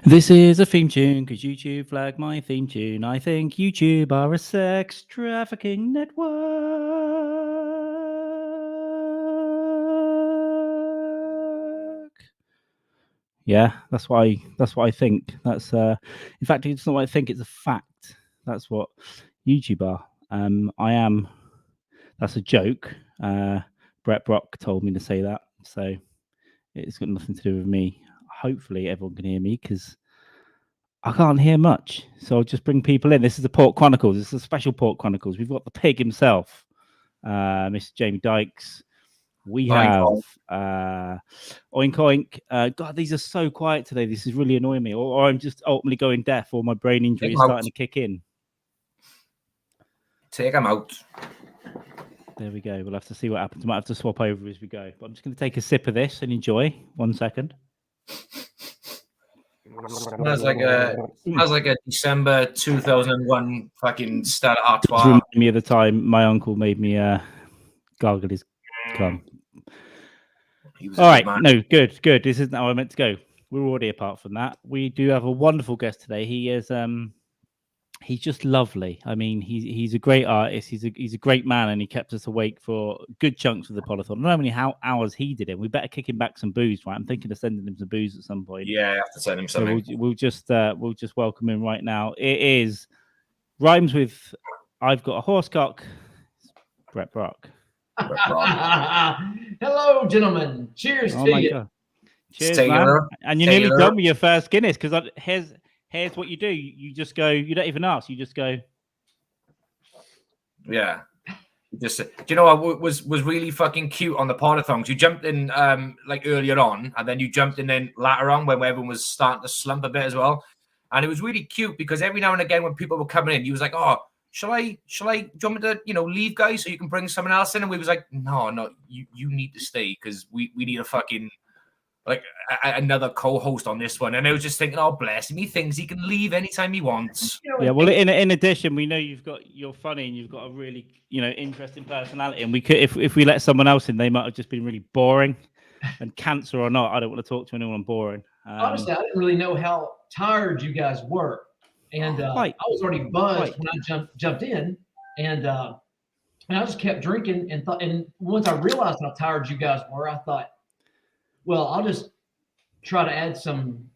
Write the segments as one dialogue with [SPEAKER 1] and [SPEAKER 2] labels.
[SPEAKER 1] This is a theme tune because YouTube flagged my theme tune. I think YouTube are a sex trafficking network. Yeah, that's what I think. That's in fact, it's not what I think, it's a fact. That's what YouTube are. I am. That's a joke. Brett Brock told me to say that, so it's got nothing to do with me. Hopefully, everyone can hear me because I can't hear much, so I'll just bring people in. This is the Port Chronicles. This is a special Port Chronicles. We've got the pig himself, Mr. Jamie Dykes. We have Oink Oink. God, these are so quiet today. This is really annoying me. Or I'm just ultimately going deaf, or my brain injury is starting to kick in.
[SPEAKER 2] Take them out.
[SPEAKER 1] There we go. We'll have to see what happens. Might have to swap over as we go. But I'm just going to take a sip of this and enjoy. 1 second.
[SPEAKER 2] Smells like a December 2001 fucking Stella Artois.
[SPEAKER 1] Remind me of the time my uncle made me gargle his cum. All right, no, good. This isn't how I meant to go. We're already apart from that. We do have a wonderful guest today. He is he's just lovely. I mean, he's a great artist. He's a great man, and he kept us awake for good chunks of the polython. I don't know how many hours he did it. We better kick him back some booze, right? I'm thinking of sending him some booze at some point.
[SPEAKER 2] Yeah, I have to send him something.
[SPEAKER 1] So we'll just welcome him right now. It rhymes with I've got a horse cock. Brett Brock.
[SPEAKER 3] Hello, gentlemen. Cheers to you. God.
[SPEAKER 1] Cheers, man. And you're nearly done with your first Guinness because here's what you do. You just go. You don't even ask. You just go.
[SPEAKER 2] Yeah. Do you know what was really fucking cute on the polythons? You jumped in like earlier on, and then you jumped in then later on when everyone was starting to slump a bit as well. And it was really cute because every now and again when people were coming in, you was like, "Oh, shall I jump into leave, guys, so you can bring someone else in?" And we was like, "No, you need to stay because we need a fucking." Like another co-host on this one, and I was just thinking, oh bless him, he thinks he can leave anytime he wants.
[SPEAKER 1] Yeah, well, in addition, we know you're funny and you've got a really interesting personality, and we could if we let someone else in, they might have just been really boring. And cancer or not, I don't want to talk to anyone boring.
[SPEAKER 3] Honestly, I didn't really know how tired you guys were, and I was already buzzed when I jumped in, and I just kept drinking and thought. And once I realized how tired you guys were, I thought, well, I'll just try to add some,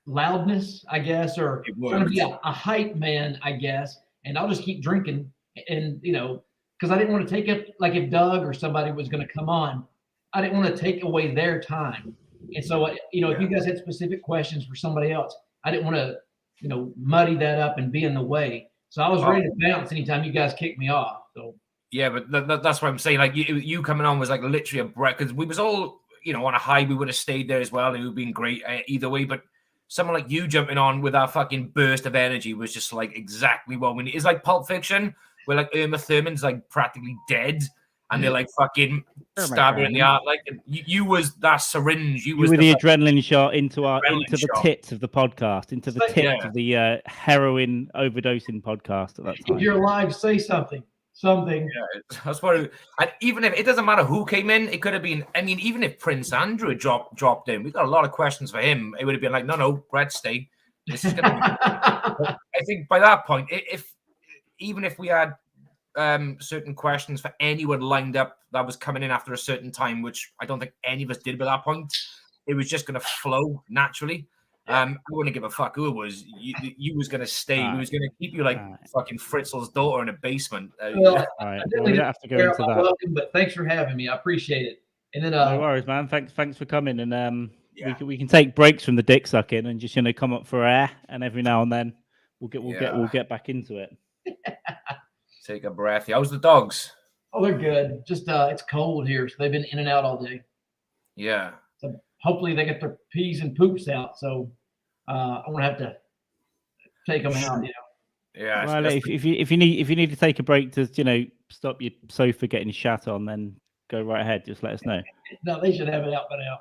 [SPEAKER 3] loudness, I guess, or trying to be a hype man, I guess. And I'll just keep drinking. And, because I didn't want to take it, like if Doug or somebody was going to come on, I didn't want to take away their time. And so, if you guys had specific questions for somebody else, I didn't want to, muddy that up and be in the way. So I was ready to bounce anytime you guys kicked me off. So.
[SPEAKER 2] Yeah, but that's what I'm saying. Like you coming on was like literally a breath because we was all, on a high, we would have stayed there as well. It would have been great either way. But someone like you jumping on with that fucking burst of energy was just like exactly what we need. It's like Pulp Fiction, where like Uma Thurman's like practically dead, and they're like fucking stab her in the heart. Like you was that syringe. You were
[SPEAKER 1] the adrenaline shot into the tits of the podcast, into the tits of the heroin overdosing podcast at that time.
[SPEAKER 3] If you're alive, say something. Something.
[SPEAKER 2] Yeah, that's what. And even if it doesn't matter who came in, it could have been. I mean, even if Prince Andrew dropped in, we got a lot of questions for him. It would have been like, no, Brett, stay. This is gonna be. I think by that point, even if we had certain questions for anyone lined up that was coming in after a certain time, which I don't think any of us did by that point, it was just going to flow naturally. I wouldn't give a fuck who it was. You was going to stay. We was going to keep you like fucking Fritzl's daughter in a basement.
[SPEAKER 3] Well, all right. We don't have to go into that. Welcome, but thanks for having me. I appreciate it. And then
[SPEAKER 1] no worries, man. Thanks for coming. And we can take breaks from the dick sucking and just come up for air. And every now and then we'll get back into it.
[SPEAKER 2] Take a breath. How's the dogs?
[SPEAKER 3] Oh, they're good. Just it's cold here, so they've been in and out all day.
[SPEAKER 2] Yeah.
[SPEAKER 3] So hopefully they get their pees and poops out. So I won't have to take them out.
[SPEAKER 2] Yeah.
[SPEAKER 1] Well, if you need to take a break to stop your sofa getting shat on, then go right ahead. Just let us know.
[SPEAKER 3] No, they should have it out by now.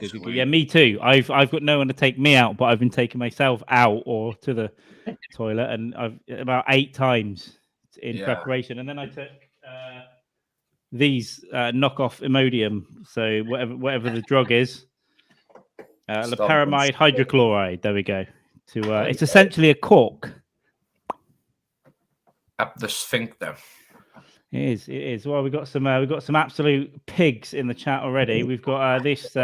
[SPEAKER 1] Yeah, me too. I've got no one to take me out, but I've been taking myself out or to the toilet, and I've about 8 times in preparation, and then I took these knockoff Imodium. So whatever the drug is, loperamide hydrochloride. There we go. It's essentially a cork.
[SPEAKER 2] Up the sphincter.
[SPEAKER 1] It is. Well, we've got some absolute pigs in the chat already. We've got this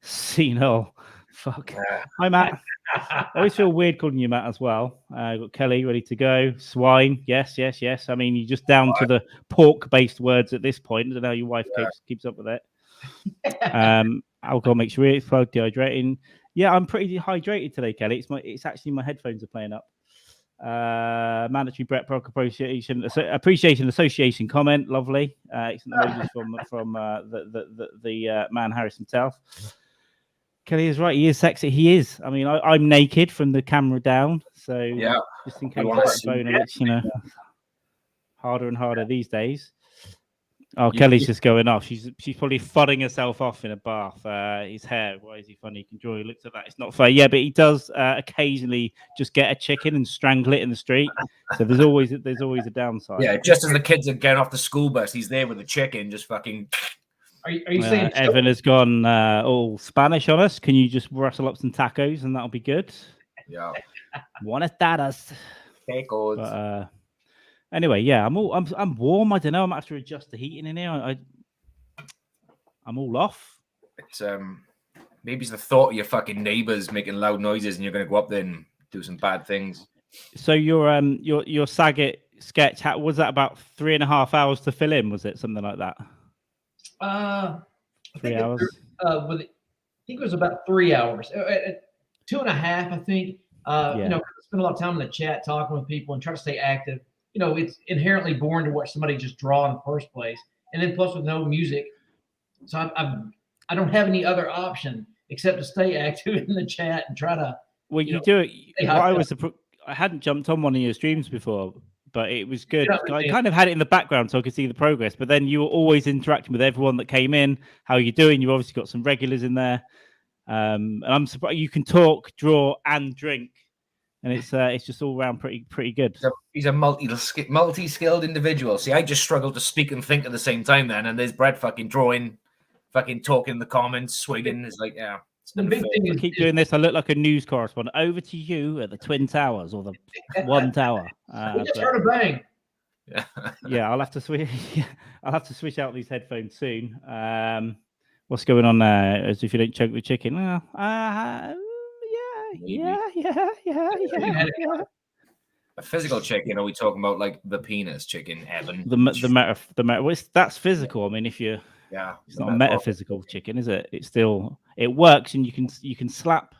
[SPEAKER 1] senile fuck. Hi, Matt. I always feel weird calling you Matt as well. I've got Kelly ready to go. Swine. Yes. I mean, you're just down to the pork-based words at this point. I don't know how your wife keeps up with it. Alcohol makes you really fog, dehydrating. Yeah, I'm pretty dehydrated today, Kelly. It's actually my headphones are playing up. Mandatory Brett Brock appreciation association comment, lovely. Excellent emojis from the man Harris himself. Kelly is right. He is sexy. He is. I mean, I'm naked from the camera down, so just in case it's a boner, which harder and harder these days. Oh, Kelly's just going off. She's probably fudding herself off in a bath. His hair, why is he funny? You can draw. He looks at that. It's not fair. Yeah, but he does occasionally just get a chicken and strangle it in the street. So there's always a downside.
[SPEAKER 2] Yeah, just as the kids are getting off the school bus, he's there with the chicken, just fucking.
[SPEAKER 3] Are you saying
[SPEAKER 1] Evan has gone all Spanish on us? Can you just rustle up some tacos and that'll be good?
[SPEAKER 2] Yeah.
[SPEAKER 1] Buenas tardes.
[SPEAKER 2] Tacos.
[SPEAKER 1] Anyway, yeah, I'm warm. I don't know. I'm gonna have to adjust the heating in here. I'm all off.
[SPEAKER 2] It's maybe it's the thought of your fucking neighbors making loud noises and you're gonna go up there and do some bad things.
[SPEAKER 1] So your Saget sketch, was that about 3.5 hours to fill in? Was it something like that? 3 hours.
[SPEAKER 3] I think it was about 3 hours. 2.5, I think. Spend a lot of time in the chat talking with people and try to stay active. It's inherently boring to watch somebody just draw in the first place, and then plus with no music, so I don't have any other option except to stay active in the chat and try to.
[SPEAKER 1] Well, you do it. I hadn't jumped on one of your streams before, but it was good. I kind of had it in the background so I could see the progress. But then you were always interacting with everyone that came in. How are you doing? You've obviously got some regulars in there, and I'm surprised you can talk, draw, and drink. And it's just all around pretty good.
[SPEAKER 2] He's a multi-skilled individual. See, I just struggle to speak and think at the same time then. And there's Brett fucking drawing, fucking talking in the comments, swigging. It's like, yeah.
[SPEAKER 3] The big thing is,
[SPEAKER 1] keep doing this. I look like a news correspondent. Over to you at the Twin Towers or the One Tower.
[SPEAKER 3] We just heard a bang.
[SPEAKER 1] Yeah, I'll have to switch. I'll have to switch out these headphones soon. What's going on there? As if you don't choke the chicken. Yeah.
[SPEAKER 2] A physical chicken? Are we talking about like the penis chicken, Evan?
[SPEAKER 1] That's physical. I mean, if you, it's not a metaphysical chicken, is it? It works, and you can slap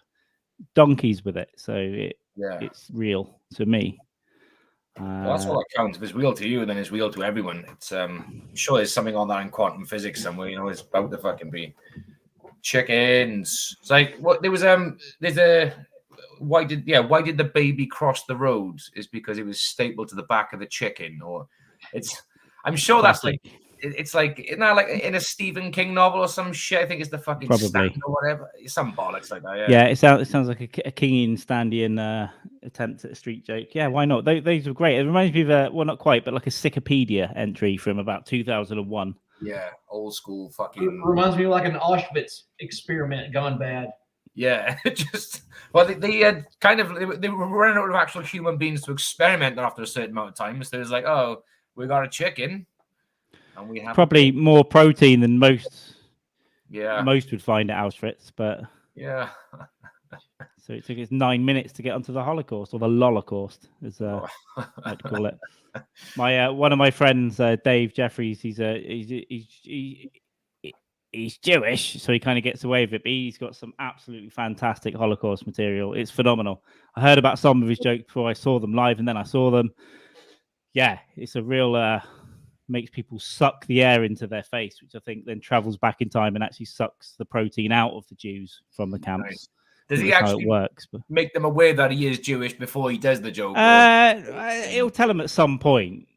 [SPEAKER 1] donkeys with it, so it's real to me.
[SPEAKER 2] Well, that's all that counts. If it's real to you, then it's real to everyone. It's I'm sure there's something on that in quantum physics somewhere. It's about to fucking be. Chickens. It's like what there was there's a why did the baby cross the road is because it was stapled to the back of the chicken, or I'm sure that's like it's like in a Stephen King novel or some shit. I think it's the fucking stand or whatever. Some bollocks like that.
[SPEAKER 1] Yeah, it sounds like a Kingian Standian attempt at a street joke. Yeah, why not? Those were great. It reminds me of not quite, but like a Wikipedia entry from about 2001.
[SPEAKER 2] Yeah, old school fucking.
[SPEAKER 3] It reminds me of like an Auschwitz experiment gone bad.
[SPEAKER 2] Yeah, they had they were running out of actual human beings to experiment on after a certain amount of time. So it was like, oh, we got a chicken, and we have
[SPEAKER 1] probably more protein than most.
[SPEAKER 2] Yeah,
[SPEAKER 1] most would find at Auschwitz, but
[SPEAKER 2] yeah.
[SPEAKER 1] So it took us 9 minutes to get onto the Holocaust, or the Lolocaust, as I'd call it. My one of my friends, Dave Jeffries, he's Jewish, so he kind of gets away with it. But he's got some absolutely fantastic Holocaust material. It's phenomenal. I heard about some of his jokes before I saw them live, and then I saw them. Yeah, it's a real makes people suck the air into their face, which I think then travels back in time and actually sucks the protein out of the Jews from the camps.
[SPEAKER 2] Nice. Does he actually make them aware that he is Jewish before he does the joke?
[SPEAKER 1] He'll tell them at some point,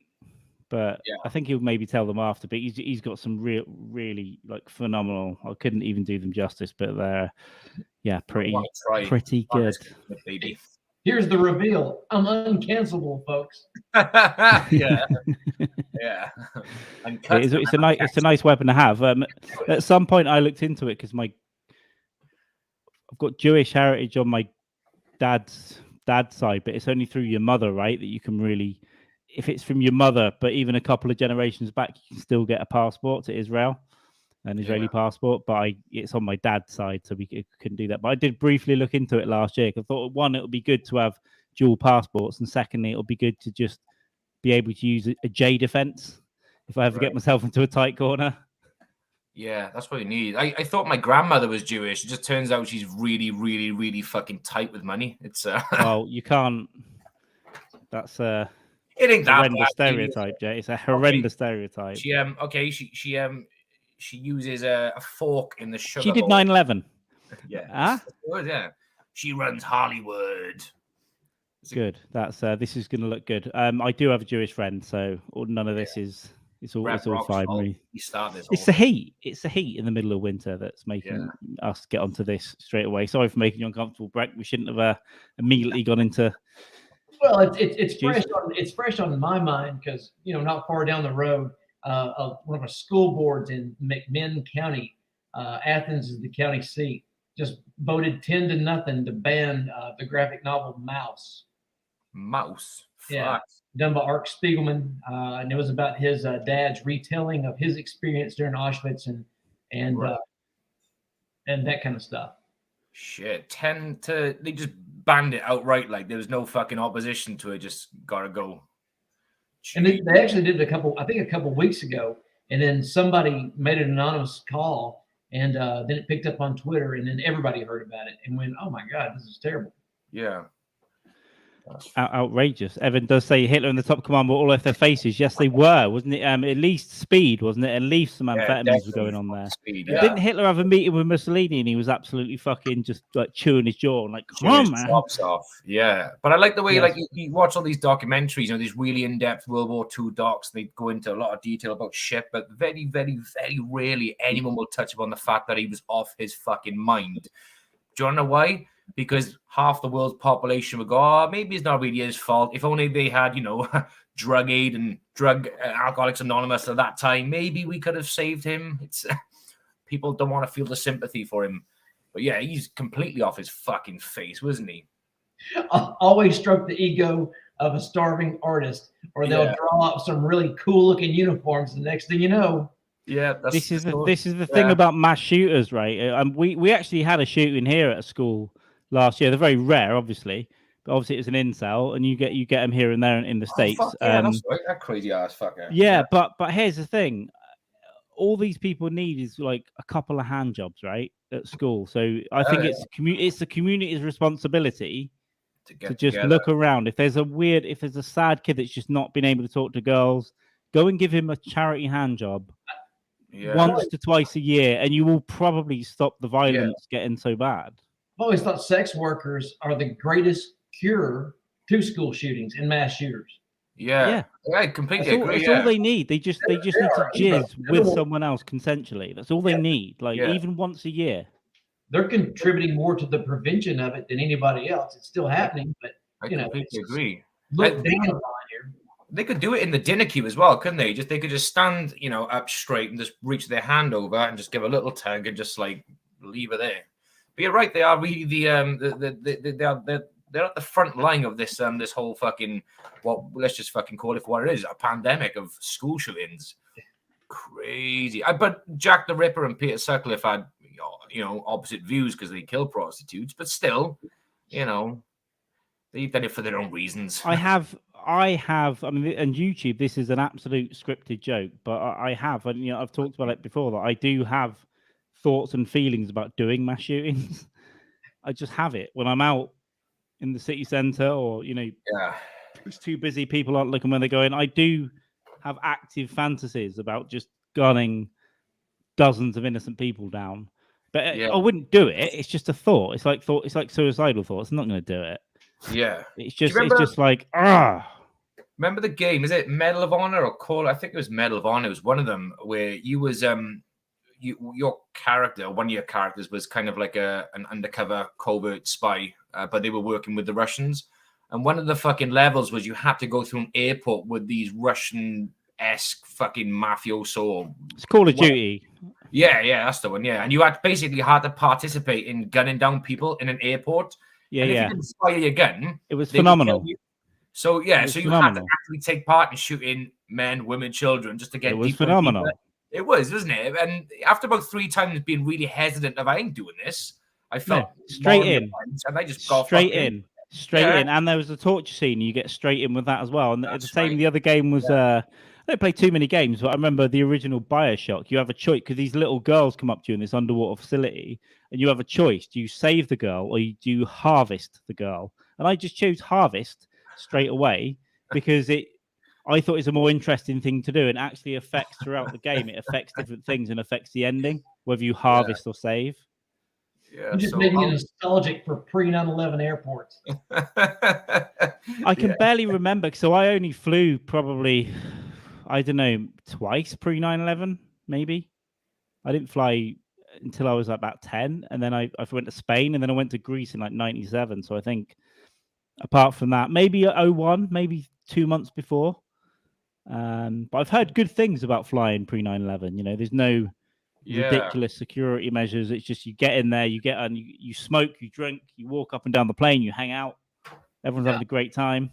[SPEAKER 1] but I think he'll maybe tell them after. But he's got some really like phenomenal. I couldn't even do them justice, but they're pretty good.
[SPEAKER 2] Baby.
[SPEAKER 3] Here's the reveal. I'm uncancelable, folks.
[SPEAKER 2] Yeah.
[SPEAKER 1] It's a nice weapon to have. At some point, I looked into it because Jewish heritage on my dad's side, but it's only through your mother, right? That you can really, if it's from your mother, but even a couple of generations back, you can still get a passport to Israel, an Israeli passport. But it's on my dad's side, so we couldn't do that. But I did briefly look into it last year. I thought, one, it would be good to have dual passports, and secondly, it would be good to just be able to use a J defense if I ever get myself into a tight corner.
[SPEAKER 2] Yeah, that's what you need. I thought my grandmother was Jewish. It just turns out she's really, really, really fucking tight with money. It's
[SPEAKER 1] well, you can't. That's
[SPEAKER 2] it ain't that
[SPEAKER 1] horrendous stereotype, Jay. It's a horrendous stereotype.
[SPEAKER 2] She uses a fork in the sugar.
[SPEAKER 1] She did 9/11.
[SPEAKER 2] Yeah. Yeah. She runs Hollywood.
[SPEAKER 1] Good. That's this is going to look good. I do have a Jewish friend, so none of this is. It's all fine. It's the heat. It's the heat in the middle of winter that's making us get onto this straight away. Sorry for making you uncomfortable, Breck. We shouldn't have immediately gone into.
[SPEAKER 3] Well, it's fresh. It's fresh on my mind because not far down the road, one of our school boards in McMinn County, Athens is the county seat, just voted 10-0 to ban the graphic novel Mouse.
[SPEAKER 2] Yeah.
[SPEAKER 3] Done by Art Spiegelman, and it was about his dad's retelling of his experience during Auschwitz and that kind of stuff.
[SPEAKER 2] Shit, they just banned it outright. Like there was no fucking opposition to it. Just gotta go.
[SPEAKER 3] And they actually did it a couple weeks ago, and then somebody made an anonymous call, and then it picked up on Twitter, and then everybody heard about it and went, "Oh my God, this is terrible."
[SPEAKER 2] Yeah.
[SPEAKER 1] Outrageous. Evan does say Hitler and the top command were all off their faces. Yes, they were, wasn't it? At least speed, wasn't it? At least some amphetamines were going on there.
[SPEAKER 2] Speed,
[SPEAKER 1] Didn't Hitler have a meeting with Mussolini and he was absolutely fucking just like chewing his jaw and like, come on, man.
[SPEAKER 2] Off. Yeah, but I like the way you watch all these documentaries, these really in-depth World War II docs. They go into a lot of detail about shit, but very, very, very rarely anyone will touch upon the fact that he was off his fucking mind. Do you want to know why? Because half the world's population would go, oh, maybe it's not really his fault. If only they had, drug aid and Alcoholics Anonymous at that time, maybe we could have saved him. It's people don't want to feel the sympathy for him. But yeah, he's completely off his fucking face, wasn't he?
[SPEAKER 3] Always stroke the ego of a starving artist, or they'll draw up some really cool looking uniforms. The next thing you know.
[SPEAKER 2] Yeah,
[SPEAKER 1] this is the thing about mass shooters, right? We actually had a shooting here at a school last year. They're very rare, obviously, but obviously it's an incel, and you get them here and there in the States.
[SPEAKER 2] Fuck yeah, that's right. That crazy ass fucker.
[SPEAKER 1] Yeah, but here's the thing: all these people need is like a couple of hand jobs, right, at school. So I think it's the community's responsibility to just look around. If there's a sad kid that's just not been able to talk to girls, go and give him a charity hand job. Once to twice a year, and you will probably stop the violence getting so bad.
[SPEAKER 3] I've always thought sex workers are the greatest cure to school shootings and mass shooters.
[SPEAKER 2] Yeah, I completely agree.
[SPEAKER 1] That's all they need. They just need to jizz with someone else consensually. That's all they need. Even once a year.
[SPEAKER 3] They're contributing more to the prevention of it than anybody else. It's still happening, but
[SPEAKER 2] I completely agree.
[SPEAKER 3] Look down the line here.
[SPEAKER 2] They could do it in the dinner queue as well, couldn't they? They could just stand, up straight and just reach their hand over and just give a little tug and just like leave it there. But you're right; they are really they're at the front line of this this whole fucking let's just fucking call it for what it is, a pandemic of school shootings. Crazy. But Jack the Ripper and Peter Sutcliffe had opposite views because they kill prostitutes, but still, they've done it for their own reasons.
[SPEAKER 1] I have. I mean, and YouTube, this is an absolute scripted joke, but I have, and I've talked about it before, that I do have thoughts and feelings about doing mass shootings. I just have it when I'm out in the city centre, or it's too busy, people aren't looking where they're going. I do have active fantasies about just gunning dozens of innocent people down, but I wouldn't do it. It's just a thought. It's like suicidal thoughts. I'm not going to do it.
[SPEAKER 2] Yeah,
[SPEAKER 1] it's just like
[SPEAKER 2] Remember the game? Is it Medal of Honor or Call? I think it was Medal of Honor. It was one of them where you was your character, one of your characters was kind of like an undercover covert spy, but they were working with the Russians. And one of the fucking levels was you had to go through an airport with these Russian-esque fucking mafioso.
[SPEAKER 1] It's Call of Duty.
[SPEAKER 2] Yeah, that's the one. Yeah, and you basically had to participate in gunning down people in an airport.
[SPEAKER 1] Yeah,
[SPEAKER 2] and if
[SPEAKER 1] yeah.
[SPEAKER 2] you didn't fire your gun,
[SPEAKER 1] It was
[SPEAKER 2] they would
[SPEAKER 1] phenomenal.
[SPEAKER 2] kill you. So yeah,
[SPEAKER 1] was
[SPEAKER 2] so you
[SPEAKER 1] phenomenal.
[SPEAKER 2] had to actually take part in shooting men, women, children, just to get
[SPEAKER 1] It was
[SPEAKER 2] deeper and
[SPEAKER 1] phenomenal.
[SPEAKER 2] deeper. It was, wasn't it? And after about 3 times being really hesitant of I ain't doing this, I felt
[SPEAKER 1] straight in,
[SPEAKER 2] and I just got
[SPEAKER 1] straight in.
[SPEAKER 2] Yeah.
[SPEAKER 1] In. And there was a torture scene. You get straight in with that as well. And
[SPEAKER 2] That's
[SPEAKER 1] the same.
[SPEAKER 2] right.
[SPEAKER 1] The other game was. I don't play too many games, but I remember the original BioShock. You have a choice because these little girls come up to you in this underwater facility, and you have a choice: do you save the girl or do you harvest the girl? And I just chose harvest straight away because I thought it's a more interesting thing to do, and actually affects throughout the game. It affects different things and affects the ending, whether you harvest or save.
[SPEAKER 2] Yeah,
[SPEAKER 3] You just made me nostalgic for pre-9/11 airports.
[SPEAKER 1] I can barely remember, so I only flew probably, I don't know, twice pre 9/11, maybe. I didn't fly until I was about 10, and then I went to Spain, and then I went to Greece in like 97. So I think, apart from that, maybe 01, maybe 2 months before. But I've heard good things about flying pre 9/11. You know, there's no ridiculous security measures. It's just you get in there, you get on, you smoke, you drink, you walk up and down the plane, you hang out. Everyone's having a great time.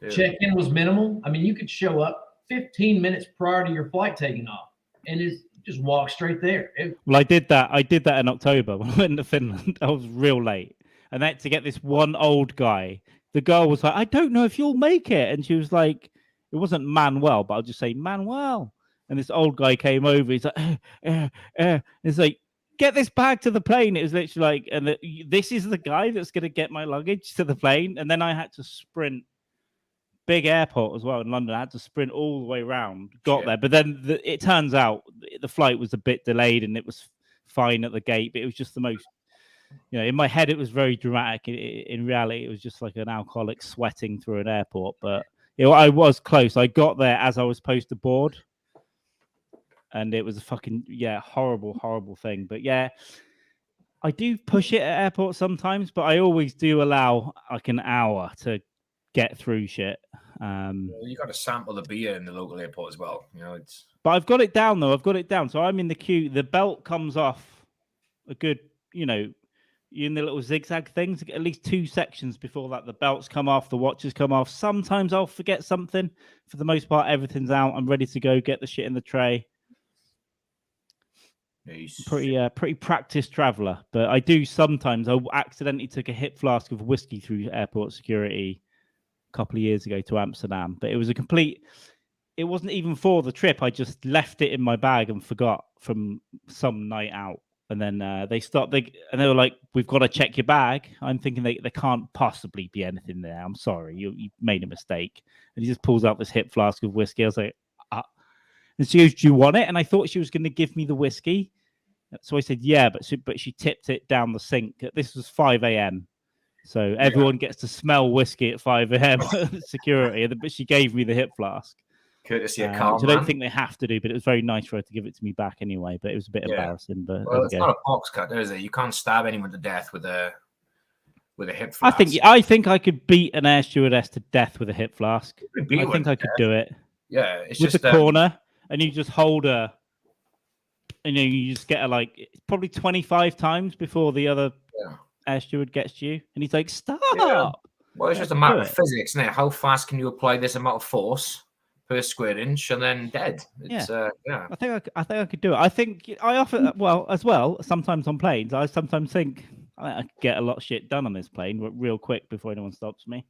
[SPEAKER 3] Check-in was minimal. I mean, you could show up 15 minutes prior to your flight taking off, and just walk straight there.
[SPEAKER 1] Well, I did that in October when I went to Finland. I was real late, and I had to get this one old guy. The girl was like, "I don't know if you'll make it," and she was like, "It wasn't Manuel, but I'll just say Manuel." And this old guy came over. He's like, It's like, get this bag to the plane. It was literally like, and this is the guy that's going to get my luggage to the plane. And then I had to sprint, big airport as well in London. I had to sprint all the way around, got there. But then it turns out the flight was a bit delayed and it was fine at the gate. But it was just the most, in my head, it was very dramatic. In reality, it was just like an alcoholic sweating through an airport. But I was close. I got there as I was supposed to board. And it was a fucking, horrible thing. But yeah, I do push it at airports sometimes, but I always do allow like an hour to get through shit.
[SPEAKER 2] You got to sample the beer in the local airport as well.
[SPEAKER 1] But I've got it down though. So I'm in the queue. The belt comes off a good, you're in the little zigzag things, at least 2 sections before that. The belts come off, the watches come off. Sometimes I'll forget something. For the most part, everything's out. I'm ready to go get the shit in the tray.
[SPEAKER 2] Nice.
[SPEAKER 1] Pretty practiced traveler, but I do sometimes. I accidentally took a hip flask of whiskey through airport security a couple of years ago to Amsterdam, but it was it wasn't even for the trip. I just left it in my bag and forgot from some night out. And then they were like, "We've got to check your bag." I'm thinking there can't possibly be anything there. I'm sorry, you made a mistake. And he just pulls out this hip flask of whiskey. I was like, and she goes, "Do you want it?" And I thought she was going to give me the whiskey. So I said, "Yeah," but she tipped it down the sink. This was 5 a.m. So everyone gets to smell whiskey at 5 a.m. security. But she gave me the hip flask.
[SPEAKER 2] Courtesy of Carl.
[SPEAKER 1] Which I don't think they have to do, but it was very nice for her to give it to me back anyway. But it was a bit embarrassing. But
[SPEAKER 2] it's not a box cut, is it? You can't stab anyone to death with a hip flask.
[SPEAKER 1] I think I could beat an air stewardess to death with a hip flask. I think I could do it.
[SPEAKER 2] Yeah, it's
[SPEAKER 1] with
[SPEAKER 2] just
[SPEAKER 1] the corner, and you just hold her. And you just get her probably 25 times before the other air steward gets to you, and he's like, "Stop!"
[SPEAKER 2] Yeah. Well, it's just a matter of physics, isn't it? How fast can you apply this amount of force per square inch, and then dead? It's, I
[SPEAKER 1] think I could do it. I think I often, as well. Sometimes on planes, I sometimes think I could get a lot of shit done on this plane real quick before anyone stops me.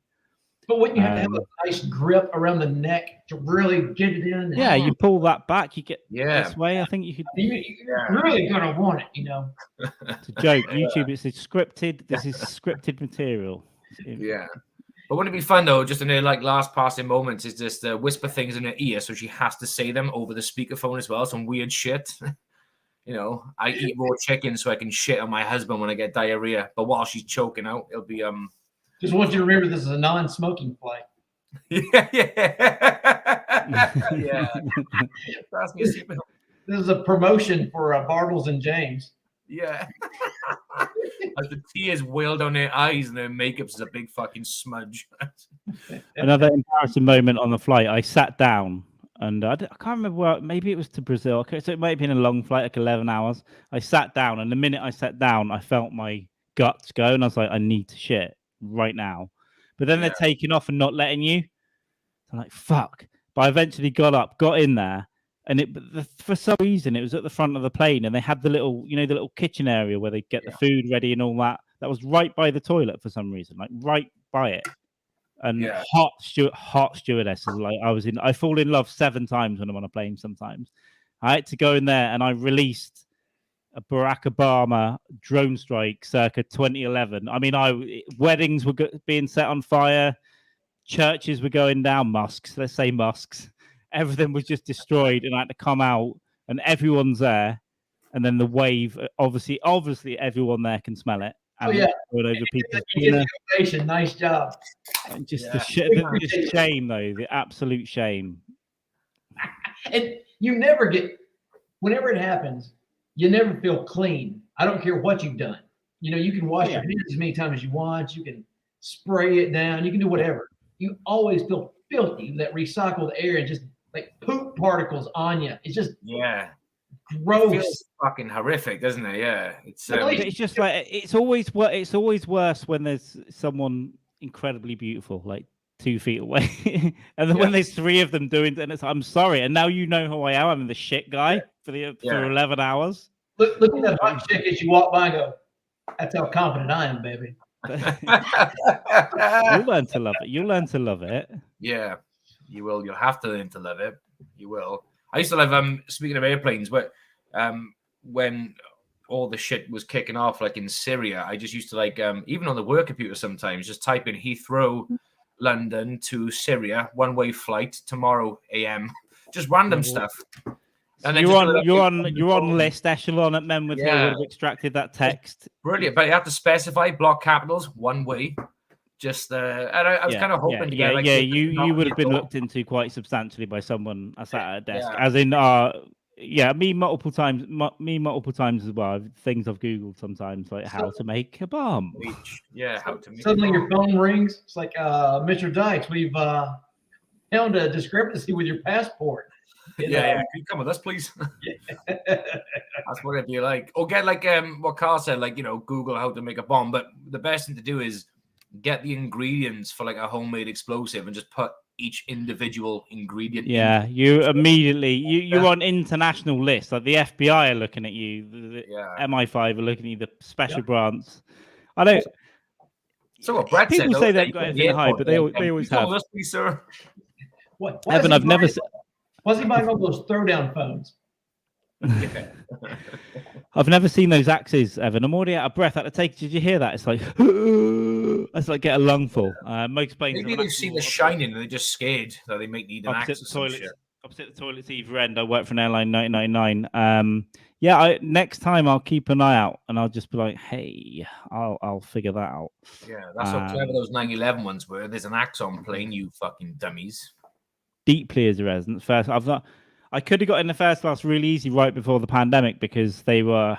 [SPEAKER 3] But wouldn't you have to have a nice grip around the neck to really get it in?
[SPEAKER 1] Yeah, you pull that back, you get this way. I think you could.
[SPEAKER 3] You're really gonna want it,
[SPEAKER 1] It's a joke. YouTube, it's scripted. This is scripted material.
[SPEAKER 2] Yeah. But wouldn't it be fun though, just in her last passing moments, is just whisper things in her ear so she has to say them over the speakerphone as well, some weird shit. I eat raw chicken so I can shit on my husband when I get diarrhea. But while she's choking out, it'll be
[SPEAKER 3] Just want you to remember this is a non-smoking flight.
[SPEAKER 2] Yeah.
[SPEAKER 3] This is a promotion for Bartles and James.
[SPEAKER 2] Yeah. As the tears wailed on their eyes and their makeup's a big fucking smudge.
[SPEAKER 1] Another embarrassing moment on the flight. I sat down and I can't remember where. Maybe it was to Brazil. Okay, so it might have been a long flight, like 11 hours. I sat down, and the minute I sat down, I felt my guts go, and I was like, I need to shit right now. But then they're taking off and not letting you. I'm like, fuck. But I eventually got up, got in there, and for some reason it was at the front of the plane, and they had the little, the little kitchen area where they get the food ready and all that. That was right by the toilet for some reason, like right by it. And hot stewardesses. Like I fall in love 7 times when I'm on a plane. Sometimes I had to go in there, and I released a Barack Obama drone strike circa 2011. I mean, weddings were being set on fire. Churches were going down, mosques, let's say mosques. Everything was just destroyed, and I had to come out, and everyone's there. And then the wave, obviously everyone there can smell it. And going over people's
[SPEAKER 3] nice job.
[SPEAKER 1] And just the shame, though, the absolute shame.
[SPEAKER 3] And you never whenever it happens, you never feel clean. I don't care what you've done. You can wash your hands as many times as you want. You can spray it down. You can do whatever. You always feel filthy. That recycled air and just like poop particles on you. It's just gross.
[SPEAKER 2] It feels fucking horrific, doesn't it? Yeah, it's
[SPEAKER 1] just like it's always worse when there's someone incredibly beautiful, like 2 feet away, and then when there's 3 of them doing, and I'm sorry, and now you know who I am. I'm the shit guy for 11 hours.
[SPEAKER 3] Look at that hot chick as you walk by and go, "That's how confident I am, baby."
[SPEAKER 1] You'll learn to love it. You'll learn to love it.
[SPEAKER 2] Yeah, you will. You'll have to learn to love it. You will. I used to love speaking of airplanes, but when all the shit was kicking off, like in Syria, I just used to like even on the work computer sometimes just type in Heathrow, London to Syria, 1-way flight tomorrow AM, just random stuff.
[SPEAKER 1] And you're on list echelon at Menwood who would have extracted that text.
[SPEAKER 2] Brilliant, but you have to specify block capitals 1 way. Just and I was kind of hoping to get
[SPEAKER 1] you would have been looked into quite substantially by someone sat at a desk, as in me multiple times as well. Things I've googled sometimes, like how to make a bomb.
[SPEAKER 2] How to make
[SPEAKER 3] suddenly your phone rings. It's like Mr. Dykes, we've found a discrepancy with your passport.
[SPEAKER 2] Can you come with us, please? That's what it'd be like. Or get like what Carl said, like Google how to make a bomb. But the best thing to do is get the ingredients for like a homemade explosive and just put each individual ingredient.
[SPEAKER 1] Yeah, you immediately you're on international lists. Like the FBI are looking at you, the MI5 are looking at you, the special branch. I don't.
[SPEAKER 2] So what Brad
[SPEAKER 1] people
[SPEAKER 2] said,
[SPEAKER 1] say they've got anything to hide, but they always have.
[SPEAKER 2] Us, please, sir.
[SPEAKER 3] Evan,
[SPEAKER 1] I've never.
[SPEAKER 3] Was he buying all those throwdown phones?
[SPEAKER 1] I've never seen those axes, Evan. I'm already out of breath. Did you hear that? It's like it's like get a lungful. Most planes.
[SPEAKER 2] Maybe they've seen the Shining and they're just scared that they might need an axe.
[SPEAKER 1] Opposite the toilets either end. I work for an airline 1999. Next time I'll keep an eye out and I'll just be like, hey, I'll figure that out.
[SPEAKER 2] Yeah, that's how clever those 9/11 ones were. There's an axe on plane, you fucking dummies.
[SPEAKER 1] Deeply as a resident. I could have got in the first class really easy right before the pandemic because they were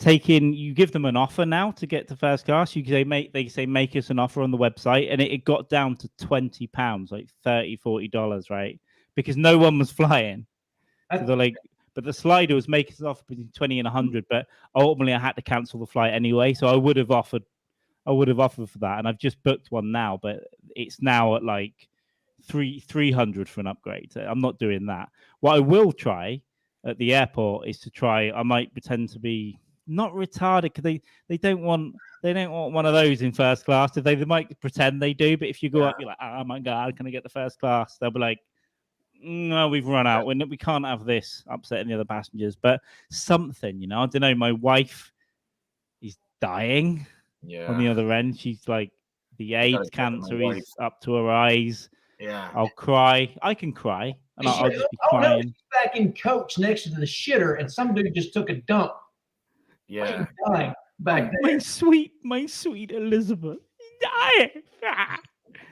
[SPEAKER 1] you give them an offer now to get to first class. They say make us an offer on the website, and it got down to £20, like $30-40, right? Because no one was flying. So they're like, but the slider was making us an offer between 20 and 100, but ultimately I had to cancel the flight anyway. So I would have offered for that, and I've just booked one now, but it's now at like 300 for an upgrade. I'm not doing that. What I will try at the airport is I might pretend to be not retarded because they don't want one of those in first class. They might pretend they do, but if you go up, you're like, oh my god, can I get the first class? They'll be like, no, we've run out. We can't have this upsetting the other passengers. But something, I don't know. My wife is dying on the other end. She's like, the AIDS cancer is up to her eyes.
[SPEAKER 2] Yeah,
[SPEAKER 1] I'll cry. I can cry, and I'll just be crying.
[SPEAKER 3] No, she's back in coach next to the shitter, and some dude just took a dump.
[SPEAKER 2] Yeah,
[SPEAKER 3] dying back there.
[SPEAKER 1] My sweet Elizabeth, dying.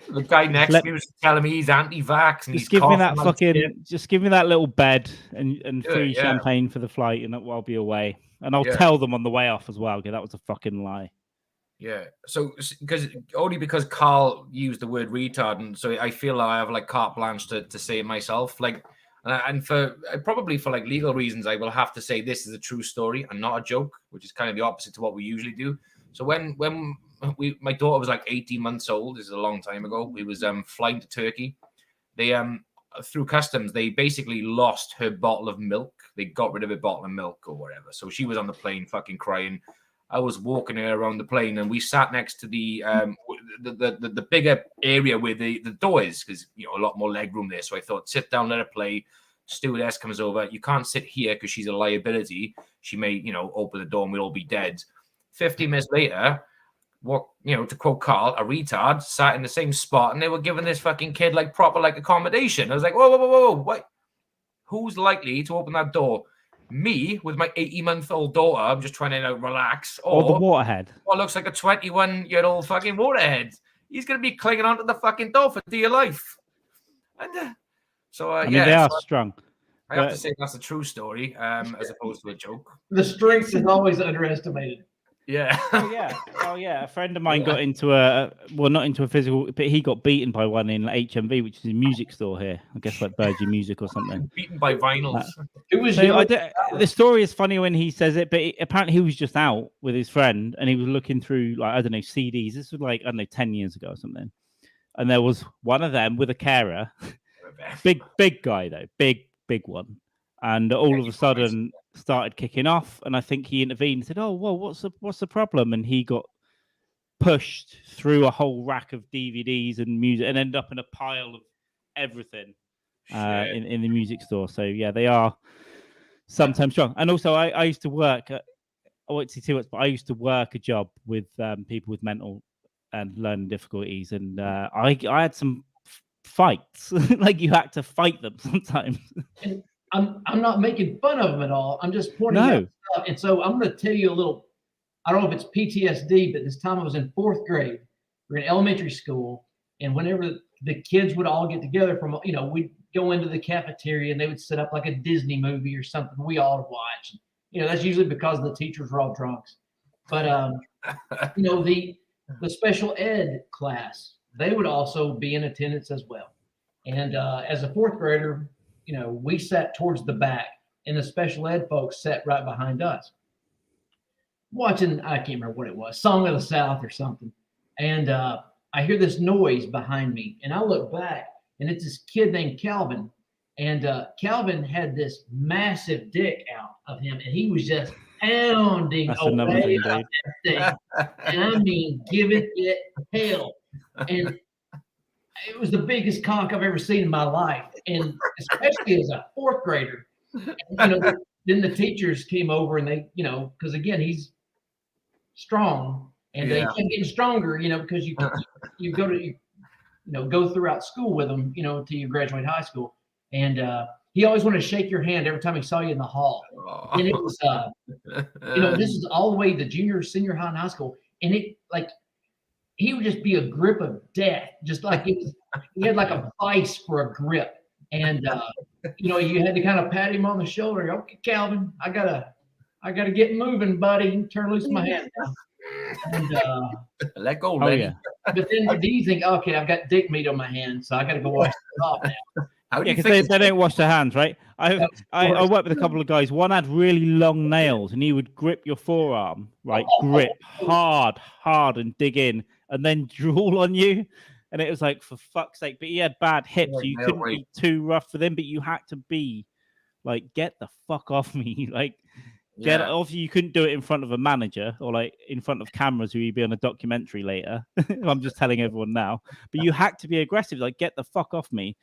[SPEAKER 2] The guy next to me was telling me he's anti-vax, and
[SPEAKER 1] just give me that little bed and free champagne for the flight, and I'll be away. And I'll tell them on the way off as well. Okay, that was a fucking lie.
[SPEAKER 2] Yeah, so because Carl used the word retard, and so I feel like I have like carte blanche to say it myself. Like And for probably for like legal reasons, I will have to say this is a true story and not a joke, which is kind of the opposite to what we usually do. So when my daughter was like 18 months old, this is a long time ago, we was flying to Turkey. They through customs, they basically lost her bottle of milk. They got rid of her bottle of milk or whatever. So she was on the plane fucking crying. I was walking her around the plane, and we sat next to the bigger area where the door is, because a lot more leg room there. So I thought, sit down, let her play. Stewardess comes over. You can't sit here because she's a liability. She may, open the door and we'll all be dead. 15 minutes later, to quote Carl, a retard sat in the same spot, and they were giving this fucking kid like proper like accommodation. I was like, whoa, what? Who's likely to open that door? Me with my 80-month-old daughter, I'm just trying to relax.
[SPEAKER 1] Or the waterhead.
[SPEAKER 2] Or looks like a 21-year-old fucking waterhead. He's going to be clinging onto the fucking door for dear life. And I mean,
[SPEAKER 1] they are strong.
[SPEAKER 2] I have to say that's a true story, as opposed to a joke.
[SPEAKER 3] The strength is always underestimated.
[SPEAKER 2] Yeah.
[SPEAKER 1] Oh yeah. A friend of mine got into not into a physical, but he got beaten by one in HMV, which is a music store here. I guess like Virgin Music or something.
[SPEAKER 2] Beaten by vinyls.
[SPEAKER 1] The story is funny when he says it, but apparently he was just out with his friend and he was looking through CDs. This was 10 years ago or something. And there was one of them with a carer, big guy though, big one. And all of a sudden started kicking off, and I think he intervened and said, "Oh, well, what's the problem?" And he got pushed through a whole rack of DVDs and music, and ended up in a pile of everything in the music store. So yeah, they are sometimes strong. And also, I used to work. I won't say too much, but I used to work a job with people with mental and learning difficulties, and I had some fights. You had to fight them sometimes.
[SPEAKER 3] And I'm not making fun of them at all. I'm just pointing out stuff. And so I'm going to tell you a little. I don't know if it's PTSD, but this time I was in 4th grade. We're in elementary school, and whenever the kids would all get together from, we'd go into the cafeteria and they would set up like a Disney movie or something we all would watch. That's usually because the teachers were all drunks. But the special ed class, they would also be in attendance as well. And as a 4th grader, we sat towards the back, and the special ed folks sat right behind us, watching, I can't remember what it was, Song of the South or something. And I hear this noise behind me, and I look back, and it's this kid named Calvin. And Calvin had this massive dick out of him, and he was just pounding away on that thing. And I mean, giving it hell. And it was the biggest cock I've ever seen in my life, and especially as a 4th grader. And, then the teachers came over, and they, because again he's strong, and they kept getting stronger, because you go to go throughout school with them, until you graduate high school, and he always wanted to shake your hand every time he saw you in the hall. And it was this is all the way to junior, senior high, and high school, and it he would just be a grip of death, just like it was. He had like a vice for a grip, and you had to kind of pat him on the shoulder. Okay, Calvin, I gotta get moving, buddy. Turn loose my hand now. And
[SPEAKER 2] let go, lady.
[SPEAKER 3] But then do you think, okay, I've got dick meat on my hand, so I got to go wash it off now?
[SPEAKER 1] Because they don't wash their hands, right? I worked with a couple of guys. One had really long nails, and he would grip your forearm, right? Grip hard, and dig in, and then drool on you. And it was like, for fuck's sake. But he had bad hips, so you couldn't be too rough with him. But you had to be like, get the fuck off me, like. Get it off. You couldn't do it in front of a manager or in front of cameras, who you'd be on a documentary later. I'm just telling everyone now. But you had to be aggressive, get the fuck off me.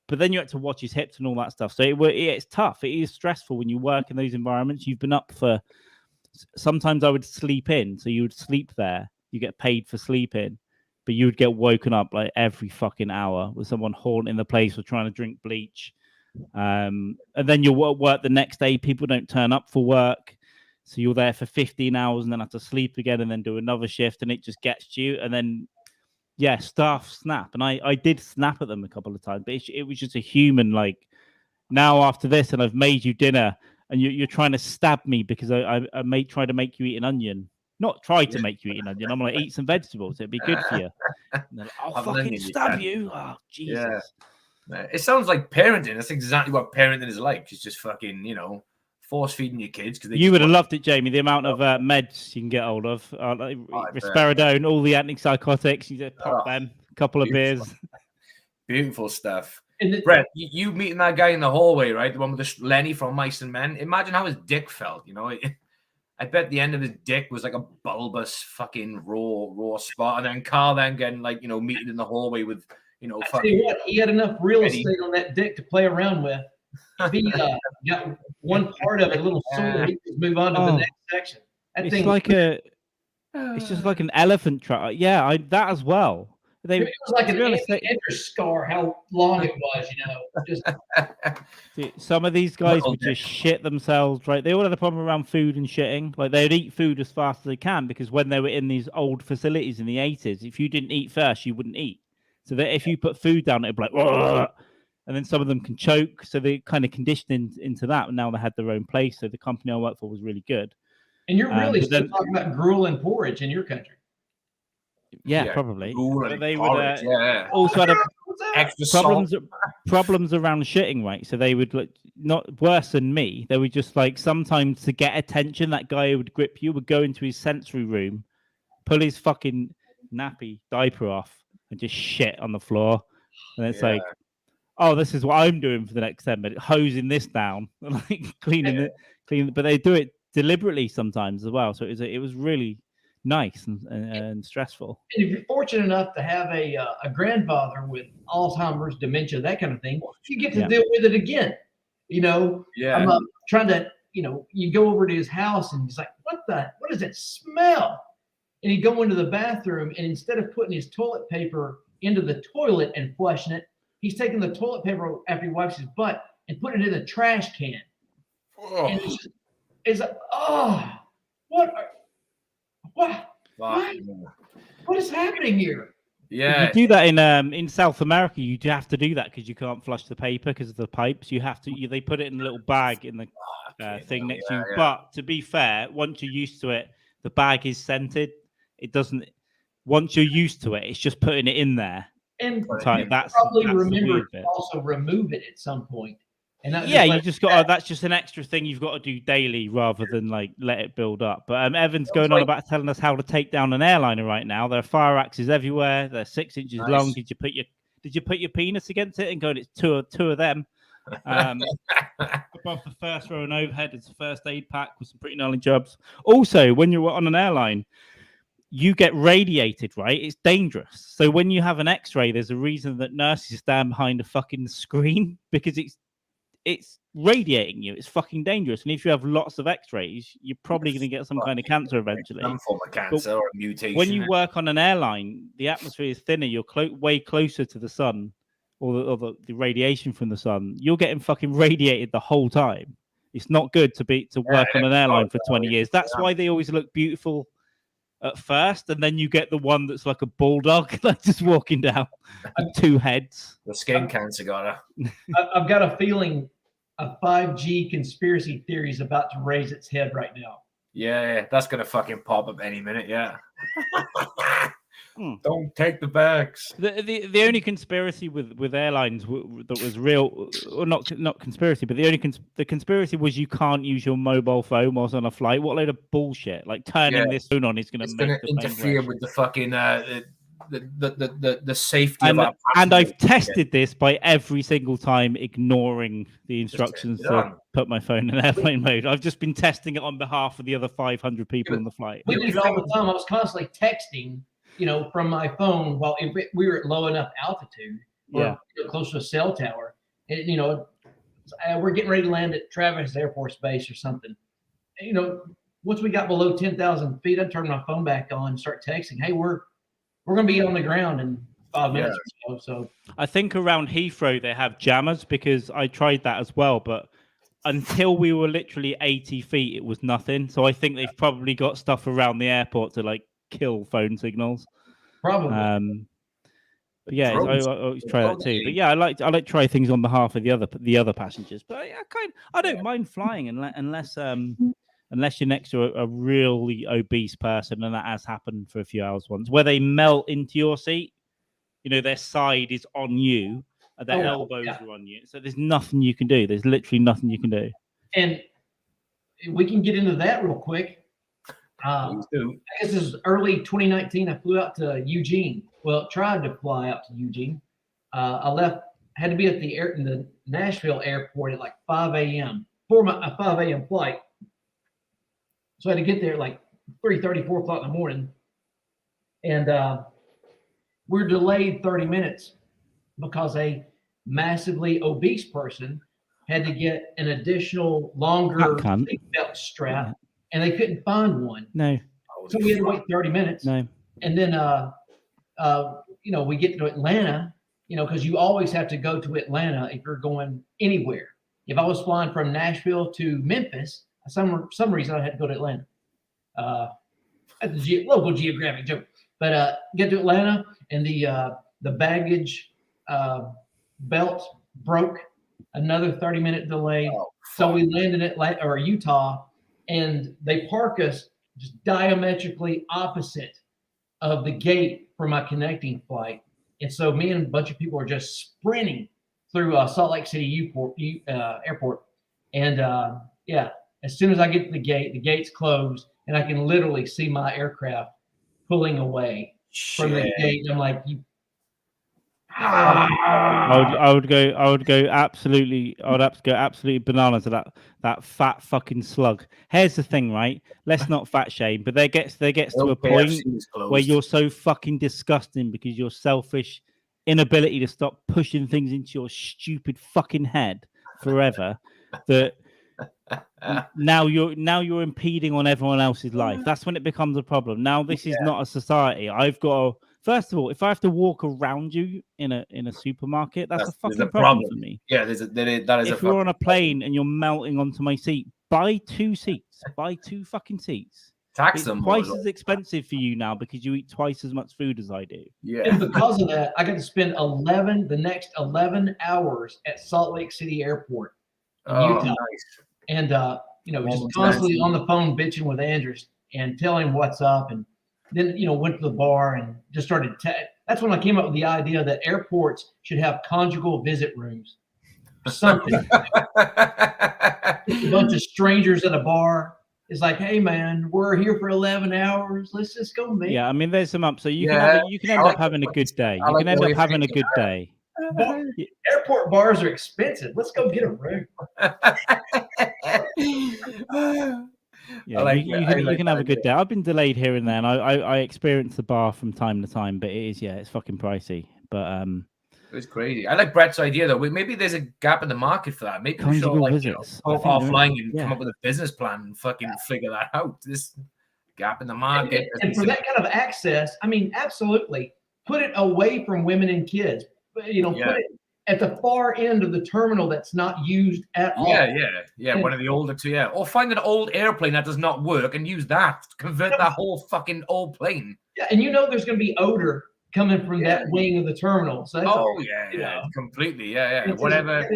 [SPEAKER 1] But then you had to watch his hips and all that stuff. So it's tough. It is stressful when you work in those environments. You've been up for. Sometimes I would sleep in, so you would sleep there. You get paid for sleeping, but you would get woken up every fucking hour with someone haunting the place or trying to drink bleach. And then you'll work the next day. People don't turn up for work, so you're there for 15 hours and then have to sleep again and then do another shift, and it just gets to you. And then staff snap, and I did snap at them a couple of times, but it was just a human. Now after this, and I've made you dinner, and you're trying to stab me because I may try to make you eat an onion. Not try to make you eat an onion. I'm eat some vegetables. It'd be good for you. I'll fucking stab you. Oh Jesus.
[SPEAKER 2] It sounds like parenting. That's exactly what parenting is like. It's just fucking, force feeding your kids because
[SPEAKER 1] you would have loved it, Jamie. The amount of meds you can get hold of, like risperidone, all the antipsychotics. You just pop them, a couple of beers.
[SPEAKER 2] Beautiful stuff. Brett, you meeting that guy in the hallway, right? The one with the Lenny from Mice and Men. Imagine how his dick felt. I bet the end of his dick was like a bulbous fucking raw spot, and then Carl then getting meeting in the hallway with.
[SPEAKER 3] I tell you what, he had enough real estate on that dick to play around with. If he got one part of it a little sore, he could move on to the next section.
[SPEAKER 1] It's just like an elephant trap. Yeah, that as well.
[SPEAKER 3] It was like an Andrew scar. How long it was, Just
[SPEAKER 1] some of these guys would just shit themselves, right? They all had a problem around food and shitting. Like they'd eat food as fast as they can because when they were in these old facilities in the 80s, if you didn't eat first, you wouldn't eat. So that if you put food down, it'd be like, whoa! And then some of them can choke. So they kind of conditioned into that. And now they had their own place. So the company I worked for was really good.
[SPEAKER 3] And you're really still talking about gruel and porridge in your country.
[SPEAKER 1] Yeah, probably.
[SPEAKER 2] But they would
[SPEAKER 1] also had problems around shitting, right? So they would not worse than me. They would just sometimes to get attention, that guy who would grip you would go into his sensory room, pull his fucking nappy diaper off, and just shit on the floor. And it's like, oh, this is what I'm doing for the next 10 minutes, hosing this down, cleaning it. But they do it deliberately sometimes as well. So it was really nice and stressful.
[SPEAKER 3] And if you're fortunate enough to have a grandfather with Alzheimer's, dementia, that kind of thing, you get to deal with it again. I'm trying to, you go over to his house and he's like, what does it smell? And he'd go into the bathroom, and instead of putting his toilet paper into the toilet and flushing it, he's taking the toilet paper after he wipes his butt and putting it in the trash can. Oh. And it's like, what is happening here?
[SPEAKER 2] Yeah,
[SPEAKER 1] you do that in South America. You have to do that because you can't flush the paper because of the pipes. You have to. They put it in a little bag in the thing next to you. Yeah. But to be fair, once you're used to it, the bag is scented. It doesn't. Once you're used to it, it's just putting it in there.
[SPEAKER 3] And that's probably remember to also remove it at some point. And
[SPEAKER 1] you just got. That's just an extra thing you've got to do daily rather than let it build up. But Evan's going on about telling us how to take down an airliner right now. There are fire axes everywhere. They're 6 inches long. Did you put your penis against it and go? It's two of them. Above the first row and overhead, it's a first aid pack with some pretty gnarly jobs. Also, when you're on an airline, you get radiated, right? It's dangerous. So when you have an X-ray, there's a reason that nurses stand behind a fucking screen because it's radiating you. It's fucking dangerous. And if you have lots of X-rays, you're probably going to get some kind of cancer eventually.
[SPEAKER 2] Some form of cancer or a mutation.
[SPEAKER 1] When you work on an airline, the atmosphere is thinner. You're way closer to the sun or the radiation from the sun. You're getting fucking radiated the whole time. It's not good to work on an airline for 20 years. That's why they always look beautiful at first, and then you get the one that's like a bulldog, just walking down with 2 heads.
[SPEAKER 2] The skin cancer got her.
[SPEAKER 3] I've got a feeling a 5G conspiracy theory is about to raise its head right now.
[SPEAKER 2] Yeah, that's gonna fucking pop up any minute. Yeah. Don't take the bags.
[SPEAKER 1] The only conspiracy with airlines that was real, or not conspiracy, but the conspiracy was you can't use your mobile phone whilst on a flight. What load of bullshit! Like turning this phone on is going to
[SPEAKER 2] interfere with the fucking the safety
[SPEAKER 1] of
[SPEAKER 2] our
[SPEAKER 1] and I've tested this by every single time ignoring the instructions to put my phone in airplane mode. I've just been testing it on behalf of the other 500 people on the flight.
[SPEAKER 3] We did it all the time. I was constantly texting, from my phone while we were at low enough altitude, or close to a cell tower, and we're getting ready to land at Travis Air Force Base or something. Once we got below 10,000 feet, I'd turn my phone back on and start texting. Hey, we're going to be on the ground in 5 minutes or so. So
[SPEAKER 1] I think around Heathrow they have jammers because I tried that as well, but until we were literally 80 feet, it was nothing. So I think they've probably got stuff around the airport to kill phone signals.
[SPEAKER 3] Probably.
[SPEAKER 1] But yeah, I always try that too. But yeah, I like to try things on behalf of the other passengers. But I don't mind flying unless you're next to a really obese person, and that has happened for a few hours once, where they melt into your seat. Their side is on you, Their elbows are on you. So there's nothing you can do. There's literally nothing you can do.
[SPEAKER 3] And we can get into that real quick. I guess this is early 2019. I flew out to Eugene. Well, tried to fly out to Eugene. I had to be at the Nashville airport at like 5 a.m. for a 5 a.m. flight. So I had to get there at like 3:30, 4 o'clock in the morning. And we're delayed 30 minutes because a massively obese person had to get an additional longer seatbelt strap, and they couldn't find one.
[SPEAKER 1] No.
[SPEAKER 3] So we had to wait 30 minutes.
[SPEAKER 1] No.
[SPEAKER 3] And then, we get to Atlanta, because you always have to go to Atlanta if you're going anywhere. If I was flying from Nashville to Memphis, some reason I had to go to Atlanta. That's a local geographic joke. But get to Atlanta, and the baggage belt broke. Another 30-minute delay. So we landed at Utah, and they park us just diametrically opposite of the gate for my connecting flight. And so me and a bunch of people are just sprinting through Salt Lake City airport. And as soon as I get to the gate's closed, and I can literally see my aircraft pulling away from the gate. And I'm like,
[SPEAKER 1] I would go absolutely bananas to that fat fucking slug. Here's the thing, right? Let's not fat shame, but there gets to a point where you're so fucking disgusting because your selfish inability to stop pushing things into your stupid fucking head forever that now you're impeding on everyone else's life. That's when it becomes a problem. Now this is not a society. I've got to, first of all, if I have to walk around you in a supermarket, that's a fucking problem for me.
[SPEAKER 2] Yeah, that is.
[SPEAKER 1] If you're on a plane and you're melting onto my seat, buy 2 seats. Buy 2 fucking seats.
[SPEAKER 2] Tax them.
[SPEAKER 1] Twice as expensive for you now because you eat twice as much food as I do.
[SPEAKER 3] Yeah. And because of that, I got to spend the next 11 hours at Salt Lake City Airport in Utah. Nice. And just constantly on the phone bitching with Andrews and telling him what's up, and then went to the bar and just started. That's when I came up with the idea that airports should have conjugal visit rooms. Something. A bunch of strangers at a bar. It's like, hey man, we're here for 11 hours. Let's just go meet.
[SPEAKER 1] Yeah, I mean, there's some up. So you can end up having a good day. You can end up having a good day.
[SPEAKER 3] Airport bars are expensive. Let's go get a room.
[SPEAKER 1] Yeah, you can have a good day. I've been delayed here and there, and I experience the bar from time to time, but it's fucking pricey. But
[SPEAKER 2] it's crazy. I like Brett's idea though. Maybe there's a gap in the market for that. Maybe we should offline and come up with a business plan and fucking figure that out. This gap in the market.
[SPEAKER 3] And for that kind of access, I mean, absolutely. Put it away from women and kids. Put it at the far end of the terminal that's not used at all.
[SPEAKER 2] Yeah. One of the older two, or find an old airplane that does not work and use that. Convert that whole fucking old plane.
[SPEAKER 3] Yeah, and there's going to be odor coming from that wing of the terminal. So
[SPEAKER 2] completely. Whatever.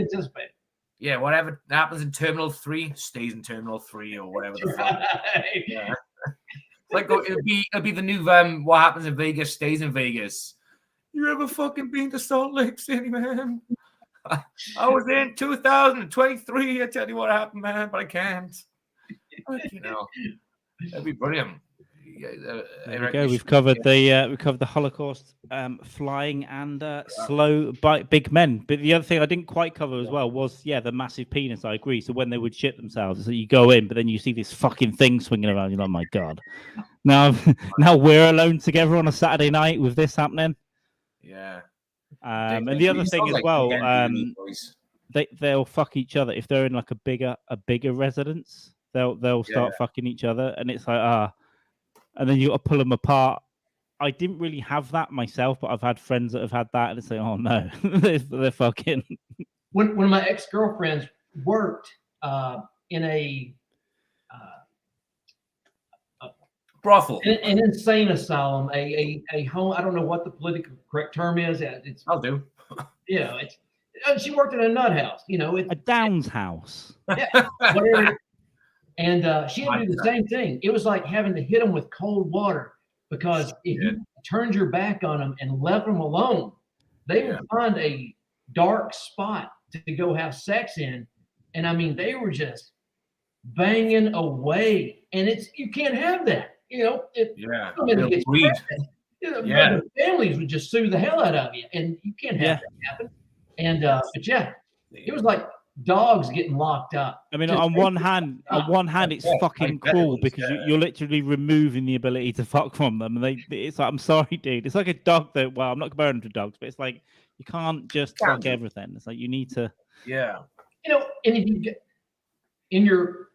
[SPEAKER 2] Whatever happens in Terminal 3 stays in Terminal 3 or whatever the fuck. Yeah. Like it'll be the new what happens in Vegas stays in Vegas. You ever fucking been to Salt Lake City, man? I was in 2023. I tell you what happened, man, but I can't. But, that'd be brilliant.
[SPEAKER 1] There we go. We've covered the Holocaust, flying, and slow big men. But the other thing I didn't quite cover as well was the massive penis. I agree. So when they would shit themselves, so you go in, but then you see this fucking thing swinging around. You're like, oh my god. Now we're alone together on a Saturday night with this happening.
[SPEAKER 2] Yeah.
[SPEAKER 1] And the other thing as well, they'll fuck each other if they're in like a bigger residence. They'll start fucking each other, and it's like and then you got to pull them apart. I didn't really have that myself, but I've had friends that have had that, and it's like, oh no, they're fucking.
[SPEAKER 3] One of my ex-girlfriends worked in a
[SPEAKER 2] brothel,
[SPEAKER 3] an insane asylum, a home. I don't know what the political correct term is.
[SPEAKER 2] I'll do.
[SPEAKER 3] She worked in a nut house.
[SPEAKER 1] A Downs house.
[SPEAKER 3] Yeah, whatever. And she had to do the same thing. It was like having to hit them with cold water because if you turned your back on them and left them alone, they would find a dark spot to go have sex in. And I mean, they were just banging away. And you can't have that. You know, if somebody gets pregnant, the families would just sue the hell out of you. And you can't have that happen. And but yeah, it was like dogs getting locked up.
[SPEAKER 1] I mean, on one hand, it's fucking cruel because you're literally removing the ability to fuck from them, and it's like, I'm sorry, dude. It's like a dog that. Well, I'm not comparing them to dogs, but it's like you can't just fuck everything. It's like you need to.
[SPEAKER 2] Yeah.
[SPEAKER 3] You know, and if you get in your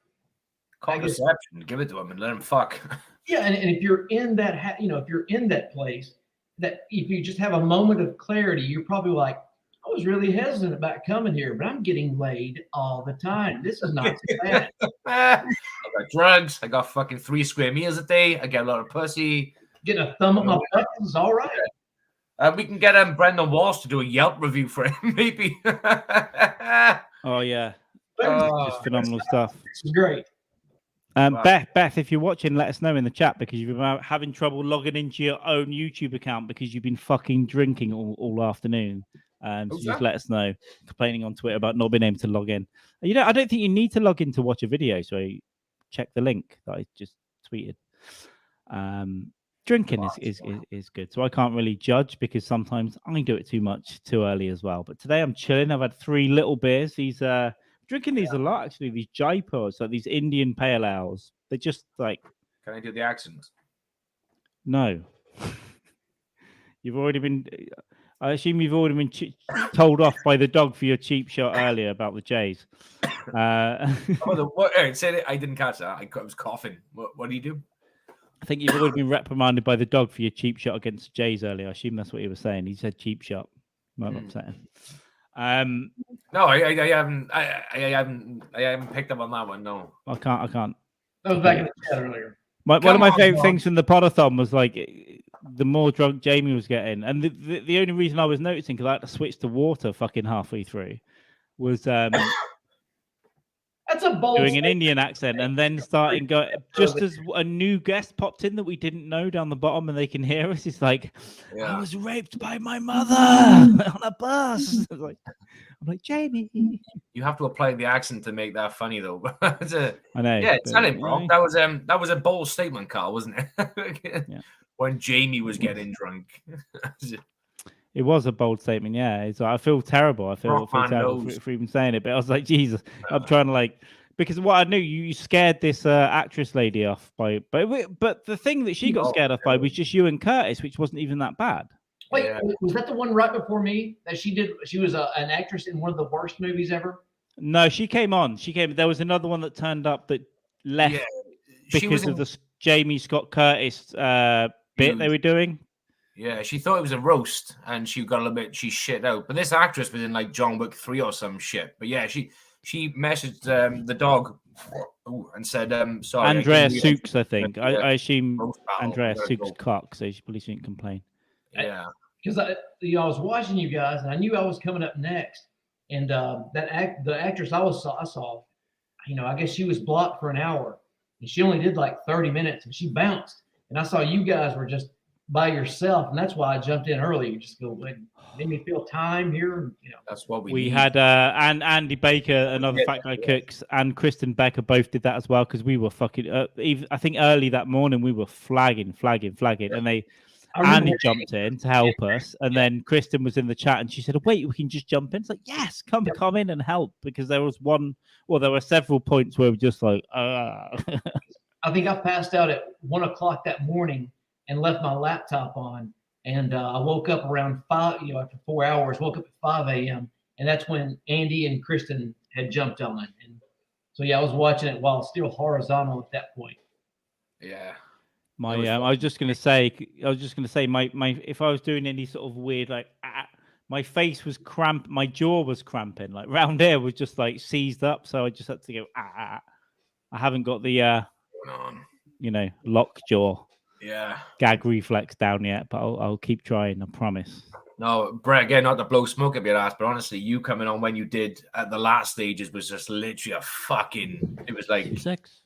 [SPEAKER 2] contraception, give it to them and let them fuck.
[SPEAKER 3] Yeah, and if you're in that, if you're in that place, that if you just have a moment of clarity, you're probably like, I was really hesitant about coming here, but I'm getting laid all the time. This is not so bad.
[SPEAKER 2] I got drugs. I got fucking 3 square meals a day. I get a lot of pussy.
[SPEAKER 3] Getting a thumb up my butt is all right.
[SPEAKER 2] We can get Brendan Walsh to do a Yelp review for him, maybe.
[SPEAKER 1] Oh yeah, just phenomenal stuff.
[SPEAKER 3] This is great.
[SPEAKER 1] Wow. Beth, if you're watching, let us know in the chat because you've been having trouble logging into your own YouTube account because you've been fucking drinking all afternoon. So just let us know. Complaining on Twitter about not being able to log in. I don't think you need to log in to watch a video. So check the link that I just tweeted. Drinking is good. So I can't really judge because sometimes I do it too early as well. But today I'm chilling. I've had 3 little beers. These drinking these a lot actually. These Jaipurs, like these Indian pale ales. They're just like.
[SPEAKER 2] Can I do the accents?
[SPEAKER 1] No. You've already been. I assume you've already been told off by the dog for your cheap shot earlier about the Jays.
[SPEAKER 2] I didn't catch that. I was coughing. What do you do?
[SPEAKER 1] I think you've already been reprimanded by the dog for your cheap shot against the Jays earlier. I assume that's what he was saying. He said cheap shot. Might upset him.
[SPEAKER 2] No, I haven't picked up on that one. No,
[SPEAKER 1] I can't.
[SPEAKER 3] That was back in the chat earlier.
[SPEAKER 1] One of my favorite things from the podathon was like the more drunk Jamie was getting, and the only reason I was noticing because I had to switch to water fucking halfway through was
[SPEAKER 3] that's a bold
[SPEAKER 1] doing an Indian accent and then starting go just as a new guest popped in that we didn't know down the bottom and they can hear us. It's like I was raped by my mother on a bus. I'm like Jamie.
[SPEAKER 2] You have to apply the accent to make that funny though.
[SPEAKER 1] I know.
[SPEAKER 2] Yeah, tell him, bro. That was a bold statement, Carl, wasn't it?
[SPEAKER 1] Yeah.
[SPEAKER 2] When Jamie was getting drunk.
[SPEAKER 1] It was a bold statement, yeah. It's like, I feel terrible. I feel terrible for even saying it, but I was like, Jesus, I'm trying to because what I knew, you scared this actress lady off by, but the thing that she got scared off by was just you and Curtis, which wasn't even that bad.
[SPEAKER 3] Wait, was that the one right before me that she did? She was an actress in one of the worst movies ever.
[SPEAKER 1] No, she came on. There was another one that turned up that left because of the Jamie Scott Curtis bit they were doing.
[SPEAKER 2] Yeah, she thought it was a roast, and she got a little bit. She shit out. But this actress was in like John Wick 3 or some shit. But yeah, she messaged the dog and said, "Sorry."
[SPEAKER 1] Andrea Sukes, I think. I assume Andrea Sukes cock, so she probably shouldn't complain.
[SPEAKER 2] Yeah,
[SPEAKER 3] because I was watching you guys, and I knew I was coming up next, and the actress I saw, I guess she was blocked for an hour, and she only did like 30 minutes, and she bounced, and I saw you guys were just by yourself, and that's why I jumped in early. You just go, made me feel time here.
[SPEAKER 2] That's what
[SPEAKER 1] we had. And Andy Baker, another Fat Guy Cooks, and Kristen Becker both did that as well because we were fucking. I think early that morning we were flagging, and Andy jumped in to help us, and then Kristen was in the chat, and she said, "Wait, we can just jump in." It's like, yes, come in and help because there were several points where we were just like,
[SPEAKER 3] I think I passed out at 1:00 that morning and left my laptop on, and I woke up around 5. After 4 hours, woke up at 5 a.m. and that's when Andy and Kristen had jumped on, and so I was watching it while still horizontal at that point.
[SPEAKER 2] Yeah.
[SPEAKER 1] I was just gonna say, my if I was doing any sort of weird my face was cramped, my jaw was cramping, like round here was just like seized up, so I just had to go. I haven't got the lock jaw, gag reflex down yet, but I'll keep trying. I promise.
[SPEAKER 2] No, Brett, again, not to blow smoke up your ass, but honestly, you coming on when you did at the last stages was just literally it was like
[SPEAKER 1] 6.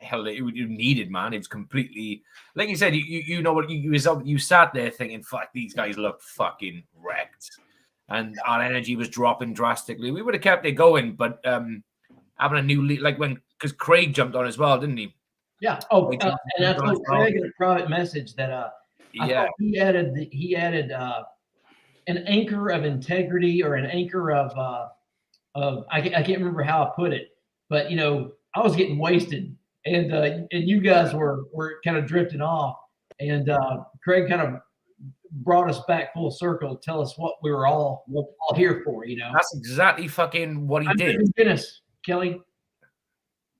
[SPEAKER 2] Hell, you needed, man. It was completely, like you said, you know what you sat there thinking, fuck, these guys look fucking wrecked. and our energy was dropping drastically. We would have kept it going, but having a new lead, like because Craig jumped on as well, didn't he?
[SPEAKER 3] Yeah. Oh, and I told Craig in a private message that I thought he added an anchor of integrity or an anchor of I can't remember how I put it, but I was getting wasted, and you guys were kind of drifting off, and Craig kind of brought us back full circle to tell us what we were all here for.
[SPEAKER 2] That's exactly fucking what he did.
[SPEAKER 3] Guinness, Kelly.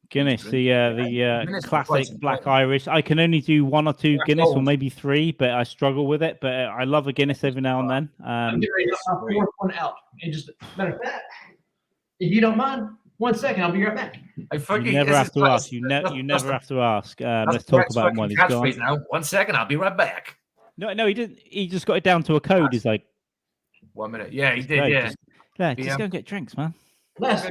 [SPEAKER 1] Guinness, the classic black Irish. I can only do 1 or 2 Guinness, or maybe 3, but I struggle with it. But I love a Guinness every now and then.
[SPEAKER 3] I'm getting ready to get my 4th one out. And just matter of fact, if you don't mind, 1 second, I'll be right back.
[SPEAKER 1] You never have to ask. You never have to ask. Let's talk about when he's gone.
[SPEAKER 2] Now. 1 second, I'll be right back.
[SPEAKER 1] No, he didn't. He just got it down to a code. He's like,
[SPEAKER 2] 1 minute. Yeah, he did.
[SPEAKER 1] Just go and get drinks, man.
[SPEAKER 3] Last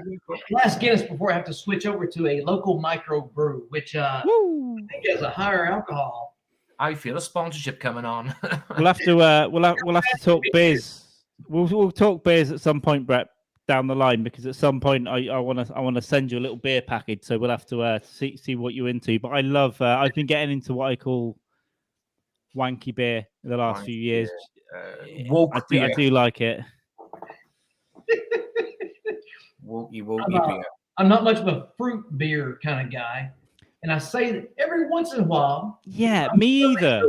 [SPEAKER 3] Guinness before I have to switch over to a local micro brew, which I think has a higher alcohol.
[SPEAKER 2] I feel a sponsorship coming on.
[SPEAKER 1] we'll have to talk beers. We'll talk beers at some point, Brett, down the line, because at some point I want to send you a little beer package. So we'll have to see what you're into. But I love. I've been getting into what I call wanky beer in the last few years. I do like it.
[SPEAKER 3] I'm not much of a fruit beer kind of guy, and I say that every once in a while.
[SPEAKER 1] Yeah, me either.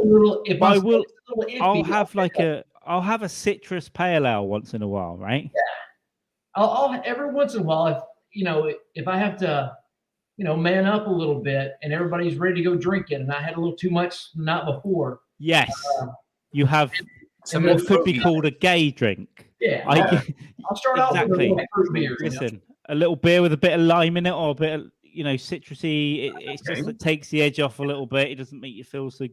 [SPEAKER 1] I'll have a citrus pale ale once in a while, right?
[SPEAKER 3] Yeah, I'll every once in a while if I have to, man up a little bit and everybody's ready to go drink it, and I had a little too much the night before.
[SPEAKER 1] Yes, you have. What could be called a gay drink.
[SPEAKER 3] Yeah, I'll start off with a little fruit beer.
[SPEAKER 1] Listen, a little beer with a bit of lime in it, or a bit of citrusy. It takes the edge off a little bit. It doesn't make you feel so.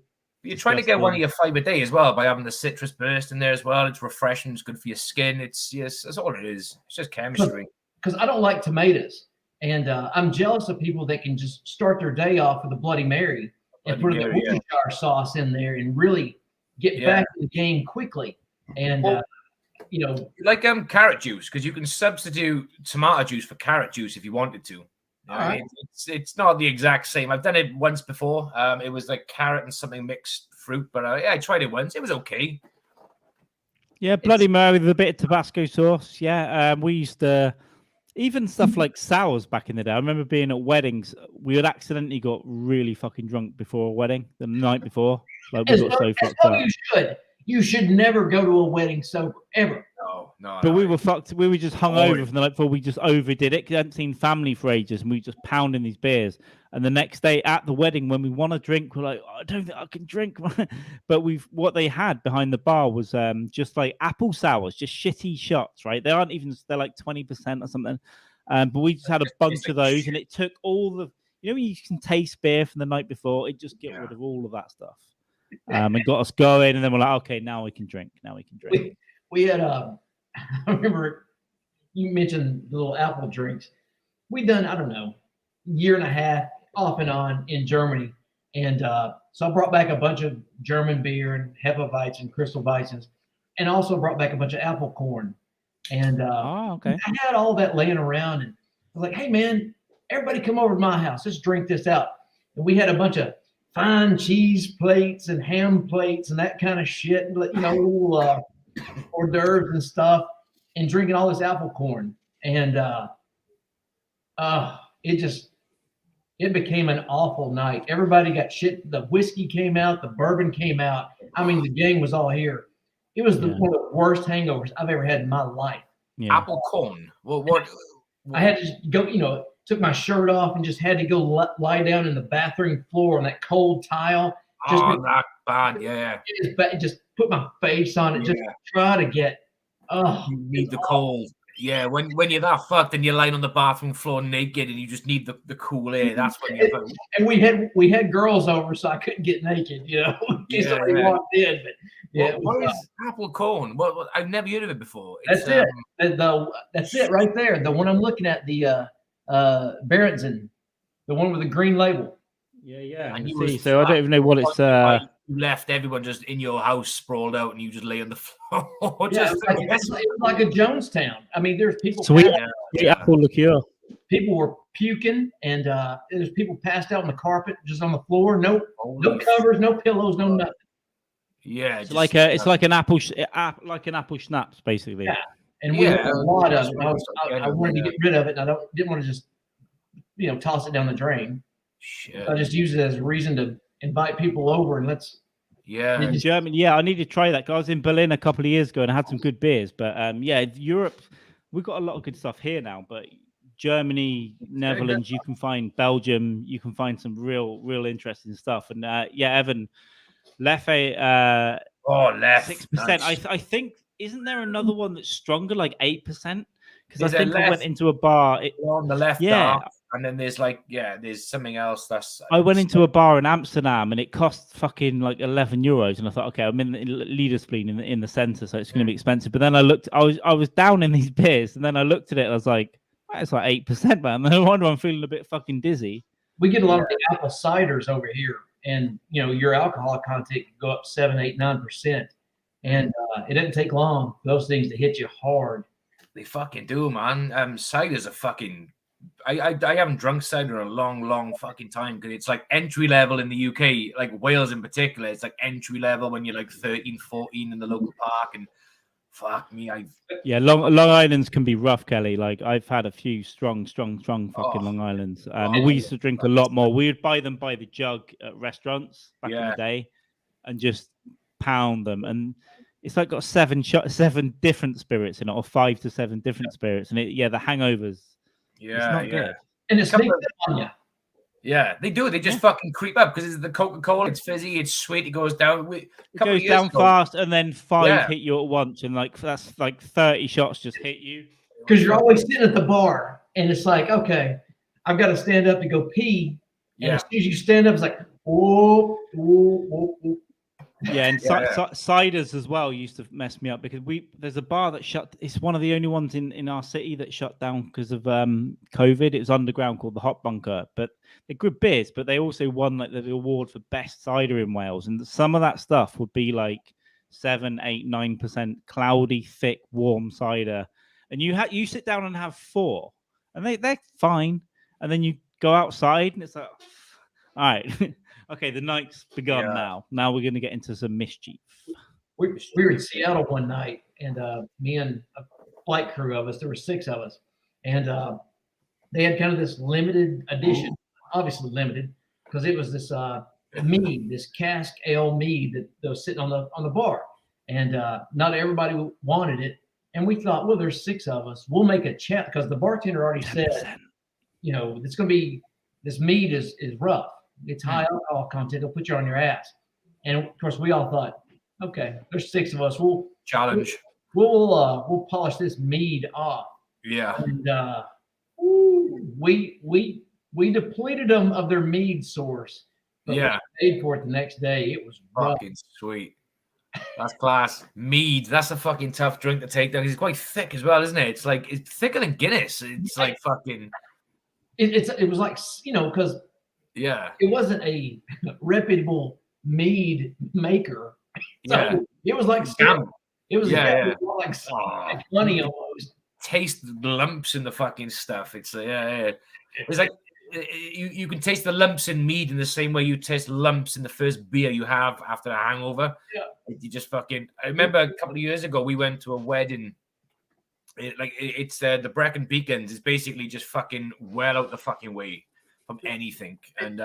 [SPEAKER 2] You're trying to get one of your 5 a day as well by having the citrus burst in there as well. It's refreshing. It's good for your skin. That's all it is. It's just chemistry.
[SPEAKER 3] Because I don't like tomatoes, and I'm jealous of people that can just start their day off with a Bloody Mary and put the Worcestershire sauce in there and really get back in the game quickly. And
[SPEAKER 2] like carrot juice, because you can substitute tomato juice for carrot juice if you wanted to.
[SPEAKER 3] Right.
[SPEAKER 2] It's not the exact same. I've done it once before. It was like carrot and something mixed fruit, but I tried it once. It was okay.
[SPEAKER 1] Yeah, Bloody Mary with a bit of Tabasco sauce. Yeah, we used to even stuff like sours back in the day. I remember being at weddings. We had accidentally got really fucking drunk before a wedding the night before. Like we got so fucked up.
[SPEAKER 3] You should never go to a wedding sober ever.
[SPEAKER 2] No.
[SPEAKER 1] But we were fucked. We were just hungover from the night before. We just overdid it because I hadn't seen family for ages, and we were just pounding these beers. And the next day at the wedding, when we want to drink, we're like, I don't think I can drink. But what they had behind the bar was just like apple sours, just shitty shots, right? They're like 20% or something. But we just had a bunch of those, and it took all the, when you can taste beer from the night before, it just get rid of all of that stuff. And got us going, and then we're like, okay, now we can drink.
[SPEAKER 3] We had I remember you mentioned the little apple drinks. We done, I don't know, year and a half off and on in Germany, and so I brought back a bunch of German beer and Hefeweizen and Crystal Weizens, and also brought back a bunch of apple corn. And
[SPEAKER 1] okay.
[SPEAKER 3] I had all that laying around, and I was like, hey man, everybody come over to my house, let's drink this out. And we had a bunch of fine cheese plates and ham plates and that kind of shit, little hors d'oeuvres and stuff, and drinking all this apple corn. And it became an awful night. Everybody got shit. The whiskey came out, the bourbon came out. I mean, the gang was all here. It was one of the worst hangovers I've ever had in my life.
[SPEAKER 2] Yeah. Apple corn. Well, what?
[SPEAKER 3] I had to just go, took my shirt off and just had to go lie down in the bathroom floor on that cold tile.
[SPEAKER 2] Not bad, yeah.
[SPEAKER 3] Just put my face on it, just try to get.
[SPEAKER 2] You need the cold. Yeah, when you're that fucked and you're lying on the bathroom floor naked and you just need the cool air, that's when you're.
[SPEAKER 3] And we had girls over, so I couldn't get naked, in case somebody walked in. But
[SPEAKER 2] what is apple corn? Well, I've never heard of it before.
[SPEAKER 3] That's it. That's it right there. The one I'm looking at, the Berentzen, the one with the green label.
[SPEAKER 1] Yeah. So I don't even know what it's.
[SPEAKER 2] you left everyone just in your house sprawled out, and you just lay on the floor.
[SPEAKER 3] Yeah, it was like a Jonestown. I mean, there's people.
[SPEAKER 1] Sweet apple liqueur.
[SPEAKER 3] People were puking, and there's people passed out on the carpet, just on the floor. No covers, no pillows, no nothing.
[SPEAKER 2] Yeah,
[SPEAKER 1] it's like an apple schnapps, basically.
[SPEAKER 3] Yeah, and we had a lot of it. I wanted to get rid of it, and didn't want to just toss it down the drain.
[SPEAKER 2] Shit.
[SPEAKER 3] I just used it as a reason to invite people over and let's.
[SPEAKER 1] Yeah, in Germany. Yeah, I need to try that. 'Cause I was in Berlin a couple of years ago and I had some good beers. But Europe, we've got a lot of good stuff here now. But Germany, Netherlands, you can find Belgium, you can find some real interesting stuff. And Evan, Leffe, 6%. I think, isn't there another one that's stronger, like 8%? Because I think I went into a bar
[SPEAKER 2] on the left.
[SPEAKER 1] Yeah.
[SPEAKER 2] And then there's there's something else that's.
[SPEAKER 1] I went into a bar in Amsterdam and it cost fucking like €11, and I thought, okay, I'm in the Liederspleen in the center, so it's going to be expensive. But then I looked, I was down in these beers, and then I looked at it, and I was like, it's like 8%, man. No wonder I'm feeling a bit fucking dizzy.
[SPEAKER 3] We get a lot of the apple ciders over here, and your alcohol content can go up 7, 8, 9%, and it doesn't take long for those things to hit you hard.
[SPEAKER 2] They fucking do, man. Ciders are fucking. I haven't drunk cider in a long fucking time because it's like entry level in the UK, like Wales in particular. It's like entry level when you're like 13, 14 in the local park, and fuck me,
[SPEAKER 1] Long Island's can be rough, Kelly. Like I've had a few strong fucking Long Islands. We used to drink a lot more. We would buy them by the jug at restaurants back in the day, and just pound them. And it's like got 7 different spirits in it, or 5 to 7 different spirits, and the hangovers.
[SPEAKER 2] Yeah,
[SPEAKER 1] it's not good.
[SPEAKER 3] And it's sneaks up on you.
[SPEAKER 2] Yeah, they do. They just fucking creep up because it's the Coca-Cola. It's fizzy. It's sweet. It goes down.
[SPEAKER 1] It goes down fast, and then 5 hit you at once, and that's like 30 shots just hit you.
[SPEAKER 3] Because you're always sitting at the bar, and it's like, okay, I've got to stand up to go pee. And as soon as you stand up, it's like, whoa.
[SPEAKER 1] Yeah, and ciders as well used to mess me up because there's a bar that shut. It's one of the only ones in our city that shut down because of COVID. It was underground, called the Hot Bunker. But they're good beers, but they also won like the award for best cider in Wales. And some of that stuff would be like 7, 8, 9% cloudy, thick, warm cider. And you sit down and have 4, and they're fine. And then you go outside, and it's like, all right. Okay, the night's begun now. Now we're going to get into some mischief.
[SPEAKER 3] We were in Seattle one night, and me and a flight crew of us, there were 6 of us, and they had kind of this limited edition, obviously limited, because it was this mead, this cask ale mead that was sitting on the bar, and not everybody wanted it. And we thought, well, there's 6 of us. We'll make a chat because the bartender already 10%. Said, it's going to be, this mead is rough. It's high alcohol content. It'll put you on your ass. And of course, we all thought, okay, there's 6 of us. We'll
[SPEAKER 2] challenge.
[SPEAKER 3] We'll polish this mead off.
[SPEAKER 2] Yeah.
[SPEAKER 3] And we depleted them of their mead source. But we paid for it the next day. It was
[SPEAKER 2] fucking sweet. That's class. Mead. That's a fucking tough drink to take down. It's quite thick as well, isn't it? It's like it's thicker than Guinness. It's like fucking.
[SPEAKER 3] It was like because.
[SPEAKER 2] Yeah,
[SPEAKER 3] it wasn't a reputable mead maker. So it was like it was like honey almost.
[SPEAKER 2] Taste the lumps in the fucking stuff. It's It's like you can taste the lumps in mead in the same way you taste lumps in the first beer you have after a hangover.
[SPEAKER 3] Yeah,
[SPEAKER 2] you just fucking. I remember a couple of years ago we went to a wedding. It's the Brecon Beacons is basically just fucking well out the fucking way from anything, and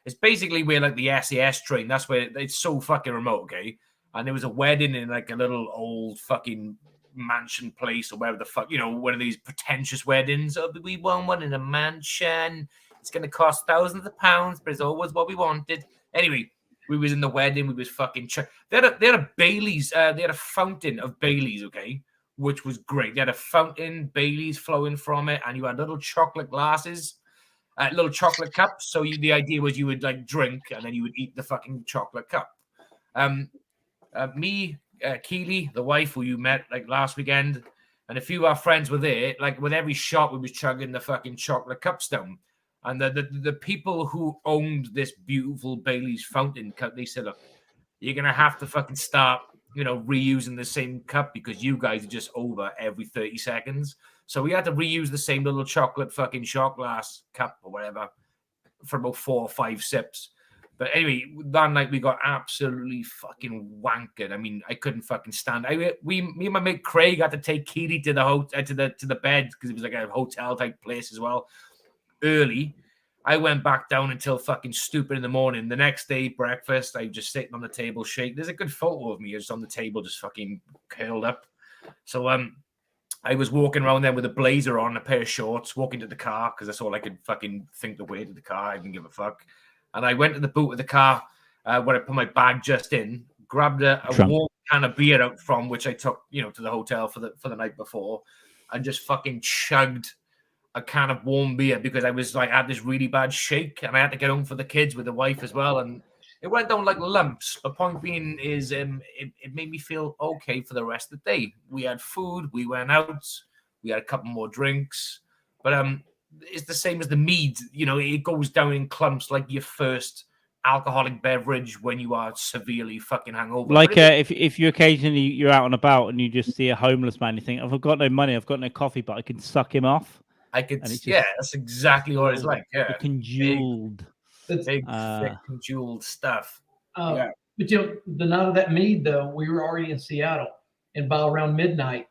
[SPEAKER 2] it's basically where like the SAS train. That's where it's so fucking remote, okay? And there was a wedding in like a little old fucking mansion place or wherever the fuck, one of these pretentious weddings. Oh, we want one in a mansion. It's gonna cost thousands of pounds, but it's always what we wanted. Anyway, we was in the wedding. We was fucking. They had a Bailey's. They had a fountain of Bailey's, okay, which was great. They had a fountain, Bailey's flowing from it, and you had little chocolate glasses. Little chocolate cups. So the idea was you would like drink and then you would eat the fucking chocolate cup. Me, Keely, the wife who you met like last weekend, and a few of our friends were there. Like with every shot, we was chugging the fucking chocolate cups down. And the people who owned this beautiful Bailey's fountain, they said, look, you're gonna have to fucking start, reusing the same cup because you guys are just over every 30 seconds. So we had to reuse the same little chocolate fucking shot glass cup or whatever for about 4 or 5 sips. But anyway, that night we got absolutely fucking wankered. I mean, I couldn't fucking stand. Me and my mate Craig had to take Keely to the bed because it was like a hotel type place as well. Early, I went back down until fucking stupid in the morning. The next day, breakfast, I was just sitting on the table, shaking. There's a good photo of me just on the table, just fucking curled up. So I was walking around there with a blazer on, a pair of shorts, walking to the car because that's all I could fucking think the way to the car. I didn't give a fuck. And I went to the boot of the car where I put my bag just in, grabbed a warm can of beer out from which I took, to the hotel for the night before, and just fucking chugged a can of warm beer because I was like, I had this really bad shake and I had to get home for the kids with the wife as well. And it went down like lumps. The point being is it made me feel okay for the rest of the day. We had food, we went out, we had a couple more drinks, but it's the same as the mead. It goes down in clumps like your first alcoholic beverage when you are severely fucking hungover.
[SPEAKER 1] Like if you occasionally you're out and about and you just see a homeless man, you think, I've got no money, I've got no coffee, but I can suck him off.
[SPEAKER 2] I could, that's exactly what it's like. Yeah,
[SPEAKER 1] congealed,
[SPEAKER 2] big thick congealed stuff.
[SPEAKER 3] But the night of that mead, though, we were already in Seattle, and by around midnight,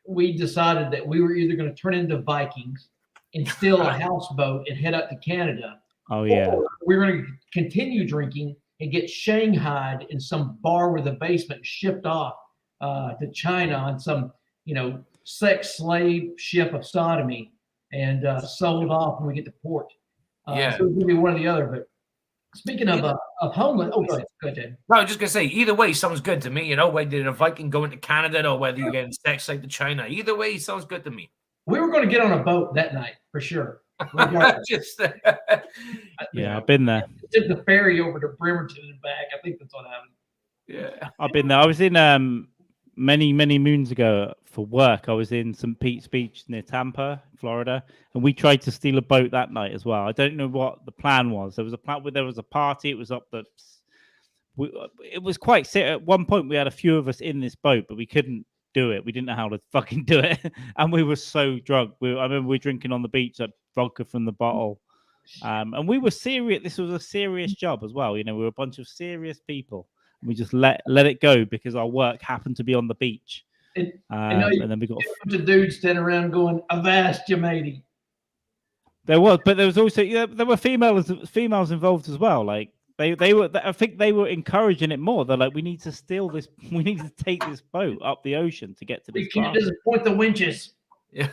[SPEAKER 3] we decided that we were either going to turn into Vikings and steal a houseboat and head up to Canada.
[SPEAKER 1] Oh yeah,
[SPEAKER 3] or we were going to continue drinking and get shanghaied in some bar with a basement, shipped off to China on some, sex slave ship of sodomy and sold off when we get to port. So it would be one or the other. But speaking of homeless, go ahead, Ted.
[SPEAKER 2] No, I was just gonna say, either way sounds good to me. Whether a Viking going to Canada or whether you're getting sex slave to China, either way sounds good to me.
[SPEAKER 3] We were going to get on a boat that night for sure.
[SPEAKER 1] I've been there.
[SPEAKER 3] Took the ferry over to Bremerton and back. I think that's what happened.
[SPEAKER 2] Yeah,
[SPEAKER 1] I've been there. I was in many moons ago for work. I was in St. Pete's Beach near Tampa, Florida, and we tried to steal a boat that night as well. I don't know what the plan was. There was a plan where there was a party. It was up the. It was quite sick. At one point, we had a few of us in this boat, but we couldn't do it. We didn't know how to fucking do it, and we were so drunk. I remember we were drinking on the beach, like vodka from the bottle, and we were serious. This was a serious job as well. We were a bunch of serious people. We just let it go because our work happened to be on the beach. And then we got
[SPEAKER 3] a bunch of dudes standing around going, "Avast, you matey."
[SPEAKER 1] There was, but there was also there were females involved as well. Like they were, I think they were encouraging it more. They're like, we need to steal this. We need to take this boat up the ocean to get to this.
[SPEAKER 3] We can't disappoint the winches.
[SPEAKER 2] Yeah.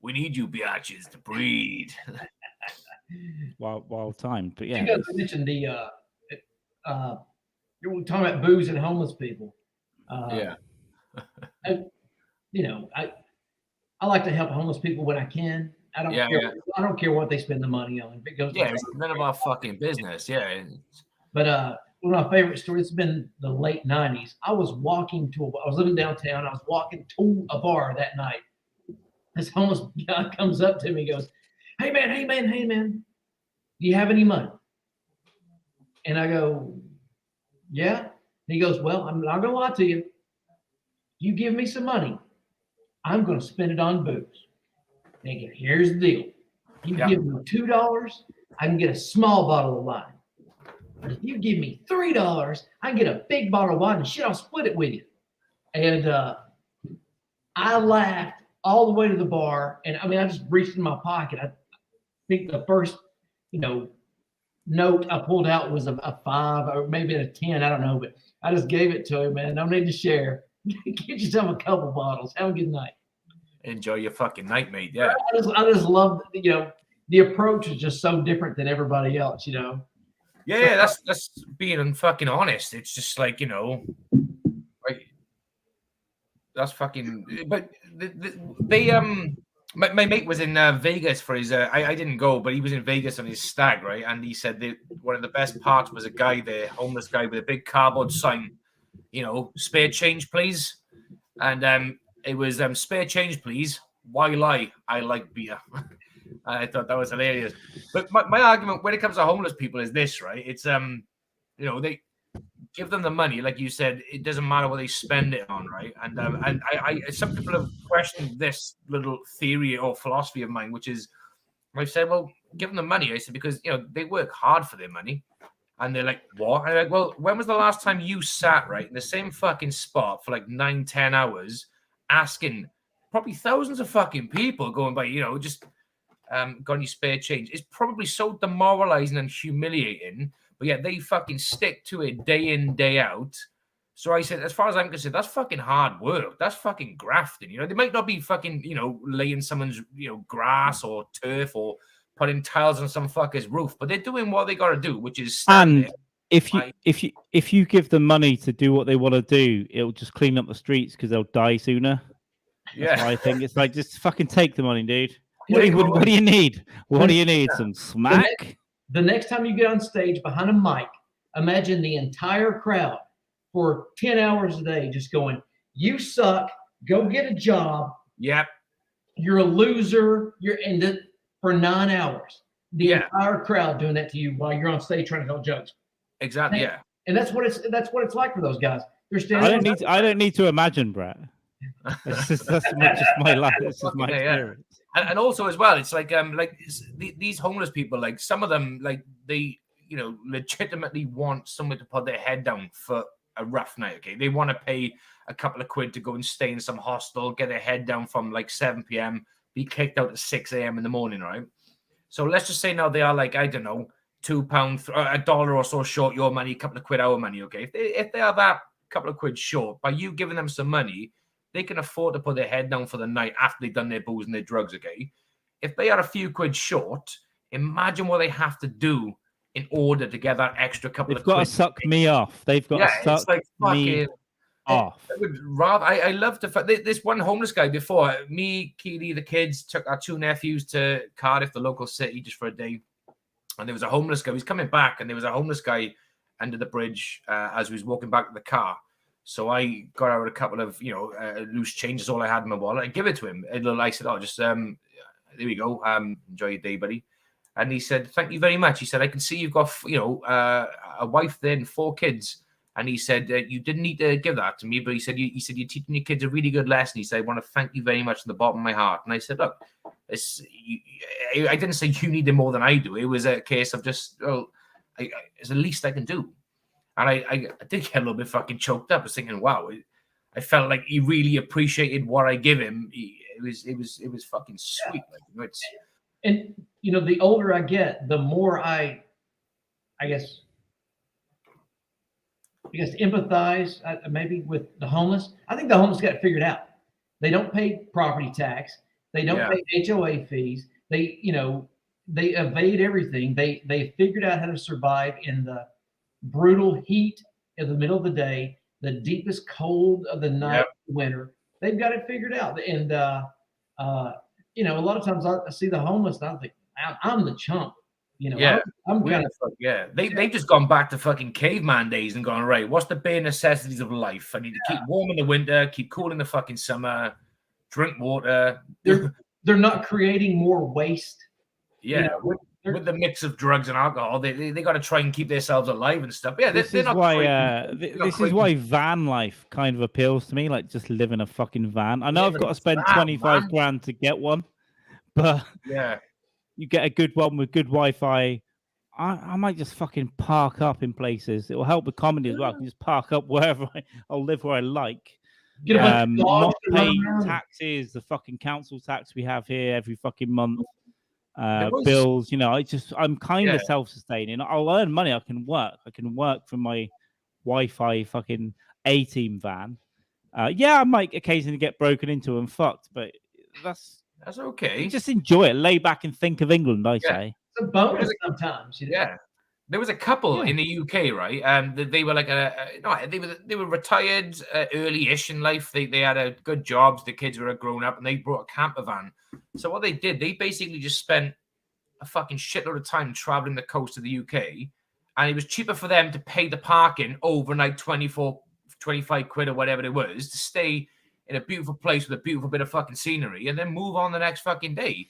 [SPEAKER 2] We need you biatches to breed.
[SPEAKER 1] Wild time, but yeah.
[SPEAKER 3] You guys mentioned the. You're talking about booze and homeless people. I like to help homeless people when I can. I don't care. I don't care what they spend the money on. If it goes
[SPEAKER 2] it's none of our fucking business. Yeah.
[SPEAKER 3] But one of my favorite stories. It's been the late '90s. I was living downtown. I was walking to a bar that night. This homeless guy comes up to me and goes, hey man, do you have any money? And I go, yeah. And he goes, well, I'm not going to lie to you. You give me some money, I'm going to spend it on booze. And here's the deal. You give me $2, I can get a small bottle of wine. But if you give me $3, I can get a big bottle of wine and shit, I'll split it with you. And I laughed all the way to the bar. And I just reached in my pocket. I think the first, note I pulled out was a 5 or maybe a 10. I don't know, but I just gave it to him, man. No need to share. Get yourself a couple bottles. Have a good night.
[SPEAKER 2] Enjoy your fucking night, mate. Yeah.
[SPEAKER 3] I just love, the approach is just so different than everybody else,
[SPEAKER 2] Yeah, that's being fucking honest. It's just like, like that's fucking. But they My mate was in Vegas for his. I didn't go, but he was in Vegas on his stag, right? And he said that one of the best parts was a guy there, homeless guy with a big cardboard sign, spare change, please. And it was spare change, please. Why lie? I like beer. I thought that was hilarious. But my argument when it comes to homeless people is this, right? It's they give them the money, like you said. It doesn't matter what they spend it on, right? And I some people have questioned this little theory or philosophy of mine, which is I've said, well, give them the money. I said because they work hard for their money. And they're like, what? And I'm like, well, when was the last time you sat right in the same fucking spot for like 9-10 hours asking probably thousands of fucking people going by, just got any spare change? It's probably so demoralizing and humiliating, but yeah, they fucking stick to it day in, day out. So I said, as far as I'm concerned, that's fucking hard work. That's fucking grafting. They might not be fucking, laying someone's, grass or turf or putting tiles on some fucker's roof, but they're doing what they got to do, which is stand
[SPEAKER 1] and if you give them money to do what they want to do, it'll just clean up the streets because they'll die sooner. That's what I think. It's like, just fucking take the money, dude. What do you need? What do you need? Some smack?
[SPEAKER 3] The next time you get on stage behind a mic, imagine the entire crowd for 10 hours a day just going, "You suck. Go get a job.
[SPEAKER 2] Yep.
[SPEAKER 3] You're a loser. For 9 hours, the entire crowd doing that to you while you're on stage trying to tell jokes."
[SPEAKER 2] Exactly. Yeah.
[SPEAKER 3] And that's what it's like for those guys. They're standing.
[SPEAKER 1] I don't need to imagine, Brett. That's just my life. This is my experience.
[SPEAKER 2] And also as well, it's like these homeless people, like some of them, like they legitimately want someone to put their head down for a rough night. Okay, they want to pay a couple of quid to go and stay in some hostel, get their head down from like 7 p.m. be kicked out at 6 a.m. in the morning, right? So let's just say now they are like, I don't know, £2, $1 or so short your money, a couple of quid our money, okay? If they are that couple of quid short, by you giving them some money, they can afford to put their head down for the night after they've done their booze and their drugs, okay? If they are a few quid short, imagine what they have to do in order to get that extra couple of quid.
[SPEAKER 1] They've got to suck me off. They've got to suck me off.
[SPEAKER 2] I love to. This one homeless guy before me, Keely, the kids took our 2 nephews to Cardiff, the local city, just for a day. And there was a homeless guy. He was coming back, and there was a homeless guy under the bridge as we was walking back to the car. So I got out a couple of loose changes, all I had in my wallet. I give it to him. I said, "Oh, just there we go. Enjoy your day, buddy." And he said, "Thank you very much." He said, "I can see you've got a wife there and 4 kids." And he said, "You didn't need to give that to me," but he said, "You're teaching your kids a really good lesson." He said, "I want to thank you very much from the bottom of my heart." And I said, "Look, I didn't say you needed more than I do. It was a case of just, it's the least I can do." And I did get a little bit fucking choked up. I was thinking, wow, I felt like he really appreciated what I give him. It was fucking sweet.
[SPEAKER 3] And the older I get, the more I guess empathize maybe with the homeless. I think the homeless got it figured out. They don't pay property tax. They don't pay HOA fees. They evade everything. They figured out how to survive in the brutal heat in the middle of the day, the deepest cold of the night, winter. They've got it figured out. And a lot of times I see the homeless and I think, I'm the chump. I'm kind of
[SPEAKER 2] They've just gone back to fucking caveman days and gone, right, what's the bare necessities of life? I need to keep warm in the winter, keep cool in the fucking summer, drink water.
[SPEAKER 3] They're not creating more waste.
[SPEAKER 2] With the mix of drugs and alcohol, they got to try and keep themselves alive and stuff.
[SPEAKER 1] This is why van life kind of appeals to me, like just live in a fucking van. I know I've got to spend 25 grand to get one, but you get a good one with good Wi-Fi. I might just fucking park up in places. It will help with comedy as well. I can just park up wherever I'll live where I like. Not pay taxes, the fucking council tax we have here every fucking month. Bills, I'm kind of self-sustaining. I'll earn money. I can work from my Wi-Fi fucking A-team van. I might occasionally get broken into and fucked, but that's okay. Just enjoy it. Lay back and think of England, I say.
[SPEAKER 3] It's a bonus sometimes.
[SPEAKER 2] There was a couple in the UK, right? They were like they were retired early-ish in life. They had good jobs. The kids were grown up, and they brought a camper van. So what they did, they basically just spent a fucking shitload of time traveling the coast of the UK, and it was cheaper for them to pay the parking overnight, 24, 25 quid or whatever it was, to stay in a beautiful place with a beautiful bit of fucking scenery, and then move on the next fucking day.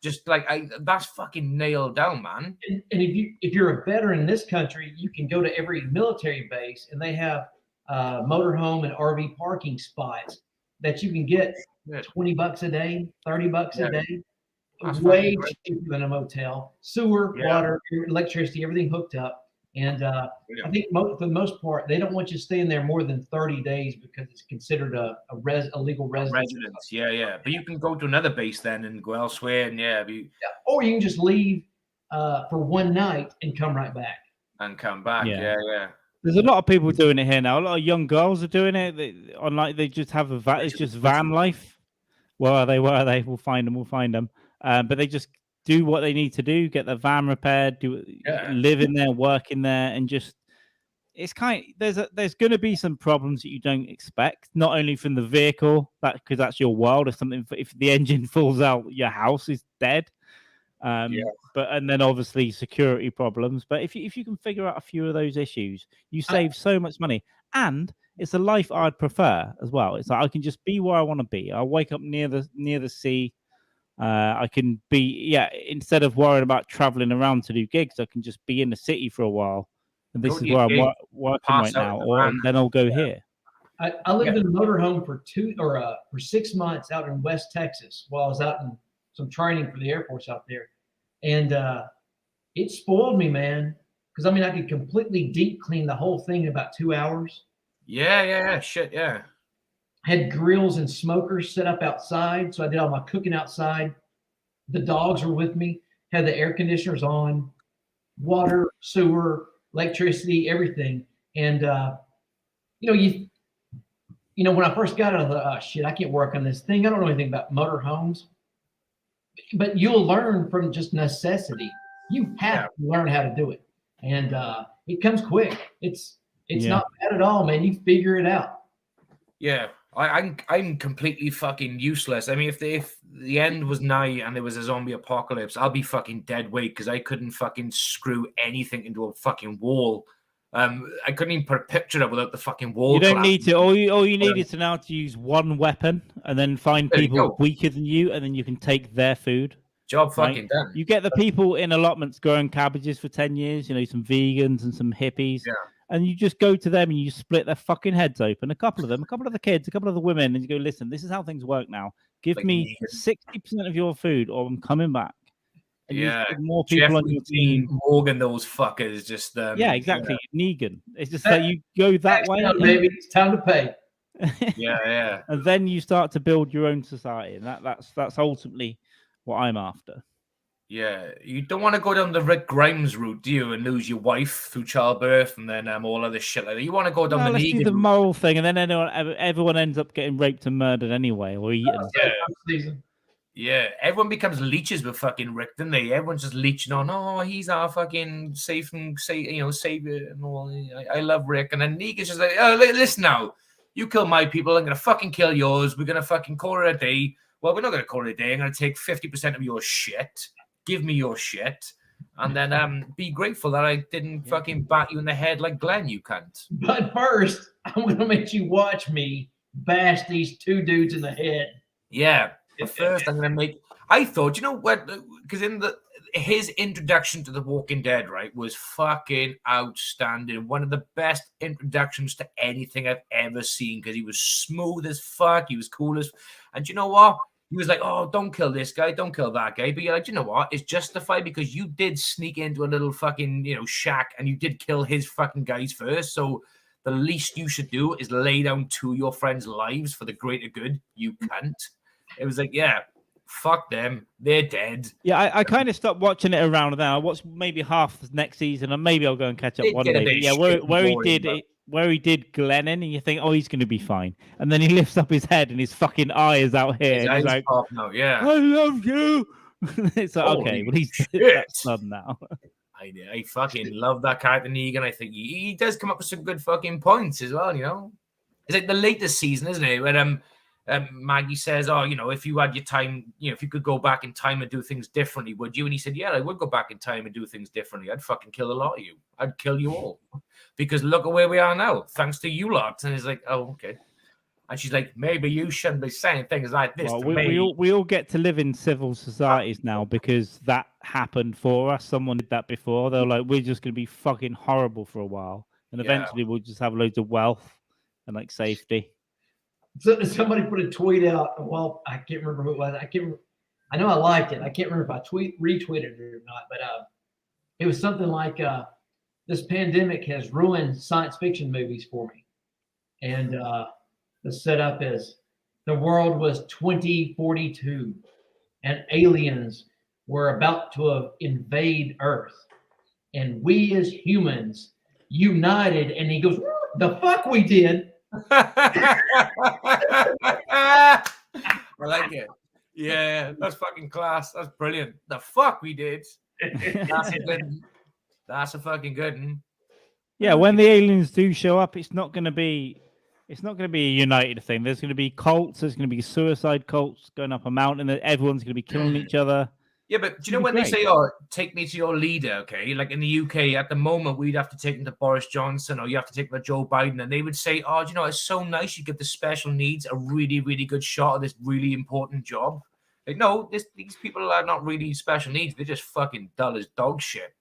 [SPEAKER 2] Just like that's fucking nailed down, man.
[SPEAKER 3] And if you're a veteran in this country, you can go to every military base, and they have motorhome and RV parking spots that you can get $20 a day, $30 a day,
[SPEAKER 2] That's
[SPEAKER 3] way cheaper than a motel. Sewer,
[SPEAKER 2] Yeah.
[SPEAKER 3] water, electricity, everything hooked up. And I think for the most part, they don't want you staying there more than 30 days because it's considered a legal residence.
[SPEAKER 2] Yeah. But you can go to another base then and go elsewhere, and
[SPEAKER 3] or you can just leave for one night and come right back.
[SPEAKER 2] And come back. Yeah.
[SPEAKER 1] There's a lot of people doing it here now. A lot of young girls are doing it. They just have it's just van life. Where are they? We'll find them. But they just do what they need to do, get their van repaired, live in there, work in there, and just it's there's going to be some problems that you don't expect, not only from the vehicle, because that's your world. If the engine falls out, your house is dead. But and then obviously security problems. But if you can figure out a few of those issues, you save so much money, and it's a life I'd prefer as well. It's like I can just be where I want to be. I wake up near the sea. I can be instead of worrying about traveling around to do gigs, I can just be in the city for a while. And this is where I'm working right now, then I'll go here.
[SPEAKER 3] I lived in a motorhome for 6 months out in West Texas while I was out in some training for the Air Force out there. And it spoiled me, man. Because, I could completely deep clean the whole thing in about 2 hours.
[SPEAKER 2] Yeah.
[SPEAKER 3] Had grills and smokers set up outside. So I did all my cooking outside. The dogs were with me. Had the air conditioners on. Water, sewer, electricity, everything. And, when I first got out of the, I can't work on this thing. I don't know anything about motorhomes. But you'll learn from just necessity. You have to learn how to do it. And it comes quick. It's not bad at all, man. You figure it out.
[SPEAKER 2] Yeah. I'm completely fucking useless. If the end was nigh and there was a zombie apocalypse, I'll be fucking dead weight because I couldn't fucking screw anything into a fucking wall. I couldn't even put a picture up without the fucking wall.
[SPEAKER 1] You don't need to. All you need is to use one weapon and then find people weaker than you, and then you can take their food.
[SPEAKER 2] Job fucking done.
[SPEAKER 1] You get the people in allotments growing cabbages for 10 years, some vegans and some hippies.
[SPEAKER 2] Yeah.
[SPEAKER 1] And you just go to them and you split their fucking heads open. A couple of the kids, a couple of the women, and you go, listen, this is how things work now. Give me 60% of your food or I'm coming back. And more people on your team.
[SPEAKER 2] Morgan, those fuckers just.
[SPEAKER 1] Exactly. Negan. It's just like you go that way.
[SPEAKER 3] Baby, it's time to pay.
[SPEAKER 2] Yeah.
[SPEAKER 1] And then you start to build your own society. And that's ultimately what I'm after.
[SPEAKER 2] Yeah, you don't want to go down the Rick Grimes route, do you, and lose your wife through childbirth and then all other shit like that. You want to go down the
[SPEAKER 1] Negan the moral thing, and then everyone ends up getting raped and murdered anyway, or eaten.
[SPEAKER 2] Yeah, everyone becomes leeches with fucking Rick, don't they? Everyone's just leeching on. Oh, he's our fucking savior and all. I love Rick, and then Negan's just like, oh, listen now, you kill my people, I'm gonna fucking kill yours. We're gonna fucking call it a day. Well, we're not gonna call it a day. I'm gonna take 50% of your shit. Give me your shit, and then be grateful that I didn't fucking bat you in the head like Glenn, you cunt.
[SPEAKER 3] But first, I'm going to make you watch me bash these two dudes in the head.
[SPEAKER 2] Yeah, but first I'm going to make... I thought, you know what, because his introduction to The Walking Dead, right, was fucking outstanding. One of the best introductions to anything I've ever seen, because he was smooth as fuck, he was cool as... And you know what? He was like, oh, don't kill this guy, don't kill that guy. But you're like, you know what? It's justified because you did sneak into a little fucking, shack and you did kill his fucking guys first. So the least you should do is lay down to your friends' lives for the greater good. You can't. It was like, yeah, fuck them. They're dead.
[SPEAKER 1] Yeah, I kind of stopped watching it around then. I watched maybe half the next season and maybe I'll go and catch up one day. But yeah, where he did Glennon, and you think, oh, he's going to be fine. And then he lifts up his head and his fucking eye is out here. And he's like,
[SPEAKER 2] yeah.
[SPEAKER 1] I love you. It's like,
[SPEAKER 2] holy
[SPEAKER 1] okay, well, he's done now.
[SPEAKER 2] I fucking love that character, Negan. I think he does come up with some good fucking points as well, It's like the latest season, isn't it? Where Maggie says, oh, if you had your time, if you could go back in time and do things differently, would you? And he said, yeah, I would go back in time and do things differently. I'd fucking kill a lot of you. I'd kill you all. Because look at where we are now, thanks to you lot. And it's like, oh, okay. And she's like, maybe you shouldn't be saying things like this
[SPEAKER 1] Well,
[SPEAKER 2] to me.
[SPEAKER 1] we all get to live in civil societies now because that happened for us. Someone did that before. They're like, we're just going to be fucking horrible for a while, and eventually we'll just have loads of wealth and like safety.
[SPEAKER 3] So somebody put a tweet out. Well, I can't remember who it was. I know I liked it. I can't remember if I retweeted it or not, but it was something like, this pandemic has ruined science fiction movies for me. And the setup is the world was 2042 and aliens were about to invade Earth. And we as humans united, and he goes, the fuck we did.
[SPEAKER 2] I like it. Yeah, that's fucking class. That's brilliant. The fuck we did. That's a good one. That's a fucking good one.
[SPEAKER 1] Yeah, when the aliens do show up, it's not going to be a united thing. There's going to be cults. There's going to be suicide cults going up a mountain. Everyone's going to be killing each other.
[SPEAKER 2] Yeah, but do you know when they say, "Oh, take me to your leader"? Okay, like in the UK at the moment, we'd have to take them to Boris Johnson, or you have to take them to Joe Biden, and they would say, "Oh, do you know, it's so nice you give the special needs a really, really good shot of this really important job." Like, no, these people are not really special needs. They're just fucking dull as dog shit.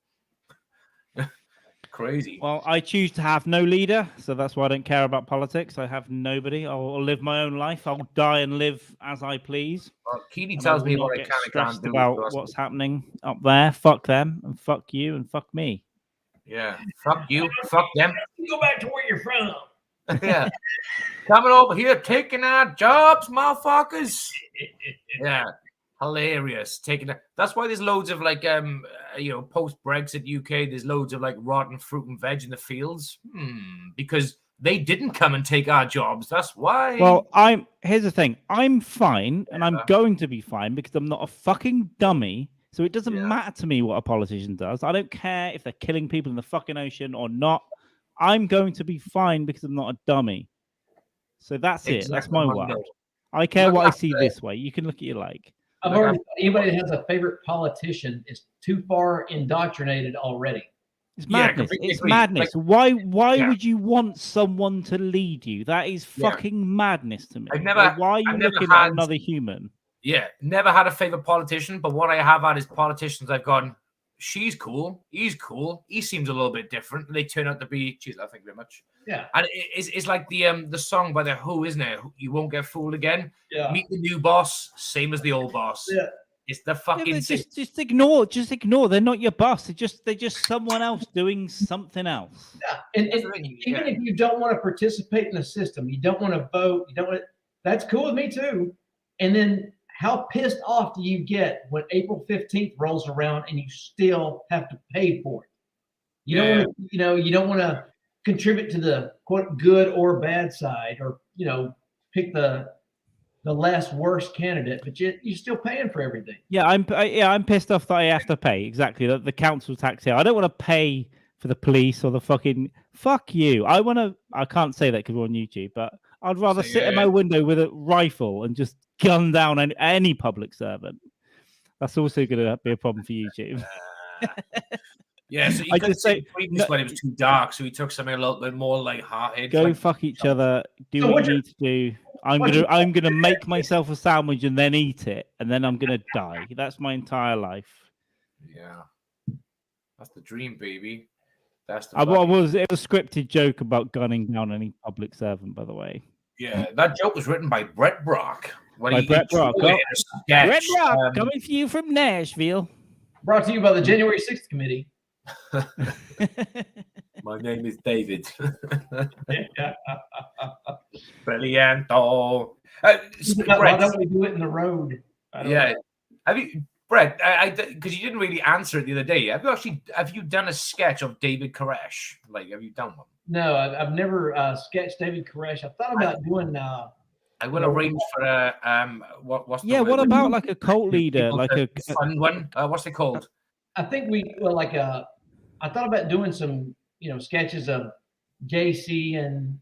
[SPEAKER 2] Crazy.
[SPEAKER 1] Well, I choose to have no leader, so that's why I don't care about politics. I have nobody. I'll live my own life. I'll die and live as I please.
[SPEAKER 2] Well, Keely tells me what I
[SPEAKER 1] get
[SPEAKER 2] can and can't
[SPEAKER 1] stressed
[SPEAKER 2] do
[SPEAKER 1] about what's happening up there. Fuck them, and fuck you, and fuck me.
[SPEAKER 2] Yeah, fuck you, fuck them.
[SPEAKER 3] Go back to where you're from.
[SPEAKER 2] Yeah, coming over here taking our jobs, motherfuckers. Yeah. Hilarious. That's why there's loads of like post Brexit UK, there's loads of like rotten fruit and veg in the fields. Because they didn't come and take our jobs. That's why.
[SPEAKER 1] Well, here's the thing. I'm fine, and I'm going to be fine because I'm not a fucking dummy. So it doesn't matter to me what a politician does. I don't care if they're killing people in the fucking ocean or not. I'm going to be fine because I'm not a dummy. So that's it. That's my word. I care what I see this way. You can look at your like.
[SPEAKER 3] Anybody that has a favorite politician is too far indoctrinated already.
[SPEAKER 1] It's madness. It's madness. Like, why would you want someone to lead you? That is fucking madness to me. Why are you looking at another human?
[SPEAKER 2] Yeah, never had a favorite politician, but what I have had is politicians I've gone, she's cool, he's cool, he seems a little bit different. They turn out to be, geez, thank you very much.
[SPEAKER 3] Yeah.
[SPEAKER 2] And it's like the song by the Who, isn't it? You Won't Get Fooled Again.
[SPEAKER 3] Yeah.
[SPEAKER 2] Meet the new boss, same as the old boss.
[SPEAKER 3] Yeah.
[SPEAKER 2] It's the fucking
[SPEAKER 1] just ignore. They're not your boss. They're just someone else doing something else.
[SPEAKER 3] Yeah. And even if you don't want to participate in the system, you don't want to vote, that's cool with me too. And then how pissed off do you get when April 15th rolls around and you still have to pay for it? You don't want to contribute to the quote good or bad side, or pick the less worst candidate, but you're still paying for everything.
[SPEAKER 1] Yeah, I'm pissed off that I have to pay exactly the council tax here. I don't want to pay for the police or the fucking fuck you. I can't say that because we're on YouTube, but I'd rather sit in my window with a rifle and just gun down any public servant. That's also going to be a problem for YouTube.
[SPEAKER 2] Yeah, so you could say when it was too dark, so he took something a little bit more light-hearted.
[SPEAKER 1] Go fuck each other. Do what you need to do. I'm gonna make myself a sandwich and then eat it, and then I'm gonna die. That's my entire life.
[SPEAKER 2] Yeah, that's the dream, baby. That's the.
[SPEAKER 1] It was a scripted joke about gunning down any public servant, by the way.
[SPEAKER 2] Yeah, that joke was written by Brett Brock.
[SPEAKER 1] Brett Brock. Brett Brock coming for you from Nashville.
[SPEAKER 3] Brought to you by the January 6th committee.
[SPEAKER 2] My name is David. Brillianto.
[SPEAKER 3] Why don't we do it in the road?
[SPEAKER 2] Yeah. Have you, Brett? Because you didn't really answer it the other day. Have you done a sketch of David Koresh? Like, have you done one?
[SPEAKER 3] No, I've never sketched David Koresh. I thought about doing.
[SPEAKER 2] I will arrange for what's the
[SPEAKER 1] what about like a cult leader, like a
[SPEAKER 2] fun one? What's it called?
[SPEAKER 3] I think I thought about doing some, sketches of Gacy and,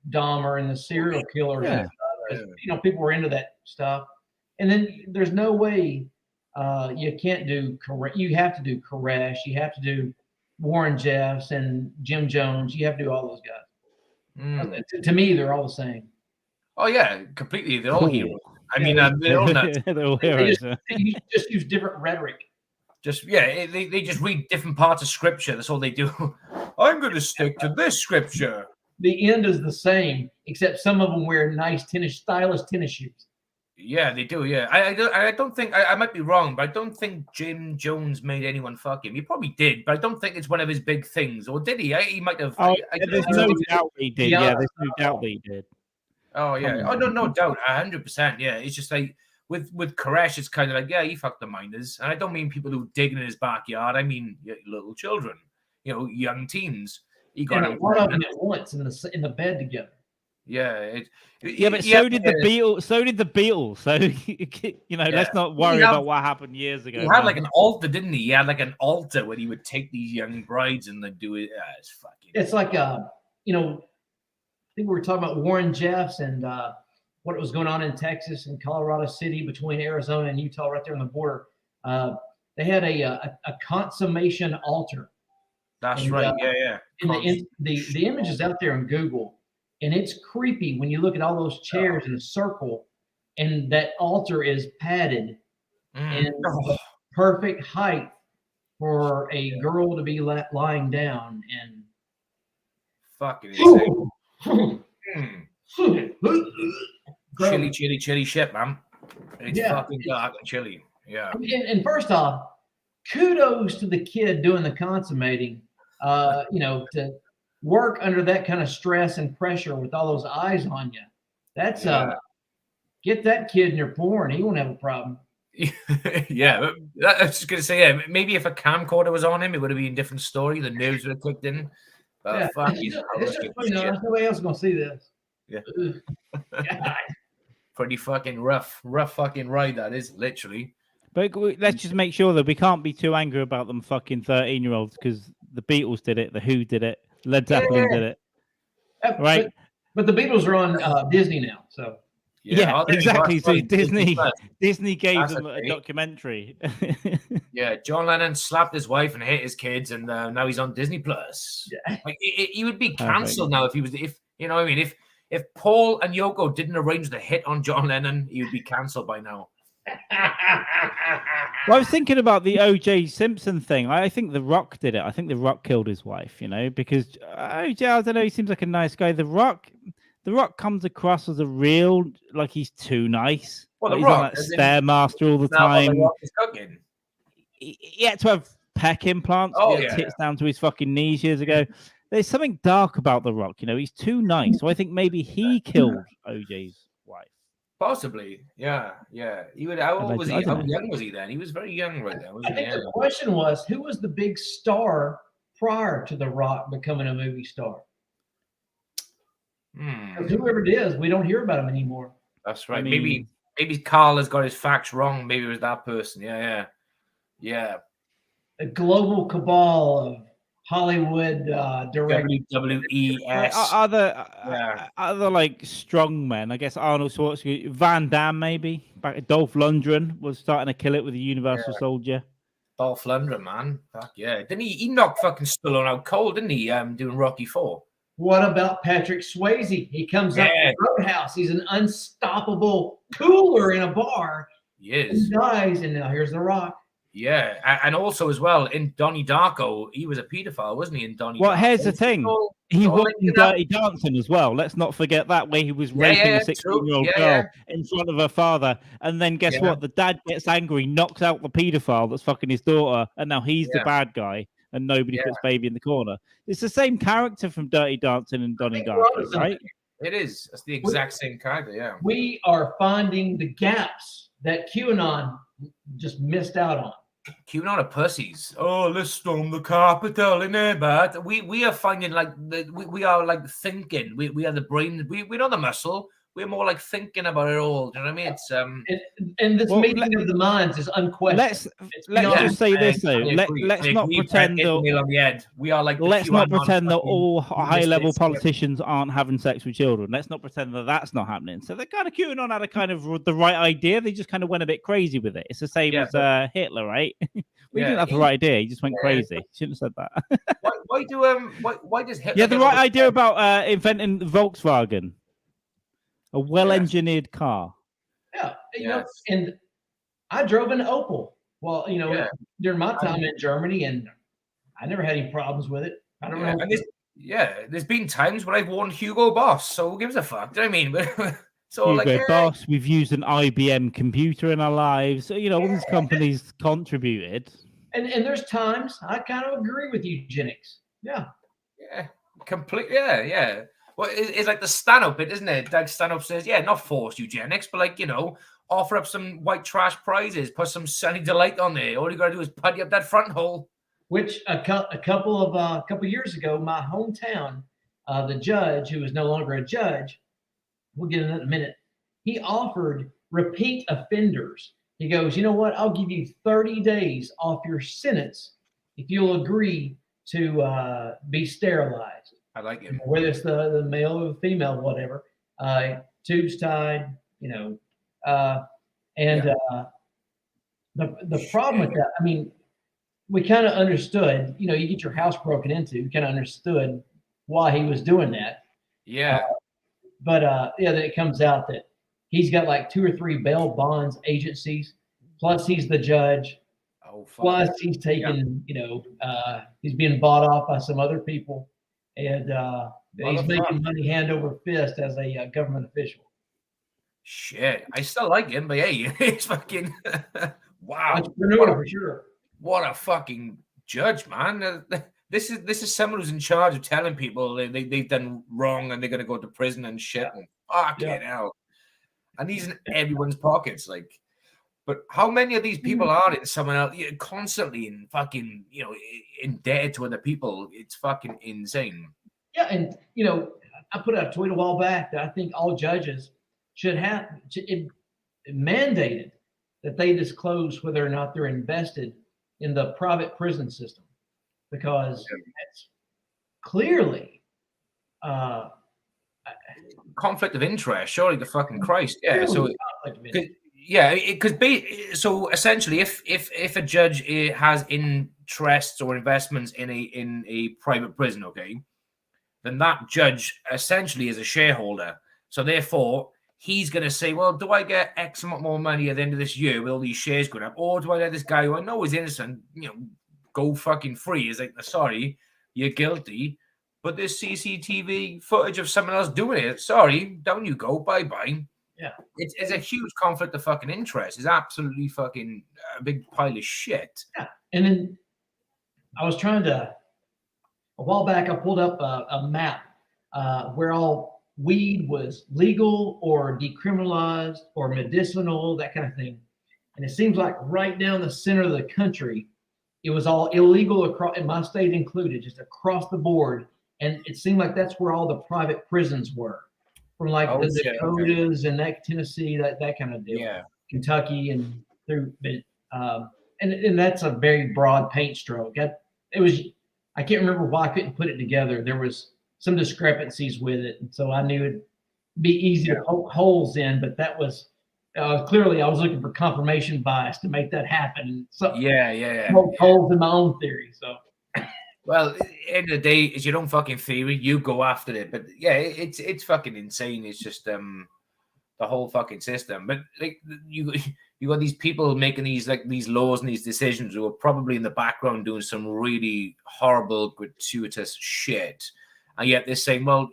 [SPEAKER 3] Dahmer and the serial killers.
[SPEAKER 1] Yeah.
[SPEAKER 3] And stuff. People were into that stuff. And then there's no way you can't do Koresh. You have to do Koresh. You have to do Warren Jeffs and Jim Jones. You have to do all those guys. To me, they're all the same.
[SPEAKER 2] Oh yeah, completely. They're all
[SPEAKER 1] Cool.
[SPEAKER 2] heroes. I mean, they're all nuts.
[SPEAKER 1] They're all
[SPEAKER 3] They
[SPEAKER 1] heroes.
[SPEAKER 3] just use different rhetoric.
[SPEAKER 2] They just read different parts of scripture. That's all they do. I'm going to stick to this scripture.
[SPEAKER 3] The end is the same, except some of them wear nice stylish tennis shoes.
[SPEAKER 2] Yeah, they do. Yeah, I don't think I might be wrong, but I don't think Jim Jones made anyone fuck him. He probably did, but I don't think it's one of his big things. Or did he? He might have.
[SPEAKER 1] There's no doubt he did. Yeah, there's no doubt that he did.
[SPEAKER 2] Oh yeah. Oh no doubt. 100%. Yeah, it's just like with Koresh, it's kind of like, yeah, he fucked the minors, and I don't mean people who dig in his backyard. I mean little children, young teens. He got
[SPEAKER 3] a lot of them at once in the bed together.
[SPEAKER 2] Yeah,
[SPEAKER 1] but so did the Beatles. So did the Beatles. So let's not worry about what happened years ago.
[SPEAKER 2] He had like an altar, didn't he? He had like an altar where he would take these young brides and then do it. It's fucking.
[SPEAKER 3] It's like I think we were talking about Warren Jeffs and what was going on in Texas and Colorado City between Arizona and Utah, right there on the border. They had a consummation altar.
[SPEAKER 2] That's right. Yeah.
[SPEAKER 3] And the image is out there on Google. And it's creepy when you look at all those chairs in a circle, and that altar is padded and perfect height for a girl to be lying down. And
[SPEAKER 2] fucking chilly shit, man. It's fucking dark and chilly. Yeah.
[SPEAKER 3] And first off, kudos to the kid doing the consummating. To work under that kind of stress and pressure with all those eyes on you. That's get that kid in your porn. He won't have a problem.
[SPEAKER 2] Yeah, I was just gonna say, maybe if a camcorder was on him, it would have been a different story. The nerves would have clicked in. Fuck,
[SPEAKER 3] nobody else is gonna see this.
[SPEAKER 2] Yeah. Pretty fucking rough fucking ride that is, literally.
[SPEAKER 1] But let's just make sure that we can't be too angry about them fucking 13-year-olds, because the Beatles did it, the Who did it, Led Zeppelin did it, right?
[SPEAKER 3] But the Beatles are on Disney now, so
[SPEAKER 1] yeah, exactly. So Disney gave them a documentary.
[SPEAKER 2] Yeah, John Lennon slapped his wife and hit his kids, and now he's on Disney Plus. Yeah. Like, he would be cancelled now if he was. If you know what I mean, if Paul and Yoko didn't arrange the hit on John Lennon, he would be cancelled by now.
[SPEAKER 1] Well, I was thinking about the O.J. Simpson thing. I think The Rock did it. I think The Rock killed his wife, because O.J., I don't know, he seems like a nice guy. The Rock comes across as like he's too nice.
[SPEAKER 2] Well,
[SPEAKER 1] like
[SPEAKER 2] The Rock,
[SPEAKER 1] on that Stairmaster all the time.
[SPEAKER 2] The Rock is cooking.
[SPEAKER 1] He had to have pec implants. Tits down to his fucking knees years ago. There's something dark about The Rock. He's too nice. So I think maybe he killed O.J.'s wife.
[SPEAKER 2] Possibly, yeah. He would. How old was he? How young was he then? He was very young right there.
[SPEAKER 3] I think the question was, who was the big star prior to The Rock becoming a movie star? Whoever it is, we don't hear about him anymore.
[SPEAKER 2] That's right. Maybe Carl has got his facts wrong. Maybe it was that person. Yeah.
[SPEAKER 3] A global cabal of Hollywood directors.
[SPEAKER 1] WWES. Other like strong men. I guess Arnold Schwarzenegger, Van Damme, maybe. Dolph Lundgren was starting to kill it with the Universal Soldier.
[SPEAKER 2] Dolph Lundgren, man. Fuck yeah. Didn't he knocked fucking Stallone out cold, didn't he? Doing Rocky IV.
[SPEAKER 3] What about Patrick Swayze? He comes up to the Roadhouse. He's an unstoppable cooler in a bar.
[SPEAKER 2] He is.
[SPEAKER 3] He dies, and now here's The Rock.
[SPEAKER 2] Yeah, and also as well in Donnie Darko, he was a pedophile, wasn't he? In Donnie.
[SPEAKER 1] Well,
[SPEAKER 2] Darko.
[SPEAKER 1] Here's the thing: he was in Dirty Dancing as well. Let's not forget that, where he was raping a 16-year-old girl in front of her father, and then guess what? The dad gets angry, knocks out the pedophile that's fucking his daughter, and now he's the bad guy, and nobody puts baby in the corner. It's the same character from Dirty Dancing and Donnie Darko, right?
[SPEAKER 2] It is. It's the exact same character. Yeah.
[SPEAKER 3] We are finding the gaps that QAnon just missed out on.
[SPEAKER 2] QAnon are pussies. Oh, let's storm the Capitol in there, but we are finding like we are like thinking. We are the brain. We're not the muscle. We're more like thinking about it all. Do you know what I mean? It's
[SPEAKER 3] and this meeting of the minds is unquestioned.
[SPEAKER 1] Let's just say this though. Let's not pretend that
[SPEAKER 2] we are like.
[SPEAKER 1] Let's not pretend that all high-level politicians aren't having sex with children. Let's not pretend that that's not happening. So they're kind of QAnon had a kind of the right idea. They just kind of went a bit crazy with it. It's the same as Hitler, right? We didn't have the right idea. He just went crazy. Shouldn't have said that.
[SPEAKER 2] Why does Hitler?
[SPEAKER 1] Yeah, the right idea about inventing Volkswagen. A well-engineered car.
[SPEAKER 3] Yeah, you know, and I drove an Opel. Well, you know, during my time in Germany, and I never had any problems with it. I don't know.
[SPEAKER 2] And there's been times where I've worn Hugo Boss, so who gives a fuck? Do you know what I mean? So
[SPEAKER 1] Hugo Boss, we've used an IBM computer in our lives. So, you know, all these companies contributed.
[SPEAKER 3] And there's times I kind of agree with eugenics. Yeah.
[SPEAKER 2] Yeah. Completely. Yeah. Well, it's like the stand-up bit, isn't it? Dykes stand-up says, yeah, not forced eugenics, but like, you know, offer up some white trash prizes, put some Sunny Delight on there. All you gotta do is putty up that front hole.
[SPEAKER 3] Which a couple years ago, my hometown, the judge, who is no longer a judge, we'll get into that in a minute, he offered repeat offenders. He goes, you know what? I'll give you 30 days off your sentence if you'll agree to be sterilized.
[SPEAKER 2] I like him.
[SPEAKER 3] Whether it's the male or the female, whatever. Tubes tied, you know. The problem with that, I mean, we kind of understood, you know, you get your house broken into, you kind of understood why he was doing that.
[SPEAKER 2] Yeah.
[SPEAKER 3] Then it comes out that he's got like 2 or 3 bail bonds agencies, plus he's the judge.
[SPEAKER 2] Oh, fuck.
[SPEAKER 3] Plus he's taking, you know, he's being bought off by some other people, and he's making money hand over fist as a government official.
[SPEAKER 2] Shit, I still like him, but hey, it's fucking wow.
[SPEAKER 3] Entrepreneur for sure.
[SPEAKER 2] What a fucking judge, man. This is someone who's in charge of telling people they've done wrong and they're gonna go to prison and shit. And fucking hell. And he's in everyone's pockets, like. But how many of these people are in someone else constantly in fucking, you know, indebted to other people? It's fucking insane.
[SPEAKER 3] Yeah, and you know, I put out a tweet a while back that I think all judges should have it mandated that they disclose whether or not they're invested in the private prison system, because that's clearly
[SPEAKER 2] conflict of interest. Surely the fucking Christ, yeah. So yeah, because so essentially, if a judge has interests or investments in a private prison, okay, then that judge essentially is a shareholder. So therefore, he's going to say, well, do I get X amount more money at the end of this year with all these shares going up, or do I let this guy who I know is innocent, you know, go fucking free? He's like, sorry, you're guilty, but there's CCTV footage of someone else doing it. Sorry, down you go, bye bye.
[SPEAKER 3] Yeah,
[SPEAKER 2] it's a huge conflict of fucking interest. It's absolutely fucking a big pile of shit.
[SPEAKER 3] Yeah, and then I was trying to, a while back, I pulled up a map where all weed was legal or decriminalized or medicinal, that kind of thing. And it seems like right down the center of the country, it was all illegal across, and my state included, just across the board. And it seemed like that's where all the private prisons were, from like the Dakotas and that Tennessee, that kind of deal.
[SPEAKER 2] Yeah,
[SPEAKER 3] Kentucky and through, and that's a very broad paint stroke. It was, I can't remember why I couldn't put it together. There was some discrepancies with it, and so I knew it'd be easy to poke holes in. But that was clearly I was looking for confirmation bias to make that happen. So poke holes in my own theory. So.
[SPEAKER 2] Well, at the end of the day, it's your own fucking theory. You go after it. But yeah, it's fucking insane. It's just the whole fucking system. But like you got these people making these laws and these decisions who are probably in the background doing some really horrible, gratuitous shit. And yet they're saying, well,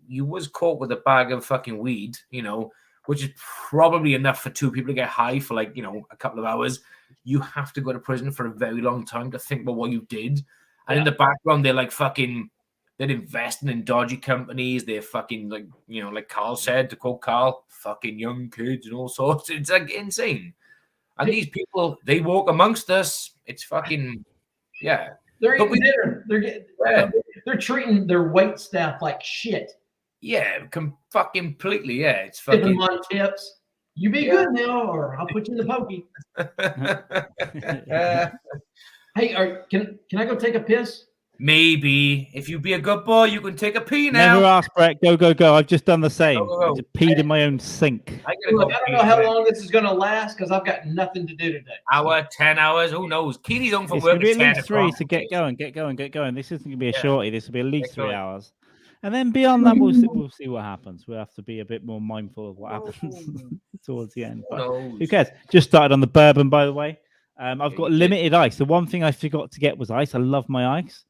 [SPEAKER 2] you was caught with a bag of fucking weed, you know, which is probably enough for 2 people to get high for like, you know, a couple of hours. You have to go to prison for a very long time to think about what you did. And in the background, they're like fucking, they're investing in dodgy companies. They're fucking like, you know, like Carl said, to quote Carl, fucking young kids and all sorts. It's like insane. And these people, they walk amongst us. It's fucking, yeah.
[SPEAKER 3] They're treating their wait staff like shit.
[SPEAKER 2] Yeah, fucking completely. Yeah, it's fucking.
[SPEAKER 3] Giving them on tips. You be good now, or I'll put you in the pokey. Hey, can I go take a piss?
[SPEAKER 2] Maybe. If you be a good boy, you can take a pee now.
[SPEAKER 1] Never ask, Brett. Go. I've just done the same. I just peed in my own sink.
[SPEAKER 3] I don't know how long this is going to last because I've got nothing to do today.
[SPEAKER 2] Hour, 10 hours, who knows? Keeney's on for
[SPEAKER 1] it's
[SPEAKER 2] work.
[SPEAKER 1] It's going to be at least 3, so get going. This isn't going to be a shorty. This will be at least 3 hours. And then beyond that, we'll see what happens. We'll have to be a bit more mindful of what happens towards the end. But who cares? Just started on the bourbon, by the way. I've got limited ice. The one thing I forgot to get was ice. I love my ice.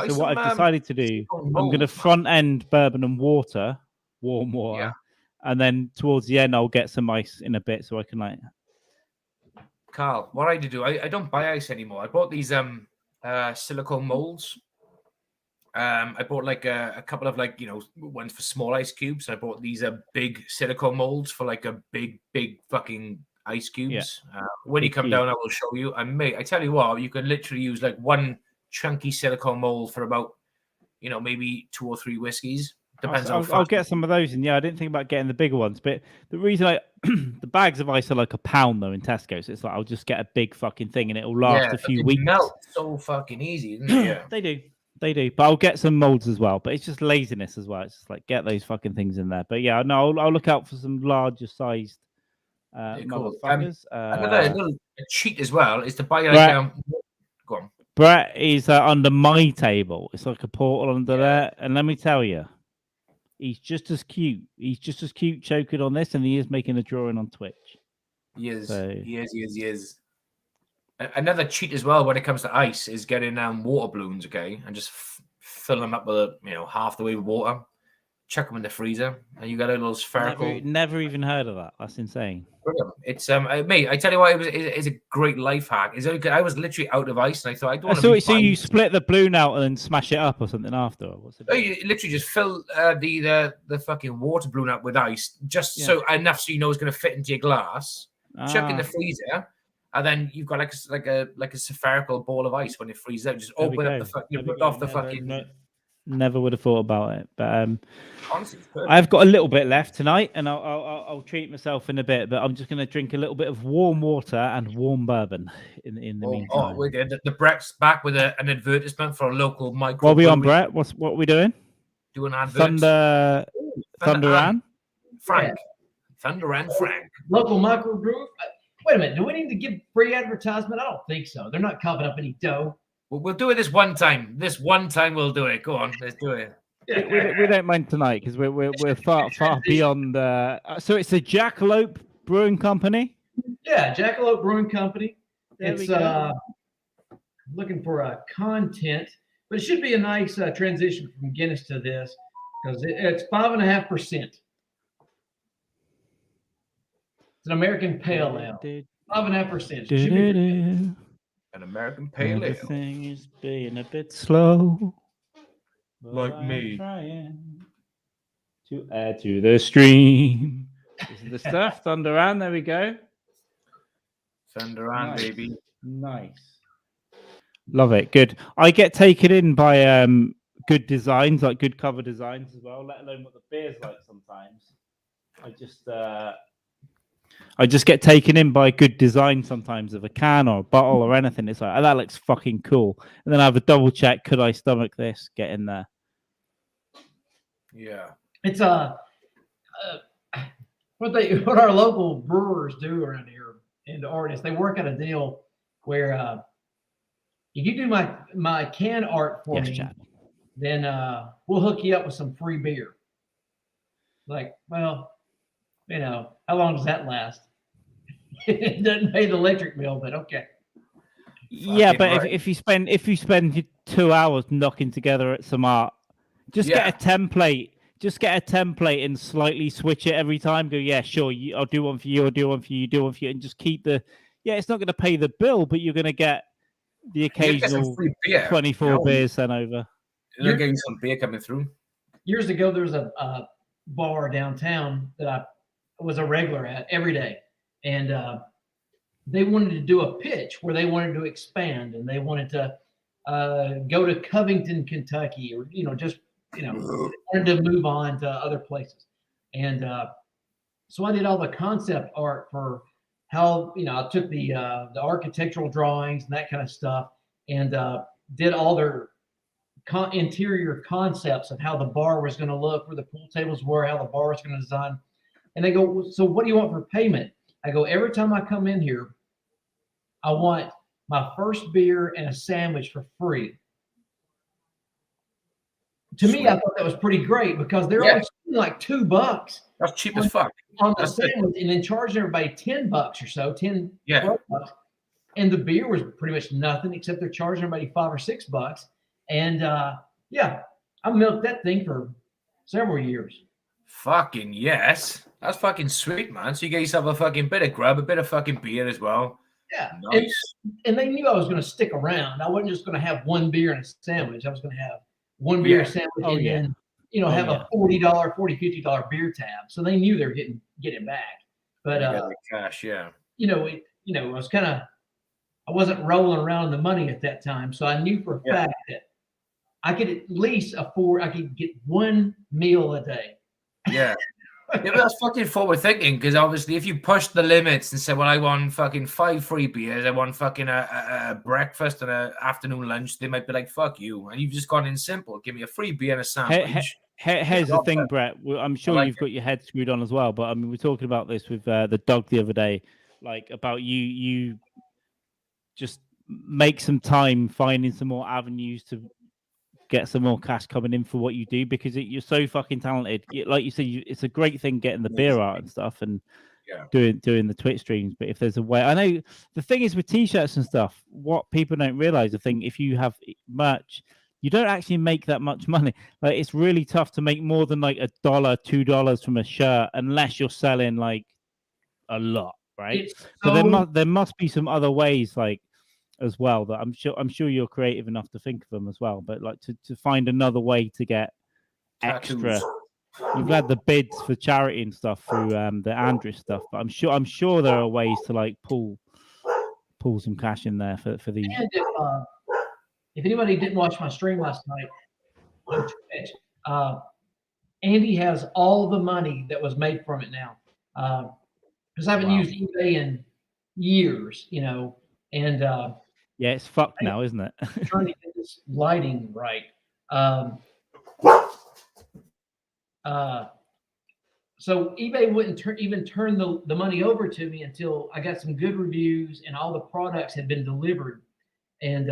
[SPEAKER 1] So what I've decided to do, I'm going to front end bourbon and water, warm water, and then towards the end I'll get some ice in a bit so I can like.
[SPEAKER 2] Carl, what I do, I don't buy ice anymore. I bought these silicone molds. I bought like a couple of like ones for small ice cubes. I bought these big silicone molds for like a big fucking ice cubes. When you come down, I will show you. I tell you what, you can literally use like one chunky silicone mold for about maybe 2 or 3 whiskeys. Depends on.
[SPEAKER 1] I'll get some of those, and I didn't think about getting the bigger ones, but the reason the bags of ice are like £1 though in Tesco, so it's like I'll just get a big fucking thing and it'll last a few weeks.
[SPEAKER 2] Melt so fucking easy, isn't it? Yeah,
[SPEAKER 1] they do. But I'll get some molds as well. But it's just laziness as well. It's just like get those fucking things in there. But yeah, no, I'll look out for some larger sized motherfuckers.
[SPEAKER 2] Another cheat as well is to buy like go on.
[SPEAKER 1] Brett is under my table. It's like a portal under there, and let me tell you. He's just as cute. He's just as cute choking on this, and he is making a drawing on Twitch.
[SPEAKER 2] He is. He is. Another cheat as well when it comes to ice is getting water balloons, okay, and just fill them up with half the way with water, chuck them in the freezer, and you got a little spherical.
[SPEAKER 1] Never even heard of that. That's insane.
[SPEAKER 2] It's mate. I tell you what, it's a great life hack. I was literally out of ice, and I thought I don't.
[SPEAKER 1] So you split the balloon out and then smash it up or something after? What's it?
[SPEAKER 2] You literally just fill the fucking water balloon up with ice, just so enough so it's going to fit into your glass. Chuck in the freezer, and then you've got like a spherical ball of ice when it freezes out. Just open up the fucking rip off the fucking.
[SPEAKER 1] Never would have thought about it, but
[SPEAKER 2] honestly,
[SPEAKER 1] I've got a little bit left tonight, and I'll treat myself in a bit. But I'm just going to drink a little bit of warm water and warm bourbon in the meantime.
[SPEAKER 2] We're good. The Brett's back with an advertisement for a local micro.
[SPEAKER 1] What are we on, Brett? What are we doing?
[SPEAKER 2] Doing adverts.
[SPEAKER 1] Thunder and
[SPEAKER 2] Frank. Thunder and Frank.
[SPEAKER 3] Local micro brew. Wait a minute. Do we need to give free advertisement? I don't think so. They're not coughing up any dough.
[SPEAKER 2] We'll do it this one time. This one time we'll do it. Go on, let's do it.
[SPEAKER 1] We don't mind tonight because we're far beyond. So it's a Jackalope Brewing Company.
[SPEAKER 3] Yeah, Jackalope Brewing Company. It's looking for a content, but it should be a nice transition from Guinness to this because it's 5.5%. It's an American Pale Ale. 5.5%.
[SPEAKER 2] An American Pale Ale.
[SPEAKER 1] Everything is being a bit slow.
[SPEAKER 2] Like me.
[SPEAKER 1] Trying to add to the stream. This is the stuff. Thunder and there we go.
[SPEAKER 2] Thunder and baby.
[SPEAKER 1] Nice. Love it. Good. I get taken in by good designs, like good cover designs as well, let alone what the beer's like sometimes. I just get taken in by good design sometimes of a can or a bottle or anything. It's like, oh, that looks fucking cool. And then I have a double check. Could I stomach this? Get in there.
[SPEAKER 2] Yeah.
[SPEAKER 3] It's what our local brewers do around here and artists. They work out a deal where if you do my can art for me,
[SPEAKER 1] Chad.
[SPEAKER 3] then we'll hook you up with some free beer. Like, well, how long does that last? It doesn't pay the electric bill, but okay.
[SPEAKER 1] Yeah, but if you spend 2 hours knocking together some art, get a template. Just get a template and slightly switch it every time. Go, yeah, sure. I'll do one for you. I'll do one for you. Do one for you, and just keep the. Yeah, it's not going to pay the bill, but you're going to get the occasional 24 beers sent over.
[SPEAKER 2] You're getting some beer coming through.
[SPEAKER 3] Years ago, there was a bar downtown that I was a regular at every day, and they wanted to do a pitch where they wanted to expand and they wanted to go to Covington, Kentucky, or wanted to move on to other places. And so I did all the concept art for how I took the architectural drawings and that kind of stuff, and did all their interior concepts of how the bar was going to look, where the pool tables were, how the bar was going to design. And they go, so what do you want for payment? I go, every time I come in here, I want my first beer and a sandwich for free. to me, I thought that was pretty great because they're only like $2.
[SPEAKER 2] That's cheap as fuck.
[SPEAKER 3] On the sandwich, and then charging everybody $10 or so, 10,
[SPEAKER 2] Yeah.
[SPEAKER 3] $12. And the beer was pretty much nothing except they're charging everybody $5 or $6. And yeah, I milked that thing for several years.
[SPEAKER 2] Fucking yes. That's fucking sweet, man. So you get yourself a fucking bit of grub, a bit of fucking beer as well.
[SPEAKER 3] Yeah.
[SPEAKER 2] Nice.
[SPEAKER 3] And they knew I was going to stick around. I wasn't just going to have one beer and a sandwich. I was going to have one beer sandwich and then, have a $40, $40, $50 beer tab. So they knew they were getting back. But
[SPEAKER 2] cash,
[SPEAKER 3] I was I wasn't rolling around in the money at that time. So I knew for a fact that I could at least afford, I could get one meal a day.
[SPEAKER 2] Yeah. But that's fucking forward thinking, because obviously if you push the limits and say, well, I want fucking 5 free beers, I want fucking a breakfast and an afternoon lunch, they might be like, fuck you. And you've just gone in simple. Give me a free beer and a sandwich.
[SPEAKER 1] Here's the thing, Brett. I'm sure you've got your head screwed on as well, but I mean, we were talking about this with the dog the other day, like about you just make some time finding some more avenues to get some more cash coming in for what you do, because you're so fucking talented. Like you said, it's a great thing getting the beer out and stuff and doing the Twitch streams. But if there's a way, I know the thing is with t-shirts and stuff, what people don't realize, I think, if you have merch, you don't actually make that much money. Like, it's really tough to make more than like $1, $2 from a shirt unless you're selling like a lot, right? But there must be some other ways, like, as well, that I'm sure you're creative enough to think of them as well, but like to find another way to get extra. You've had the bids for charity and stuff through the Andrew stuff, but I'm sure there are ways to like pull some cash in there for these.
[SPEAKER 3] And if anybody didn't watch my stream last night on Twitch, Andy has all the money that was made from it now, because I haven't used eBay in years, and
[SPEAKER 1] yeah, it's fucked now, isn't it?
[SPEAKER 3] Trying to get this lighting right. So eBay wouldn't even turn the money over to me until I got some good reviews and all the products had been delivered. And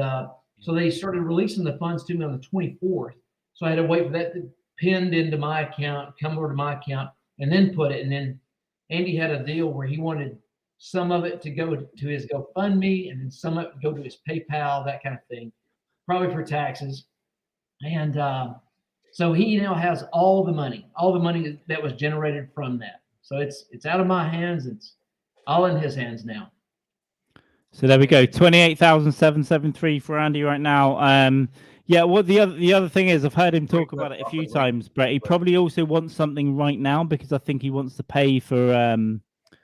[SPEAKER 3] so they started releasing the funds to me on the 24th. So I had to wait for that to pinned into my account, come over to my account, and then put it. And then Andy had a deal where he wanted some of it to go to his GoFundMe, and then some of it to go to his PayPal, that kind of thing, probably for taxes. And so he now has all the money that was generated from that. So it's out of my hands. It's all in his hands now.
[SPEAKER 1] So there we go, 28,773 for Andy right now. Yeah, what the other thing is, I've heard him talk about it a few times, Brett. He probably also wants something right now because I think he wants to pay for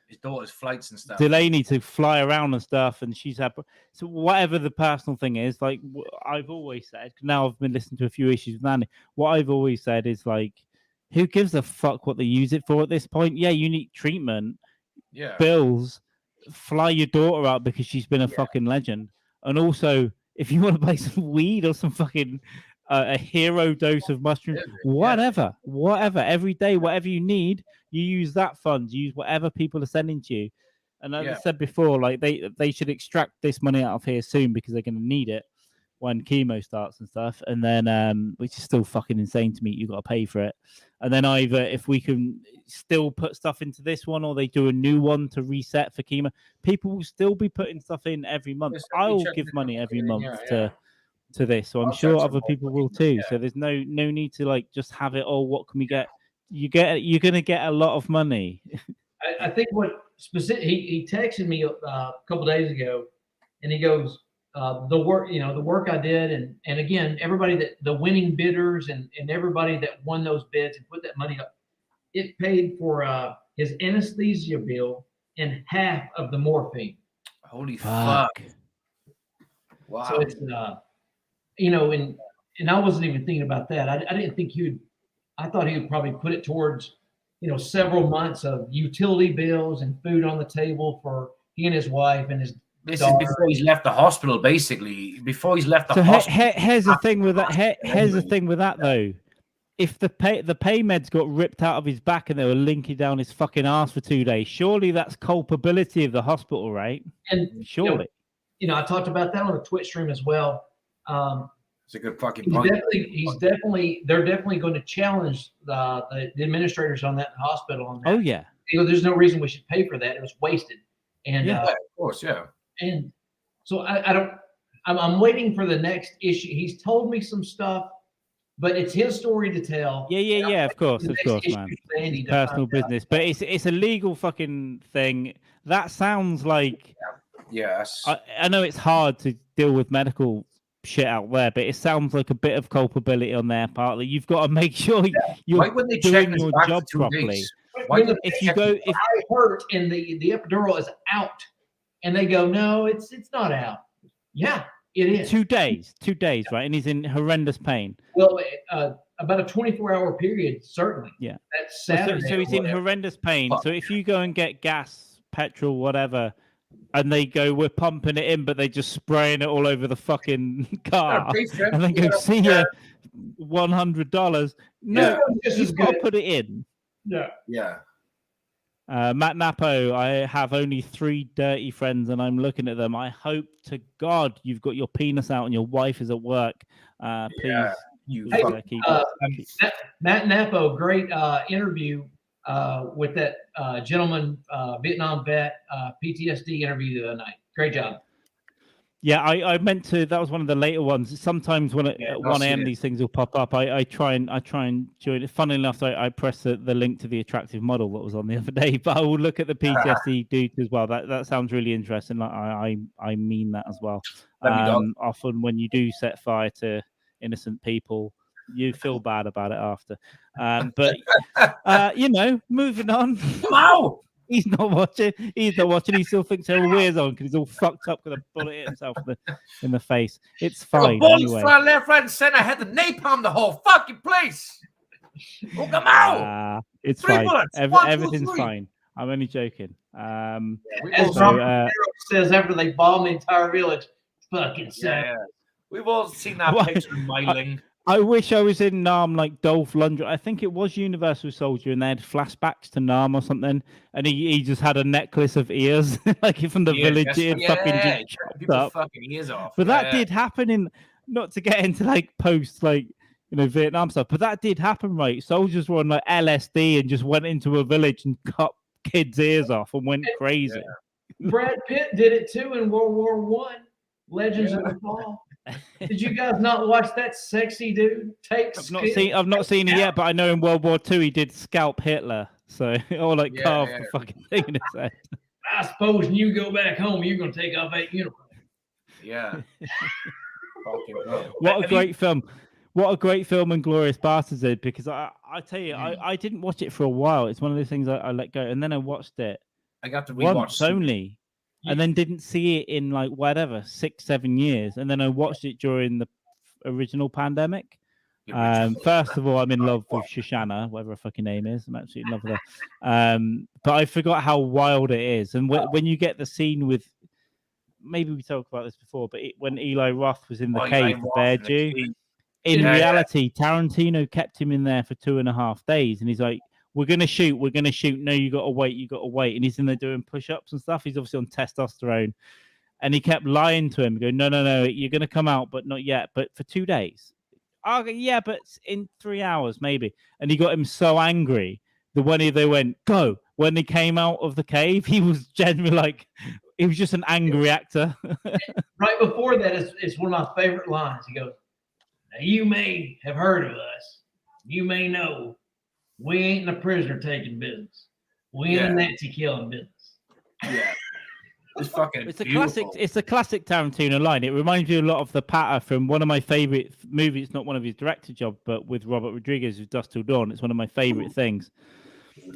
[SPEAKER 2] his daughter's flights and stuff.
[SPEAKER 1] Delaney to fly around and stuff, and she's had so whatever the personal thing is. Like I've always said, now I've been listening to a few issues with Andy. What I've always said is like, who gives a fuck what they use it for at this point? Yeah, you need treatment, bills, fly your daughter out because she's been a fucking legend, and also if you want to buy some weed or some fucking a hero dose of mushrooms, whatever, every day, whatever you need, you use that fund, use whatever people are sending to you. And as I said before, like they should extract this money out of here soon because they're going to need it when chemo starts and stuff. And then, which is still fucking insane to me, you've got to pay for it. And then either if we can still put stuff into this one, or they do a new one to reset for chemo, people will still be putting stuff in every month. I will give money every month to this, so I'm sure other people will too. So there's no need to like just have it all. What can we get? You're gonna get a lot of money.
[SPEAKER 3] I think what specific he texted me a couple days ago, and he goes, the work I did, and again, everybody that the winning bidders and everybody that won those bids and put that money up, it paid for his anesthesia bill and half of the morphine.
[SPEAKER 2] Holy fuck! Wow.
[SPEAKER 3] So it's and I wasn't even thinking about that. I didn't think I thought he would probably put it towards, several months of utility bills and food on the table for he and his wife and his
[SPEAKER 2] This daughter. Is before he's left the hospital, basically. Before he's left the hospital.
[SPEAKER 1] Here's the thing with that. Here's the thing with that, though. If the pay meds got ripped out of his back and they were linking down his fucking ass for 2 days, surely that's culpability of the hospital, right?
[SPEAKER 3] And
[SPEAKER 1] surely.
[SPEAKER 3] I talked about that on the Twitch stream as well.
[SPEAKER 2] It's a good fucking point.
[SPEAKER 3] They're definitely going to challenge the administrators on that hospital on that.
[SPEAKER 1] Oh yeah.
[SPEAKER 3] There's no reason we should pay for that. It was wasted. And
[SPEAKER 2] of course, yeah.
[SPEAKER 3] And so I'm waiting for the next issue. He's told me some stuff, but it's his story to tell.
[SPEAKER 1] Yeah. Of course, man. It's personal business, but it's a legal fucking thing. That sounds like.
[SPEAKER 2] Yes.
[SPEAKER 1] I know it's hard to deal with medical shit out there, but it sounds like a bit of culpability on their part. Like you've got to make sure you're doing your job properly.
[SPEAKER 3] If I hurt and the epidural is out, and they go, no, it's not out. Yeah, it is.
[SPEAKER 1] 2 days, right? And he's in horrendous pain.
[SPEAKER 3] Well, about a 24-hour period, certainly.
[SPEAKER 1] Yeah.
[SPEAKER 3] That's Saturday.
[SPEAKER 1] So he's in horrendous pain. So if you go and get gas, petrol, whatever, and they go, we're pumping it in, but they just spraying it all over the fucking car, and then go, see you, $100. No, you've got to put it in.
[SPEAKER 3] Yeah.
[SPEAKER 1] Matt Napo, I have only 3 dirty friends, and I'm looking at them. I hope to God you've got your penis out and your wife is at work. Please.
[SPEAKER 3] Matt Napo, great interview with that gentleman, Vietnam vet, PTSD interview the other night. Great job.
[SPEAKER 1] Yeah, I meant to. That was one of the later ones. Sometimes when at 1 a.m. these things will pop up, I try and join it. Funnily enough, I press the link to the attractive model that was on the other day. But I will look at the PTSD dude as well. That sounds really interesting. I mean that as well. Often when you do set fire to innocent people, you feel bad about it after. But moving on.
[SPEAKER 2] Wow.
[SPEAKER 1] He's not watching. He still thinks they're all weird on because he's all fucked up because a bullet hit himself in the face. It's fine. Anyway.
[SPEAKER 2] Left, right, and center. I had the napalm the whole fucking place. Oh, come out.
[SPEAKER 1] It's
[SPEAKER 2] 3
[SPEAKER 1] fine.
[SPEAKER 2] bullets.
[SPEAKER 1] Everything's fine. I'm only joking.
[SPEAKER 3] As Robert says after they bombed the entire village, fucking sad.
[SPEAKER 2] Yeah. We've all seen that picture of Myling.
[SPEAKER 1] I wish I was in Nam like Dolph Lundgren. I think it was Universal Soldier, and they had flashbacks to Nam or something, and he just had a necklace of ears, like from the village. Fucking
[SPEAKER 2] ears off.
[SPEAKER 1] But that did happen in. Not to get into like post Vietnam stuff, but that did happen, right? Soldiers were on like LSD and just went into a village and cut kids' ears off and went crazy.
[SPEAKER 3] Yeah. Brad Pitt did it too in World War One. Legends of the Fall. Did you guys not watch that sexy dude take?
[SPEAKER 1] I've not seen it yet, but I know in World War II he did scalp Hitler, so or carve the fucking thing in his head.
[SPEAKER 3] I suppose when you go back home, you're gonna take off that uniform.
[SPEAKER 2] Yeah.
[SPEAKER 1] What a great film! What a great film Inglourious Basterds did, because I tell you, I didn't watch it for a while. It's one of those things I let go, and then I watched it.
[SPEAKER 2] I got to rewatch
[SPEAKER 1] once only. And then didn't see it in 6-7 years. And then I watched it during the original pandemic. First of all, I'm in love with Shoshana, whatever her fucking name is. I'm absolutely in love with her. But I forgot how wild it is. And when you get the scene with, maybe we talked about this before, but when Eli Roth was in the cave, the Bear Jew, in reality, Tarantino kept him in there for 2.5 days. And he's like, we're going to shoot. No, you got to wait. And he's in there doing push-ups and stuff. He's obviously on testosterone. And he kept lying to him, going, no, you're going to come out, but not yet. But for 2 days. Oh, yeah, but in 3 hours, maybe. And he got him so angry that when they went, go, when he came out of the cave, he was genuinely he was just an angry actor.
[SPEAKER 3] Right before that is one of my favorite lines. He goes, now you may have heard of us. You may know. We ain't in a prisoner taking business. We ain't in Nazi killing business.
[SPEAKER 2] Yeah. It's
[SPEAKER 1] a classic. It's a classic Tarantino line. It reminds me a lot of the patter from one of my favorite movies. Not one of his director job, but with Robert Rodriguez, with Dusk Till Dawn. It's one of my favorite things.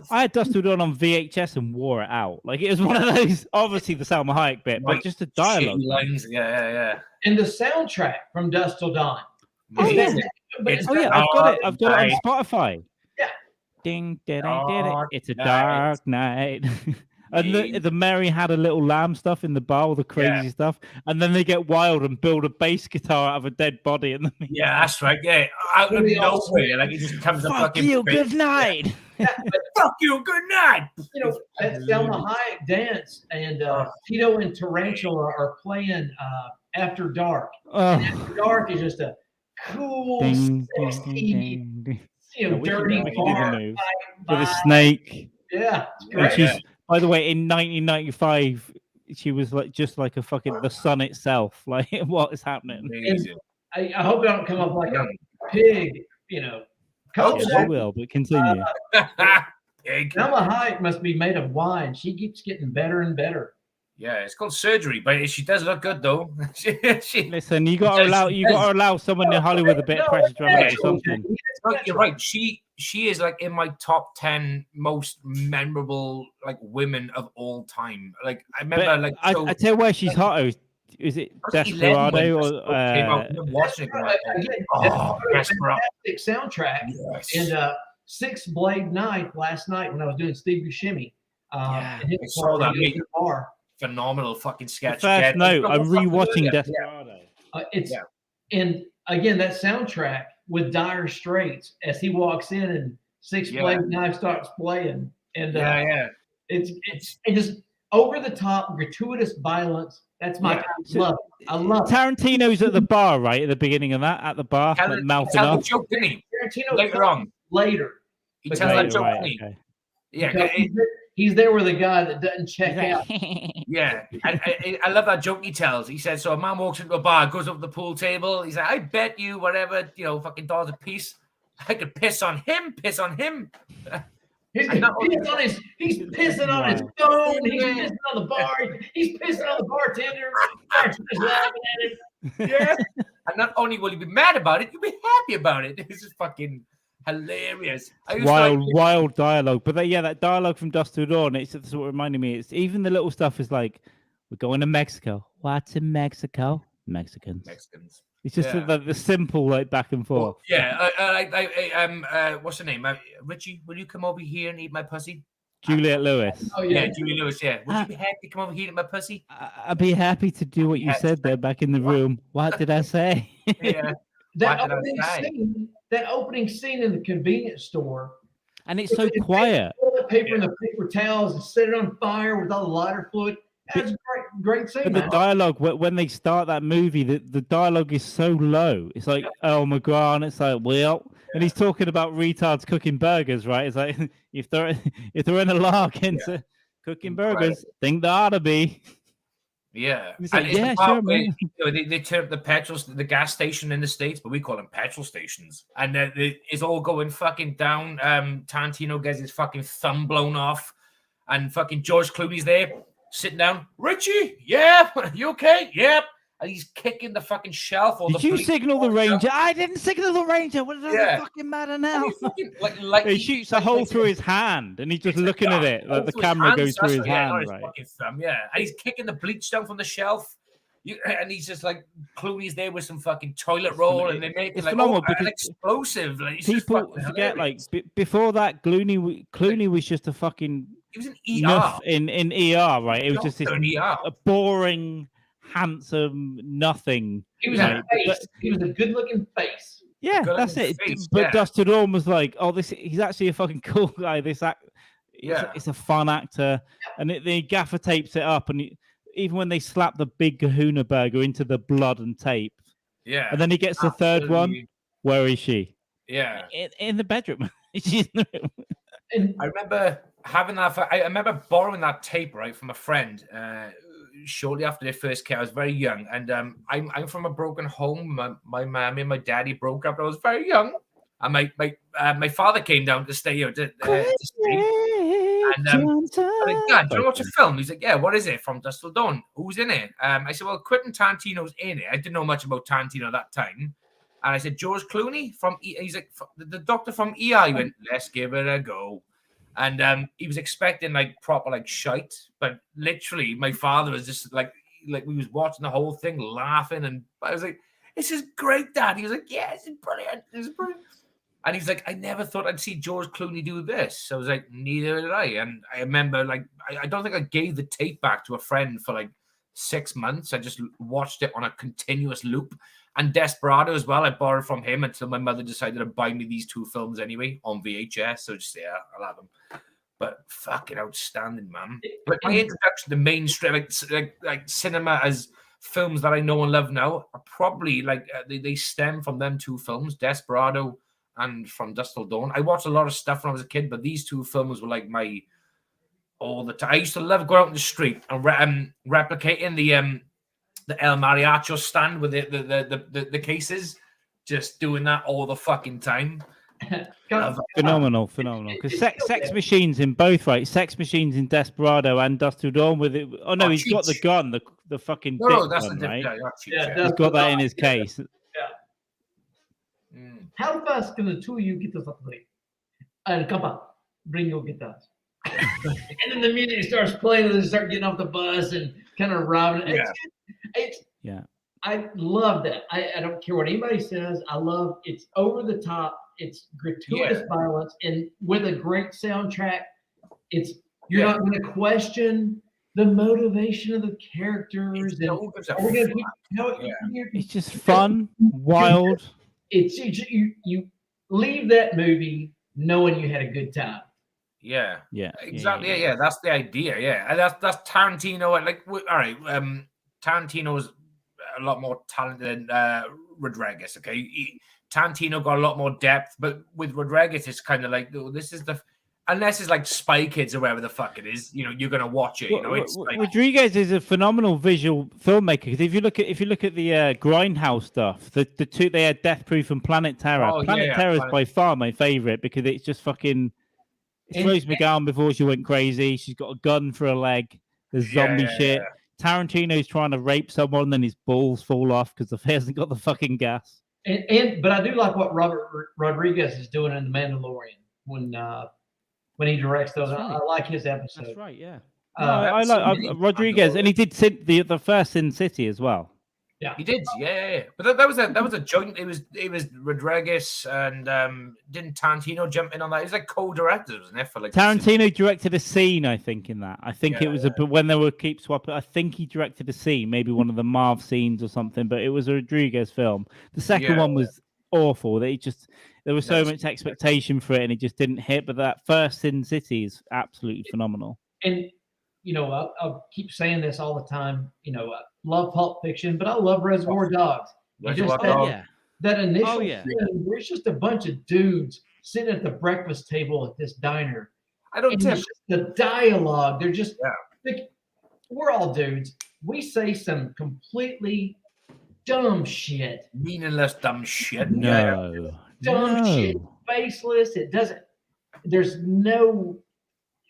[SPEAKER 1] I had Dusk Till Dawn on VHS and wore it out. It was one of those. Obviously, the Salma Hayek bit, but just the dialogue.
[SPEAKER 2] Lines. Yeah.
[SPEAKER 3] And the soundtrack from Dusk Till Dawn.
[SPEAKER 1] I've got it. I've got it on Spotify.
[SPEAKER 3] Yeah.
[SPEAKER 1] Ding, ding, ding. It's a dark night. And the Mary Had a Little Lamb stuff in the bar, all the crazy stuff. And then they get wild and build a bass guitar out of a dead body.
[SPEAKER 2] Yeah, that's right. Yeah. Out of nowhere. It just comes a fucking...
[SPEAKER 1] Fuck you, good night.
[SPEAKER 2] Fuck you, good night.
[SPEAKER 3] That Salma Hayek dance. And Tito and Tarantula are playing After Dark. And After Dark is just a cool,
[SPEAKER 1] Ding,
[SPEAKER 3] sexy,
[SPEAKER 1] ding, ding.
[SPEAKER 3] you know,
[SPEAKER 1] We can
[SPEAKER 3] dirty
[SPEAKER 1] do the
[SPEAKER 3] bar
[SPEAKER 1] move
[SPEAKER 3] type
[SPEAKER 1] with a
[SPEAKER 3] vibe.
[SPEAKER 1] snake.
[SPEAKER 3] Yeah, it's
[SPEAKER 1] And
[SPEAKER 3] great.
[SPEAKER 1] she's, by the way, in 1995, she was like just like a fucking the sun itself. Like, what is happening?
[SPEAKER 2] Amazing.
[SPEAKER 3] I hope I don't come up like a pig, you know.
[SPEAKER 2] Hope
[SPEAKER 1] Yeah,
[SPEAKER 2] so.
[SPEAKER 1] you will, but continue.
[SPEAKER 2] Pig.
[SPEAKER 3] Selma Hayek must be made of wine. She keeps getting better and better.
[SPEAKER 2] Yeah, it's called surgery, but she does look good though. she
[SPEAKER 1] Listen, you got to allow someone in Hollywood a bit of pressure to have a
[SPEAKER 3] Yeah,
[SPEAKER 1] little something.
[SPEAKER 2] No, you're right. She is like in my top 10 most memorable like women of all time. Like I remember,
[SPEAKER 1] But
[SPEAKER 2] like
[SPEAKER 1] I tell you where she's hotter. Is it
[SPEAKER 2] was it 11 when
[SPEAKER 1] Desperado
[SPEAKER 2] Desperado
[SPEAKER 1] or
[SPEAKER 2] came out? I'm watching it going,
[SPEAKER 3] Again,
[SPEAKER 2] oh, Desperado.
[SPEAKER 3] fantastic soundtrack.
[SPEAKER 2] Yes.
[SPEAKER 3] And Six Blade Knife last night when I was doing Steve Buscemi.
[SPEAKER 1] Yeah,
[SPEAKER 3] and his
[SPEAKER 2] I saw that,
[SPEAKER 3] party at the bar.
[SPEAKER 2] Phenomenal fucking sketch.
[SPEAKER 1] First note, I'm rewatching
[SPEAKER 2] Yeah.
[SPEAKER 1] Desperado.
[SPEAKER 3] And again, that soundtrack with Dire Straits as he walks in and Six Blade Knife starts playing. And it's just over the top, gratuitous violence. That's my love. I love
[SPEAKER 1] Tarantino's at the bar, right? At the beginning of that, at the bar, like mouthing off.
[SPEAKER 2] Joke, didn't he?
[SPEAKER 3] Tarantino
[SPEAKER 2] Later on.
[SPEAKER 3] Later.
[SPEAKER 2] He tells that joke,
[SPEAKER 1] Right,
[SPEAKER 2] didn't he?
[SPEAKER 1] okay.
[SPEAKER 2] Yeah.
[SPEAKER 3] He's there with a guy that doesn't check out.
[SPEAKER 2] Yeah, I love that joke he tells. He said, so a man walks into a bar, goes up to the pool table. He's like, I bet you whatever, you know, fucking dollars a piece. I could piss on him.
[SPEAKER 3] He's pissing on his phone. He's pissing on the bar. He's pissing on the bartender. Bartender's laughing at him.
[SPEAKER 2] Yeah. And not only will you be mad about it, you'll be happy about it. This is fucking hilarious.
[SPEAKER 1] Wild dialogue. But that dialogue from Dusk Till Dawn, it's sort of reminding me. It's even the little stuff is like, we're going to Mexico. What's in Mexico? Mexicans. It's just the simple like back and forth.
[SPEAKER 2] What's her name? Richie, will you come over here and eat my pussy?
[SPEAKER 1] Juliette Lewis.
[SPEAKER 3] Oh yeah,
[SPEAKER 2] Julie Lewis. Yeah, would you be happy to come over here and eat my pussy?
[SPEAKER 1] I'd be happy to do what you said there back in the room. What did I say?
[SPEAKER 2] Yeah.
[SPEAKER 3] That opening scene in the convenience store.
[SPEAKER 1] And it's so quiet.
[SPEAKER 3] Toilet paper and the paper towels and set it on fire with all the lighter fluid. That's great scene.
[SPEAKER 1] But the dialogue, when they start that movie, the dialogue is so low. It's like, oh my God, and it's like, well, and he's talking about retards cooking burgers, right? It's like, if they're in a lark into cooking burgers, think they ought to be.
[SPEAKER 2] Yeah.
[SPEAKER 1] Like, yeah, sure, man.
[SPEAKER 2] They turn up the gas station in the States, but we call them petrol stations. And it's all going fucking down. Tarantino gets his fucking thumb blown off. And fucking George Clooney's there, sitting down. Richie, yeah, you okay? Yep. And he's kicking the fucking shelf.
[SPEAKER 1] Did you signal the ranger? I didn't signal the ranger. What does it fucking matter now?
[SPEAKER 2] He
[SPEAKER 1] shoots a hole through his hand, and he's just looking at it. Like the camera goes through his hand, right?
[SPEAKER 2] And he's kicking the bleach down from the shelf. And he's just like, Clooney's there with some fucking toilet roll, and they make it like an explosive. Like,
[SPEAKER 1] people forget, like before that, Clooney was just a fucking.
[SPEAKER 2] He was in ER.
[SPEAKER 1] In ER, right? It was just this
[SPEAKER 2] a
[SPEAKER 1] boring, handsome nothing.
[SPEAKER 3] He was a face. He was a good-looking face.
[SPEAKER 1] Yeah, that's it. But Dusk Till Dawn was like, he's actually a fucking cool guy. It's a fun actor, and the gaffer tapes it up, and even when they slap the big Kahuna burger into the blood and tape, and then he gets the third one. Where is she?
[SPEAKER 2] Yeah,
[SPEAKER 1] in the bedroom. She's in the room.
[SPEAKER 2] I remember having that. I remember borrowing that tape from a friend. Shortly after they first came, I was very young, and I'm from a broken home. My mommy and my daddy broke up. I was very young, and my father came down to stay here to stay. And I was like, Dad, do you want to watch a film? He's like, yeah. What is it? From Dusk Till Dawn. Who's in it? I said, well, Quentin Tarantino's in it. I didn't know much about Tarantino at that time, and I said, George Clooney from. He's like, the doctor from ER. He went, let's give it a go. And he was expecting like proper like shite, but literally my father was just like we was watching the whole thing laughing, and I was like, this is great, Dad. He was like, yeah, this is brilliant. And he's like, I never thought I'd see George Clooney do this. So I was like, neither did I. And I remember like I don't think I gave the tape back to a friend for like 6 months. I just watched it on a continuous loop. And Desperado as well, I borrowed from him until my mother decided to buy me these two films anyway on VHS. So just, I'll have them. But fucking outstanding, man. But my introduction to mainstream, like cinema as films that I know and love now are probably like they stem from them two films, Desperado and From Dusk Till Dawn. I watched a lot of stuff when I was a kid, but these two films were like my all the time. I used to love going out in the street and replicating the El Mariacho stand with the cases, just doing that all the fucking time.
[SPEAKER 1] Phenomenal. Because sex machines in both, right? Sex machines in Desperado and Dust Till Dawn with it. Oh no, he's got the gun, the fucking
[SPEAKER 2] that's
[SPEAKER 1] gun, right?
[SPEAKER 2] He's
[SPEAKER 1] got that in his case.
[SPEAKER 3] Yeah. How fast can the two of you get this up late? And come on, bring your guitars. And then the music starts playing, and they start getting off the bus and kind of robbing it.
[SPEAKER 1] Yeah.
[SPEAKER 3] I love that. I don't care what anybody says. I love it's over the top. It's gratuitous violence, and with a great soundtrack. You're not going to question the motivation of the characters.
[SPEAKER 1] It's just fun, wild.
[SPEAKER 3] You leave that movie knowing you had a good time.
[SPEAKER 2] Yeah, exactly. Yeah, that's the idea. Yeah, and that's Tarantino. Like, all right, Tarantino's a lot more talented than Rodriguez. Okay, Tarantino got a lot more depth, but with Rodriguez, it's kind of like, oh, this is unless it's like Spy Kids or whatever the fuck it is, you're gonna watch it. It's like
[SPEAKER 1] Rodriguez is a phenomenal visual filmmaker. Because if you look at the Grindhouse stuff, the two they had Death Proof and Planet Terror. Planet Terror is by far my favorite because it's just fucking. It's Rose McGowan before she went crazy. She's got a gun for a leg. There's zombie shit. Tarantino's trying to rape someone, then his balls fall off because he hasn't got the fucking gas.
[SPEAKER 3] But I do like what Robert Rodriguez is doing in The Mandalorian when he directs those. Right. I like his episodes.
[SPEAKER 1] That's right. Yeah. I like Rodriguez, and he did the first Sin City as well.
[SPEAKER 2] Yeah, he did. Yeah. But that was a joint. It was Rodriguez and didn't Tarantino jump in on that? It was like co-directors, wasn't it? For like
[SPEAKER 1] Tarantino directed a scene, I think, in that. I think it was when they were keep swapping. I think he directed a scene, maybe one of the Marv scenes or something. But it was a Rodriguez film. The second one was awful. There was so much expectation for it, and it just didn't hit. But that first Sin City is absolutely phenomenal.
[SPEAKER 3] And I'll keep saying this all the time. I love Pulp Fiction, but I love Reservoir Dogs. That initial scene where it's just a bunch of dudes sitting at the breakfast table at this diner. The dialogue. They're just we're all dudes. We say some completely dumb shit.
[SPEAKER 2] Meaningless dumb shit.
[SPEAKER 1] No.
[SPEAKER 3] Dumb shit. Faceless. It doesn't. There's no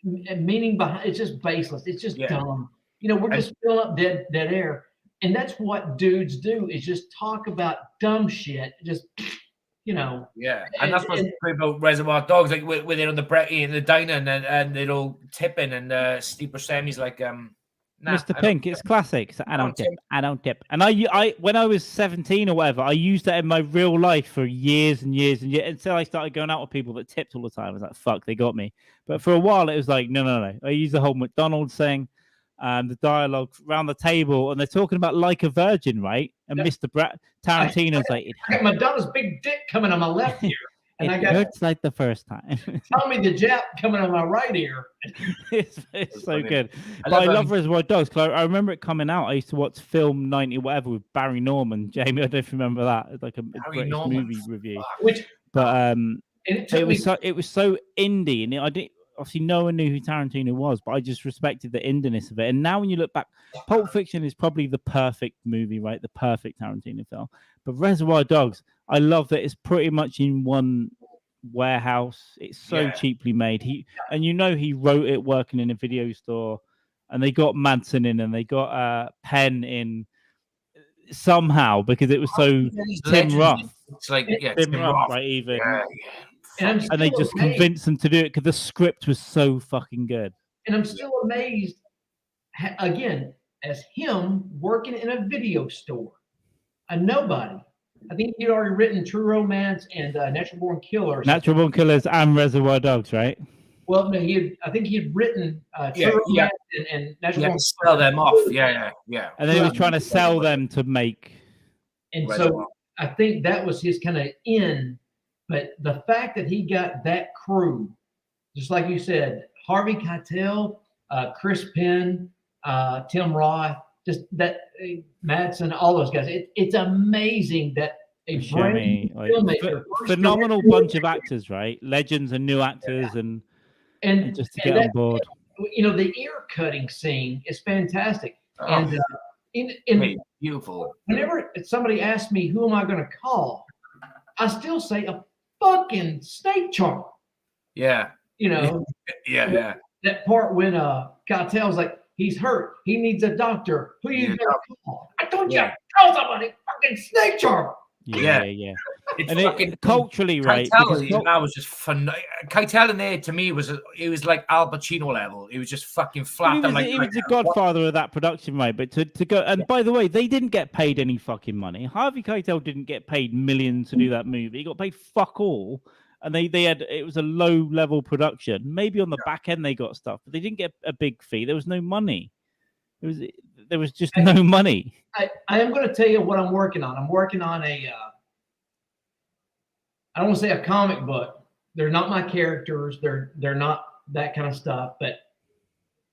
[SPEAKER 3] meaning behind. It's just baseless. It's just dumb. We're just filling up dead air, and that's what dudes do is just talk about dumb shit. Just
[SPEAKER 2] Yeah, and that's what's great about Reservoir Dogs. Like with it on the diner and they're all tipping, and Steve Buscemi's like,
[SPEAKER 1] Mr. Pink, it's classic. So I don't tip. And I when I was 17 or whatever, I used that in my real life for years and years and years until I started going out with people that tipped all the time. I was like, fuck, they got me. But for a while, it was like, no. I used the whole McDonald's thing, the dialogue around the table, and they're talking about Like a Virgin, right? And Mr. Tarantino's like,
[SPEAKER 3] I got Madonna's big dick coming on my left ear. And
[SPEAKER 1] it hurts like the first time.
[SPEAKER 3] Tommy the Jap coming on my right ear.
[SPEAKER 1] it's so funny. Good. I love Reservoir Dogs. I remember it coming out. I used to watch Film 90 whatever with Barry Norman. Jamie, I don't know if you remember that. It's like a British movie review. It was so indie, and I didn't. Obviously, no one knew who Tarantino was, but I just respected the indiness of it. And now when you look back, Pulp Fiction is probably the perfect movie, right? The perfect Tarantino film. But Reservoir Dogs, I love that it's pretty much in one warehouse. It's so cheaply made. He wrote it working in a video store, and they got Madsen in, and they got Penn in somehow because it was so Tim Roth.
[SPEAKER 2] It's like
[SPEAKER 1] Tim Roth, right? Even. Yeah. And they just convinced them to do it because the script was so fucking good.
[SPEAKER 3] And I'm still amazed, again, as him working in a video store, a nobody. I think he'd already written True Romance and Natural Born Killers.
[SPEAKER 1] Natural Born Killers and Reservoir Dogs, right?
[SPEAKER 3] Well, no, I think he had written True Romance and Natural Born Killers.
[SPEAKER 2] Sell them off, yeah.
[SPEAKER 1] And then he was trying to sell them to make.
[SPEAKER 3] And so I think that was his kind of in. But the fact that he got that crew, just like you said, Harvey Keitel, Chris Penn, Tim Roth, just that Madsen, all those guys. It's amazing that a brand new filmmaker,
[SPEAKER 1] phenomenal bunch of actors, right? Legends and new actors, and just to get on board.
[SPEAKER 3] You know, the ear cutting scene is fantastic, and
[SPEAKER 2] beautiful.
[SPEAKER 3] Whenever somebody asks me who am I going to call, I still say a fucking snake charmer.
[SPEAKER 2] Yeah.
[SPEAKER 3] You know.
[SPEAKER 2] Yeah.
[SPEAKER 3] That part when Keitel's like, he's hurt, he needs a doctor. Who are you gonna call? I told you, call somebody. Fucking snake charmer.
[SPEAKER 1] Yeah.
[SPEAKER 2] It's
[SPEAKER 1] and culturally, right?
[SPEAKER 2] Keitel, that was just fun. Keitel in there to me it was like Al Pacino level. It was just fucking flat.
[SPEAKER 1] He was the godfather of that production, right? But to go, and by the way, they didn't get paid any fucking money. Harvey Keitel didn't get paid millions to do that movie. He got paid fuck all. And they had, it was a low level production. Maybe on the back end they got stuff, but they didn't get a big fee. There was no money. There was just no money.
[SPEAKER 3] I am going to tell you what I'm working on. I'm working on I don't want to say a comic book. They're not my characters. They're not that kind of stuff. But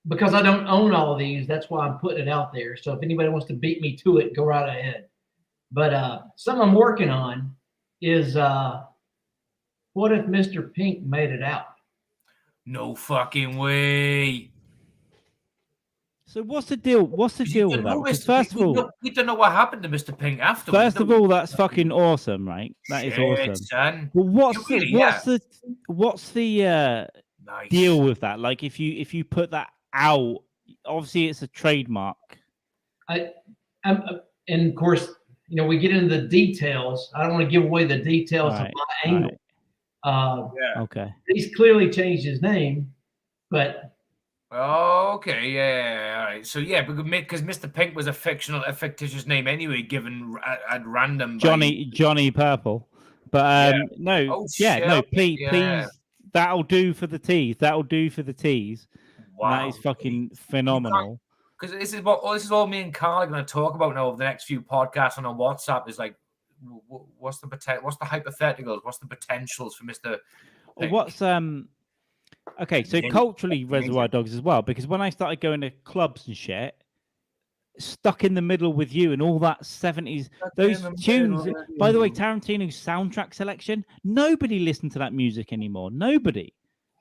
[SPEAKER 3] because I don't own all of these, that's why I'm putting it out there. So if anybody wants to beat me to it, go right ahead. But something I'm working on is what if Mr. Pink made it out?
[SPEAKER 2] No fucking way.
[SPEAKER 1] So what's the deal? What's the deal with that? First of all,
[SPEAKER 2] we don't know what happened to Mr. Pink after.
[SPEAKER 1] First of all, that's fucking awesome, right? That is awesome.
[SPEAKER 2] Son.
[SPEAKER 1] Well, what's the deal with that? Like, if you put that out, obviously it's a trademark.
[SPEAKER 3] And of course, you know, we get into the details. I don't want to give away the details of my angle.
[SPEAKER 1] Okay.
[SPEAKER 3] He's clearly changed his name, but
[SPEAKER 2] okay, yeah, all right. So yeah, because Mr. Pink was a fictitious name anyway, given at random.
[SPEAKER 1] Johnny Purple, but please, that'll do for the tease. That'll do for the tease. Wow, that is fucking phenomenal.
[SPEAKER 2] Because this is all me and Carl are going to talk about now over the next few podcasts and on WhatsApp. Is like, what's the hypotheticals? What's the potentials for Mr. Pink?
[SPEAKER 1] What's okay, so culturally Reservoir Dogs as well, because when I started going to clubs and shit, Stuck in the Middle with You and all that 70s, those tunes. By the way, Tarantino's soundtrack selection, nobody listened to that music anymore. Nobody.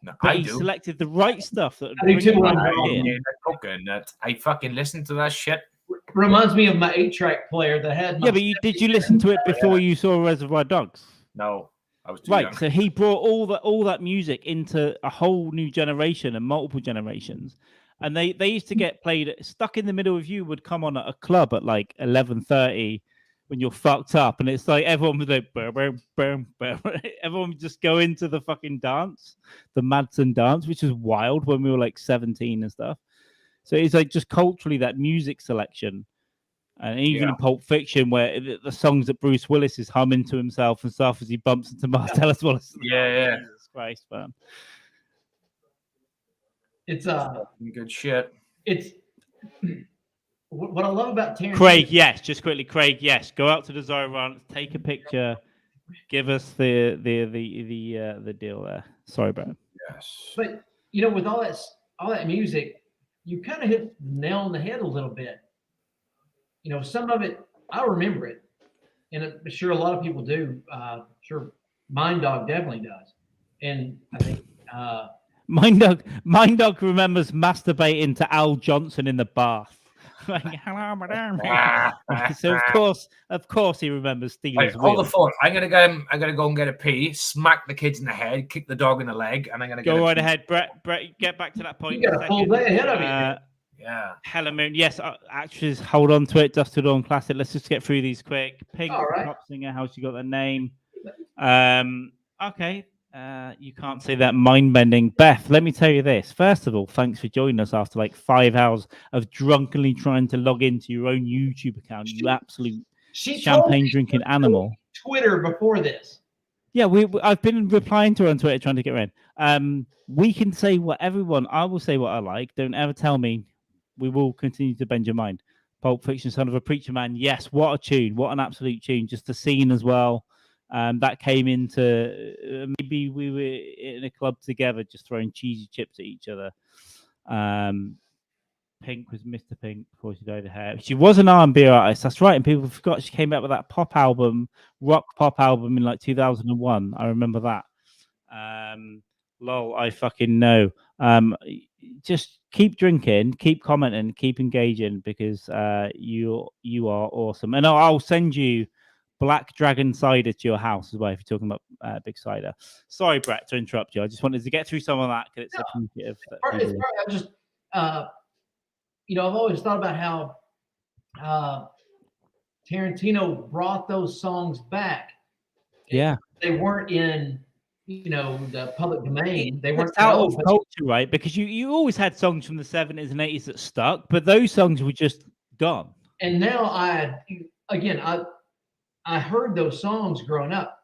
[SPEAKER 2] No,
[SPEAKER 1] but he selected the right stuff.
[SPEAKER 2] I fucking listened to that shit.
[SPEAKER 3] Reminds me of my 8-track player that had.
[SPEAKER 1] But did you listen to it before you saw Reservoir Dogs?
[SPEAKER 2] No, I was too
[SPEAKER 1] right.
[SPEAKER 2] young.
[SPEAKER 1] So he brought all that music into a whole new generation and multiple generations, and they used to get played. Stuck in the Middle of You would come on at a club at like 11:30 when you're fucked up, and it's like everyone would like boom, boom, boom. Everyone would just go into the fucking dance, the Madsen dance, which is wild when we were like 17 and stuff. So it's like just culturally that music selection, and even in Pulp Fiction, where the songs that Bruce Willis is humming to himself and stuff as he bumps into Marcellus Wallace.
[SPEAKER 2] Yeah.
[SPEAKER 1] Jesus Christ, man.
[SPEAKER 3] It's
[SPEAKER 2] good shit.
[SPEAKER 3] It's what I love about Tarantino.
[SPEAKER 1] Craig, yes, just quickly, Craig, yes, go out to the Zyron, take a picture, give us the deal there. Sorry, bro.
[SPEAKER 2] Yes,
[SPEAKER 3] but you know, with all that music, you kind of hit the nail on the head a little bit. You know, some of it I remember it, and I'm sure a lot of people do. Sure, Mind Dog definitely does, and I think.
[SPEAKER 1] Mind Dog remembers masturbating to Al Johnson in the bath. Like, hello, madam. So of course, he remembers Steelers.
[SPEAKER 2] Hold the phone. I'm gonna go and get a pee. Smack the kids in the head. Kick the dog in the leg, and I'm gonna
[SPEAKER 1] go right ahead, Brett. Get back to that point.
[SPEAKER 3] You got a full day ahead of you.
[SPEAKER 2] Yeah.
[SPEAKER 1] Hella Moon. Yes, actors, hold on to it. Dust to Dawn Classic. Let's just get through these quick. Pink, pop singer. How she got their name? Okay. You can't say that mind-bending. Beth, let me tell you this. First of all, thanks for joining us after like 5 hours of drunkenly trying to log into your own YouTube account. You absolute champagne-drinking animal.
[SPEAKER 3] Twitter before this.
[SPEAKER 1] Yeah, I've been replying to her on Twitter trying to get her in. We can say what everyone. I will say what I like. Don't ever tell me. We will continue to bend your mind. Pulp Fiction, Son of a Preacher Man. Yes, what a tune. What an absolute tune. Just the scene as well. That came into maybe we were in a club together just throwing cheesy chips at each other. Pink was Mr. Pink before she dyed her hair. She was an R&B artist. That's right. And people forgot she came out with that pop album, rock pop album in like 2001. I remember that. Lol, I fucking know. Just keep drinking, keep commenting, keep engaging because you are awesome. And I'll send you Black Dragon cider to your house as well if you're talking about big cider. Sorry, Brett, to interrupt you. I just wanted to get through some of that because it's appreciative.
[SPEAKER 3] I just, I've always thought about how Tarantino brought those songs back.
[SPEAKER 1] Yeah,
[SPEAKER 3] they weren't in the public domain. They weren't
[SPEAKER 1] out of culture, right? Because you always had songs from the 70s and 80s that stuck, but those songs were just gone.
[SPEAKER 3] And now I heard those songs growing up,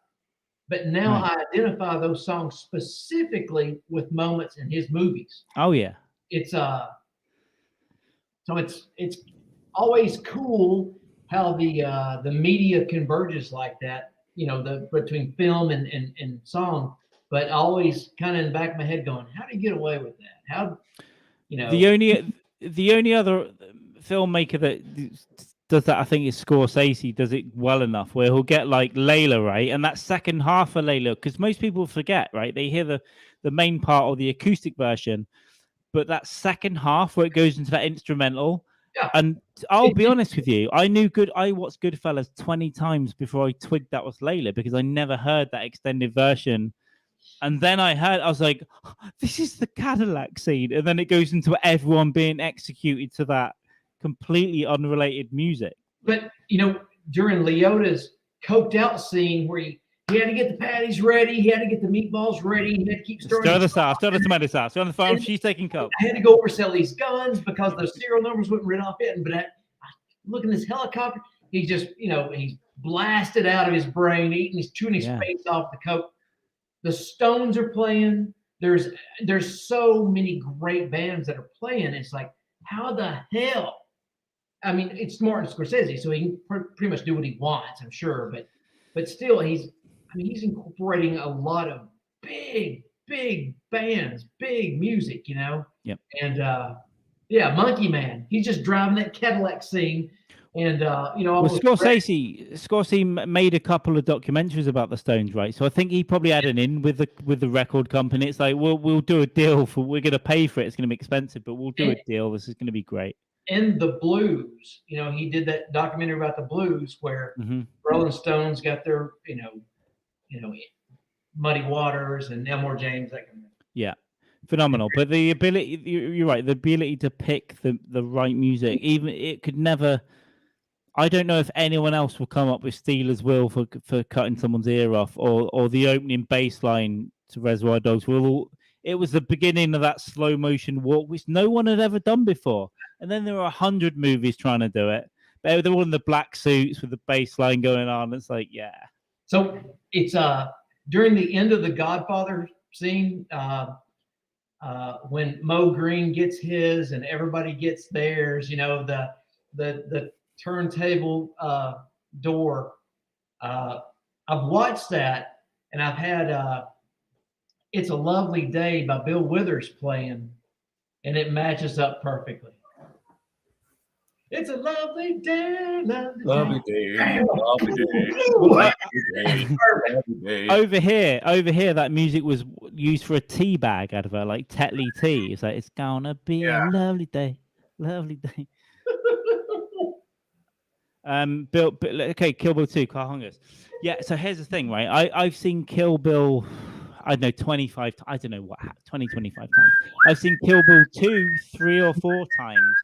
[SPEAKER 3] but now I identify those songs specifically with moments in his movies.
[SPEAKER 1] Oh yeah.
[SPEAKER 3] It's so it's always cool how the media converges like that. Between film and song, but always kind of in the back of my head going, how do you get away with that? How,
[SPEAKER 1] the only other filmmaker that does that, I think, is Scorsese. Does it well enough where he'll get like Layla, right? And that second half of Layla, because most people forget, right? They hear the main part or the acoustic version, but that second half where it goes into that instrumental.
[SPEAKER 3] Yeah.
[SPEAKER 1] And I'll be honest with you, I watched Goodfellas 20 times before I twigged that was Layla because I never heard that extended version. And then I was like, this is the Cadillac scene. And then it goes into everyone being executed to that completely unrelated music.
[SPEAKER 3] But, during Leota's coked out scene where he had to get the patties ready, he had to get the meatballs ready, he had to keep stirring
[SPEAKER 1] the sauce, stir the tomato sauce. You're on the phone, she's taking coke.
[SPEAKER 3] I had to go oversell these guns because the serial numbers wouldn't read off it. But look at this helicopter. He just, he's blasted out of his brain, he's chewing his face off the coke. The Stones are playing. There's so many great bands that are playing. It's like, how the hell? I mean, it's Martin Scorsese, so he can pretty much do what he wants, I'm sure. But still, he's incorporating a lot of big bands, big music,
[SPEAKER 1] Yep.
[SPEAKER 3] And Monkey Man, he's just driving that Cadillac scene. And
[SPEAKER 1] Scorsese made a couple of documentaries about the Stones, right? So I think he probably had an in with the record company. It's like, we'll do a deal we're going to pay for it. It's going to be expensive, but we'll do a deal. This is going to be great.
[SPEAKER 3] And the blues, he did that documentary about the blues where Rolling Stones got their, Muddy Waters and Elmore James, that kind of thing.
[SPEAKER 1] Yeah. Phenomenal. But the ability, you're right, the ability to pick the right music, even it could never. I don't know if anyone else will come up with Steelers Will for cutting someone's ear off, or the opening bass line to Reservoir Dogs. It was the beginning of that slow motion walk, which no one had ever done before. And then there were 100 movies trying to do it. They're all in the black suits with the bass line going on. It's like, yeah.
[SPEAKER 3] So it's during the end of the Godfather scene, when Mo Green gets his and everybody gets theirs, the turntable door. I've watched that, and I've had It's a Lovely Day by Bill Withers playing, and it matches up perfectly. It's a lovely day, lovely day.
[SPEAKER 1] Over here, that music was used for a tea bag advert, like Tetley Tea. It's like, it's gonna be a lovely day, lovely day. Kill Bill 2, Car Hungers. Yeah, so here's the thing, right? I've seen Kill Bill, I don't know, 25 I don't know what, 25 times. I've seen Kill Bill 2 3 or 4 times.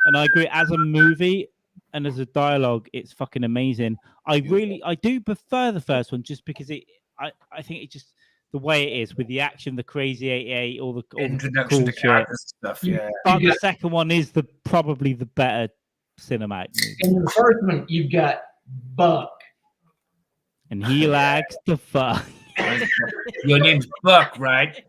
[SPEAKER 1] And I agree, as a movie and as a dialogue, it's fucking amazing. I do prefer the first one just because I think it's just the way it is with the action, the crazy 88, all the
[SPEAKER 2] introduction
[SPEAKER 1] cool
[SPEAKER 2] to characters stuff. Yeah.
[SPEAKER 1] But the second one is probably the better cinematic movie.
[SPEAKER 3] In the first one, you've got Buck.
[SPEAKER 1] And he likes to fuck.
[SPEAKER 2] Your name's Buck, right?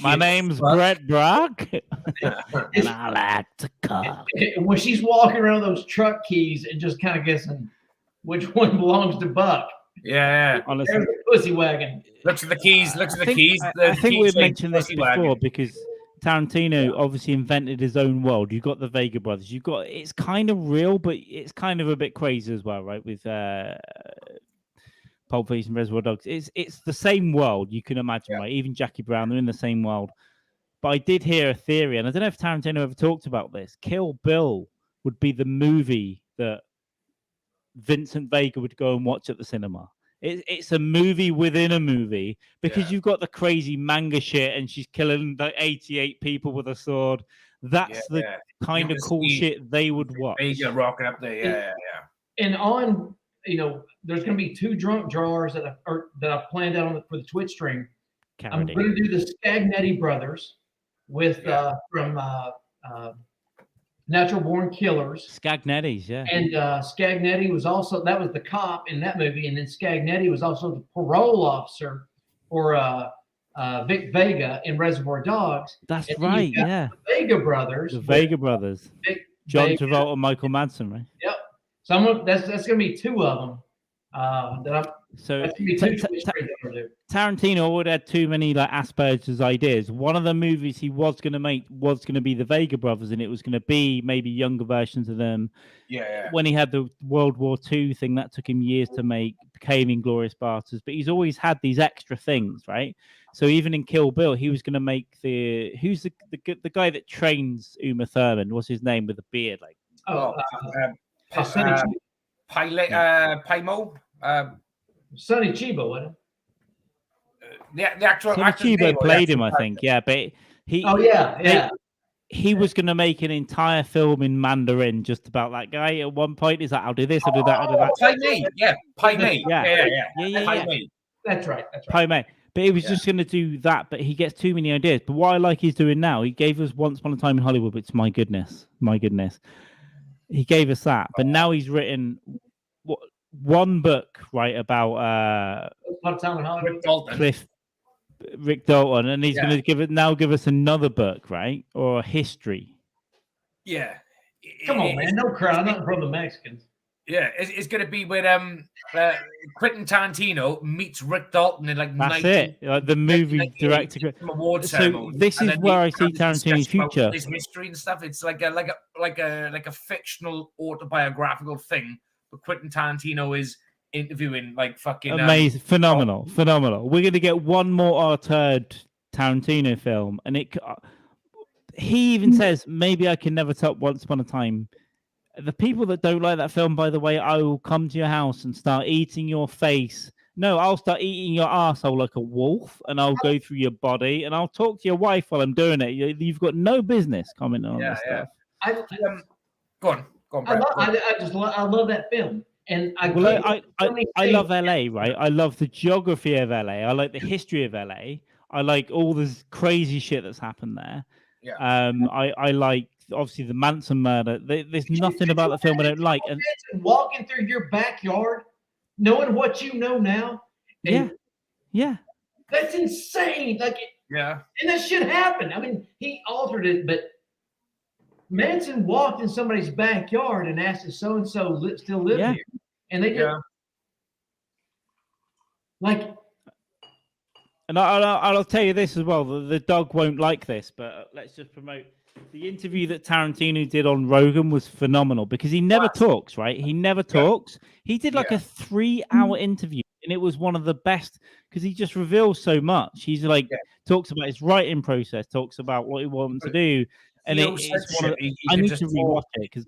[SPEAKER 1] My name's Brett Brock. And I like to cook.
[SPEAKER 3] When she's walking around those truck keys and just kind of guessing which one belongs to Buck.
[SPEAKER 2] Yeah.
[SPEAKER 1] Honestly.
[SPEAKER 3] There's the pussy wagon.
[SPEAKER 2] Looks at the keys.
[SPEAKER 1] I think we've mentioned this before because Tarantino obviously invented his own world. You've got the Vega brothers. You've got it's kind of real, but it's kind of a bit crazy as well, right? With Pulp Fiction, Reservoir Dogs. It's the same world you can imagine, right? Even Jackie Brown, they're in the same world. But I did hear a theory, and I don't know if Tarantino ever talked about this. Kill Bill would be the movie that Vincent Vega would go and watch at the cinema. It's a movie within a movie because you've got the crazy manga shit and she's killing like 88 people with a sword. That's the kind of cool shit they would watch.
[SPEAKER 2] Vega rocking up there,
[SPEAKER 3] And on, there's going to be 2 drunk drawers that I've planned out for the Twitch stream. I'm going to do the Scagnetti brothers with from Natural Born Killers.
[SPEAKER 1] Scagnetti's, yeah.
[SPEAKER 3] And Scagnetti was also, that was the cop in that movie, and then Scagnetti was also the parole officer for Vic Vega in Reservoir Dogs.
[SPEAKER 1] That's right, yeah.
[SPEAKER 3] The Vega brothers.
[SPEAKER 1] The Vega brothers. John
[SPEAKER 3] Vega.
[SPEAKER 1] Travolta, Michael Madsen, right?
[SPEAKER 3] Yep. So that's going to be 2 of them.
[SPEAKER 1] Tarantino already had too many like Asperger's ideas. One of the movies he was going to make was going to be the Vega brothers, and it was going to be maybe younger versions of them. When he had the World War II thing, that took him years to make, became Inglourious Basterds. But he's always had these extra things, right? So even in Kill Bill, he was going to make who's the guy that trains Uma Thurman? What's his name with the beard? Like
[SPEAKER 2] Paimo.
[SPEAKER 3] Sonny Chiba, wasn't
[SPEAKER 2] it? The actual
[SPEAKER 1] Sonny Chiba played him, I think. Yeah, but he.
[SPEAKER 3] Oh yeah.
[SPEAKER 1] He was going to make an entire film in Mandarin just about that guy. At one point, he's like, "I'll do this, I'll do that, I'll do that."
[SPEAKER 2] Pai Mei.
[SPEAKER 1] Yeah.
[SPEAKER 3] That's right.
[SPEAKER 1] Pai Mei. But he was just going to do that, but he gets too many ideas. But what I like he's doing now, he gave us Once Upon a Time in Hollywood. It's my goodness. He gave us that, but now he's written one book, right, about Rick Dalton, and he's going to give us another book, right, or a history.
[SPEAKER 2] Yeah.
[SPEAKER 3] Come on, man, no crowd, nothing from the Mexicans.
[SPEAKER 2] Yeah, it's going to be with Quentin Tarantino meets Rick Dalton in like
[SPEAKER 1] that's it, like the movie director. So this is where I see Tarantino's future.
[SPEAKER 2] His history and stuff. It's like a fictional autobiographical thing, but Quentin Tarantino is interviewing like fucking
[SPEAKER 1] amazing, phenomenal. We're going to get one more third Tarantino film, and he even says maybe I can never top Once Upon a Time. The people that don't like that film, by the way, I will come to your house and start eating your face. No, I'll start eating your arsehole like a wolf, and I'll go through your body, and I'll talk to your wife while I'm doing it. You've got no business commenting on this stuff.
[SPEAKER 2] Go on.
[SPEAKER 3] I love that film, and I
[SPEAKER 1] love LA, right? I love the geography of LA. I like the history of LA. I like all this crazy shit that's happened there.
[SPEAKER 2] Yeah.
[SPEAKER 1] I like obviously the Manson murder. There's nothing about the film I don't like. And
[SPEAKER 3] walking through your backyard, knowing what you know now.
[SPEAKER 1] Yeah.
[SPEAKER 3] That's insane. And that shit happened. I mean, he altered it, but Manson walked in somebody's backyard and asked if so and so still live here, and they did.
[SPEAKER 1] And I'll tell you this as well. The dog won't like this, but let's just promote the interview that Tarantino did on Rogan was phenomenal because he never talks, right? He never talks. He did like a 3-hour interview, and it was one of the best because he just reveals so much. He's like talks about his writing process, talks about what he wants to do. And I need to rewatch it because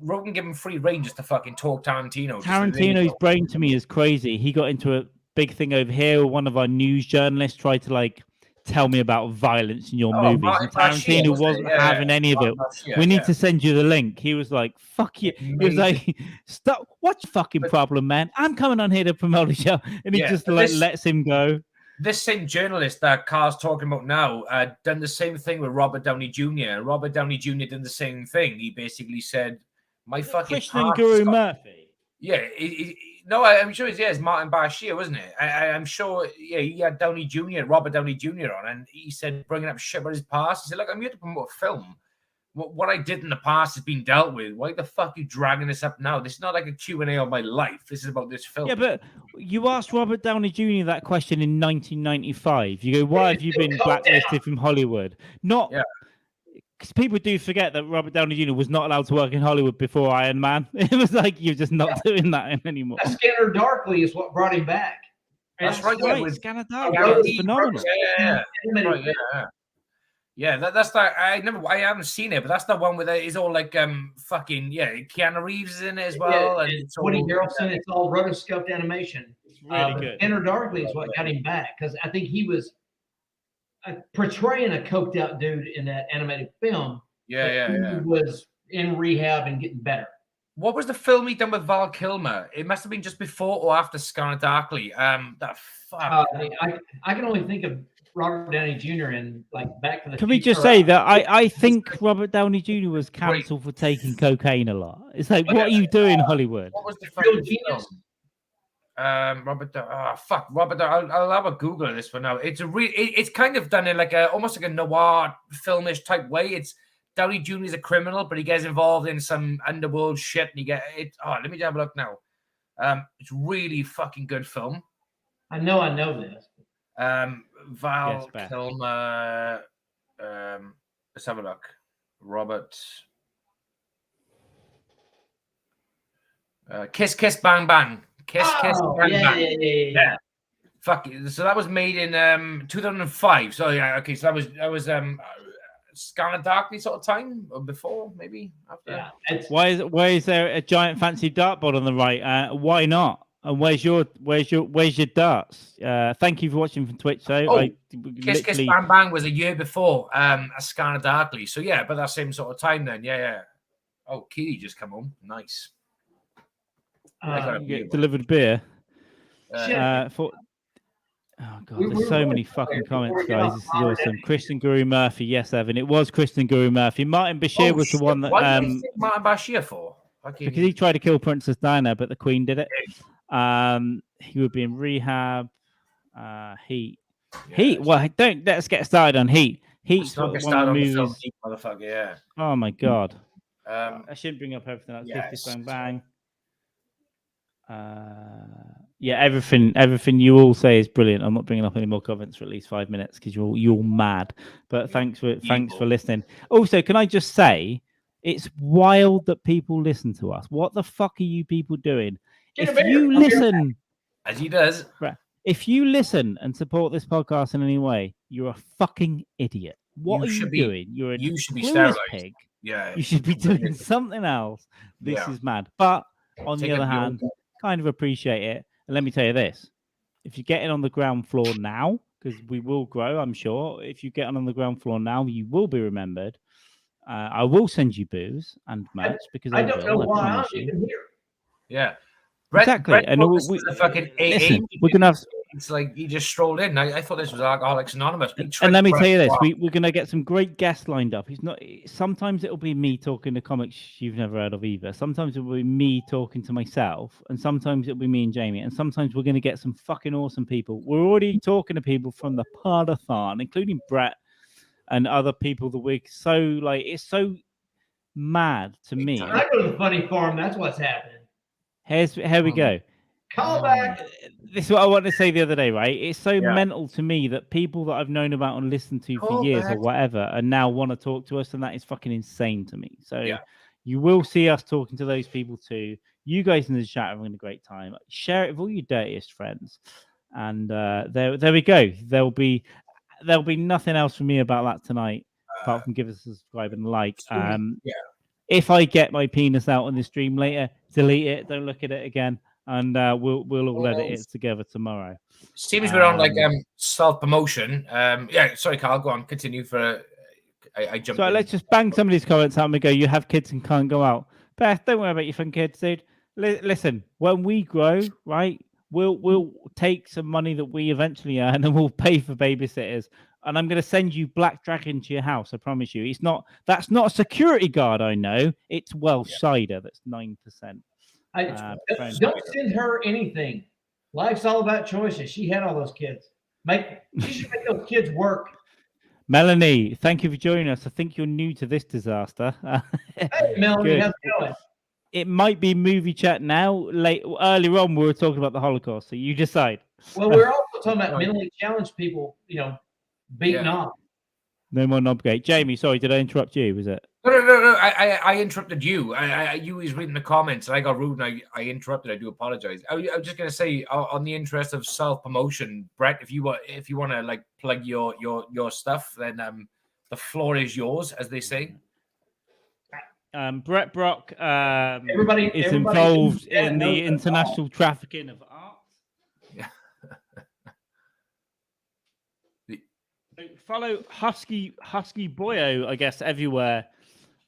[SPEAKER 2] Rogan gave him free rein just to fucking talk Tarantino.
[SPEAKER 1] Tarantino's brain to me is crazy. He got into a big thing over here. One of our news journalists tried to like tell me about violence in your movies, and Tarantino wasn't having any of it. We need to send you the link. He was like, "Fuck you." He was like, "Stop! What's your fucking problem, man? I'm coming on here to promote a show," and he just lets him go.
[SPEAKER 2] This same journalist that Carl's talking about now done the same thing with Robert Downey Jr. Robert Downey Jr. did the same thing. He basically said, "My fucking
[SPEAKER 1] Christian Guru Murphy."
[SPEAKER 2] Yeah, I'm sure it's Martin Bashir, wasn't it? I'm sure. Yeah, he had Downey Jr. Robert Downey Jr. on, and he said bringing up shit about his past. He said, "Look, I'm here to promote a film what I did in the past has been dealt with. Why the fuck are you dragging this up now? This is not like a Q&A on my life. This is about this film.
[SPEAKER 1] Yeah, but you asked Robert Downey Jr. that question in 1995. You go, why have you been blacklisted from Hollywood? Not because people do forget that Robert Downey Jr. was not allowed to work in Hollywood before Iron Man. It was like you're just not doing that anymore.
[SPEAKER 3] Scanner Darkly is what brought him back.
[SPEAKER 2] That's right.
[SPEAKER 1] Right, Scanner Darkly was phenomenal.
[SPEAKER 2] Yeah, that's that. I haven't seen it, but that's the one where it's all like fucking Keanu Reeves is in it as well, and
[SPEAKER 3] it's Woody Harrelson. It's all rotoscoped animation.
[SPEAKER 1] It's really good.
[SPEAKER 3] Scanner Darkly is what got him back because I think he was portraying a coked out dude in that animated film.
[SPEAKER 2] He
[SPEAKER 3] was in rehab and getting better.
[SPEAKER 2] What was the film he done with Val Kilmer? It must have been just before or after Scanner Darkly. That fuck.
[SPEAKER 3] I can only think of Robert Downey Jr. and like Back to the
[SPEAKER 1] Can we just say that I think Robert Downey Jr. was cancelled for taking cocaine a lot? It's like, what are you doing, Hollywood?
[SPEAKER 2] What was the fucking film? Robert. I'll have a Google of this one now. It's it's kind of done in like almost like a noir filmish type way. It's Downey Jr. is a criminal, but he gets involved in some underworld shit, and you get it. Oh, let me have a look now. It's really fucking good film.
[SPEAKER 3] I know this.
[SPEAKER 2] Val Kilmer. Let's have a look. Robert. Kiss Kiss Bang Bang. Kiss Kiss Bang Bang. Yeah. Fuck it. So that was made in 2005. So yeah, okay. So that was Scanner Darkly sort of time or before, maybe after.
[SPEAKER 3] Yeah.
[SPEAKER 1] Why is there a giant fancy dartboard on the right? Why not? And where's your darts? Thank you for watching from Twitch. So
[SPEAKER 2] Kiss Kiss Bang Bang was a year before a Scanner Darkly. So yeah, but that same sort of time then. Yeah. Oh, Keely just come home. Nice.
[SPEAKER 1] Delivered beer. Oh god, there's so many fucking comments, guys. This is awesome. Christian Guru Murphy, yes, Evan. It was Christian Guru Murphy. Martin Bashir was the one that.
[SPEAKER 2] Why did you think Martin Bashir for?
[SPEAKER 1] Because he tried to kill Princess Diana, but the Queen did it. He would be in rehab. Heat. Well, let's get started on Heat. Heat's one of the movies.
[SPEAKER 2] Motherfucker, yeah.
[SPEAKER 1] Oh my god. I shouldn't bring up everything else.
[SPEAKER 2] Yes.
[SPEAKER 1] Bang Bang. Everything you all say is brilliant. I'm not bringing up any more comments for at least 5 minutes because you're mad. But thanks for listening. Also, can I just say, it's wild that people listen to us. What the fuck are you people doing? If you listen,
[SPEAKER 2] as he does,
[SPEAKER 1] if you listen and support this podcast in any way, you're a fucking idiot. What are you doing?
[SPEAKER 2] You should be sterilized.
[SPEAKER 1] Pig.
[SPEAKER 2] Yeah,
[SPEAKER 1] you should be doing something else. This is mad. But on the other hand, kind of appreciate it. And let me tell you this: if you get in on the ground floor now, because we will grow, I'm sure. If you get on the ground floor now, you will be remembered. I will send you booze and merch because I don't know why I'm even
[SPEAKER 2] here. Yeah,
[SPEAKER 1] exactly.
[SPEAKER 2] Brett
[SPEAKER 1] and
[SPEAKER 2] we fucking
[SPEAKER 1] we're gonna have.
[SPEAKER 2] It's like he just strolled in. I thought this was Alcoholics Anonymous.
[SPEAKER 1] And let me tell you this: we're gonna get some great guests lined up. Sometimes it'll be me talking to comics you've never heard of either. Sometimes it'll be me talking to myself, and sometimes it'll be me and Jamie. And sometimes we're gonna get some fucking awesome people. We're already talking to people from the Pardathon, including Brett and other people that we're so it's so mad to me.
[SPEAKER 3] I go to the funny farm. That's what's happening.
[SPEAKER 1] Here we go.
[SPEAKER 3] Call back.
[SPEAKER 1] This is what I wanted to say the other day, right? It's so mental to me that people that I've known about and listened to for years or whatever and now want to talk to us, and that is fucking insane to me. So you will see us talking to those people too. You guys in the chat are having a great time. Share it with all your dirtiest friends. And there we go. There'll be nothing else from me about that tonight, apart from give us a subscribe and like. If I get my penis out on the stream later, delete it. Don't look at it again. And we'll all edit it together tomorrow.
[SPEAKER 2] Seems we're on self-promotion. Sorry, Carl, go on. Continue for I jumped in.
[SPEAKER 1] Let's just bang some of these comments out and we go, you have kids and can't go out. Beth, don't worry about your fun kids, dude. Listen, when we grow, right, we'll take some money that we eventually earn and we'll pay for babysitters. And I'm going to send you Black Dragon to your house. I promise you. That's not a security guard, I know. It's Welsh cider. That's 9%.
[SPEAKER 3] Don't send her anything. Life's all about choices. She had all those kids. She should make those kids work.
[SPEAKER 1] Melanie, thank you for joining us. I think you're new to this disaster.
[SPEAKER 3] Hey, Melanie,
[SPEAKER 1] Good.
[SPEAKER 3] how's it going?
[SPEAKER 1] It might be movie chat now. Earlier on, we were talking about the Holocaust, so you decide.
[SPEAKER 3] Well, we're also talking about mentally challenged people, beaten off.
[SPEAKER 1] No more knobgate. Jamie, sorry, did I interrupt you? Was it?
[SPEAKER 2] No. I interrupted you. You was reading the comments, and I got rude, and I interrupted. I do apologize. I was just gonna say, on the interest of self promotion, Brett, if you want to like plug your stuff, then the floor is yours, as they say.
[SPEAKER 1] Brett Brock
[SPEAKER 3] Everybody
[SPEAKER 1] is involved in the international trafficking of art.
[SPEAKER 2] Yeah.
[SPEAKER 1] Follow Husky Boyo, I guess, everywhere.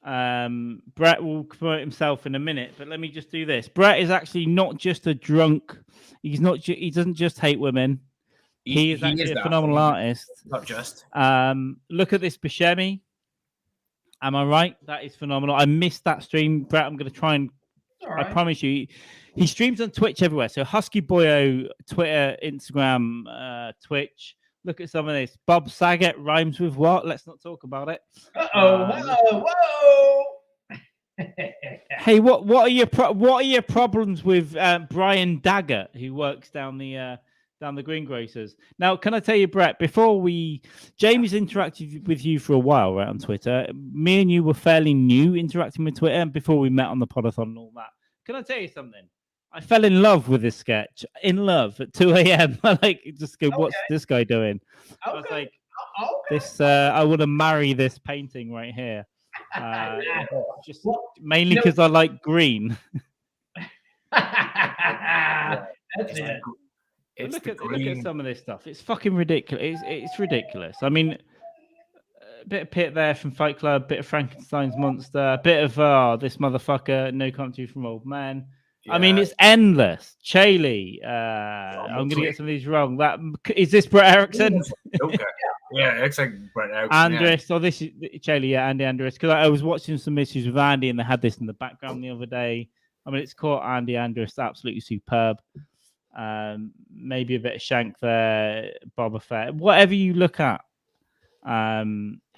[SPEAKER 1] Brett will promote himself in a minute, but let me just do this. Brett is actually not just a drunk. He's not. He doesn't just hate women. He is actually a phenomenal artist.
[SPEAKER 2] Not just.
[SPEAKER 1] Look at this Buscemi. Am I right? That is phenomenal. I missed that stream, Brett. I'm going to try and. I promise you, he streams on Twitch everywhere. So Husky Boyo, Twitter, Instagram, Twitch. Look at some of this. Bob Saget rhymes with what? Let's not talk about it.
[SPEAKER 3] Whoa!
[SPEAKER 1] Hey, what are your problems with Brian Daggett, who works down the greengrocers? Now, can I tell you, Brett? Jamie's interacted with you for a while, right, on Twitter. Me and you were fairly new interacting with Twitter before we met on the podathon and all that. Can I tell you something? I fell in love with this sketch. In love at 2 a.m. I like just go, what's this guy doing? I was like, this. I want to marry this painting right here. Just mainly because I like green.
[SPEAKER 3] That's it.
[SPEAKER 1] Look at some of this stuff. It's fucking ridiculous. It's ridiculous. I mean, a bit of Pitt there from Fight Club, a bit of Frankenstein's Monster, a bit of this motherfucker, No Country for Old Men. Yeah. I mean, it's endless. Chaley. I'm going to get some of these wrong. Is this Brett Erickson?
[SPEAKER 2] Okay. Yeah, it's like Brett Erickson.
[SPEAKER 1] Andres. Yeah. Oh, this is Chaley. Yeah, Andy Andres. Because I was watching some issues with Andy, and they had this in the background the other day. I mean, it's called Andy Andres. Absolutely superb. Maybe a bit of Shank there, Boba Fett. Whatever you look at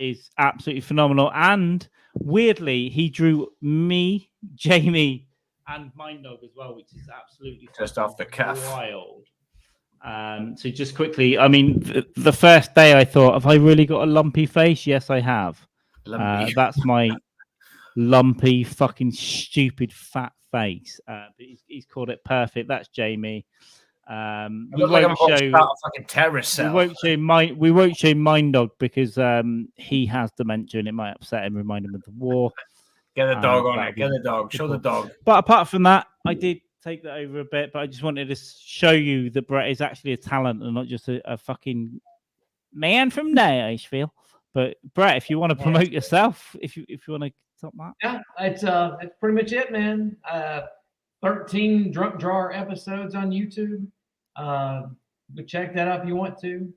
[SPEAKER 1] is absolutely phenomenal. And weirdly, he drew me, Jamie, and Mind Dog as well, which is absolutely
[SPEAKER 2] just off the cuff.
[SPEAKER 1] Wild. So just quickly, I mean, the first day I thought, have I really got a lumpy face? Yes, I have. That's my lumpy, fucking stupid fat face. But he's called it perfect. That's Jamie. We won't show Mind Dog because he has dementia and it might upset him, remind him of the war.
[SPEAKER 2] Get the dog on it. Get the dog. Show the dog.
[SPEAKER 1] But apart from that, I did take that over a bit, but I just wanted to show you that Brett is actually a talent and not just a fucking man from Nashville. But Brett, if you want to promote yourself, if you want to talk that.
[SPEAKER 3] Yeah, that's pretty much it, man. 13 Drunk Drawer episodes on YouTube. But check that out if you want to.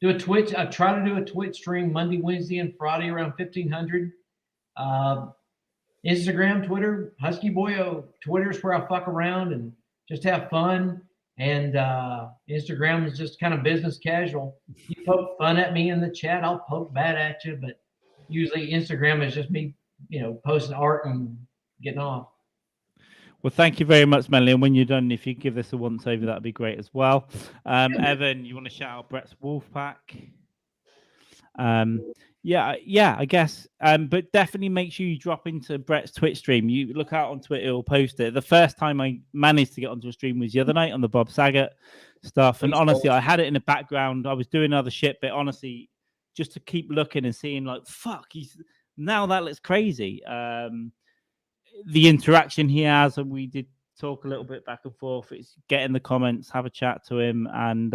[SPEAKER 3] Do a Twitch. I try to do a Twitch stream Monday, Wednesday, and Friday around 1500. Instagram, Twitter, Husky Boyo. Twitter's where I fuck around and just have fun. And Instagram is just kind of business casual. You poke fun at me in the chat, I'll poke bad at you. But usually Instagram is just me, posting art and getting off.
[SPEAKER 1] Well, thank you very much, Melanie. And when you're done, if you give this a once over, that'd be great as well. Evan, you want to shout out Brett's Wolfpack? Yeah, I guess. But definitely make sure you drop into Brett's Twitch stream. You look out on Twitter, he'll post it. The first time I managed to get onto a stream was the other night on the Bob Saget stuff. And honestly, I had it in the background. I was doing other shit, but honestly, just to keep looking and seeing like, fuck, now that looks crazy. The interaction he has, and we did talk a little bit back and forth. It's get in the comments, have a chat to him. And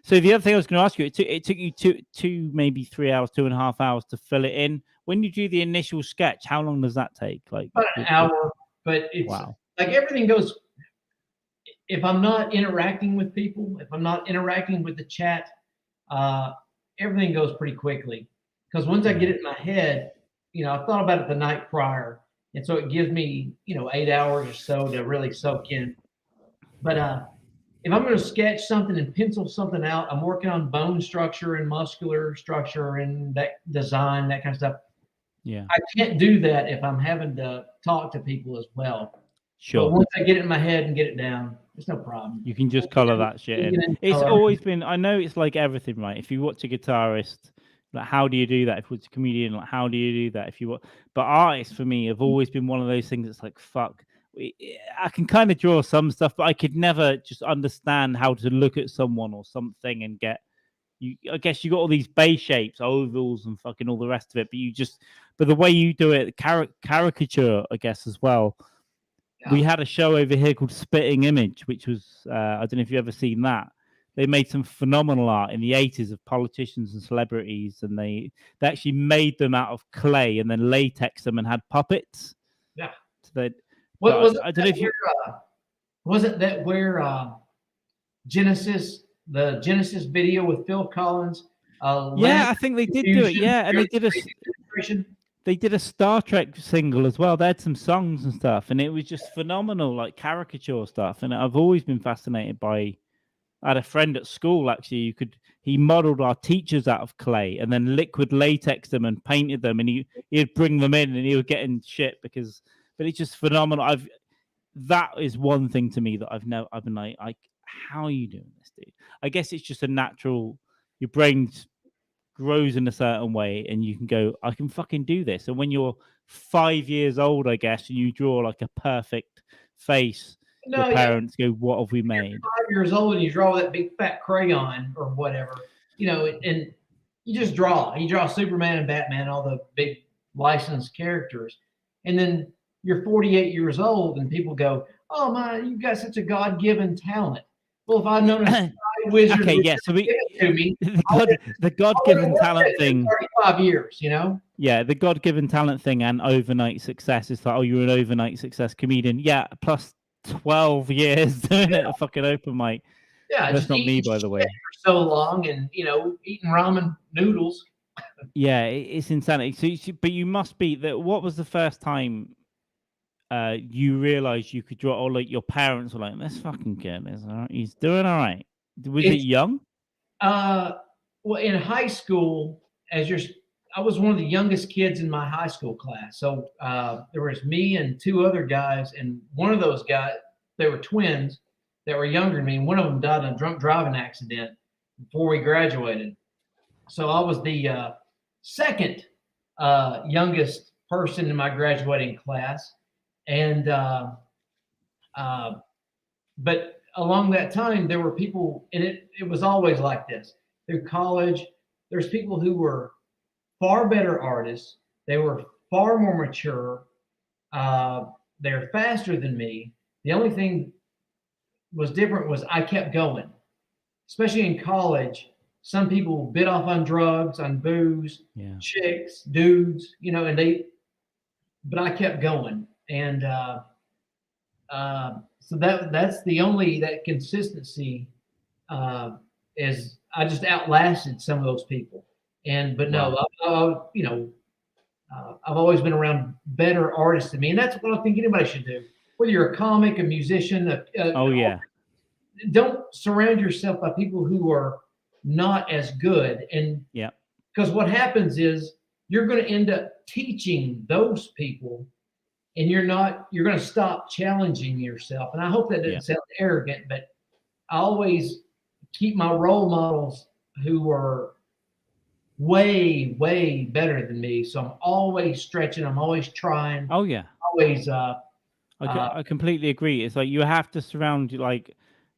[SPEAKER 1] so the other thing I was going to ask you, it took you two, maybe 3 hours, 2.5 hours to fill it in. When you do the initial sketch, how long does that take? Like
[SPEAKER 3] about an hour, but it's like everything goes. If I'm not interacting with people, if I'm not interacting with the chat, everything goes pretty quickly. Because once I get it in my head, I thought about it the night prior. And so it gives me, 8 hours or so to really soak in. But if I'm going to sketch something and pencil something out, I'm working on bone structure and muscular structure and that design, that kind of stuff.
[SPEAKER 1] Yeah.
[SPEAKER 3] I can't do that if I'm having to talk to people as well.
[SPEAKER 1] Sure.
[SPEAKER 3] But once I get it in my head and get it down, it's no problem.
[SPEAKER 1] You can just color that shit in. It's always been, I know it's like everything, right? If you watch a guitarist, like how do you do that? If it's a comedian, like how do you do that? If you want, but artists for me have always been one of those things that's like, fuck, I can kind of draw some stuff, but I could never just understand how to look at someone or something and get you. I guess you got all these base shapes, ovals, and fucking all the rest of it, but the way you do it, caricature, I guess, as well. We had a show over here called Spitting Image, which was, I don't know if you've ever seen that. They made some phenomenal art in the 80s of politicians and celebrities, and they actually made them out of clay and then latex them and had puppets.
[SPEAKER 3] Yeah.
[SPEAKER 1] So
[SPEAKER 3] I don't know if you... wasn't that where Genesis, the Genesis video with Phil Collins?
[SPEAKER 1] Yeah, I think they did do it. Yeah, and they did a Star Trek single as well. They had some songs and stuff, and it was just phenomenal, like caricature stuff. And I've always been fascinated by. I had a friend at school actually. He modeled our teachers out of clay and then liquid latex them and painted them, and he'd bring them in, and he was getting shit but it's just phenomenal. That is one thing to me that I've been like, how are you doing this, dude? I guess it's just a natural. Your brain grows in a certain way and you can go, I can fucking do this. And when you're 5 years old, I guess, and you draw like a perfect face, your parents go, what have we made?
[SPEAKER 3] You're 5 years old and you draw that big fat crayon or whatever, and you just draw. You draw Superman and Batman, all the big licensed characters. And then you're 48 years old and people go, oh my, you've got such a God-given talent. Well, if I'd known a wizard,
[SPEAKER 1] okay, yeah. So the God-given talent thing.
[SPEAKER 3] 35 years,
[SPEAKER 1] Yeah, the God-given talent thing and overnight success is like, oh, you're an overnight success comedian. Yeah, plus 12 years doing it at fucking open mic.
[SPEAKER 3] Yeah,
[SPEAKER 1] that's not me, by the way.
[SPEAKER 3] For so long, and eating ramen noodles.
[SPEAKER 1] Yeah, it's insanity. So, but you must be that. What was the first time? You realized you could draw, or like your parents were like, "Let's fucking get this. All right, he's doing all right." Was it young?
[SPEAKER 3] Well, in high school, I was one of the youngest kids in my high school class. So there was me and two other guys, and one of those guys, they were twins that were younger than me, and one of them died in a drunk driving accident before we graduated. So I was the second youngest person in my graduating class. And but along that time, there were people, and it was always like this. Through college, there's people who were far better artists. They were far more mature. They're faster than me. The only thing was different was I kept going. Especially in college, some people bit off on drugs, on booze, chicks, dudes, but I kept going. And so that's the only, that consistency is I just outlasted some of those people. But no, I've always been around better artists than me, and that's what I think anybody should do. Whether you're a comic, a musician, don't surround yourself by people who are not as good. And because what happens is you're going to end up teaching those people, and you're going to stop challenging yourself. And I hope that doesn't sound arrogant, but I always keep my role models who are way, way better than me. So I'm always stretching. I'm always trying.
[SPEAKER 1] Oh yeah.
[SPEAKER 3] Always.
[SPEAKER 1] I completely agree. It's like you have to surround like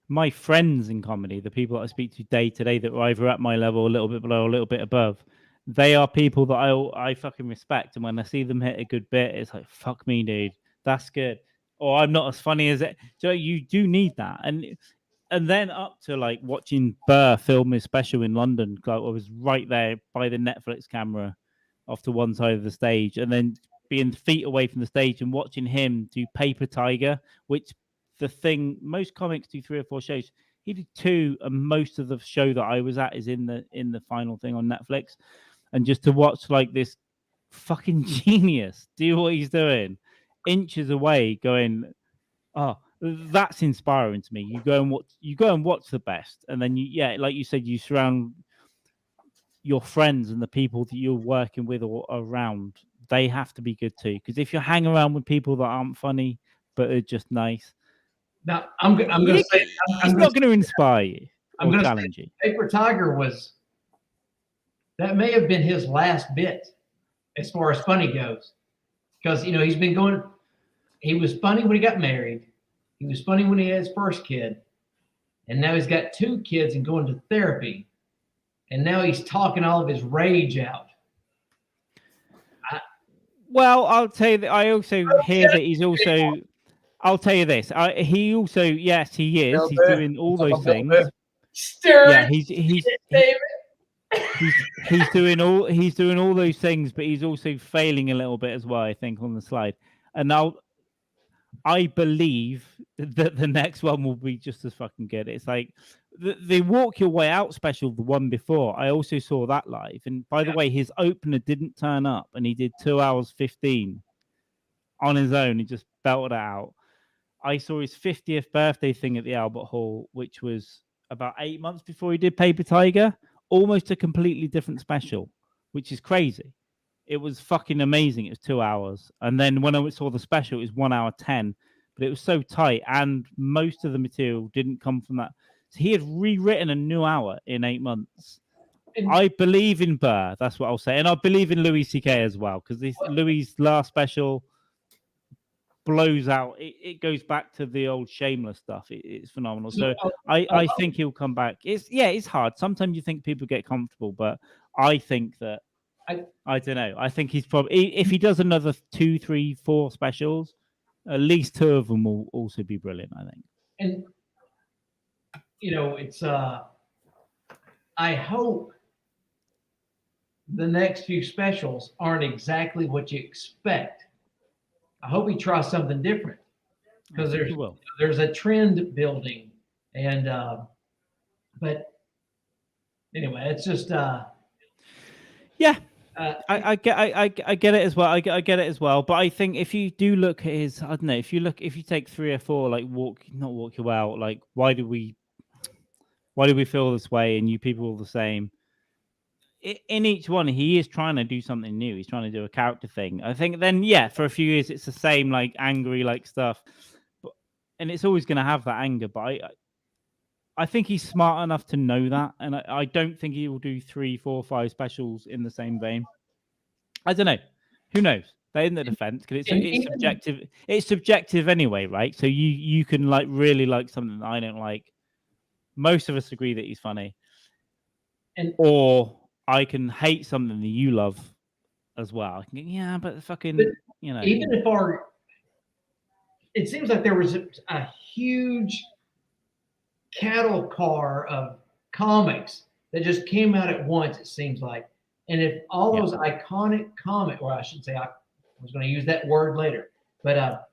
[SPEAKER 1] my friends in comedy, the people that I speak to day to day that are either at my level, a little bit below, a little bit above. They are people that I fucking respect, and when I see them hit a good bit, it's like, fuck me, dude, that's good. Or I'm not as funny as it. So you do need that, and then up to like watching Burr film his special in London. I was right there by the Netflix camera, off to one side of the stage, and then being feet away from the stage and watching him do Paper Tiger, which the thing most comics do 3 or 4 shows. He did 2, and most of the show that I was at is in the final thing on Netflix. And just to watch like this fucking genius do what he's doing, inches away, going, oh, that's inspiring to me. You go and watch the best, and then like you said, you surround your friends and the people that you're working with or around. They have to be good too, because if you hang around with people that aren't funny but are just nice,
[SPEAKER 3] now I'm going to say
[SPEAKER 1] it's not going to inspire you or challenge you.
[SPEAKER 3] Paper Tiger that may have been his last bit as far as funny goes, because he's been going. He was funny when he got married. He was funny when he had his first kid, and now he's got 2 kids and going to therapy, and now he's talking all of his rage out.
[SPEAKER 1] Well, I'll tell you that I also hear that he's also. I'll tell you this. He also, yes, he is. He's doing all those things. Yeah, he's doing all those things, but he's also failing a little bit as well, I think, on the slide. And now I believe that the next one will be just as fucking good. It's like the Walk Your Way Out special, the one before. I also saw that live. And by the way, his opener didn't turn up, and he did 2 hours 15 on his own. He just belted it out. I saw his 50th birthday thing at the Albert Hall, which was about 8 months before he did Paper Tiger. Almost a completely different special, which is crazy. It was fucking amazing. It was 2 hours. And then when I saw the special, it was 1 hour 10. But it was so tight, and most of the material didn't come from that. So he had rewritten a new hour in 8 months. I believe in Burr. That's what I'll say. And I believe in Louis C.K. as well, because Louis' last special blows out. It goes back to the old Shameless stuff. It's phenomenal. So I think he'll come back. It's hard. Sometimes you think people get comfortable, but I think that I don't know. I think he's probably, if he does another 2, 3, 4 specials, at least 2 of them will also be brilliant, I think.
[SPEAKER 3] And it's I hope the next few specials aren't exactly what you expect. I hope he tries something different, because there's a trend building, and but anyway, it's just
[SPEAKER 1] yeah. I get it as well. I get it as well. But I think if you do look at his, I don't know, if you take 3 or 4, like not walk you out, like why do we feel this way, and you people are the same. In each one, he is trying to do something new. He's trying to do a character thing. I think then, for a few years, it's the same, like, angry, like, stuff. And it's always going to have that anger. But I think he's smart enough to know that. And I don't think he will do 3, 4, 5 specials in the same vein. I don't know. Who knows? They're in the defense, because it's subjective. It's subjective anyway, right? So you can, like, really like something that I don't like. Most of us agree that he's funny. Or I can hate something that you love as well. I can go, but fucking,
[SPEAKER 3] Even if it seems like there was a huge cattle car of comics that just came out at once, it seems like. And if all those iconic or I should say, I was going to use that word later, but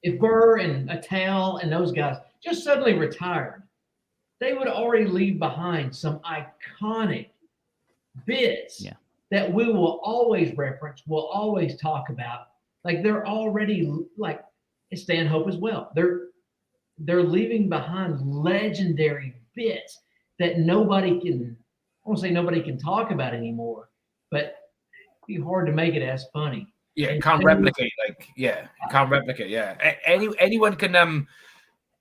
[SPEAKER 3] if Burr and Attell and those guys just suddenly retired, they would already leave behind some iconic bits that we will always reference, we'll always talk about. Like, they're already, like, Stanhope as well. They're leaving behind legendary bits that nobody can, I won't say nobody can talk about anymore, but it'd be hard to make it as funny.
[SPEAKER 2] Yeah, it can't replicate. Anyone can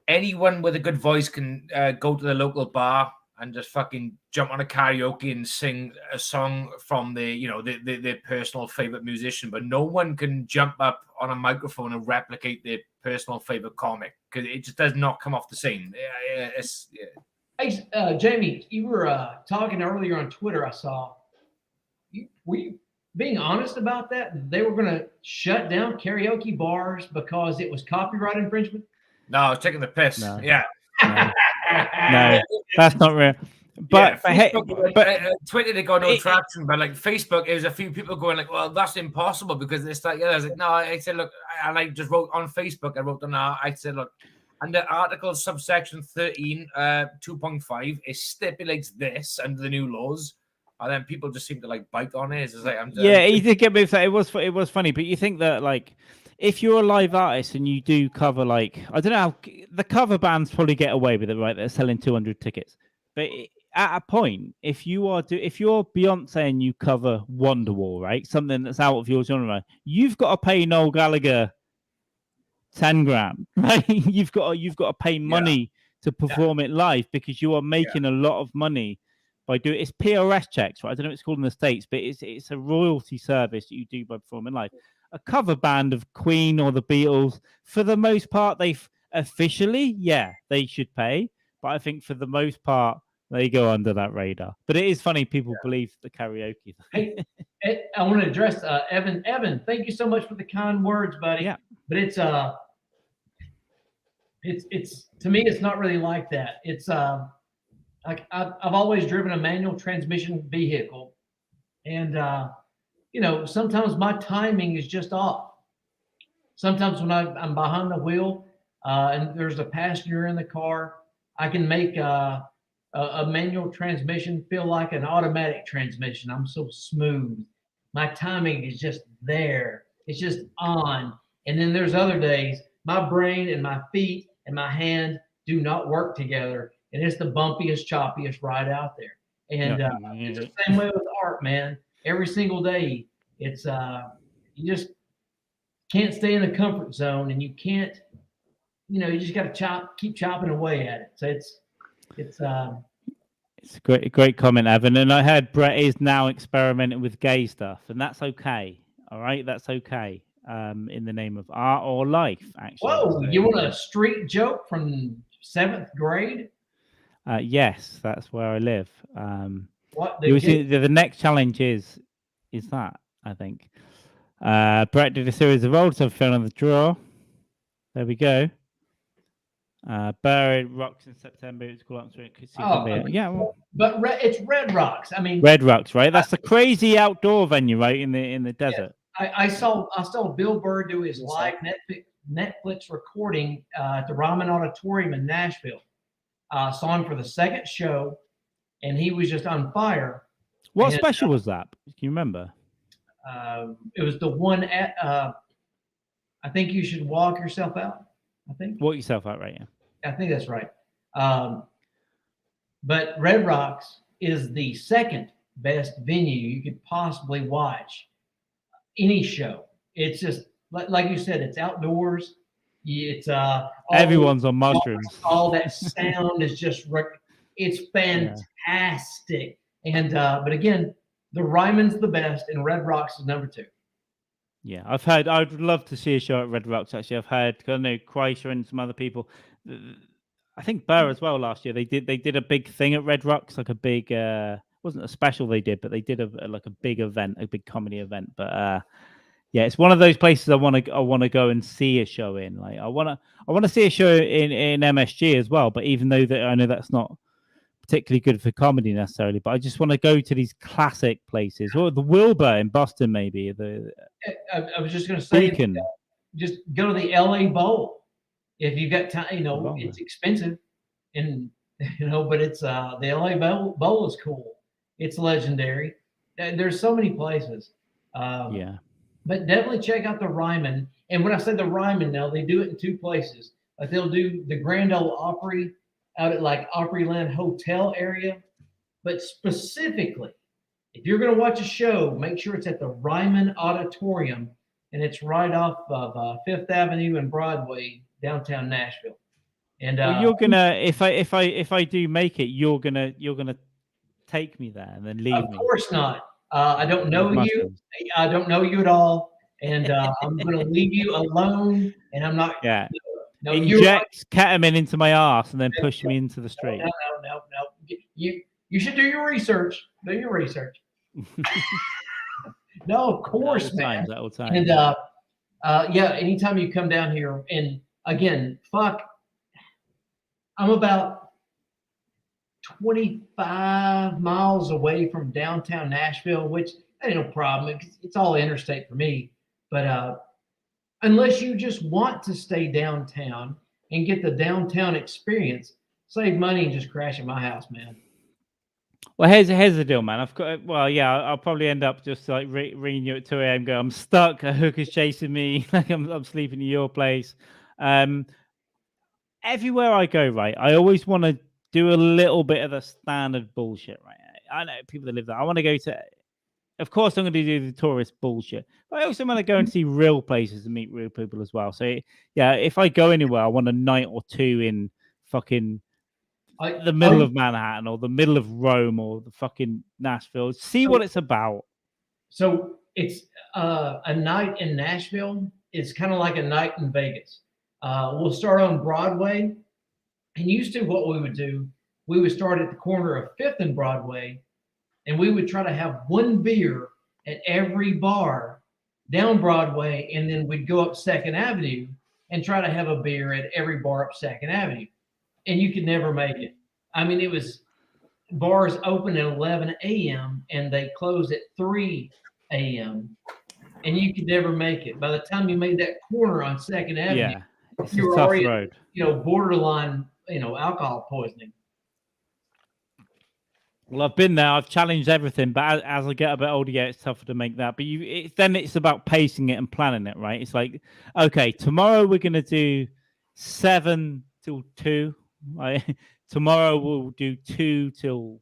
[SPEAKER 2] anyone with a good voice can go to the local bar and just fucking jump on a karaoke and sing a song from their personal favorite musician, but no one can jump up on a microphone and replicate their personal favorite comic, because it just does not come off the same.
[SPEAKER 3] Hey, Jamie, you were talking earlier on Twitter. I saw. Were you being honest about that? They were going to shut down karaoke bars because it was copyright infringement?
[SPEAKER 2] No, I was taking the piss.
[SPEAKER 1] No.
[SPEAKER 2] Yeah.
[SPEAKER 1] No, that's not real. But,
[SPEAKER 2] Twitter, they got no traction, but like Facebook, there was a few people going like, well, that's impossible, because it's like, I was like, no, I said, look, and I just wrote on Facebook, I said, look, under Article subsection 13, 2.5, it stipulates this under the new laws. And then people just seem to like bite on it. It's like,
[SPEAKER 1] he did get me upset. It was funny, but you think that, like, if you're a live artist and you do cover, like, I don't know how the cover bands probably get away with it, right? They're selling 200 tickets, but at a point, if you're Beyonce and you cover Wonderwall, right, something that's out of your genre, you've got to pay Noel Gallagher 10 grand, right? You've got to pay money to perform it live, because you are making a lot of money by doing it's PRS checks, right? I don't know what it's called in the States, but it's a royalty service that you do by performing live. A cover band of Queen or the Beatles, for the most part, they've officially, they should pay, but I think for the most part they go under that radar. But it is funny, people believe the karaoke.
[SPEAKER 3] Hey, I want to address Evan. Evan, thank you so much for the kind words, buddy.
[SPEAKER 1] Yeah.
[SPEAKER 3] But it's to me, it's not really like that. It's like I've always driven a manual transmission vehicle, and sometimes my timing is just off. Sometimes when I'm behind the wheel and there's a passenger in the car, I can make a manual transmission feel like an automatic transmission. I'm so smooth. My timing is just there. It's just on. And then there's other days, my brain and my feet and my hand do not work together. And it's the bumpiest, choppiest ride out there. And it's the same way with art, man. Every single day, it's you just can't stay in the comfort zone, and you can't, you just got to keep chopping away at it. So it's a
[SPEAKER 1] great comment, Evan. And I heard Brett is now experimenting with gay stuff, and that's okay. All right, that's okay. In the name of art or life, actually.
[SPEAKER 3] Whoa,
[SPEAKER 1] so,
[SPEAKER 3] you want a street joke from 7th grade?
[SPEAKER 1] Yes, that's where I live.
[SPEAKER 3] What
[SPEAKER 1] the next challenge is that, I think. Brett did a series of olds. I've found on the draw. There we go. Buried Rocks in September. It's called
[SPEAKER 3] but it's Red Rocks. I mean,
[SPEAKER 1] Red Rocks, right? That's a crazy outdoor venue, right, in the desert.
[SPEAKER 3] Yeah. I saw Bill Burr do his live Netflix recording at the Ryman Auditorium in Nashville. Saw him for the second show, and he was just on fire.
[SPEAKER 1] What special was that? Can you remember?
[SPEAKER 3] It was the one at I think you should walk yourself out. I think
[SPEAKER 1] walk yourself out, right? Yeah,
[SPEAKER 3] I think that's right. But Red Rocks is the second best venue you could possibly watch any show. It's just like you said, it's outdoors. It's
[SPEAKER 1] everyone's on mushrooms.
[SPEAKER 3] All that sound is just it's fantastic. And but again, the Ryman's the best, and Red Rocks is number 2.
[SPEAKER 1] Yeah, I've heard. I'd love to see a show at Red Rocks. Actually, I've heard. I know Kreischer and some other people. I think Burr as well last year. They did a big thing at Red Rocks, like a big. Wasn't a special they did, but they did a big event, a big comedy event. But yeah, it's one of those places I want to go and see a show in. Like I want to see a show in MSG as well. But even though I know that's not particularly good for comedy necessarily, but I just want to go to these classic places, or the Wilbur in Boston, maybe.
[SPEAKER 3] I was just going to say, just go to the LA Bowl if you've got time. It's expensive, and but it's the LA Bowl is cool. It's legendary. There's so many places. But definitely check out the Ryman. And when I say the Ryman, now they do it in 2 places. Like they'll do the Grand Ole Opry out at like Opryland Hotel area. But specifically, if you're going to watch a show, make sure it's at the Ryman Auditorium, and it's right off of 5th Avenue and Broadway, downtown Nashville. And
[SPEAKER 1] you're gonna, if I do make it, you're gonna take me there and then leave me.
[SPEAKER 3] Of course not. I don't know you. I don't know you at all, and I'm going to leave you alone. And I'm not.
[SPEAKER 1] Yeah. No, inject ketamine into my ass and then push me into the street.
[SPEAKER 3] No. You should do your research. Do your research. No, of course, man.
[SPEAKER 1] All time.
[SPEAKER 3] And anytime you come down here, and again, I'm about 25 miles away from downtown Nashville, which ain't no problem. It's all interstate for me. But unless you just want to stay downtown and get the downtown experience, save money and just crash at my house, man.
[SPEAKER 1] Well, here's the deal, man. I've got I'll probably end up just like ringing you at 2 a.m. Go, I'm stuck. A hooker's chasing me. Like I'm sleeping in your place. Everywhere I go, right, I always want to do a little bit of the standard bullshit, right? I know people that live there. I want to go to. Of course, I'm going to do the tourist bullshit, but I also want to go and see real places and meet real people as well. So, yeah, if I go anywhere, I want a night or two in fucking the middle of Manhattan or the middle of Rome or the fucking Nashville. See what it's about.
[SPEAKER 3] So it's a night in Nashville. It's kind of like a night in Vegas. We'll start on Broadway. And used to what we would do, we would start at the corner of 5th and Broadway, and we would try to have one beer at every bar down Broadway, and then we'd go up 2nd Avenue and try to have a beer at every bar up 2nd Avenue. And you could never make it. I mean, it was bars open at 11 a.m. and they closed at 3 a.m. and you could never make it. By the time you made that corner on 2nd Avenue, you were already, road. Borderline, alcohol poisoning.
[SPEAKER 1] Well, I've been there. I've challenged everything, but as I get a bit older, it's tougher to make that. But then it's about pacing it and planning it, right? It's like, okay, tomorrow we're gonna do 7 till 2. Right? Tomorrow we'll do 2 till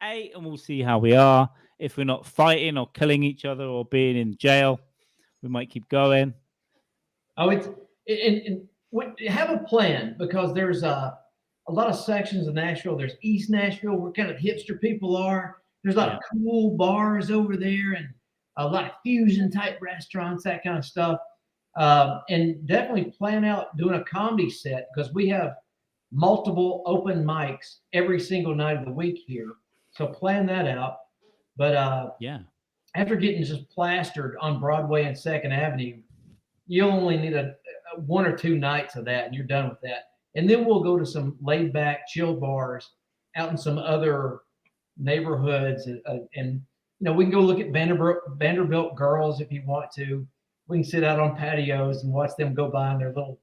[SPEAKER 1] 8, and we'll see how we are. If we're not fighting or killing each other or being in jail, we might keep going.
[SPEAKER 3] Oh, have a plan, because there's a lot of sections of Nashville. There's East Nashville, where kind of hipster people are. There's a lot of cool bars over there and a lot of fusion type restaurants, that kind of stuff. And definitely plan out doing a comedy set, because we have multiple open mics every single night of the week here. So plan that out. But after getting just plastered on Broadway and 2nd Avenue, you'll only need a 1 or 2 nights of that, and you're done with that. And then we'll go to some laid back, chill bars out in some other neighborhoods, and we can go look at Vanderbilt girls if you want to. We can sit out on patios and watch them go by in their little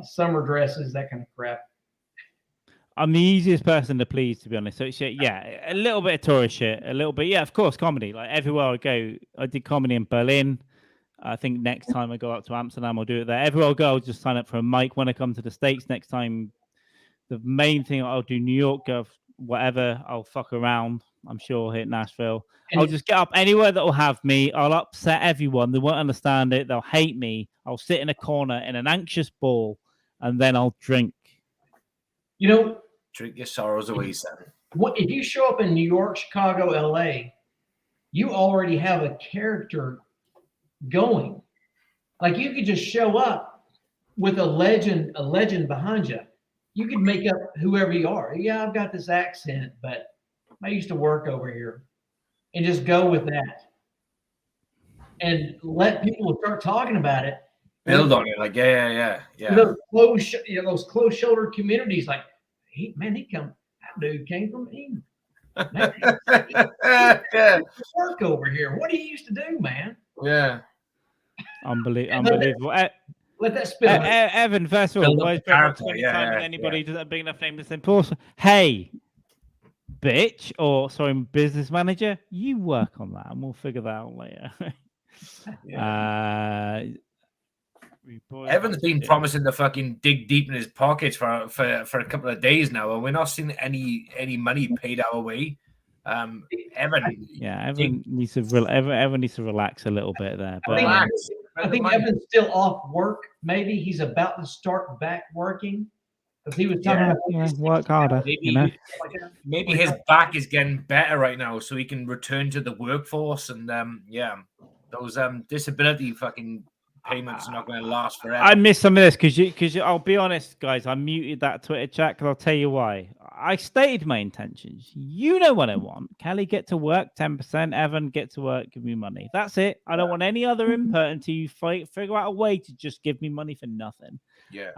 [SPEAKER 3] summer dresses, that kind of crap.
[SPEAKER 1] I'm the easiest person to please, to be honest. So it's, a little bit of tourist shit, a little bit, of course, comedy. Like everywhere I go, I did comedy in Berlin. I think next time I go up to Amsterdam, I'll do it there. Everywhere I go, I'll just sign up for a mic. When I come to the States next time, the main thing I'll do, New York, go whatever, I'll fuck around. I'm sure hit Nashville. I'll just get up anywhere that will have me. I'll upset everyone. They won't understand it. They'll hate me. I'll sit in a corner in an anxious ball, and then I'll drink.
[SPEAKER 2] Drink your sorrows away, son.
[SPEAKER 3] If you show up in New York, Chicago, LA, you already have a character going. Like, you could just show up with a legend behind you. You could make up whoever you are. Yeah, I've got this accent, but I used to work over here, and just go with that and let people start talking about it.
[SPEAKER 2] Build on it. Like, yeah.
[SPEAKER 3] Those close-shouldered communities, like, that dude came from England. Work over here. What do you used to do, man?
[SPEAKER 2] Yeah.
[SPEAKER 1] Unbelievable.
[SPEAKER 3] Let that spill.
[SPEAKER 1] Evan, first of all, why anybody does that big enough name to say, hey, bitch, or sorry, business manager, you work on that and we'll figure that out later.
[SPEAKER 2] Evan's been promising to fucking dig deep in his pockets for a couple of days now, and we're not seeing any money paid our way. Evan
[SPEAKER 1] needs to relax a little bit there. But
[SPEAKER 3] I think Evan's still off work. Maybe he's about to start back working, because he was talking about
[SPEAKER 1] work harder.
[SPEAKER 2] Maybe his back is getting better right now, so he can return to the workforce. And those disability fucking payments are not going to last forever.
[SPEAKER 1] I missed some of this because I'll be honest, guys. I muted that Twitter chat because I'll tell you why. I stated my intentions. You know what I want. Kelly, get to work, 10%. Evan, get to work, give me money. That's it. I don't want any other input until you figure out a way to just give me money for nothing.
[SPEAKER 2] Yeah.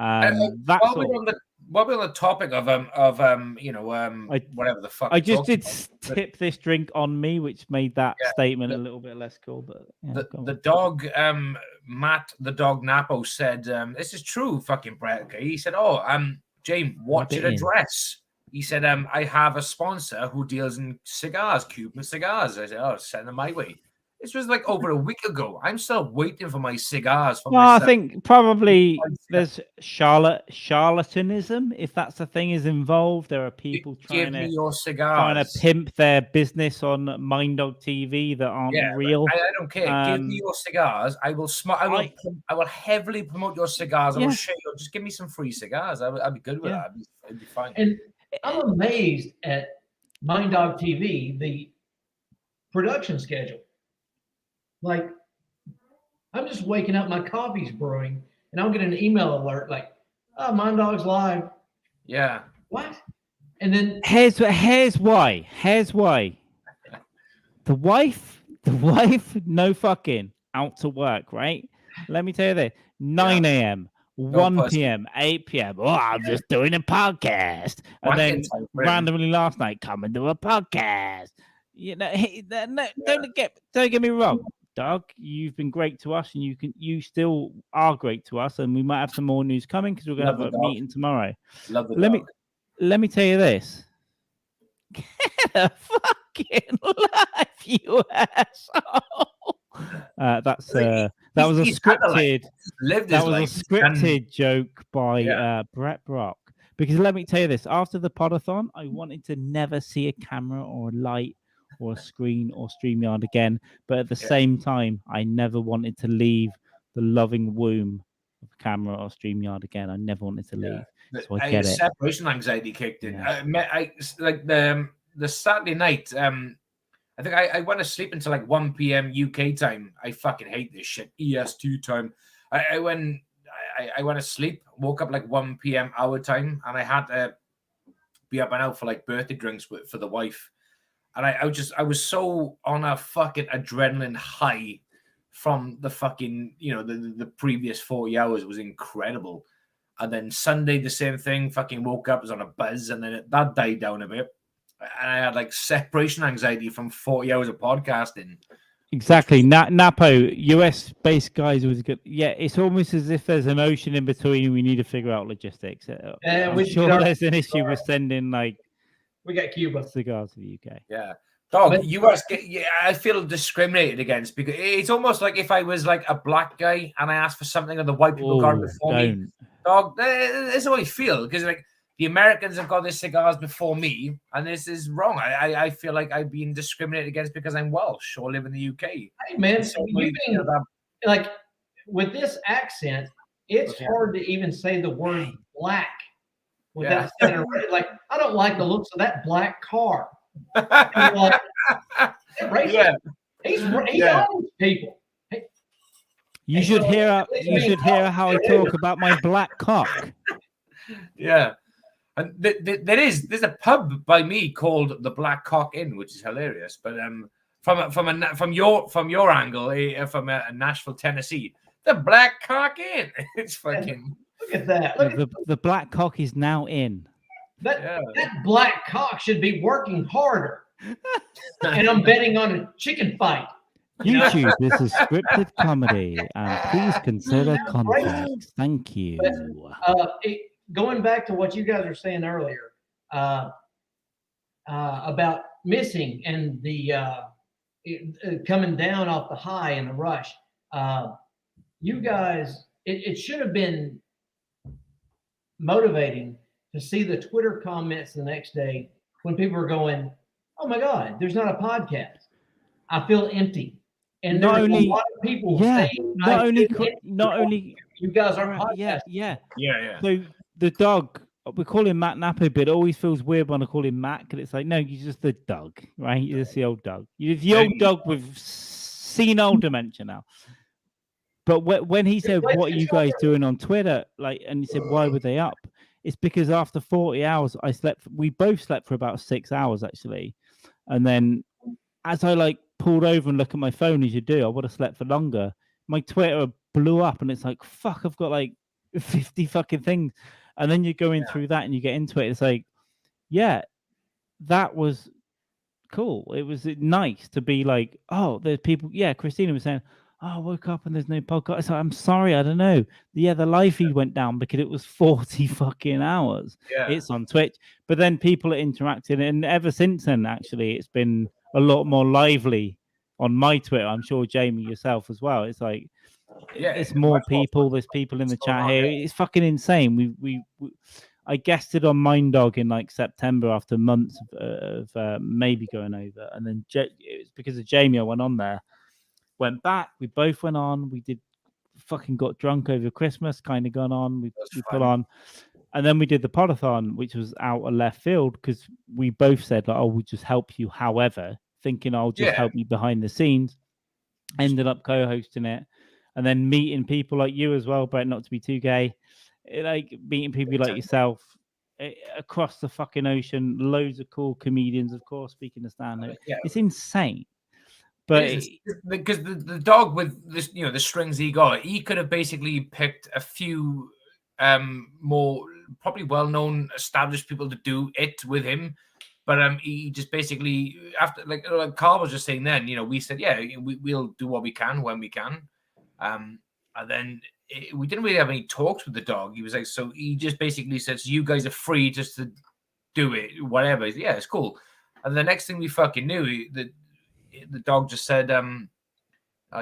[SPEAKER 1] That's all.
[SPEAKER 2] While we're on the topic of whatever the fuck.
[SPEAKER 1] I just did tip this drink on me, which made that statement a little bit less cool. But
[SPEAKER 2] the dog, Matt, the dog Napo said, this is true, fucking Brett. Okay? He said, James, what's your address? He said, I have a sponsor who deals in cigars, Cuban cigars. I said, oh, send them my way. This was like over a week ago. I'm still waiting for my cigars.
[SPEAKER 1] Well, I think probably there's charlatanism, if that's the thing, is involved. There are people
[SPEAKER 2] Give me your
[SPEAKER 1] trying to
[SPEAKER 2] cigars.
[SPEAKER 1] pimp their business on Mind Dog TV that aren't real.
[SPEAKER 2] I don't care. Give me your cigars. I will heavily promote your cigars. I will share you. Just give me some free cigars. I'd be good with that. I'd be fine.
[SPEAKER 3] And I'm amazed at Mind Dog TV, the production schedule. Like, I'm just waking up, my coffee's brewing, and I'll get an email alert like, "Oh, Mind Dog's live."
[SPEAKER 2] Yeah.
[SPEAKER 3] What? And then
[SPEAKER 1] here's why. The wife, no fucking out to work, right? Let me tell you this: 9 a.m., 1 p.m., 8 p.m. Oh, I'm just doing a podcast, and then randomly last night, come and do a podcast. You know, don't get me wrong. Doug, you've been great to us, and you still are great to us, and we might have some more news coming because we're going to have a meeting tomorrow. Let me tell you this: get a fucking life, you asshole. That was a scripted joke by Brett Brock. Because let me tell you this: after the podathon, I wanted to never see a camera or a light or a screen or StreamYard again. But at the same time, I never wanted to leave the loving womb of camera or StreamYard again. I never wanted to leave. So I get it.
[SPEAKER 2] Separation anxiety kicked in. I like the Saturday night. I think I went to sleep until like 1 p.m. UK time. I fucking hate this shit. EST time. I went to sleep, woke up like 1 p.m. our time, and I had to be up and out for like birthday drinks for the wife. And I was so on a fucking adrenaline high from the fucking, the previous 40 hours was incredible. And then Sunday, the same thing, fucking woke up, was on a buzz, and then that died down a bit. And I had like separation anxiety from 40 hours of podcasting.
[SPEAKER 1] Exactly. Napo, US-based guys was good. Yeah, it's almost as if there's an ocean in between. We need to figure out logistics. I'm sure there's an issue with sending
[SPEAKER 3] we got Cuba
[SPEAKER 1] cigars to the UK.
[SPEAKER 2] Yeah. Dog, US, I feel discriminated against because it's almost like if I was like a black guy and I asked for something and the white people got it before me. Dog, that's how I feel because like the Americans have got their cigars before me, and this is wrong. I feel like I've been discriminated against because I'm Welsh or live in the UK.
[SPEAKER 3] Hey man, so like with this accent, it's hard to even say the word black without saying it. Like, I don't like the looks of that black car. Like, he's on people.
[SPEAKER 1] You should hear how I talk about my black cock.
[SPEAKER 2] Yeah. And there's a pub by me called the Black Cock Inn, which is hilarious. But from your angle, from Nashville, Tennessee, the Black Cock Inn. It's fucking.
[SPEAKER 3] Look at that.
[SPEAKER 1] The black cock is now in.
[SPEAKER 3] That black cock should be working harder. And I'm betting on a chicken fight.
[SPEAKER 1] YouTube, this is scripted comedy, and please consider context. Thank you.
[SPEAKER 3] But, going back to what you guys were saying earlier about missing and the coming down off the high and the rush, you guys, it should have been motivating to see the Twitter comments the next day when people were going, "Oh my God, there's not a podcast. I feel empty." And there were a lot of people saying, not only you guys are podcasting.
[SPEAKER 1] Yeah. So the dog, we call him Matt Napper, but it always feels weird when I call him Matt because it's like, no, he's just the dog, right? He's just the old dog. He's the old dog with senile dementia now. But when he said, "What are you guys doing on Twitter?" And he said, "Why were they up?" It's because after 40 hours, we both slept for about 6 hours actually, and then as I pulled over and looked at my phone as you do, I would have slept for longer. My Twitter blew up, and it's like, fuck, I've got 50 fucking things. And then you're going through that and you get into it. It's like, yeah, that was cool. It was nice to be like, oh, there's people. Yeah, Christina was saying, I woke up and there's no podcast. So I'm sorry, I don't know. Yeah, the live feed went down because it was 40 fucking hours.
[SPEAKER 2] Yeah.
[SPEAKER 1] It's on Twitch, but then people are interacting, and ever since then, actually, it's been a lot more lively on my Twitter. I'm sure Jamie yourself as well. It's like, there's more people. There's people in the chat here. It's fucking insane. We I guested on Mind Dog in like September after months of maybe going over, and then it was because of Jamie. I went on there, went back. We both went on. We did fucking got drunk over Christmas. Kind of gone on. We put on, and then we did the podathon, which was out of left field because we both said like, "Oh, we'll just help you." However, thinking I'll just help you behind the scenes. Ended up co-hosting it, and then meeting people like you as well, Brett. Not to be too gay. Like meeting people like yourself across the fucking ocean, loads of cool comedians, of course, speaking of stand-up. It's insane. But
[SPEAKER 2] because the dog with this, the strings he got, he could have basically picked a few more probably well-known established people to do it with him. But he just basically, after like Carl was just saying then, we said, we'll do what we can when we can. And then we didn't really have any talks with the dog. He was like, so he just basically said, so you guys are free just to do it, whatever. Yeah, it's cool. And the next thing we fucking knew, the dog just said,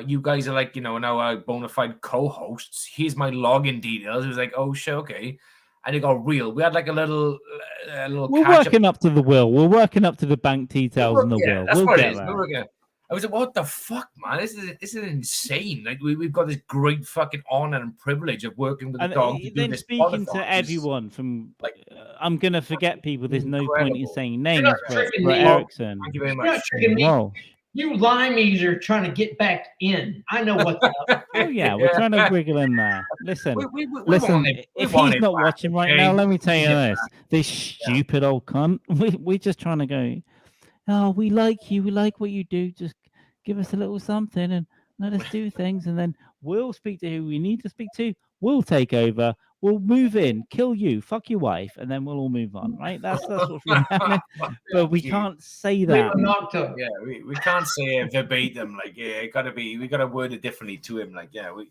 [SPEAKER 2] you guys are like, now bona fide co-hosts. Here's my login details. It was like, oh shit, okay. And it got real. We had like a little
[SPEAKER 1] we're working up to the will. We're working up to the bank details and the will.
[SPEAKER 2] That's
[SPEAKER 1] we'll
[SPEAKER 2] what
[SPEAKER 1] get
[SPEAKER 2] it is.
[SPEAKER 1] there.
[SPEAKER 2] I was like, what the fuck, man? This is insane. Like we've got this great fucking honor and privilege of working with the dog.
[SPEAKER 1] Then speaking to everyone from, I'm gonna forget people. There's no point in saying names, but Brett Erickson.
[SPEAKER 2] Thank you very much.
[SPEAKER 1] Whoa.
[SPEAKER 3] You limeys are trying to get back in. I know what's up.
[SPEAKER 1] Oh yeah, we're trying to wiggle in there. Listen, listen. If he's not watching right now, let me tell you this: this stupid old cunt. We're just trying to go. Oh, we like you. We like what you do. Just give us a little something and let us do things, and then we'll speak to who we need to speak to. We'll take over. We'll move in, kill you, fuck your wife, and then we'll all move on, right? That's what's really happening. But we can't say that.
[SPEAKER 2] Yeah, we can't say it verbatim. Like, we gotta word it differently to him. Like, There we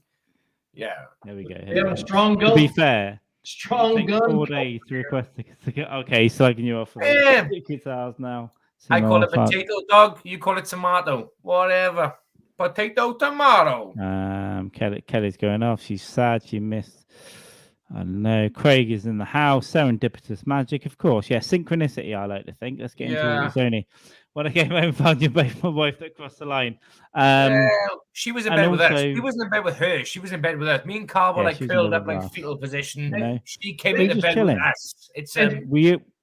[SPEAKER 2] go.
[SPEAKER 3] We have a strong gun.
[SPEAKER 1] To be fair,
[SPEAKER 3] strong gun.
[SPEAKER 1] 4 days to request to get. Okay, slagging you off for the guitars now.
[SPEAKER 2] I call it potato dog. You call it tomato. Whatever. Potato tomato.
[SPEAKER 1] Kelly's going off. She's sad. She missed. I know. Craig is in the house. Serendipitous magic, of course. Yeah, synchronicity. I like to think. Let's get into it. It's only when I came home and found you both my wife that crossed the line.
[SPEAKER 2] She was in bed with us. She wasn't in bed with her. She was in bed with us. Me and Carl were like curled up, like fetal position. She came into bed with us. It's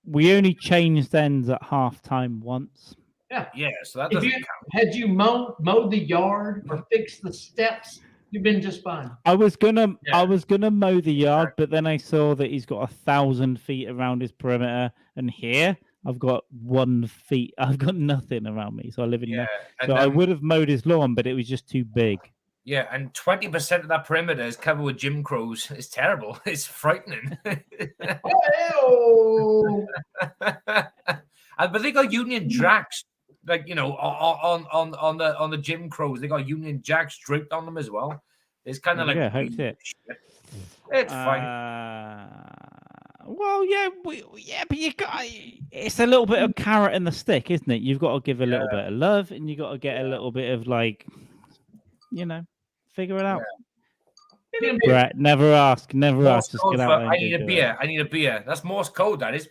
[SPEAKER 1] we only changed ends at halftime once.
[SPEAKER 2] Yeah. So that doesn't count.
[SPEAKER 3] Had you mowed the yard or fixed the steps, you've been just fine.
[SPEAKER 1] I was gonna mow the yard, but then I saw that he's got 1,000 feet around his perimeter, and here I've got 1 feet. I've got nothing around me, so I live in. So I would have mowed his lawn, but it was just too big.
[SPEAKER 2] Yeah, and 20% of that perimeter is covered with Jim Crows. It's terrible. It's frightening. But they got Union Jacks, like on the Jim Crows. They got Union Jacks draped on them as well. It's kind of like it's fine.
[SPEAKER 1] Well, but you got it's a little bit of carrot and the stick, isn't it? You've got to give a little bit of love, and you got to get a little bit of figure it out. Brett, never ask. Just get out there.
[SPEAKER 2] I need a beer. That's Morse code. That is.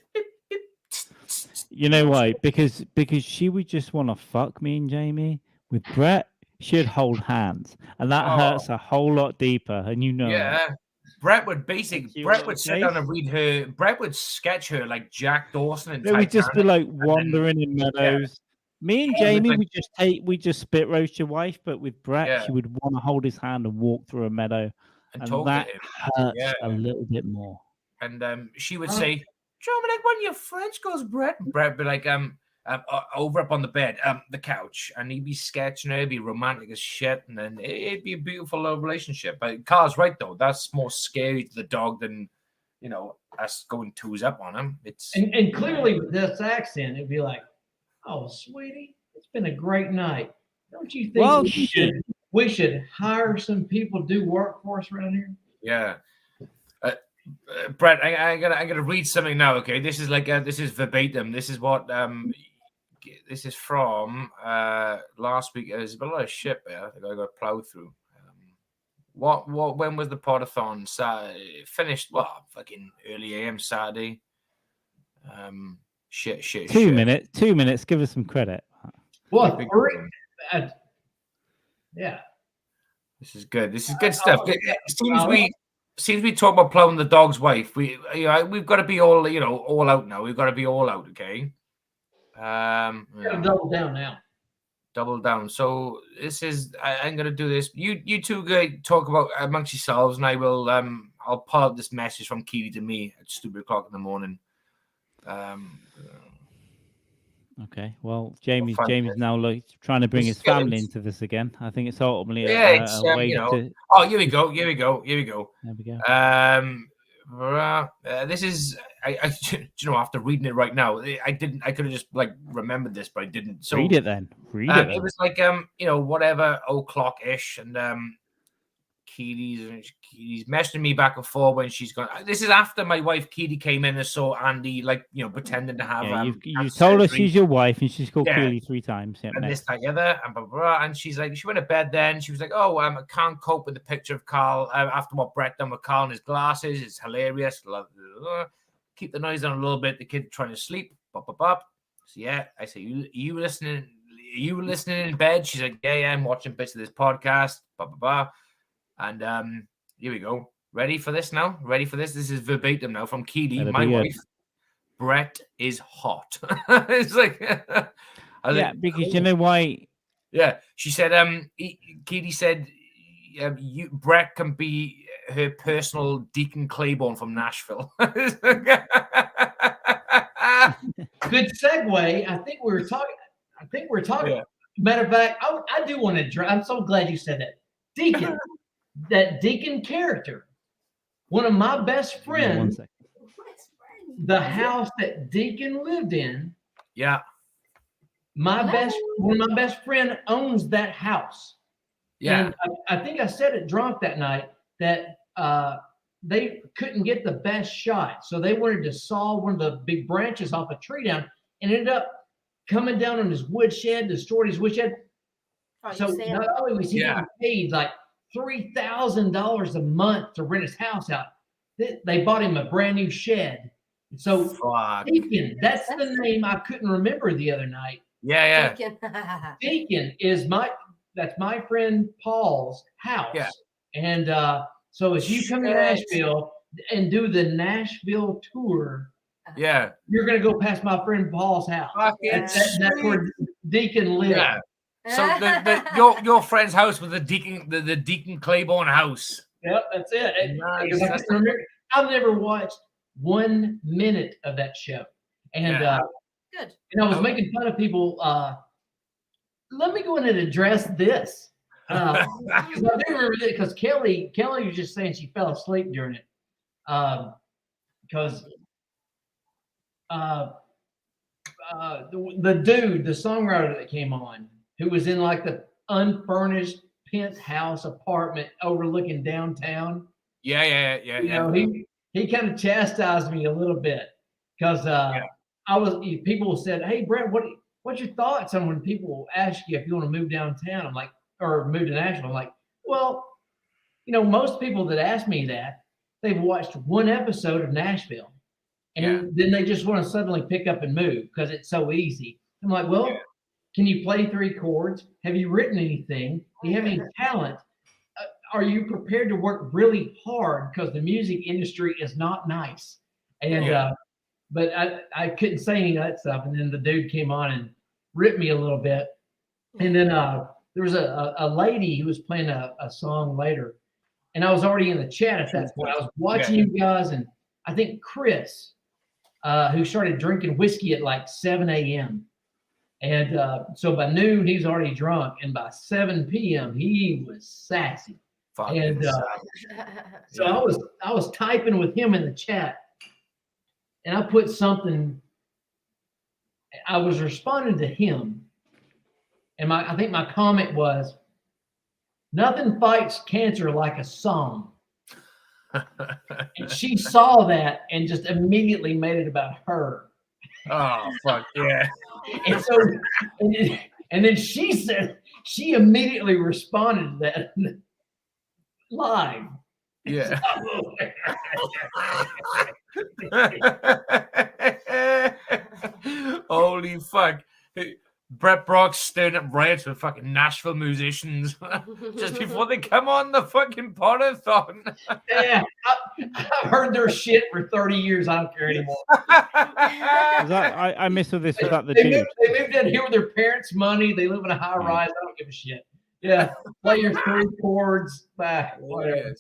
[SPEAKER 1] You know why? Because she would just want to fuck me and Jamie. With Brett, she'd hold hands, and that hurts a whole lot deeper. And
[SPEAKER 2] that. Brett would sit down and read her. Brett would sketch her like Jack Dawson and
[SPEAKER 1] we'd just be like wandering in meadows. Me and Jamie we just spit roast your wife, but with Brett, she would want to hold his hand and walk through a meadow, and that hurts a little bit more.
[SPEAKER 2] And she would say, "Joe, like one of your friends goes, Brett." And Brett would be like, over up on the bed, the couch, and he'd be sketching her, he'd be romantic as shit, and then it'd be a beautiful love relationship. But Carl's right though, that's more scary to the dog than us going twos up on him. It's
[SPEAKER 3] and clearly with this accent, it'd be like, "Oh, sweetie, it's been a great night. Don't you think?"
[SPEAKER 1] Well, shit.
[SPEAKER 3] we should hire some people to do work for us around here.
[SPEAKER 2] Yeah. Brett, I gotta read something now. Okay, this is this is verbatim. This is what this is from last week. There's a lot of shit there that I got to plow through. When was the podathon? Finished fucking early AM Saturday. Shit.
[SPEAKER 1] 2 minutes. 2 minutes. Give us some credit.
[SPEAKER 3] What? Yeah.
[SPEAKER 2] This is good. This is good stuff. Seems we talk about plowing the dog's wife. We've got to be all out now. We've got to be all out. Okay.
[SPEAKER 3] Double down now.
[SPEAKER 2] Double down. So this is. I'm gonna do this. You two go talk about amongst yourselves, and I will. I'll pull out this message from Kiwi to me at stupid o'clock in the morning.
[SPEAKER 1] Okay. Well, Jamie's now trying to bring his family into this again. I think it's ultimately a way to.
[SPEAKER 2] Oh, here we go.
[SPEAKER 1] There we go.
[SPEAKER 2] This is. After reading it right now, I could have just remembered this, but I didn't. So
[SPEAKER 1] read it then. It
[SPEAKER 2] was whatever 0:00 ish, and Keely's messaging me back and forth when she's gone. This is after my wife Keely came in and saw Andy pretending to have.
[SPEAKER 1] You told her she's your wife and she's called Keely 3 times. Yeah,
[SPEAKER 2] and this together and blah, blah, blah. And she's like, she went to bed then. She was like, I can't cope with the picture of Carl after what Brett done with Carl and his glasses. It's hilarious. Blah, blah, blah. Keep the noise down a little bit. The kid trying to sleep. Bop, bop, bop. So yeah, I say, you listening? You listening in bed? She's like, yeah, I'm watching bits of this podcast. Blah blah blah. And here we go. Ready for this now? Ready for this? This is verbatim now from Keely, my wife. Brett is hot. It's like,
[SPEAKER 1] because you know why?
[SPEAKER 2] Yeah, she said. Keely said, Brett can be her personal Deacon Claiborne from Nashville.
[SPEAKER 3] Good segue. I think we're talking. Yeah. Matter of fact, I do want to. I'm so glad you said that, Deacon. That Deacon character, one of my best friends, the house that Deacon lived in.
[SPEAKER 2] Yeah.
[SPEAKER 3] One of my best friend owns that house.
[SPEAKER 2] Yeah.
[SPEAKER 3] And I think I said it drunk that night that they couldn't get the best shot. So they wanted to saw one of the big branches off a tree down and ended up coming down on his woodshed, destroyed his woodshed. So not only was he getting paid like $3,000 a month to rent his house out, they bought him a brand new shed. So Deacon, that's the name I couldn't remember the other night.
[SPEAKER 2] Yeah.
[SPEAKER 3] Deacon is that's my friend Paul's house. Yeah. And so as you come to Nashville and do the Nashville tour, you're gonna go past my friend Paul's house. That's where Deacon lives.
[SPEAKER 2] Yeah. So your friend's house was the Deacon Claiborne house.
[SPEAKER 3] Yep, that's it. Nice. I've never watched 1 minute of that show, and
[SPEAKER 4] good.
[SPEAKER 3] And I was making fun of people. Let me go in and address this because I do remember that because Kelly was just saying she fell asleep during it because the dude, the songwriter that came on, who was in like the unfurnished penthouse apartment overlooking downtown.
[SPEAKER 2] Yeah.
[SPEAKER 3] You know, he kind of chastised me a little bit because people said, "Hey, Brett, what's your thoughts on when people ask you if you want to move downtown?" I'm like, or move to Nashville. I'm like, well, most people that ask me that, they've watched one episode of Nashville, and then they just want to suddenly pick up and move because it's so easy. I'm like, well. Yeah. Can you play 3 chords? Have you written anything? Do you have any talent? Are you prepared to work really hard? Because the music industry is not nice. And but I couldn't say any of that stuff. And then the dude came on and ripped me a little bit. And then there was a lady who was playing a song later. And I was already in the chat at that point. I was watching you guys, and I think Chris, who started drinking whiskey at like 7 a.m. And so by noon, he's already drunk. And by 7 p.m., he was sassy. And so I was typing with him in the chat. And I put something. I was responding to him. And I think my comment was, Nothing fights cancer like a song. And she saw that and just immediately made it about her.
[SPEAKER 2] Oh, fuck, yeah.
[SPEAKER 3] And so, and then she immediately responded to that live.
[SPEAKER 2] Yeah. Holy fuck. Brett Brock's staring at riots with fucking Nashville musicians just before they come on the fucking Podathon.
[SPEAKER 3] Yeah, I've heard their shit for 30 years. I don't care anymore.
[SPEAKER 1] I miss all this. Was that the dude?
[SPEAKER 3] They moved in here with their parents' money. They live in a high rise. I don't give a shit. Yeah, play your 3 chords back. Whatever.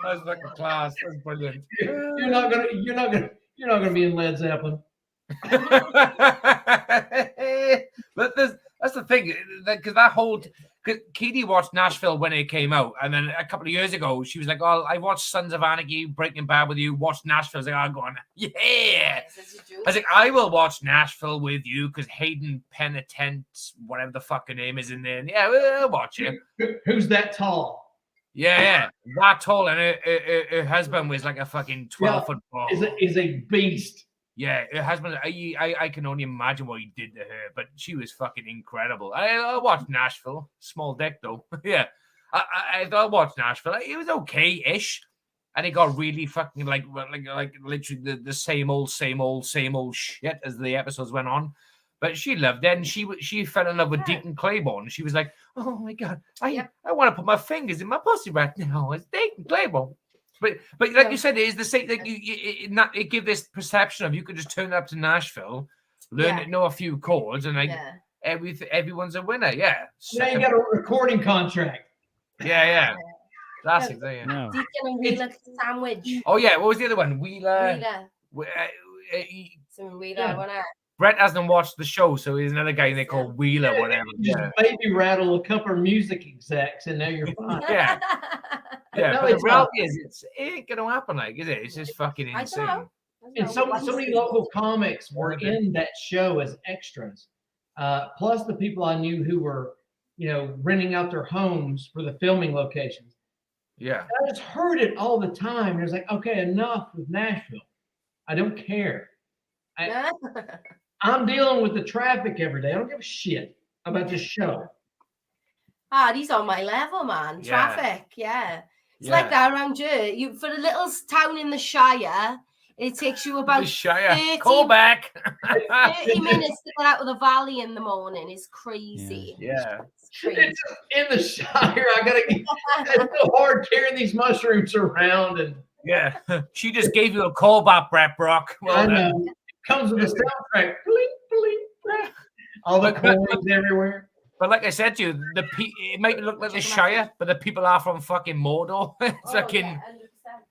[SPEAKER 2] That was fucking class. That's brilliant.
[SPEAKER 3] You're not gonna be in Led Zeppelin.
[SPEAKER 2] But that's the thing, because Katie watched Nashville when it came out, and then a couple of years ago she was like, "Oh, I watched Sons of Anarchy, Breaking Bad with you. Watched Nashville." I was like, "I'm going, yeah." I was like, "I will watch Nashville with you because Hayden Penitent, whatever the fucking name is in there. And yeah, we'll watch it."
[SPEAKER 3] Who's that tall?
[SPEAKER 2] Yeah, that tall, and her husband was like a fucking 12-foot ball.
[SPEAKER 3] Is a beast.
[SPEAKER 2] Yeah, her husband. I can only imagine what he did to her, but she was fucking incredible. I watched Nashville, small dick though. Yeah, I watched Nashville. It was okay-ish, and it got really fucking like literally the same old shit as the episodes went on. But she loved it, and she fell in love with Deacon Claiborne. She was like, "Oh my god, I want to put my fingers in my pussy right now." It's Deacon Claiborne. But like you said, it is the same. Like it give this perception of you could just turn up to Nashville, know a few chords, and everyone's a winner. Yeah.
[SPEAKER 3] Now you got a recording contract.
[SPEAKER 2] Yeah. That's exactly.
[SPEAKER 4] Deacon and Wheeler sandwich.
[SPEAKER 2] Oh yeah, what was the other one? Wheeler.
[SPEAKER 4] Wheeler.
[SPEAKER 2] Brett hasn't watched the show, so he's another guy they call Wheeler, whatever.
[SPEAKER 3] Just baby rattle a couple of music execs, and now you're fine.
[SPEAKER 2] Yeah. Yeah, but the reality is, it ain't gonna happen, like, is it? It's just fucking insane.
[SPEAKER 3] And so many local comics were in that show as extras. Plus the people I knew who were, renting out their homes for the filming locations.
[SPEAKER 2] Yeah.
[SPEAKER 3] I just heard it all the time. It was like, okay, enough with Nashville. I don't care. I'm dealing with the traffic every day. I don't give a shit about this show.
[SPEAKER 4] He's on my level, man. Traffic, It's like that around here. You for a little town in the Shire, it takes you about 30,
[SPEAKER 2] call back.
[SPEAKER 4] 30 minutes to get out of the valley in the morning. It's crazy.
[SPEAKER 2] Yeah.
[SPEAKER 4] It's crazy.
[SPEAKER 3] It's in the Shire. I gotta get it's so hard carrying these mushrooms around and
[SPEAKER 2] She just gave you a call back, Brett Brock. Well,
[SPEAKER 3] I know. It comes with a soundtrack. Bling, bling, bling. All the coins everywhere.
[SPEAKER 2] But like I said to you, it might look like the Shire, but the people are from fucking Mordor.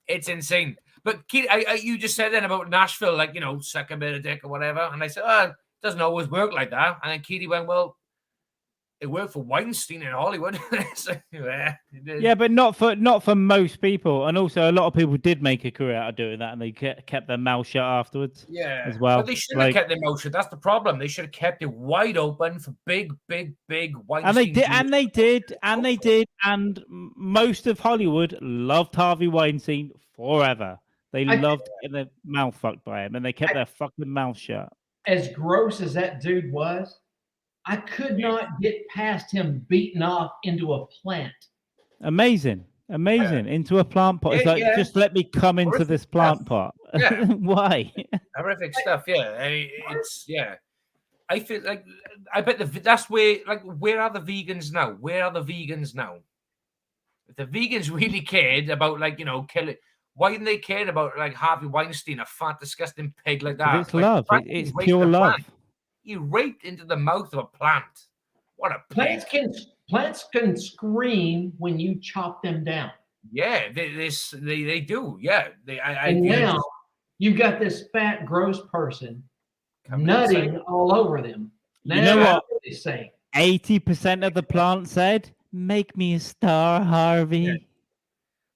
[SPEAKER 2] It's insane. But Keith, you just said then about Nashville, like, suck a bit of dick or whatever. And I said, it doesn't always work like that. And then Keith went, well, it worked for Weinstein in Hollywood. So,
[SPEAKER 1] yeah, but not for most people. And also, a lot of people did make a career out of doing that, and they kept their mouth shut afterwards.
[SPEAKER 2] Yeah,
[SPEAKER 1] as well.
[SPEAKER 2] But they should have kept their mouth shut. That's the problem. They should have kept it wide open for big Weinstein.
[SPEAKER 1] And they did. And most of Hollywood loved Harvey Weinstein forever. They loved getting their mouth fucked by him, and they kept their fucking mouth shut.
[SPEAKER 3] As gross as that dude was, I could not get past him beating off into a plant.
[SPEAKER 1] Amazing. Into a plant pot. It's like, just let me come into this plant pot.
[SPEAKER 2] Yeah.
[SPEAKER 1] Why?
[SPEAKER 2] Horrific stuff. Yeah. It's I feel like I bet that's where where are the vegans now? Where are the vegans now? If the vegans really cared about killing, why didn't they care about Harvey Weinstein, a fat, disgusting pig like that?
[SPEAKER 1] It's love. It's pure love.
[SPEAKER 2] He raped into the mouth of a plant. What a pig.
[SPEAKER 3] Plants can scream when you chop them down.
[SPEAKER 2] Yeah, they do. Yeah,
[SPEAKER 3] now you've got this fat, gross person nutting all over them. Now,
[SPEAKER 1] you know what
[SPEAKER 3] they say?
[SPEAKER 1] 80% of the plant said, "Make me a star, Harvey."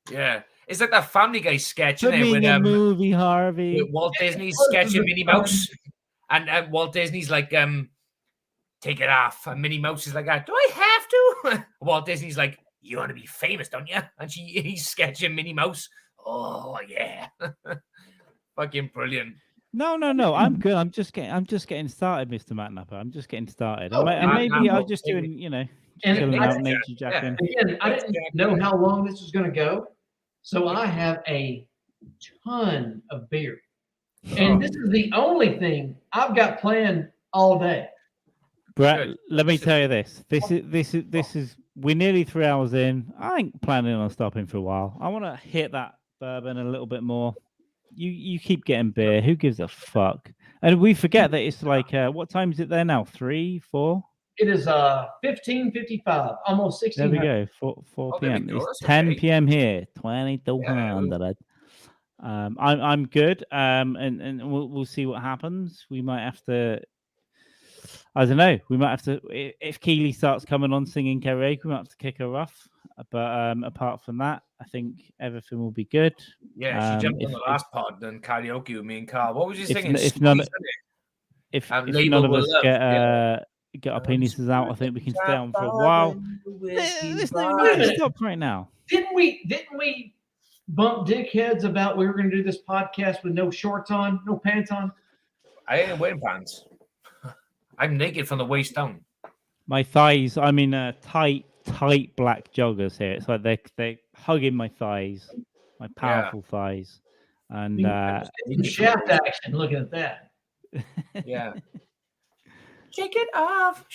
[SPEAKER 2] Yeah. It's like that Family Guy sketch,
[SPEAKER 1] Put me in a movie, Harvey.
[SPEAKER 2] With Walt Disney's sketch of Minnie Mouse. And Walt Disney's like, take it off. And Minnie Mouse is like, do I have to? Walt Disney's like, you want to be famous, don't you? And he's sketching Minnie Mouse. Oh yeah, fucking brilliant.
[SPEAKER 1] No. I'm good. I'm just getting started, Mr. McNapper. I'm just getting started.
[SPEAKER 3] Oh,
[SPEAKER 1] and maybe I'll just
[SPEAKER 2] maybe.
[SPEAKER 1] doing,
[SPEAKER 3] And
[SPEAKER 1] chilling
[SPEAKER 3] I-
[SPEAKER 1] out, nature jacking.
[SPEAKER 3] Again, I didn't know how long this was going to go, so I have a ton of beer, and this is the only thing I've got planned all day.
[SPEAKER 1] Brett,
[SPEAKER 2] Good.
[SPEAKER 1] let me tell you this. This is. We're nearly 3 hours in. I ain't planning on stopping for a while. I want to hit that bourbon a little bit more. You keep getting beer. Who gives a fuck? And we forget that it's like what time is it there now? 3, 4?
[SPEAKER 3] It is 15:55, almost 16.
[SPEAKER 1] There we go. 4
[SPEAKER 2] Oh, there we
[SPEAKER 1] p.m.
[SPEAKER 2] go.
[SPEAKER 1] It's
[SPEAKER 2] That's
[SPEAKER 1] 10
[SPEAKER 2] okay.
[SPEAKER 1] p.m. here. 2200. I'm good. And we'll see what happens. We might have to. I don't know. We might have to, if Keely starts coming on singing karaoke, we might have to kick her off. But apart from that, I think everything will be good.
[SPEAKER 2] Yeah, she jumped on the last pod and karaoke with me and Carl. What was you singing?
[SPEAKER 1] If none of
[SPEAKER 2] Label will
[SPEAKER 1] us
[SPEAKER 2] love,
[SPEAKER 1] get
[SPEAKER 2] yeah.
[SPEAKER 1] get our penises out, I think we can stay on for a while. There's no need to stop right now.
[SPEAKER 3] Didn't we bump dickheads about we were going to do this podcast with no shorts on, no pants on?
[SPEAKER 2] I ain't wearing pants. I'm naked from the waist down.
[SPEAKER 1] My thighs, I'm in tight black joggers here. It's like they're hugging my thighs, my powerful thighs. And
[SPEAKER 3] shaft action, looking at that.
[SPEAKER 2] Yeah. Shake it off.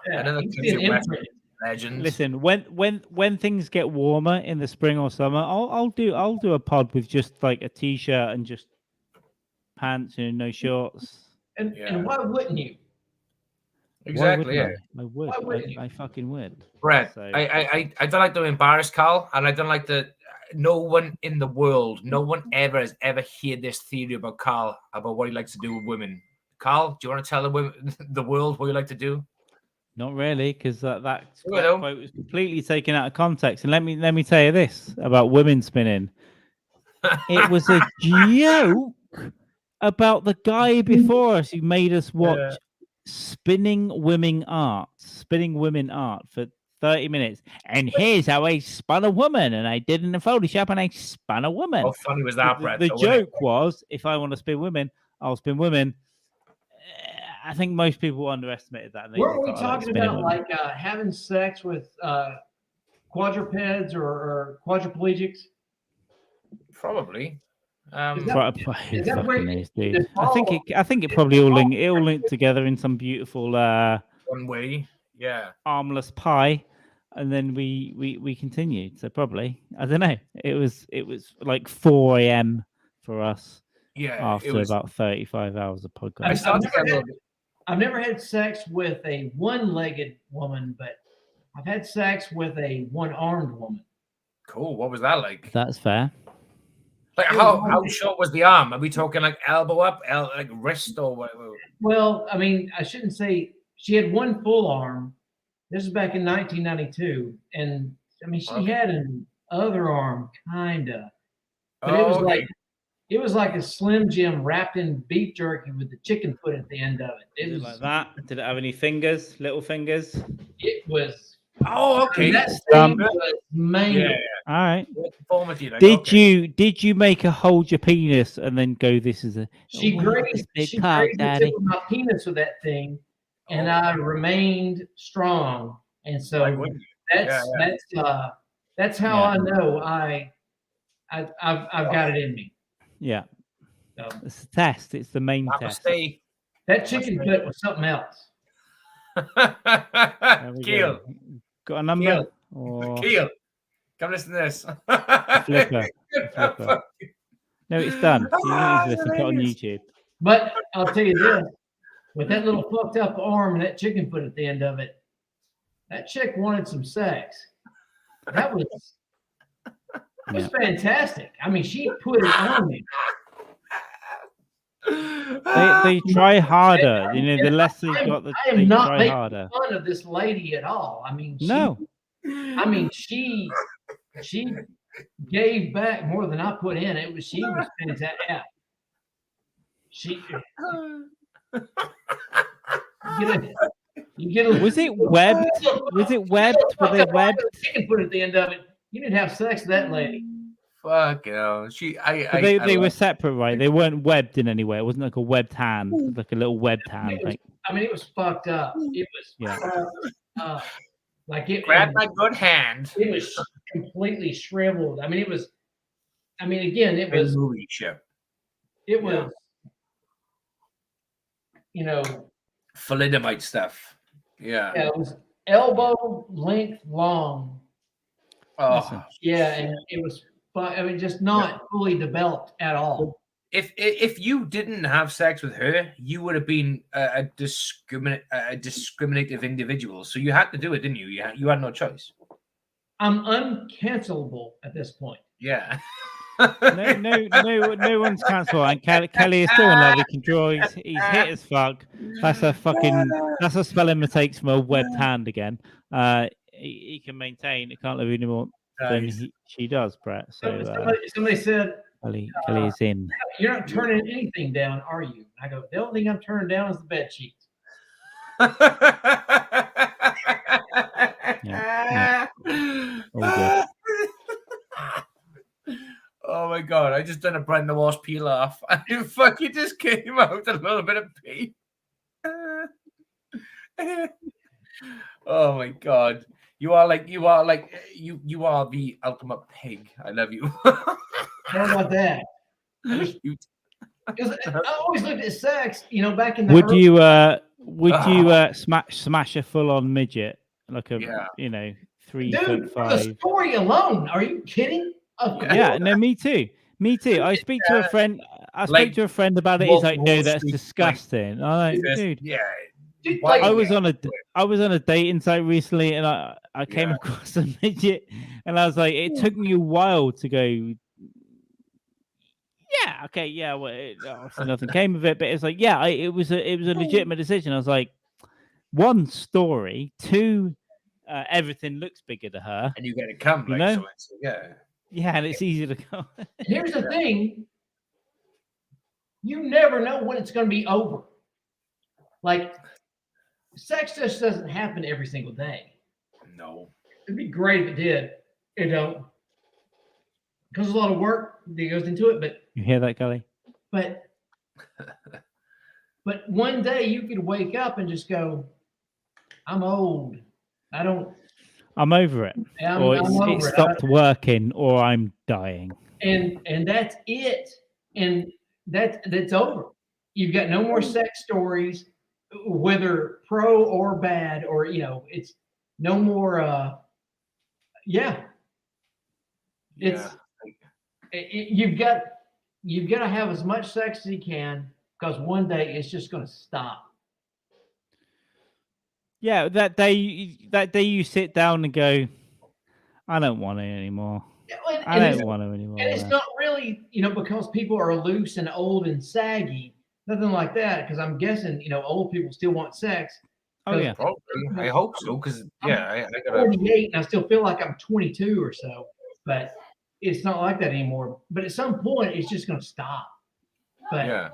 [SPEAKER 3] Yeah,
[SPEAKER 2] And then the legends.
[SPEAKER 1] Listen, when things get warmer in the spring or summer, I'll do a pod with just like a t-shirt and just pants and no shorts.
[SPEAKER 3] And why wouldn't you?
[SPEAKER 2] Exactly. Yeah.
[SPEAKER 1] I would. I fucking would.
[SPEAKER 2] Brett,
[SPEAKER 1] So,
[SPEAKER 2] I don't like to embarrass Carl, and I don't like to. No one in the world, no one ever has ever heard this theory about Carl about what he likes to do with women. Carl, do you want to tell the world what you like to do?
[SPEAKER 1] Not really, because that quote was completely taken out of context. And let me tell you this about women spinning. It was a joke about the guy before us who made us watch spinning women art for 30 minutes. And here's how I spun a woman. And I did it in Photoshop and I spun a woman.
[SPEAKER 2] How funny was that, Brett?
[SPEAKER 1] The joke was, if I want to spin women, I'll spin women. I think most people underestimated that.
[SPEAKER 3] Weren't we talking about like having sex with quadrupeds or quadriplegics?
[SPEAKER 2] Probably.
[SPEAKER 3] Is that where
[SPEAKER 1] dude. I think it probably all linked together in some beautiful
[SPEAKER 2] one way,
[SPEAKER 1] armless pie, and then we continued. So probably, I don't know. It was like 4 a.m. for us.
[SPEAKER 2] Yeah,
[SPEAKER 1] after about 35 hours of podcast.
[SPEAKER 3] I've never had sex with a one-legged woman, but I've had sex with a one-armed woman.
[SPEAKER 2] Cool. What was that like?
[SPEAKER 1] That's fair.
[SPEAKER 2] Like how short was the arm? Are we talking like elbow up, like wrist or what?
[SPEAKER 3] Well, I mean, I shouldn't say she had one full arm. This is back in 1992, and I mean she had an other arm, kinda, but it was like a Slim Jim wrapped in beef jerky with the chicken foot at the end of it. It was
[SPEAKER 1] like that. Did it have any fingers? Little fingers?
[SPEAKER 3] It was.
[SPEAKER 2] Oh, okay.
[SPEAKER 3] That thing was mangled.
[SPEAKER 2] Yeah.
[SPEAKER 1] All right.
[SPEAKER 2] Did
[SPEAKER 1] you make her hold your penis and then go? This is a.
[SPEAKER 3] She grazed the tip of my penis with that thing, and I remained strong. And so that's how I know I've got it in me.
[SPEAKER 1] Yeah. So. It's a test. It's the main test.
[SPEAKER 3] That chicken foot was something else.
[SPEAKER 2] Keel.
[SPEAKER 1] Got a number?
[SPEAKER 2] Keel. Come listen to this.
[SPEAKER 1] Flipper. No, it's done. You don't need to listen to it on YouTube.
[SPEAKER 3] But I'll tell you this. With that little fucked up arm and that chicken foot at the end of it, that chick wanted some sex. That was fantastic. I mean, she put it on me.
[SPEAKER 1] They try harder. The less they got, they try harder.
[SPEAKER 3] Fun of this lady at all. I mean, she gave back more than I put in. She was fantastic. Yeah. You get a
[SPEAKER 1] Was it webbed? Was it webbed? Were they webbed?
[SPEAKER 3] Chicken foot at the end of it. You didn't have sex with that lady.
[SPEAKER 2] Fuck you know.
[SPEAKER 1] They were separate, right? They weren't webbed in any way. It wasn't like a webbed hand, it was like a little webbed hand.
[SPEAKER 3] I mean, it was fucked up. It was fucked up. Like it.
[SPEAKER 2] Grab my good hand.
[SPEAKER 3] It was completely shriveled. I mean, it was. I mean, again, it was.
[SPEAKER 2] Movie ship.
[SPEAKER 3] It was. You know.
[SPEAKER 2] Thalidomide stuff. Yeah.
[SPEAKER 3] Yeah, it was elbow length long.
[SPEAKER 2] Oh.
[SPEAKER 3] Yeah, and it was. I mean, just not fully developed at all.
[SPEAKER 2] If you didn't have sex with her, you would have been a discriminative individual. So you had to do it, didn't you? You had no choice.
[SPEAKER 3] I'm uncancelable at this point.
[SPEAKER 2] Yeah.
[SPEAKER 1] No one's cancelled. And Kelly is still in love. He can draw. He's hit as fuck. That's a spelling mistakes from a webbed hand again. He can maintain. It can't live anymore than she does, Brett. So
[SPEAKER 3] somebody said
[SPEAKER 1] Kelly is in.
[SPEAKER 3] You're not turning anything down, are you? I go, the only thing I'm turning down is the bed sheets.
[SPEAKER 1] Yeah. All good.
[SPEAKER 2] Oh my god! I just done a Brenda Walsh peel off, and it fucking just came out a little bit of pee. Oh my god! You are the ultimate pig. I love you.
[SPEAKER 3] How about that? Because I always looked at sex, back in the.
[SPEAKER 1] Would you smash a full on midget like a 3 foot 5?
[SPEAKER 3] The story alone. Are you kidding?
[SPEAKER 1] Yeah, no, me too. I speak to a friend. I spoke to a friend about it. He's like, "No, that's disgusting." I'm like, dude.
[SPEAKER 2] Yeah.
[SPEAKER 1] I was on a dating site recently, and I came across a midget, and I was like, it took me a while to go. Yeah, okay, yeah. Well, obviously nothing came of it, but it's like, yeah, it was a legitimate decision. I was like, 1, story, 2, everything looks bigger to her,
[SPEAKER 2] and you get it come, so
[SPEAKER 1] yeah, and it's easy to go.
[SPEAKER 3] Here's the thing: you never know when it's going to be over. Like, sex just doesn't happen every single day.
[SPEAKER 2] No,
[SPEAKER 3] it'd be great if it did. Because there's a lot of work that goes into it. But
[SPEAKER 1] you hear that, Kelly?
[SPEAKER 3] But one day you could wake up and just go, "I'm old.
[SPEAKER 1] I'm over it." Or it stopped working, or I'm dying.
[SPEAKER 3] And that's it. And that's over. You've got no more sex stories, whether pro or bad, or it's no more. You've got to have as much sex as you can, because one day it's just going to stop.
[SPEAKER 1] Yeah, that day you sit down and go, I don't want it anymore. I don't want it anymore.
[SPEAKER 3] And it's not really, because people are loose and old and saggy, nothing like that. Because I'm guessing, old people still want sex.
[SPEAKER 1] Oh yeah,
[SPEAKER 2] probably. I hope so. Because I got
[SPEAKER 3] 48 and I still feel like I'm 22 or so, but it's not like that anymore. But at some point, it's just going to stop. But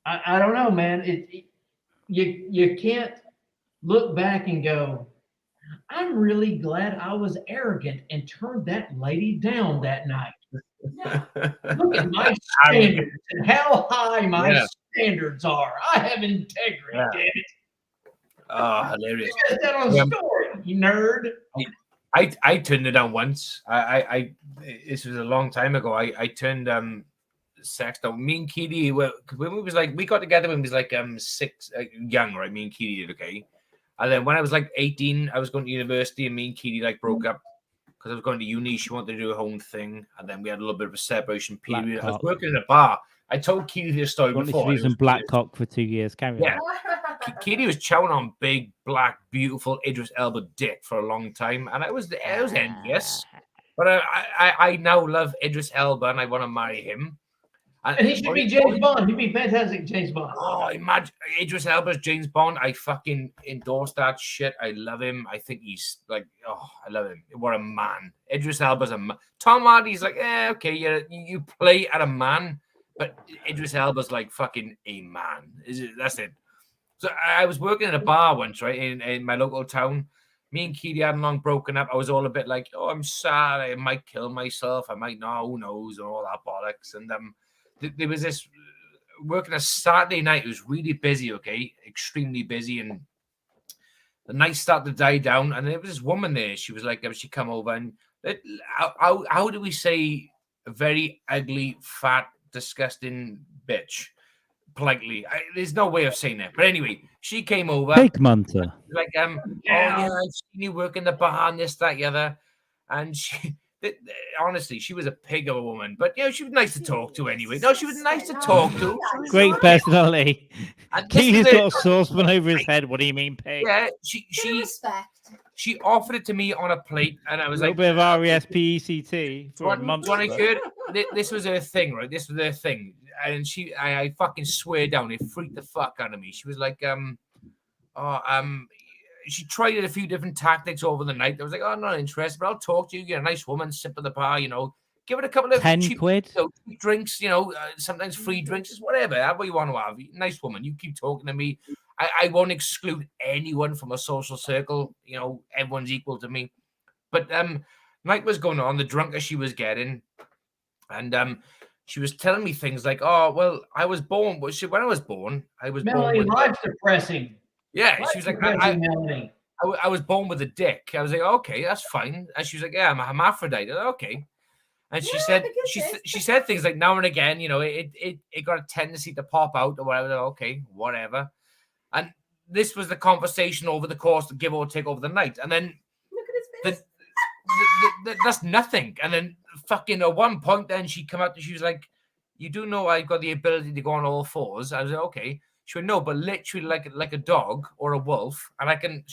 [SPEAKER 3] I don't know, man. You can't look back and go, I'm really glad I was arrogant and turned that lady down that night. Look at my standards and how high my standards are. I have integrity, damn it.
[SPEAKER 2] Oh, hilarious.
[SPEAKER 3] You got that on a story, you nerd.
[SPEAKER 2] I turned it down once. I this was a long time ago. I turned sex down. Me and Kitty when we got together when we was like 6 young, right? Me and Kitty did, okay. And then when I was like 18, I was going to university, and me and Kitty broke up because I was going to uni. She wanted to do her own thing, and then we had a little bit of a separation period. I was working in a bar. I told Kitty this story before.
[SPEAKER 1] To do some black cock for 2 years. Carry on.
[SPEAKER 2] Kitty was chowing on big, black, beautiful Idris Elba dick for a long time, and I was envious. But I now love Idris Elba, and I want to marry him.
[SPEAKER 3] And he should be James Bond. He'd be fantastic, James Bond.
[SPEAKER 2] Oh, imagine Idris Elba's James Bond. I fucking endorse that shit. I love him. I think he's I love him. What a man. Idris Elba's a man. Tom Hardy's like, okay, you play at a man, But Idris Elba's like fucking a man. That's it. So I was working at a bar once, right, in my local town. Me and Keely hadn't long broken up. I was all a bit like, oh, I'm sad. I might kill myself. I might not. Who knows? And all that bollocks. And there was this working a Saturday night. It was really busy, okay? Extremely busy. And the night started to die down. And there was this woman there. She was like, she come over. And how do we say a very ugly, fat, disgusting bitch? Politely, there's no way of saying it, but anyway, she came over.
[SPEAKER 1] Pig munter.
[SPEAKER 2] Like, oh yeah, I've seen you work in the bar and this, that, the other. And she, honestly, she was a pig of a woman, but you know, she was nice to talk to anyway. No, she was nice to talk to.
[SPEAKER 1] Great personality. Keely's got a saucepan over his head. What do you mean, pig?
[SPEAKER 2] Yeah, she offered it to me on a plate, and I was like,
[SPEAKER 1] a little bit of RESPECT for a month.
[SPEAKER 2] This was her thing, right? This was her thing. And I fucking swear down, it freaked the fuck out of me. She was like, she tried a few different tactics over the night. I was like, oh, I'm not interested, but I'll talk to you. You're a nice woman, sip at the bar, you know, give it a couple of
[SPEAKER 1] 10
[SPEAKER 2] cheap,
[SPEAKER 1] quid
[SPEAKER 2] cheap drinks, you know, sometimes free drinks, just whatever. Have what you want to have. Nice woman. You keep talking to me. I won't exclude anyone from a social circle. You know, everyone's equal to me. But night was going on, the drunker she was getting, and she was telling me things like, "Oh, well, I was born." When I was born, I was
[SPEAKER 3] Melanie,
[SPEAKER 2] born.
[SPEAKER 3] Life's depressing.
[SPEAKER 2] Yeah, she was like, I was born with a dick. I was like, okay, that's fine. And she was like, yeah, I'm a hermaphrodite. Like, okay. And she said, she said things like, now and again, you know, it got a tendency to pop out or whatever. Okay, whatever. And this was the conversation over the course, give or take, over the night. And then
[SPEAKER 4] look at his face.
[SPEAKER 2] That's nothing. And then fucking at one point, then she come out and she was like, you do know I've got the ability to go on all fours. I was like, okay. She went, no, but literally like a dog or a wolf. And I can,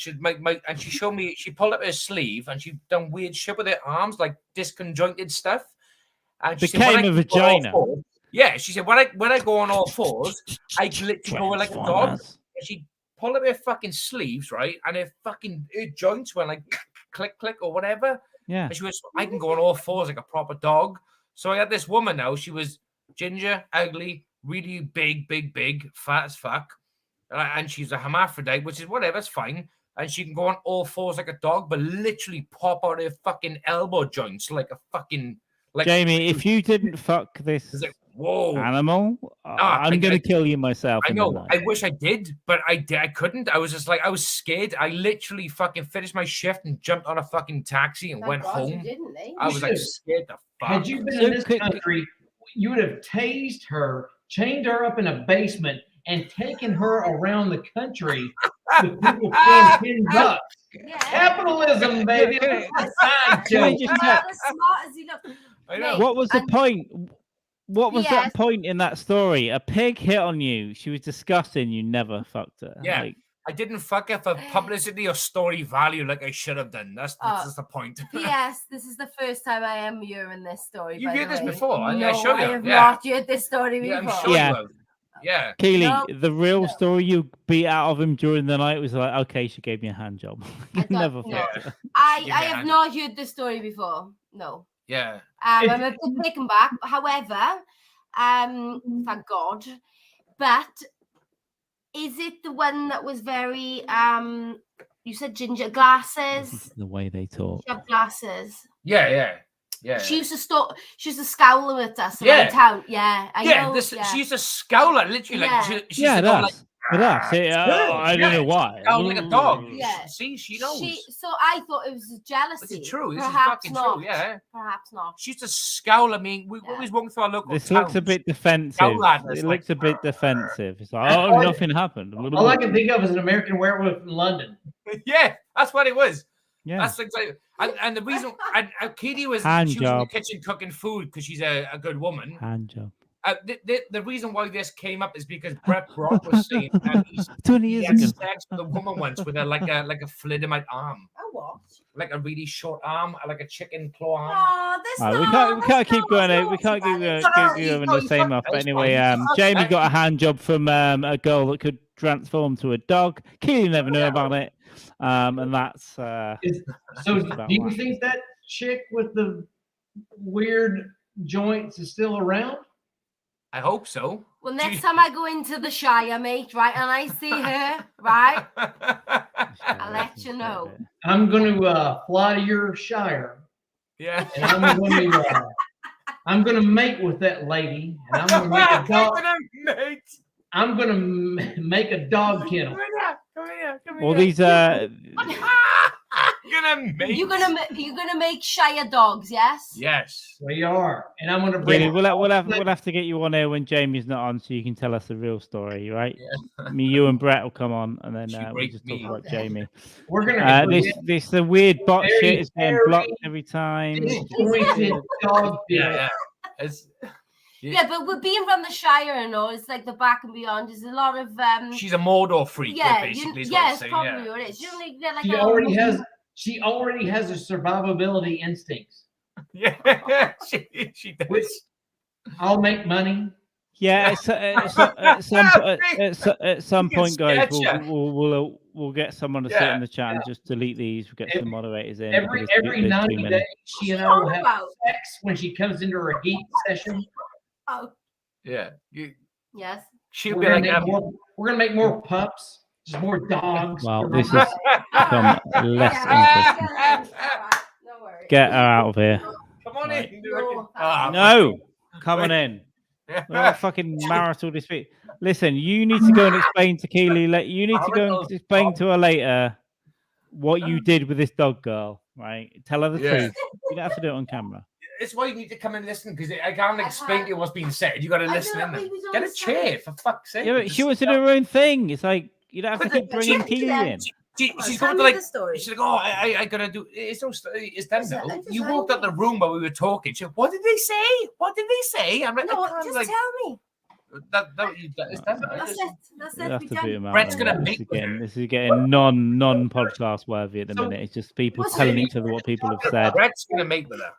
[SPEAKER 2] and she showed me, she pulled up her sleeve and she done weird shit with her arms, like disconjointed stuff. And she
[SPEAKER 1] became a vagina.
[SPEAKER 2] Yeah, she said, when I go on all fours, I literally go like a dog. And she pulled up her fucking sleeves, right? And her joints were like click, click, or whatever.
[SPEAKER 1] Yeah.
[SPEAKER 2] And she was, I can go on all fours like a proper dog. So I had this woman now. She was ginger, ugly, really big, fat as fuck. And she's a hermaphrodite, which is whatever, it's fine. And she can go on all fours like a dog, but literally pop out her fucking elbow joints like a fucking... Like,
[SPEAKER 1] Jamie, if you didn't fuck this animal, I'm going to kill you myself.
[SPEAKER 2] I know. I wish I did, but I couldn't. I was just like, I was scared. I literally fucking finished my shift and jumped on a fucking taxi and went home. I was like scared the fuck.
[SPEAKER 3] Had you been in this country, you would have tased her, chained her up in a basement, and taken her around the country with people paying $10. Yeah. Capitalism, baby.
[SPEAKER 1] What was the point? What was that point in that story? A pig hit on you. She was disgusting. You never fucked her.
[SPEAKER 2] Yeah. I didn't fuck her for publicity or story value like I should have done. That's the point.
[SPEAKER 4] Yes, this is the first time I am hearing this story.
[SPEAKER 2] You've heard this before.
[SPEAKER 4] No,
[SPEAKER 2] I show you.
[SPEAKER 4] I have not heard this story before.
[SPEAKER 2] I'm sure you have. Yeah.
[SPEAKER 1] Keely, the real story you beat out of him during the night was like, okay, she gave me a hand job. Never fucked her.
[SPEAKER 4] I have not heard this story before. No.
[SPEAKER 2] Yeah.
[SPEAKER 4] I'm a bit taken back. However, thank God. But is it the one that was very you said ginger glasses?
[SPEAKER 1] The way they talk.
[SPEAKER 4] She had glasses.
[SPEAKER 2] Yeah.
[SPEAKER 4] She used to scowl at us around town. Yeah, I know.
[SPEAKER 2] She used to scowl at literally like she
[SPEAKER 1] I don't know why.
[SPEAKER 2] Scowl like a dog.
[SPEAKER 4] Yeah.
[SPEAKER 2] See, she knows.
[SPEAKER 4] So I thought it was jealousy.
[SPEAKER 2] It's true. This
[SPEAKER 4] Perhaps
[SPEAKER 2] is fucking
[SPEAKER 4] not.
[SPEAKER 2] true. Yeah.
[SPEAKER 4] Perhaps not.
[SPEAKER 2] She used to scowl at me. We always walking through our local.
[SPEAKER 1] This looks a bit defensive. It looks a bit defensive. It's like, oh, nothing happened.
[SPEAKER 3] All I can think of is an American Werewolf in London.
[SPEAKER 2] Yeah, that's what it was.
[SPEAKER 1] Yeah,
[SPEAKER 2] that's exactly. And the reason, and Katie was
[SPEAKER 1] in
[SPEAKER 2] the kitchen cooking food because she's a good woman.
[SPEAKER 1] Hand job.
[SPEAKER 2] The reason why this came up is because Brett Brock was saying that he had sex with a woman once with like a thalidomide arm.
[SPEAKER 4] Oh, what?
[SPEAKER 2] Like a really short arm, like a chicken claw arm.
[SPEAKER 4] Oh,
[SPEAKER 1] we can't keep going out. We can't keep going the same off. But anyway, Jamie got a hand job from a girl that could transform to a dog. Keely never knew about it. And that's
[SPEAKER 3] so do you think that chick with the weird joints is still around?
[SPEAKER 2] I hope so.
[SPEAKER 4] Well, next time I go into the Shire, mate, right, and I see her, right, I'll let you know.
[SPEAKER 3] I'm going to fly to your Shire,
[SPEAKER 2] Yeah.
[SPEAKER 3] and I'm going to mate with that lady, and I'm going to make a dog. I'm going to make a dog kennel.
[SPEAKER 2] Come here.
[SPEAKER 1] All these
[SPEAKER 4] You're gonna make Shire dogs, yes?
[SPEAKER 2] Yes.
[SPEAKER 3] We are, and I'm going to bring.
[SPEAKER 1] Really, we'll have to get you on here when Jamie's not on, so you can tell us the real story, right?
[SPEAKER 2] Yeah.
[SPEAKER 1] You and Brett will come on, and then we'll
[SPEAKER 2] raped
[SPEAKER 1] just talk
[SPEAKER 2] me.
[SPEAKER 1] about Jamie.
[SPEAKER 3] We're going
[SPEAKER 1] This the weird bot
[SPEAKER 3] very,
[SPEAKER 1] shit is getting
[SPEAKER 3] very
[SPEAKER 1] blocked every time.
[SPEAKER 3] disjointed dog
[SPEAKER 2] Yeah.
[SPEAKER 4] Yeah, but we're being from the Shire, it's like the back and beyond. There's a lot of
[SPEAKER 2] She's a Mordor freak,
[SPEAKER 4] yeah,
[SPEAKER 2] basically.
[SPEAKER 4] yes, probably what it is. You only get like
[SPEAKER 3] She already has a survivability instincts.
[SPEAKER 2] Yeah, she does.
[SPEAKER 3] Which I'll make money.
[SPEAKER 1] Yeah, at some point, guys, we'll get someone to sit in the chat and just delete these. We'll get some moderators in.
[SPEAKER 3] Every 90 days, she and I will have sex when she comes into her heat session.
[SPEAKER 4] Oh.
[SPEAKER 2] Yeah.
[SPEAKER 4] Yes.
[SPEAKER 2] She'll be like,
[SPEAKER 3] we're gonna make more pups, just more dogs.
[SPEAKER 1] Well, this has become less interesting.
[SPEAKER 4] No worries.
[SPEAKER 1] Get her out of here.
[SPEAKER 2] Come on in.
[SPEAKER 1] No, come on in. We're not fucking marital dispute. Listen, you need to go and explain to Keely. You need to go and explain to her later what you did with this dog girl. Right? Tell her the truth. You don't have to do it on camera.
[SPEAKER 2] It's why you need to come and listen, because I can't explain to you what's being said. You got to listen in there. Get a chair, for fuck's sake.
[SPEAKER 1] Yeah, but she wants to do her own thing. It's like you don't have to keep bringing Keely in.
[SPEAKER 2] She's going to she's like, oh, I gotta do. It's done now. You walked out the room while we were talking. She said, what did they say? What did they say? I'm like,
[SPEAKER 4] no, just tell me.
[SPEAKER 2] It's done.
[SPEAKER 4] That's it.
[SPEAKER 2] Brett's gonna make
[SPEAKER 1] this is getting non-podcast worthy at the minute. It's just people telling each other what people have said.
[SPEAKER 2] Brett's gonna make with her.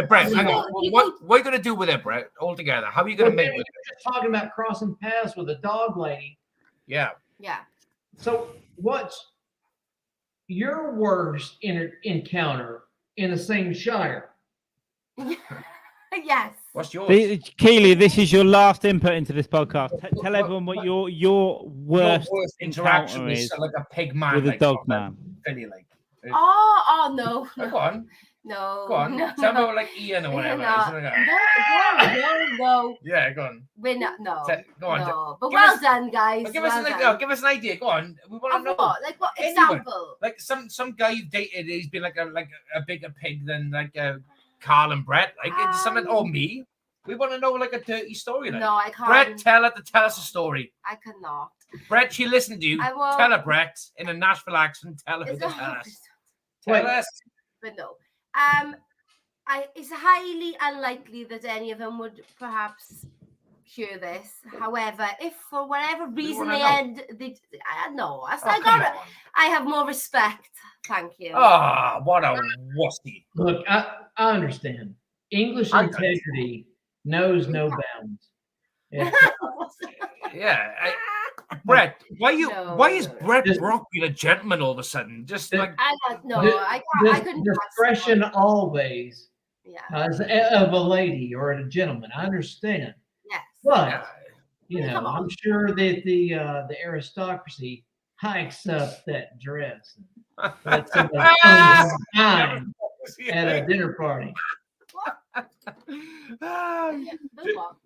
[SPEAKER 2] Brett, hang on. What are you gonna do with it, Brett? All together? How are you gonna make with it?
[SPEAKER 3] You're just talking about crossing paths with a dog lady.
[SPEAKER 2] Yeah.
[SPEAKER 4] Yeah.
[SPEAKER 3] So what's your worst encounter in the same Shire?
[SPEAKER 4] Yes.
[SPEAKER 2] What's yours?
[SPEAKER 1] Keely, this is your last input into this podcast. Tell everyone what your worst
[SPEAKER 2] interaction
[SPEAKER 1] is
[SPEAKER 2] like a pig man
[SPEAKER 1] with a dog man.
[SPEAKER 4] Oh no.
[SPEAKER 2] Go on.
[SPEAKER 4] No.
[SPEAKER 2] Go on.
[SPEAKER 4] No,
[SPEAKER 2] Tell me about like Ian or whatever.
[SPEAKER 4] No.
[SPEAKER 2] Yeah, go on.
[SPEAKER 4] We're not. No.
[SPEAKER 2] Go on.
[SPEAKER 4] No. But well done, guys.
[SPEAKER 2] Give us an idea. Go on. We want to know.
[SPEAKER 4] What? Like what example?
[SPEAKER 2] Like some guy you dated. He's been like a bigger pig than Carl and Brett. Like it's something. Or me. We want to know like a dirty story. Like.
[SPEAKER 4] No, I can't.
[SPEAKER 2] Brett, tell us a story.
[SPEAKER 4] I cannot.
[SPEAKER 2] Brett, she listened to you. Tell her, Brett, in a Nashville accent. Tell her to tell us. Tell us.
[SPEAKER 4] But no. It's highly unlikely that any of them would perhaps hear this. However, if for whatever reason I have more respect. Thank you.
[SPEAKER 2] Oh, what a wussy.
[SPEAKER 3] Look, I understand. English integrity knows no bounds.
[SPEAKER 2] Yeah. Brett, why is Brett Brock being a gentleman all of a sudden? Just like
[SPEAKER 4] I couldn't.
[SPEAKER 3] Discretion always, as of a lady or a gentleman. I understand.
[SPEAKER 4] Yes,
[SPEAKER 3] but I'm sure that the aristocracy hikes up that dress. That's time at a dinner party.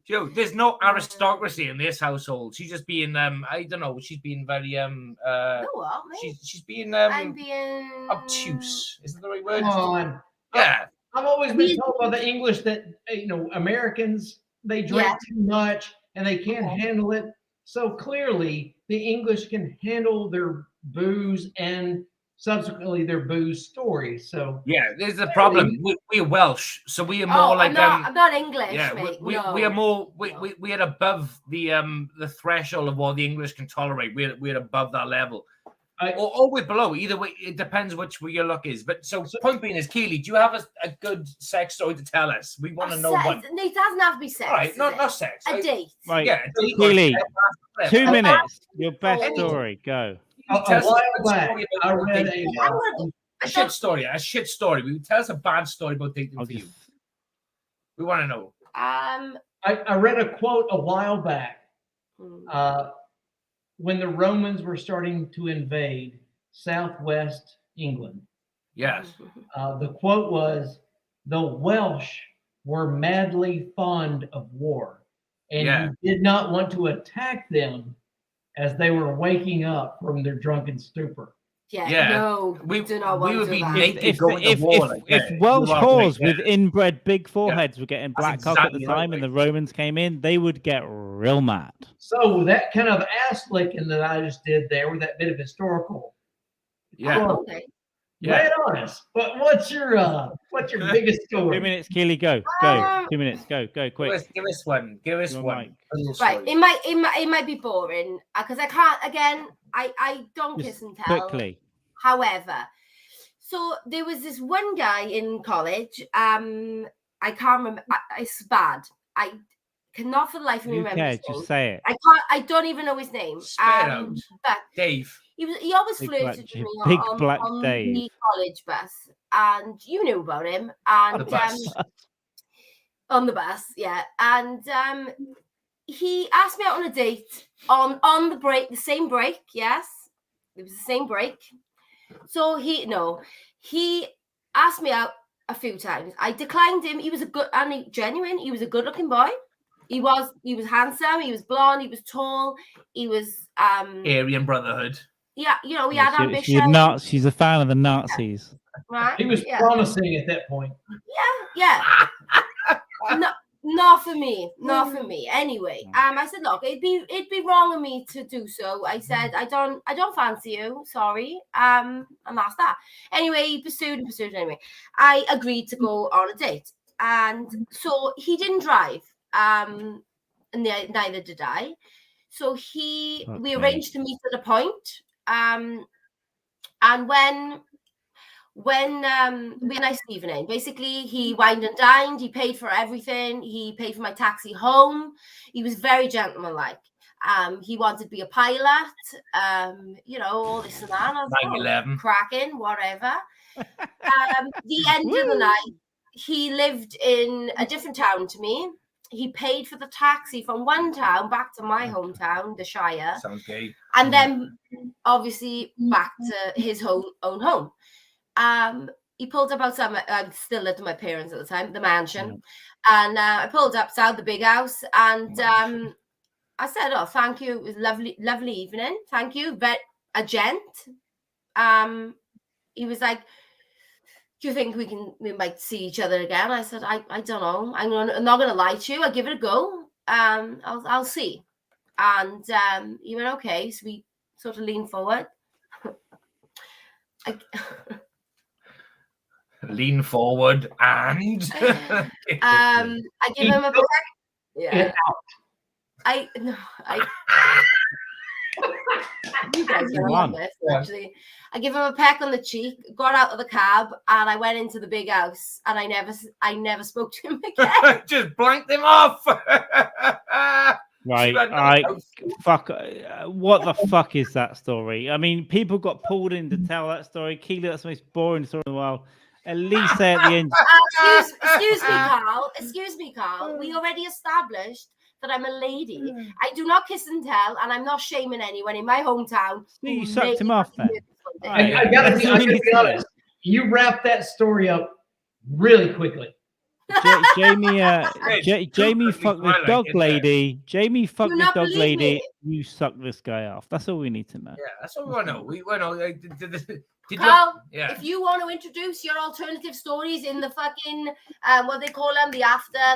[SPEAKER 2] Joe, there's no aristocracy in this household. She's just being I don't know, she's being very she's being obtuse. Is that the right word?
[SPEAKER 3] Come on.
[SPEAKER 2] Yeah.
[SPEAKER 3] I've always been told by the English that Americans, they drink too much and they can't handle it. So clearly the English can handle their booze and subsequently their booze stories. So
[SPEAKER 2] there's a problem. We're Welsh, so we are more like
[SPEAKER 4] I'm not English.
[SPEAKER 2] Yeah, we are more we are above the threshold of what the English can tolerate. We're above that level. Or we're below. Either way, it depends which way your luck is. But so point being is, Keely, do you have a good sex story to tell us? We want to know one.
[SPEAKER 4] It doesn't have to be sex.
[SPEAKER 2] All right, not sex.
[SPEAKER 4] A date.
[SPEAKER 1] Right.
[SPEAKER 2] Yeah,
[SPEAKER 1] Keely, 2 minutes. Your best story. Go.
[SPEAKER 3] A while back, I read
[SPEAKER 2] a shit story. A shit story. Tell us a bad story about dating for you. We want to know.
[SPEAKER 3] I read a quote a while back
[SPEAKER 4] Mm.
[SPEAKER 3] when the Romans were starting to invade southwest England.
[SPEAKER 2] Yes.
[SPEAKER 3] The quote was, "The Welsh were madly fond of war, and
[SPEAKER 2] Yeah.
[SPEAKER 3] he did not want to attack them as they were waking up from their drunken stupor."
[SPEAKER 2] Yeah.
[SPEAKER 4] No,
[SPEAKER 2] We
[SPEAKER 4] do not
[SPEAKER 2] we
[SPEAKER 4] want
[SPEAKER 2] would
[SPEAKER 4] to
[SPEAKER 2] be
[SPEAKER 4] do that.
[SPEAKER 2] naked going to war. Like,
[SPEAKER 1] if
[SPEAKER 2] yeah,
[SPEAKER 1] Welsh
[SPEAKER 2] you are
[SPEAKER 1] whores
[SPEAKER 2] right,
[SPEAKER 1] with inbred big foreheads were getting
[SPEAKER 2] That's
[SPEAKER 1] black cock at the
[SPEAKER 2] exactly right,
[SPEAKER 1] time and
[SPEAKER 2] mate.
[SPEAKER 1] the Romans came in, they would get real mad.
[SPEAKER 3] So that kind of ass licking that I just did there with that bit of historical,
[SPEAKER 2] Yeah.
[SPEAKER 3] well,
[SPEAKER 4] Okay.
[SPEAKER 3] lay it on us. But what's your biggest
[SPEAKER 1] 2
[SPEAKER 3] story?
[SPEAKER 1] minutes, Keely, go. 2 minutes, go quick.
[SPEAKER 2] Give us one. Give us
[SPEAKER 1] You're
[SPEAKER 2] one.
[SPEAKER 1] Mike.
[SPEAKER 2] A little
[SPEAKER 4] Right.
[SPEAKER 2] story.
[SPEAKER 4] It might be boring because I can't. Again, I don't
[SPEAKER 1] Just
[SPEAKER 4] kiss and tell.
[SPEAKER 1] quickly.
[SPEAKER 4] However, so there was this one guy in college. I can't remember. It's bad. I cannot for the life of me
[SPEAKER 1] Who
[SPEAKER 4] remember
[SPEAKER 1] cares?
[SPEAKER 4] his name.
[SPEAKER 1] Just say it.
[SPEAKER 4] I can't. I don't even know his name.
[SPEAKER 2] Spit it out.
[SPEAKER 4] But
[SPEAKER 2] Dave.
[SPEAKER 4] he always
[SPEAKER 1] Big
[SPEAKER 4] flirted
[SPEAKER 1] black-
[SPEAKER 4] with me
[SPEAKER 1] big
[SPEAKER 4] on
[SPEAKER 1] black
[SPEAKER 4] the
[SPEAKER 1] Dave.
[SPEAKER 4] college bus, and you knew about him. And
[SPEAKER 2] The bus.
[SPEAKER 4] on the bus, yeah. And he asked me out on a date on the break, the same break. Yes, it was the same break. So he asked me out a few times. I declined him. He was genuine. He was a good-looking boy. He was handsome. He was blonde. He was tall. He was
[SPEAKER 2] Aryan Brotherhood.
[SPEAKER 4] yeah. You know, he had ambition.
[SPEAKER 1] She's a fan of the Nazis.
[SPEAKER 4] Right?
[SPEAKER 3] He was promising at that point.
[SPEAKER 4] Yeah. Not for me. Not for me. Anyway, I said, look, it'd be wrong of me to do so. I said, I don't fancy you. Sorry. And that's that. Anyway, he pursued. Anyway, I agreed to go on a date, and so he didn't drive. And neither did I. So we arranged to meet at a point. And when we had a nice evening, basically he wined and dined, he paid for everything, he paid for my taxi home, he was very gentlemanlike. He wanted to be a pilot, you know, all this and that.
[SPEAKER 2] 9/11.
[SPEAKER 4] Cracking, whatever. The end of the night, he lived in a different town to me. He paid for the taxi from one town back to my hometown, the Shire.
[SPEAKER 2] Sounds gay.
[SPEAKER 4] And then obviously back to his own home. He pulled up outside I still lived with my parents at the time, the mansion. And I pulled up outside the big house, and I said, oh, thank you. It was lovely evening. Thank you. But a gent. He was like, do you think we might see each other again? I said, I don't know. I'm not gonna lie to you. I'll give it a go. I'll see. And he went, okay. So we sort of leaned forward.
[SPEAKER 2] Lean forward and
[SPEAKER 4] I give him a peck. Yeah. You guys are on this, actually. I give him a peck on the cheek, got out of the cab, and I went into the big house, and I never spoke to him again.
[SPEAKER 2] just blanked him off.
[SPEAKER 1] Right, what the fuck is that story? I mean, people got pulled in to tell that story. Keely, that's the most boring story in the world. At least say at the end.
[SPEAKER 4] Excuse me, Carl. We already established that I'm a lady. I do not kiss and tell, and I'm not shaming anyone in my hometown.
[SPEAKER 1] You sucked him off then.
[SPEAKER 3] Right. I gotta be honest. You wrapped that story up really quickly.
[SPEAKER 1] Jamie fucked the dog lady. Jamie fucked the dog lady. You sucked this guy off. That's all we need to know.
[SPEAKER 2] Yeah, that's what we want to know. We want to know.
[SPEAKER 4] Carl, if you want to introduce your alternative stories in the fucking what they call them,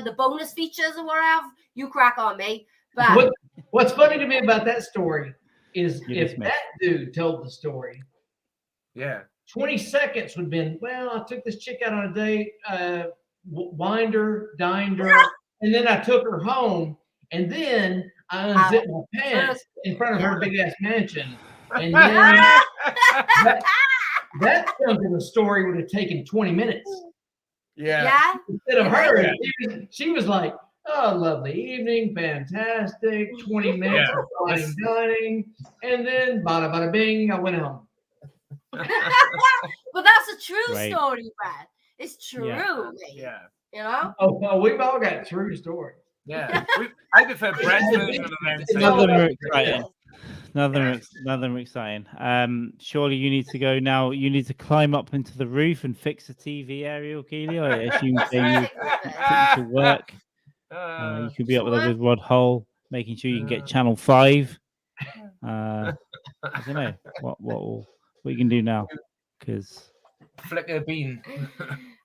[SPEAKER 4] the bonus features or whatever, you crack on, mate. But
[SPEAKER 3] what's funny to me about that story is if that dude told the story, 20 seconds would have been, well, I took this chick out on a date, wined her, dined her, and then I took her home, and then I unzipped my pants in front of her big ass mansion, and then that chunk of the story would have taken 20 minutes.
[SPEAKER 4] Yeah.
[SPEAKER 3] Instead of her, she was like, oh, lovely evening, fantastic, 20 minutes of fine dining, and then bada bada bing, I went home.
[SPEAKER 4] But that's a true story, Brad. It's true.
[SPEAKER 2] Yeah.
[SPEAKER 4] You know?
[SPEAKER 3] Oh, well, we've all got true stories.
[SPEAKER 2] Yeah, I prefer Brett's version of events.
[SPEAKER 3] It's
[SPEAKER 1] None
[SPEAKER 3] all
[SPEAKER 1] of them
[SPEAKER 3] about
[SPEAKER 1] are
[SPEAKER 3] the
[SPEAKER 1] exciting.
[SPEAKER 3] details.
[SPEAKER 1] None of them are exciting. Surely you need to go now. You need to climb up into the roof and fix the TV aerial, Keely. I assume Jamie put you to work. You can be up there with Rod Hull, making sure you can get Channel 5. I don't know what you can do now, because
[SPEAKER 2] Flick a bean.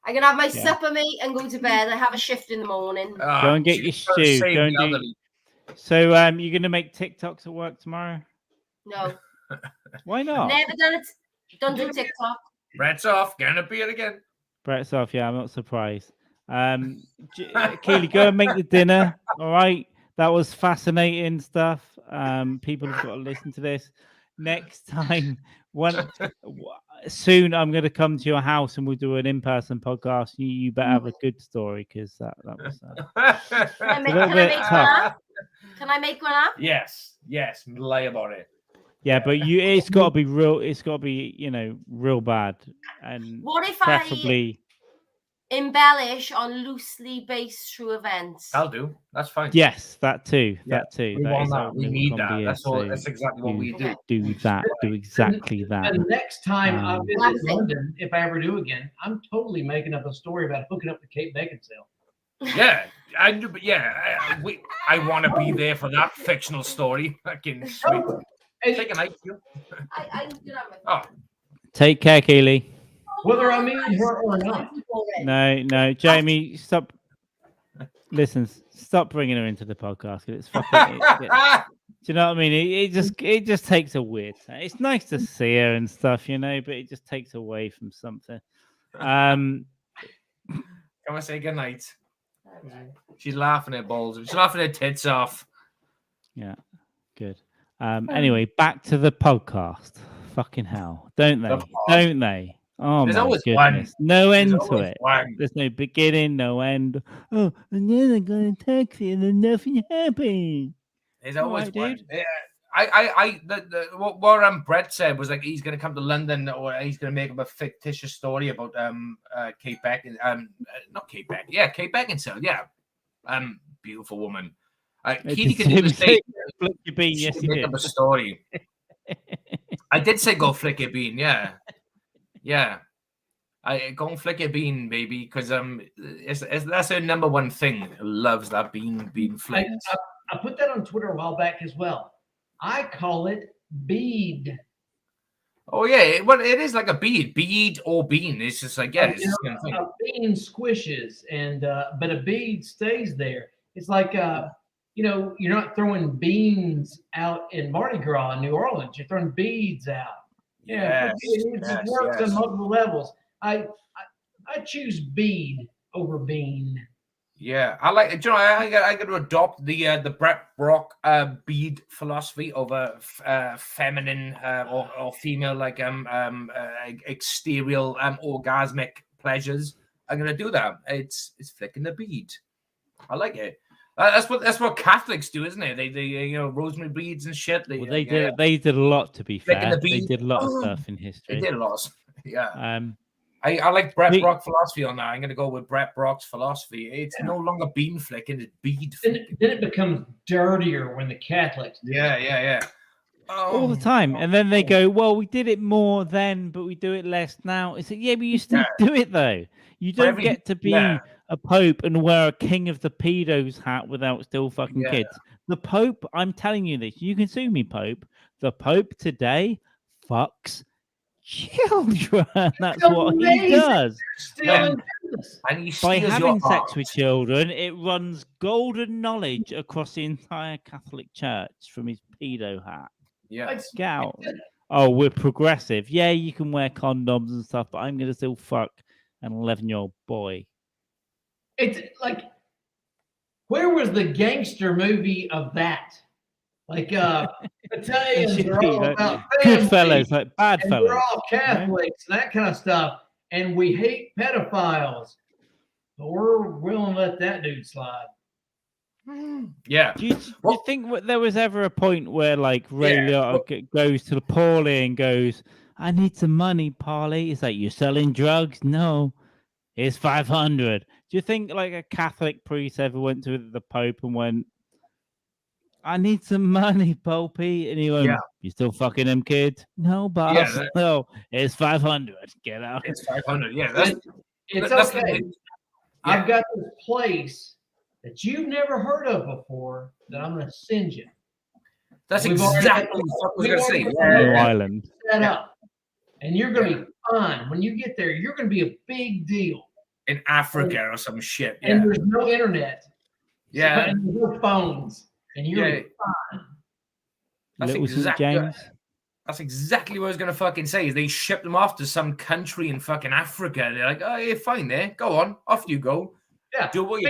[SPEAKER 4] I can have my
[SPEAKER 1] Yeah.
[SPEAKER 4] supper, mate, and go to bed. I have a shift in the morning.
[SPEAKER 1] go and get your stew.
[SPEAKER 2] Save
[SPEAKER 1] Go
[SPEAKER 2] the
[SPEAKER 1] and do.
[SPEAKER 2] elderly.
[SPEAKER 1] So you're gonna make TikToks at work tomorrow?
[SPEAKER 4] No,
[SPEAKER 1] Why not?
[SPEAKER 4] never done it. Don't do TikTok.
[SPEAKER 2] Brett's off. Gonna be it again.
[SPEAKER 1] Brett's off. Yeah, I'm not surprised. Keely, go and make the dinner. All right, that was fascinating stuff. People have got to listen to this. Next time, soon, I'm going to come to your house and we'll do an in-person podcast. You better have a good story, because that was.
[SPEAKER 4] Can I make one up?
[SPEAKER 2] Yes. Lay about it.
[SPEAKER 1] Yeah, but it's got to be real. It's got to be, real bad, and
[SPEAKER 4] What if
[SPEAKER 1] preferably.
[SPEAKER 4] Embellish on loosely based true events?
[SPEAKER 2] I'll do. That's fine.
[SPEAKER 1] Yes, that too.
[SPEAKER 2] Yeah,
[SPEAKER 1] That too.
[SPEAKER 2] We
[SPEAKER 1] That
[SPEAKER 2] want
[SPEAKER 1] is
[SPEAKER 2] that.
[SPEAKER 1] our
[SPEAKER 2] We
[SPEAKER 1] little
[SPEAKER 2] need that.
[SPEAKER 1] comedy,
[SPEAKER 2] That's
[SPEAKER 1] so
[SPEAKER 2] That's exactly what we do.
[SPEAKER 1] Do that. Do exactly that.
[SPEAKER 3] And next time I visit
[SPEAKER 4] That's it.
[SPEAKER 3] London, if I ever do again, I'm totally making up a story about hooking up the Kate Beckinsale.
[SPEAKER 2] Yeah, I do. But yeah, I want to be there for that fictional story. Fucking sweet. Take a night.
[SPEAKER 4] I can have it.
[SPEAKER 2] Oh,
[SPEAKER 1] Take care, Keely.
[SPEAKER 3] Whether I meet her or not.
[SPEAKER 1] No, Jamie, stop. Listen, stop bringing her into the podcast. 'Cause it's fucking. Do you know what I mean? It just takes a weird. It's nice to see her and stuff, but it just takes away from something.
[SPEAKER 2] Can I say goodnight? She's laughing at balls. She's laughing her tits off.
[SPEAKER 1] Yeah, good. Anyway, back to the podcast. Fucking hell, don't they? Don't they? Oh
[SPEAKER 2] There's
[SPEAKER 1] my
[SPEAKER 2] always
[SPEAKER 1] goodness!
[SPEAKER 2] one.
[SPEAKER 1] No end
[SPEAKER 2] There's
[SPEAKER 1] to
[SPEAKER 2] always
[SPEAKER 1] it.
[SPEAKER 2] one.
[SPEAKER 1] There's no beginning, no end. Oh, and then I got a taxi and then nothing happened.
[SPEAKER 2] There's always
[SPEAKER 1] Alright,
[SPEAKER 2] one.
[SPEAKER 1] dude.
[SPEAKER 2] Yeah, what Brett said was like he's gonna come to London, or he's gonna make up a fictitious story about Kate Beckinsale. Not Kate Beck. Yeah, Kate Beckinsale. Yeah, beautiful woman. Keely can do the same.
[SPEAKER 1] Flick your bean,
[SPEAKER 2] She
[SPEAKER 1] yes,
[SPEAKER 2] can
[SPEAKER 1] you
[SPEAKER 2] make
[SPEAKER 1] did.
[SPEAKER 2] up a story. I did say go flick your bean. Yeah. I go and flick your bean, baby, because that's her number one thing. Loves that bean flicked.
[SPEAKER 3] I put that on Twitter a while back as well. I call it bead.
[SPEAKER 2] Oh yeah, well it is like a bead or bean. It's just like it's the same thing.
[SPEAKER 3] A bean squishes, and but a bead stays there. It's like you're not throwing beans out in Mardi Gras in New Orleans. You're throwing beads out. Yeah, it works on multiple levels. I choose bead over bean.
[SPEAKER 2] Yeah, I like. Do you know? I got to adopt the Brett Brock bead philosophy over feminine or female exterior orgasmic pleasures. I'm gonna do that. It's flicking the bead. I like it. That's what Catholics do, isn't it? They rosemary beads and shit.
[SPEAKER 1] They did a lot, to be fair. They did a lot of stuff in history.
[SPEAKER 2] They did a lot. Yeah. I like Brett Brock philosophy on that. I'm going to go with Brett Brock's philosophy. It's no longer bean flicking, it's bead flicking.
[SPEAKER 3] Then it becomes dirtier when the Catholics do it.
[SPEAKER 2] Yeah.
[SPEAKER 1] All the time. And then they go, well, we did it more then, but we do it less now. It's like, yeah, but you still do it, though. You don't get to be a pope and wear a king of the pedos hat without still fucking kids. The Pope, I'm telling you this, you can sue me, Pope. The Pope today fucks children. That's what he does.
[SPEAKER 2] And he
[SPEAKER 1] by having sex
[SPEAKER 2] heart.
[SPEAKER 1] with children, it runs golden knowledge across the entire Catholic Church from his pedo hat.
[SPEAKER 2] Yeah.
[SPEAKER 1] Get out. Oh, we're progressive. Yeah, you can wear condoms and stuff, but I'm gonna still fuck an 11-year-old boy.
[SPEAKER 3] It's like, where was the gangster movie of that? Like Italians are all about
[SPEAKER 1] good fellas, like bad
[SPEAKER 3] and
[SPEAKER 1] fellas.
[SPEAKER 3] we're all Catholics and that kind of stuff, and we hate pedophiles, but we're willing to let that dude slide.
[SPEAKER 2] Yeah.
[SPEAKER 1] Do you think there was ever a point where like Ray Liotta goes to the Paulie and goes, "I need some money, Paulie"? It's like, "You're selling drugs? No, it's 500. Do you think like a Catholic priest ever went to the Pope and went, "I need some money, Popey," and he went,
[SPEAKER 2] Yeah.
[SPEAKER 1] "You still fucking him, kid?" "No, boss. No, it's 500. Get out."
[SPEAKER 2] It's 500. Yeah,
[SPEAKER 3] it's
[SPEAKER 2] that's
[SPEAKER 3] okay.
[SPEAKER 2] the,
[SPEAKER 3] I've got this place that you've never heard of before that I'm going to send you.
[SPEAKER 2] That's
[SPEAKER 3] We've
[SPEAKER 2] exactly
[SPEAKER 3] already-
[SPEAKER 2] what I was going to say.
[SPEAKER 3] we've
[SPEAKER 2] Yeah,
[SPEAKER 3] already
[SPEAKER 1] New
[SPEAKER 2] yeah.
[SPEAKER 1] Island.
[SPEAKER 3] Set up, and you're going to be fine. When you get there, you're going to be a big deal.
[SPEAKER 2] In Africa or some shit.
[SPEAKER 3] And
[SPEAKER 2] Yeah.
[SPEAKER 3] there's no internet.
[SPEAKER 2] Yeah.
[SPEAKER 3] And there's no phones. And you're going to be fine.
[SPEAKER 2] That's
[SPEAKER 1] Little St.
[SPEAKER 2] exactly
[SPEAKER 1] James.
[SPEAKER 2] That's exactly what I was going to fucking say. Is they ship them off to some country in fucking Africa. They're like, oh, you're fine there. Go on. Off you go.
[SPEAKER 3] Yeah.
[SPEAKER 2] Do what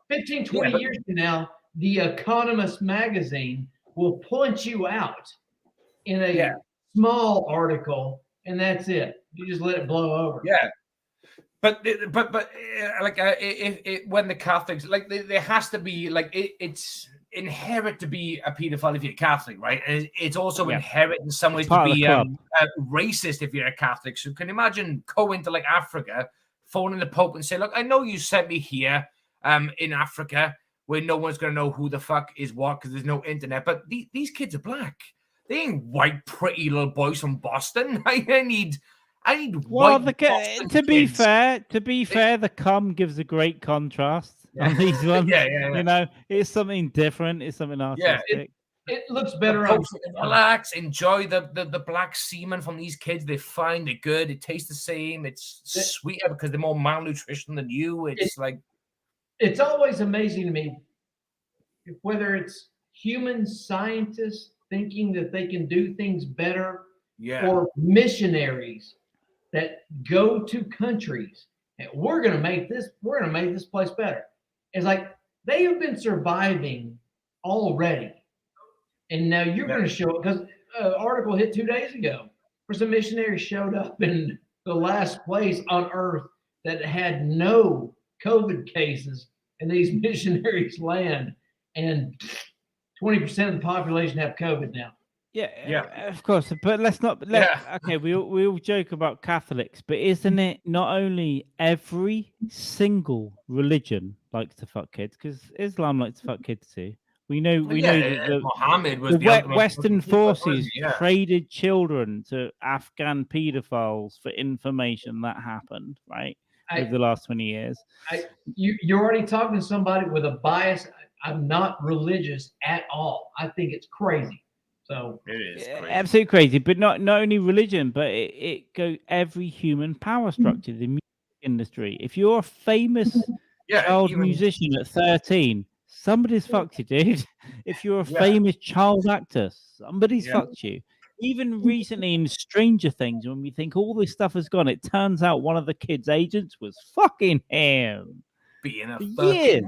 [SPEAKER 3] 15, 20 years from now, The Economist magazine will point you out in a small article, and that's it. You just let it blow over.
[SPEAKER 2] Yeah. But like when the Catholics, like there has to be like it's inherent to be a pedophile if you're Catholic, right? And it's also inherent in some ways to be racist if you're a Catholic. So can you imagine going to like Africa, phoning the Pope and say, "Look, I know you sent me here in Africa where no one's gonna know who the fuck is what because there's no internet, but these kids are black. They ain't white pretty little boys from Boston. I need."
[SPEAKER 1] Well, to be fair, the cum gives a great contrast on these ones. You know, it's something different. It's something artistic.
[SPEAKER 3] It looks better.
[SPEAKER 2] Relax, enjoy the black semen from these kids. They find it good. It tastes the same. It's sweeter because they're more malnutrition than you. It's
[SPEAKER 3] always amazing to me whether it's human scientists thinking that they can do things better, or missionaries that go to countries and we're gonna make this place better. It's like they have been surviving already, and now you're gonna show it because an article hit 2 days ago where some missionaries showed up in the last place on earth that had no COVID cases, and these missionaries land, and 20% of the population have COVID now.
[SPEAKER 1] Yeah, of course. But let's not. Okay, we all joke about Catholics, but isn't it not only every single religion likes to fuck kids? Because Islam likes to fuck kids too. We know that
[SPEAKER 2] Muhammad was
[SPEAKER 1] the Western forces traded children to Afghan pedophiles for information that happened, right? Over the last 20 years.
[SPEAKER 3] You're already talking to somebody with a bias. I'm not religious at all. I think it's crazy. So
[SPEAKER 2] it is crazy.
[SPEAKER 1] Absolutely crazy, but not only religion, but it goes every human power structure, the music industry. If you're a famous child musician at 13, somebody's fucked you, dude. If you're a famous child actor, somebody's fucked you. Even recently in Stranger Things, when we think all this stuff has gone, it turns out one of the kids' agents was fucking him.
[SPEAKER 2] Being a fucking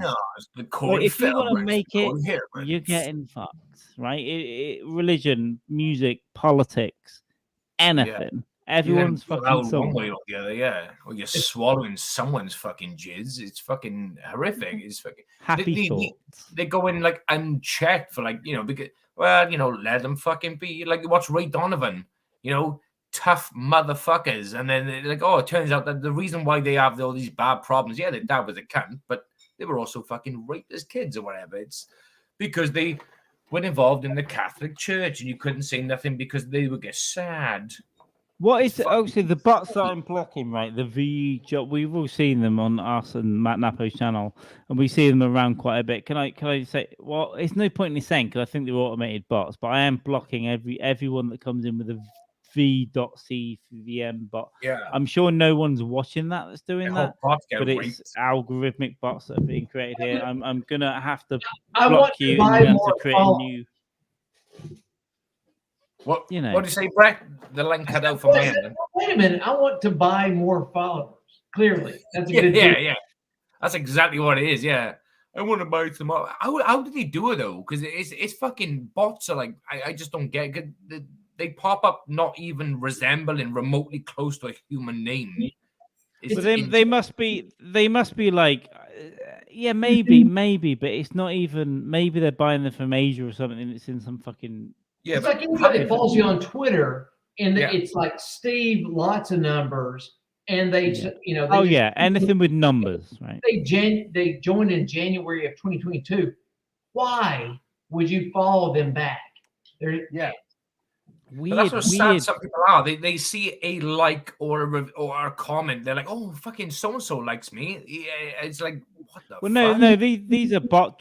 [SPEAKER 1] if you want to make it, you're getting fucked, right? Religion, music, politics, anything. Everyone's fucking
[SPEAKER 2] one way or the other, or you're swallowing someone's fucking jizz. It's fucking horrific. It's fucking
[SPEAKER 1] happy thoughts.
[SPEAKER 2] They go in like unchecked for like because let them fucking be like watch Ray Donovan, tough motherfuckers, and then they're like, oh, it turns out that the reason why they have all these bad problems, their dad was a cunt, but they were also fucking raped as kids or whatever. It's because they were involved in the Catholic Church, and you couldn't say nothing because they would get sad.
[SPEAKER 1] What is actually the butts that I'm blocking, right? The V job, we've all seen them on us and Matt Napo's channel, and we see them around quite a bit. Can I say? Well, it's no point in saying because I think they're automated bots, but I am blocking everyone that comes in with a v.cvm bot. I'm sure no one's watching that's doing that, but it's algorithmic bots that are being created here. I'm gonna have to block you and have to create a new.
[SPEAKER 2] What do you say, Brett? The link cut out for my end.
[SPEAKER 3] Wait a minute, I want to buy more followers. Clearly, that's a good
[SPEAKER 2] deal. That's exactly what it is. I want to buy some more. How did he do it though? Because it's fucking bots are like I just don't get it. They pop up not even resembling remotely close to a human name.
[SPEAKER 1] But they must be like maybe, but it's not even. Maybe they're buying them from Asia or something, and it's in some fucking.
[SPEAKER 3] It's like anybody that follows you on Twitter, and it's like Steve, lots of numbers, and they,
[SPEAKER 1] Yeah.
[SPEAKER 3] you know,
[SPEAKER 1] Oh yeah, anything with numbers, right?
[SPEAKER 3] they joined in January of 2022. Why would you follow them back?
[SPEAKER 2] Yeah. But
[SPEAKER 1] Weird,
[SPEAKER 2] that's what sad
[SPEAKER 1] weird.
[SPEAKER 2] some people are. They see a like or a comment. They're like, "Oh, fucking so and so likes me." Yeah, it's like, what the?
[SPEAKER 1] Well,
[SPEAKER 2] fuck?
[SPEAKER 1] no, these are bot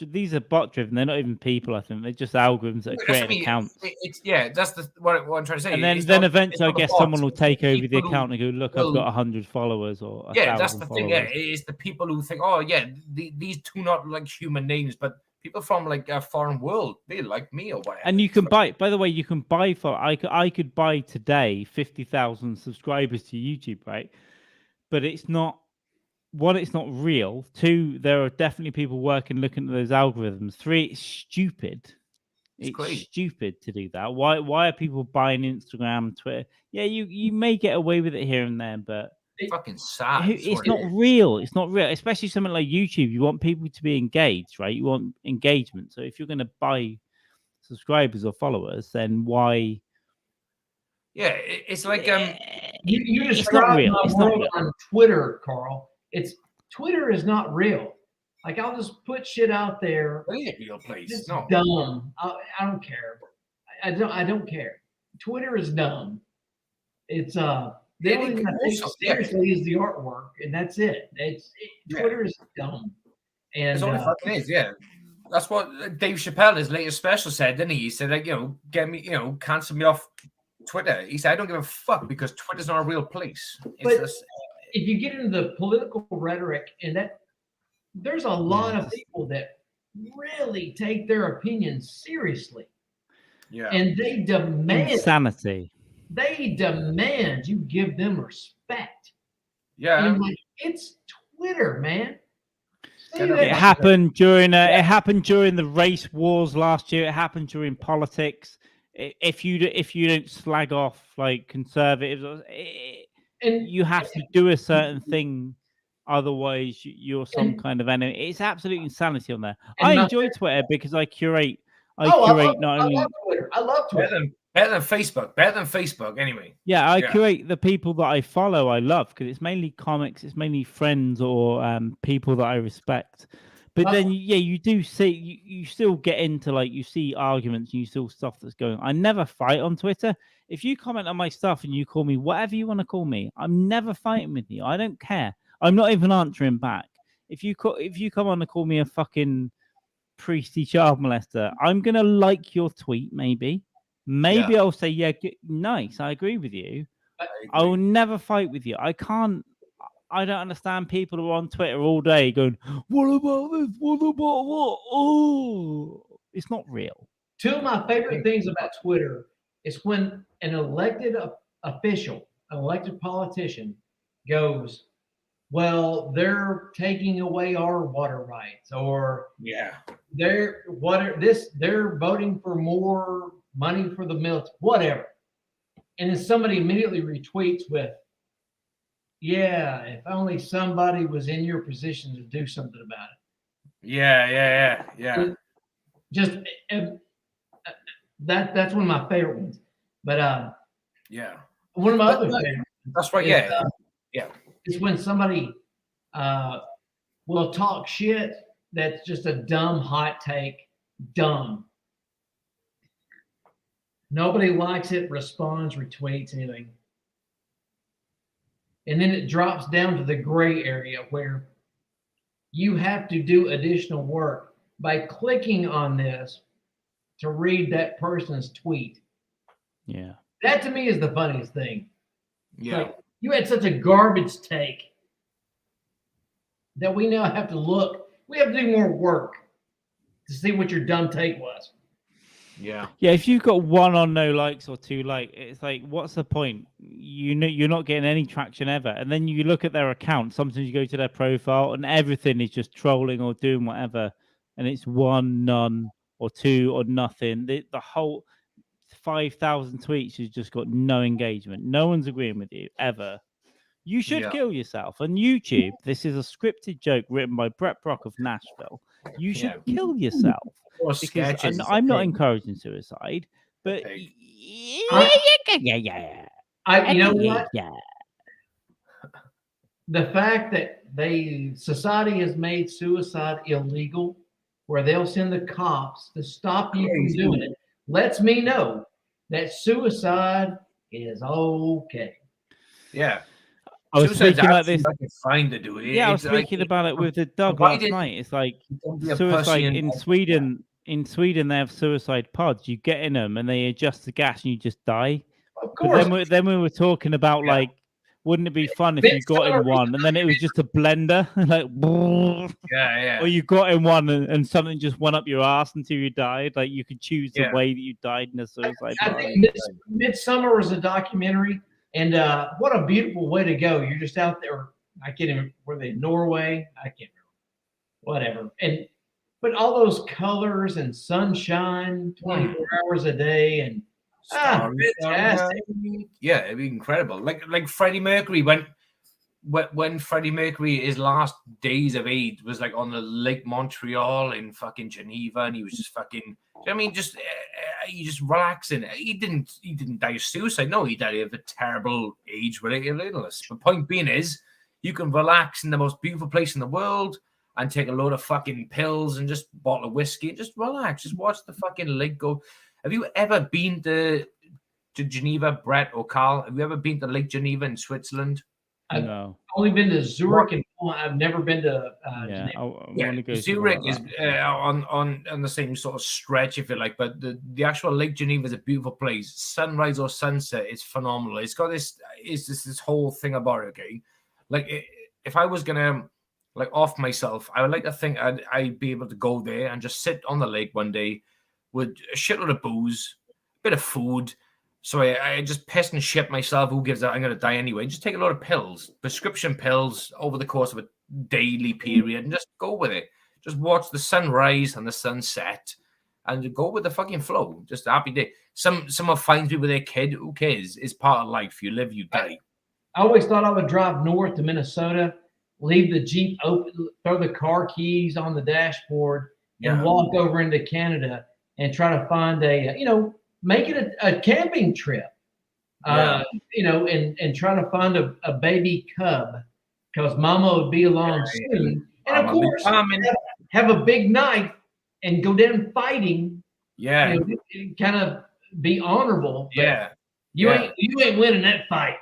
[SPEAKER 1] driven. They're not even people. I think they're just algorithms that are
[SPEAKER 2] That's what I
[SPEAKER 1] creating
[SPEAKER 2] mean.
[SPEAKER 1] accounts.
[SPEAKER 2] It's yeah. That's what I'm trying to say.
[SPEAKER 1] And then,
[SPEAKER 2] It's not- it's
[SPEAKER 1] eventually, I
[SPEAKER 2] not the
[SPEAKER 1] guess
[SPEAKER 2] bots,
[SPEAKER 1] someone will
[SPEAKER 2] it's the
[SPEAKER 1] take over the
[SPEAKER 2] people who
[SPEAKER 1] account and go, "Look, I've got 100 followers or 1,000
[SPEAKER 2] Yeah, that's the thing. Yeah,
[SPEAKER 1] followers."
[SPEAKER 2] it's the people who think, "Oh, yeah, these do not like human names," but people from like a foreign world, they like me or whatever.
[SPEAKER 1] And you can buy. By the way, you can buy for. I could buy today 50,000 subscribers to YouTube, right? But it's not. One, it's not real. Two, there are definitely people working looking at those algorithms. Three, it's stupid. It's
[SPEAKER 2] crazy.
[SPEAKER 1] stupid to do that. Why are people buying Instagram, Twitter? Yeah, you may get away with it here and there, but
[SPEAKER 2] It's fucking sad.
[SPEAKER 1] it's not real. It's not real. Especially something like YouTube. You want people to be engaged, right? You want engagement. So if you're going to buy subscribers or followers, then why?
[SPEAKER 2] Yeah, it's like
[SPEAKER 3] You
[SPEAKER 1] it's
[SPEAKER 3] describe
[SPEAKER 1] not real.
[SPEAKER 3] my
[SPEAKER 1] It's not
[SPEAKER 3] world
[SPEAKER 1] real.
[SPEAKER 3] on Twitter, Carl. Twitter is not real. Like, I'll just put shit out there.
[SPEAKER 2] it ain't a real place.
[SPEAKER 3] It's
[SPEAKER 2] No,
[SPEAKER 3] dumb. I don't care. I don't care. Twitter is dumb. It's the only thing I take seriously is the artwork, and that's it. Twitter is dumb. And
[SPEAKER 2] it's only fucking is. Yeah, that's what Dave Chappelle, his latest special, said, didn't he? He said, like, get me, cancel me off Twitter. He said, I don't give a fuck because Twitter's not a real place.
[SPEAKER 3] But if you get into the political rhetoric, and that there's a lot of people that really take their opinions seriously.
[SPEAKER 2] Yeah.
[SPEAKER 3] And they demand
[SPEAKER 1] insanity.
[SPEAKER 3] They demand you give them respect.
[SPEAKER 2] Yeah.
[SPEAKER 3] And like, it's Twitter, man.
[SPEAKER 1] It happened during the race wars last year. It happened during politics. If you don't slag off like conservatives, and you have to do a certain thing, otherwise you're some kind of enemy. It's absolute insanity on there. I enjoy Twitter because I curate. I love
[SPEAKER 3] Twitter.
[SPEAKER 2] Better than Facebook. Anyway.
[SPEAKER 1] Yeah, I curate the people that I follow. I love because it's mainly comics. It's mainly friends or people that I respect. But then, you do see you still get into like you see arguments and you see stuff that's going on. I never fight on Twitter. If you comment on my stuff and you call me whatever you want to call me, I'm never fighting with you. I don't care. I'm not even answering back. If you come on and call me a fucking priesty child molester, I'm gonna like your tweet. Maybe I'll say nice. I agree with you. I will never fight with you. I don't understand people who are on Twitter all day going, what about this? What about what? Oh, it's not real.
[SPEAKER 3] Two of my favorite things about Twitter is when an elected official, an elected politician goes, well, they're taking away our water rights, or they're voting for more money for the military, whatever. And then somebody immediately retweets with, yeah, if only somebody was in your position to do something about it.
[SPEAKER 2] Yeah.
[SPEAKER 3] Just that's one of my favorite ones. But one of my other favorites.
[SPEAKER 2] That's right. Yeah.
[SPEAKER 3] It's when somebody will talk shit that's just a dumb hot take. Dumb. Nobody likes it, responds, retweets, anything. And then it drops down to the gray area where you have to do additional work by clicking on this to read that person's tweet.
[SPEAKER 1] Yeah.
[SPEAKER 3] That to me is the funniest thing.
[SPEAKER 2] Yeah.
[SPEAKER 3] Like, you had such a garbage take that we now have to look. We have to do more work to see what your dumb take was.
[SPEAKER 2] Yeah.
[SPEAKER 1] If you've got 1 or no likes or 2 likes, it's like, what's the point? You're not getting any traction ever. And then you look at their account. Sometimes you go to their profile and everything is just trolling or doing whatever. And it's 1, none, or 2 or nothing. The whole 5,000 tweets has just got no engagement. No one's agreeing with you ever. You should kill yourself. On YouTube, this is a scripted joke written by Brett Brock of Nashville. You should kill yourself. Because I'm not encouraging suicide, but
[SPEAKER 3] You know what? the fact that society has made suicide illegal, where they'll send the cops to stop you from doing it, lets me know that suicide is okay.
[SPEAKER 2] Yeah.
[SPEAKER 1] I was
[SPEAKER 2] Suicide's
[SPEAKER 1] speaking like
[SPEAKER 2] actually
[SPEAKER 1] this.
[SPEAKER 2] like it's fine to do.
[SPEAKER 1] Yeah, I was
[SPEAKER 2] It's like,
[SPEAKER 1] speaking about it with the dog
[SPEAKER 2] why
[SPEAKER 1] last
[SPEAKER 2] did-
[SPEAKER 1] night. It's like
[SPEAKER 2] don't be a
[SPEAKER 1] suicide
[SPEAKER 2] pussy and-
[SPEAKER 1] in Sweden. In Sweden, they have suicide pods. You get in them and they adjust the gas and you just die.
[SPEAKER 3] Of
[SPEAKER 1] But
[SPEAKER 3] course.
[SPEAKER 1] then we were talking about
[SPEAKER 2] Yeah.
[SPEAKER 1] like, wouldn't it be fun if you got in one and then it was just a blender, like,
[SPEAKER 2] Yeah.
[SPEAKER 1] or you got in one and something just went up your ass until you died. Like you could choose the
[SPEAKER 2] Yeah.
[SPEAKER 1] way that you died in a suicide
[SPEAKER 3] I
[SPEAKER 1] pod.
[SPEAKER 3] think Midsummer was a documentary, and what a beautiful way to go. You're just out there. I can't even. Were they in Norway? I can't remember. Whatever. But all those colors and sunshine, 24 hours a day, and fantastic.
[SPEAKER 2] Yeah, it'd be incredible. Like Freddie Mercury when Freddie Mercury, his last days of age was like on the Lake Montreal in fucking Geneva, and he was just fucking. I mean, just he just relaxing. He didn't die of suicide. No, he died of a terrible age-related illness. The point being is, you can relax in the most beautiful place in the world and take a load of fucking pills and just bottle of whiskey and just relax. Just watch the fucking lake go. Have you ever been to Geneva, Brett or Carl? Have you ever been to Lake Geneva in Switzerland?
[SPEAKER 3] I've
[SPEAKER 1] No.
[SPEAKER 3] only been to Zurich and I've never been to.
[SPEAKER 1] Yeah, I want to go
[SPEAKER 2] Zurich
[SPEAKER 1] like
[SPEAKER 2] is on the same sort of stretch, if you like. But the actual Lake Geneva is a beautiful place. Sunrise or sunset is phenomenal. It's got this whole thing about it. Okay, like if I was gonna like off myself, I would like to think I'd be able to go there and just sit on the lake one day with a shitload of booze, a bit of food. So I just piss and shit myself. Who gives a? I'm going to die anyway. Just take a lot of pills, prescription pills, over the course of a daily period, and just go with it. Just watch the sunrise and the sunset, and go with the fucking flow. Just a happy day. Someone finds me with their kid. Who cares? It's part of life. You live, you die.
[SPEAKER 3] I always thought I would drive north to Minnesota, leave the Jeep open, throw the car keys on the dashboard, and walk over into Canada and try to find make it a camping trip, and try to find a baby cub because mama would be along soon. And of course, have a big knife and go down fighting.
[SPEAKER 2] Yeah.
[SPEAKER 3] Kind of be honorable.
[SPEAKER 2] Yeah.
[SPEAKER 3] You ain't winning that fight.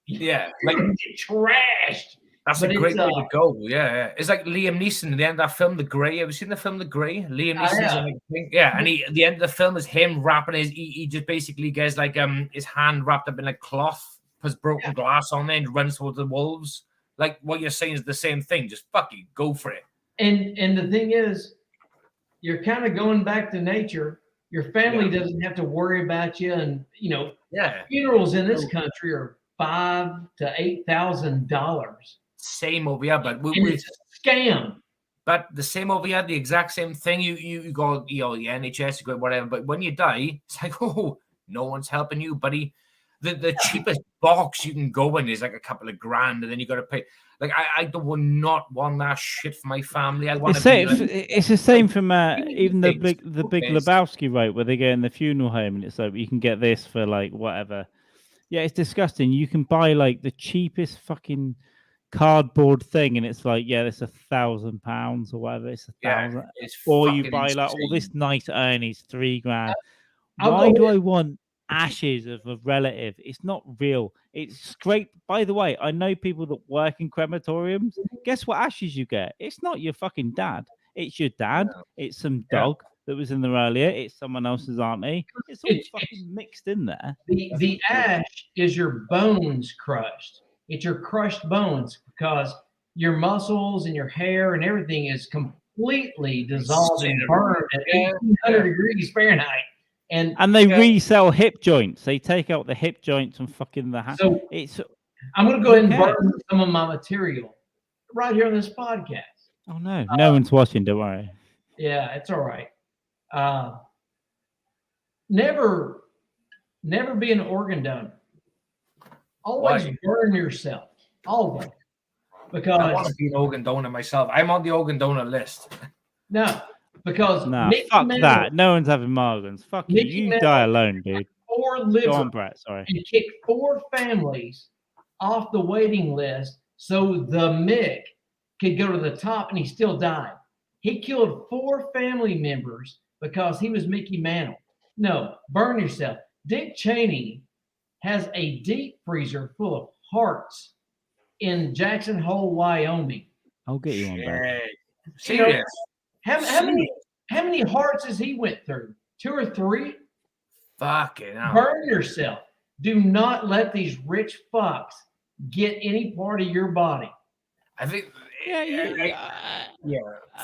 [SPEAKER 2] Yeah.
[SPEAKER 3] Like get trashed.
[SPEAKER 2] That's a great way to go. Yeah. It's like Liam Neeson at the end of that film, The Grey. Have you seen the film The Grey? Liam Neeson's and at the end of the film is him wrapping he just basically gets like his hand wrapped up in like cloth, puts broken glass on there and runs towards the wolves. Like what you're saying is the same thing. Just fucking go for it.
[SPEAKER 3] And the thing is, you're kind of going back to nature. Your family doesn't have to worry about you, and funerals in this country are $5,000 to $8,000.
[SPEAKER 2] Same over here, but
[SPEAKER 3] it's a scam.
[SPEAKER 2] But the same over here, the exact same thing. You go, the NHS, you go whatever. But when you die, it's like, oh, no one's helping you, buddy. The cheapest box you can go in is like a couple of grand, and then you got to pay. Like I don't not want that shit for my family. I want
[SPEAKER 1] it's the same from even the Big Lebowski, right, where they go in the funeral home and it's like you can get this for like whatever. Yeah, it's disgusting. You can buy like the cheapest fucking cardboard thing, and it's like, it's £1,000 or whatever. It's $1,000, or you buy like all this nice urnies, $3,000. Why do I want ashes of a relative? It's not real. It's scraped. By the way, I know people that work in crematoriums. Guess what ashes you get? It's not your fucking dad. It's your dad. It's some dog that was in there earlier. It's someone else's auntie. It's all fucking mixed in there.
[SPEAKER 3] The ash is your bones crushed. It's your crushed bones because your muscles and your hair and everything is completely dissolved and burned at 1800 degrees Fahrenheit.
[SPEAKER 1] And they resell hip joints. They take out the hip joints and fucking the hand.
[SPEAKER 3] So I'm going to go ahead and burn some of my material right here on this podcast.
[SPEAKER 1] Oh no, no one's watching. Don't worry.
[SPEAKER 3] Yeah, it's all right. Never be an organ donor. Always burn yourself. Always. Because
[SPEAKER 2] I want to be an organ donor myself. I'm on the organ donor list.
[SPEAKER 3] No, because
[SPEAKER 1] fuck that. No one's having organs. Fuck you. You die alone, dude.
[SPEAKER 3] 4 livers.
[SPEAKER 1] Go on, Brett. Sorry.
[SPEAKER 3] And kicked 4 families off the waiting list so the Mick could go to the top, and he still died. He killed 4 family members because he was Mickey Mantle. No, burn yourself. Dick Cheney has a deep freezer full of hearts in Jackson Hole, Wyoming.
[SPEAKER 1] I'll get you one back.
[SPEAKER 2] Serious?
[SPEAKER 3] How many hearts has he went through? 2 or 3?
[SPEAKER 2] Fucking hell.
[SPEAKER 3] Burn yourself. Do not let these rich fucks get any part of your body.
[SPEAKER 2] I think.
[SPEAKER 1] Yeah.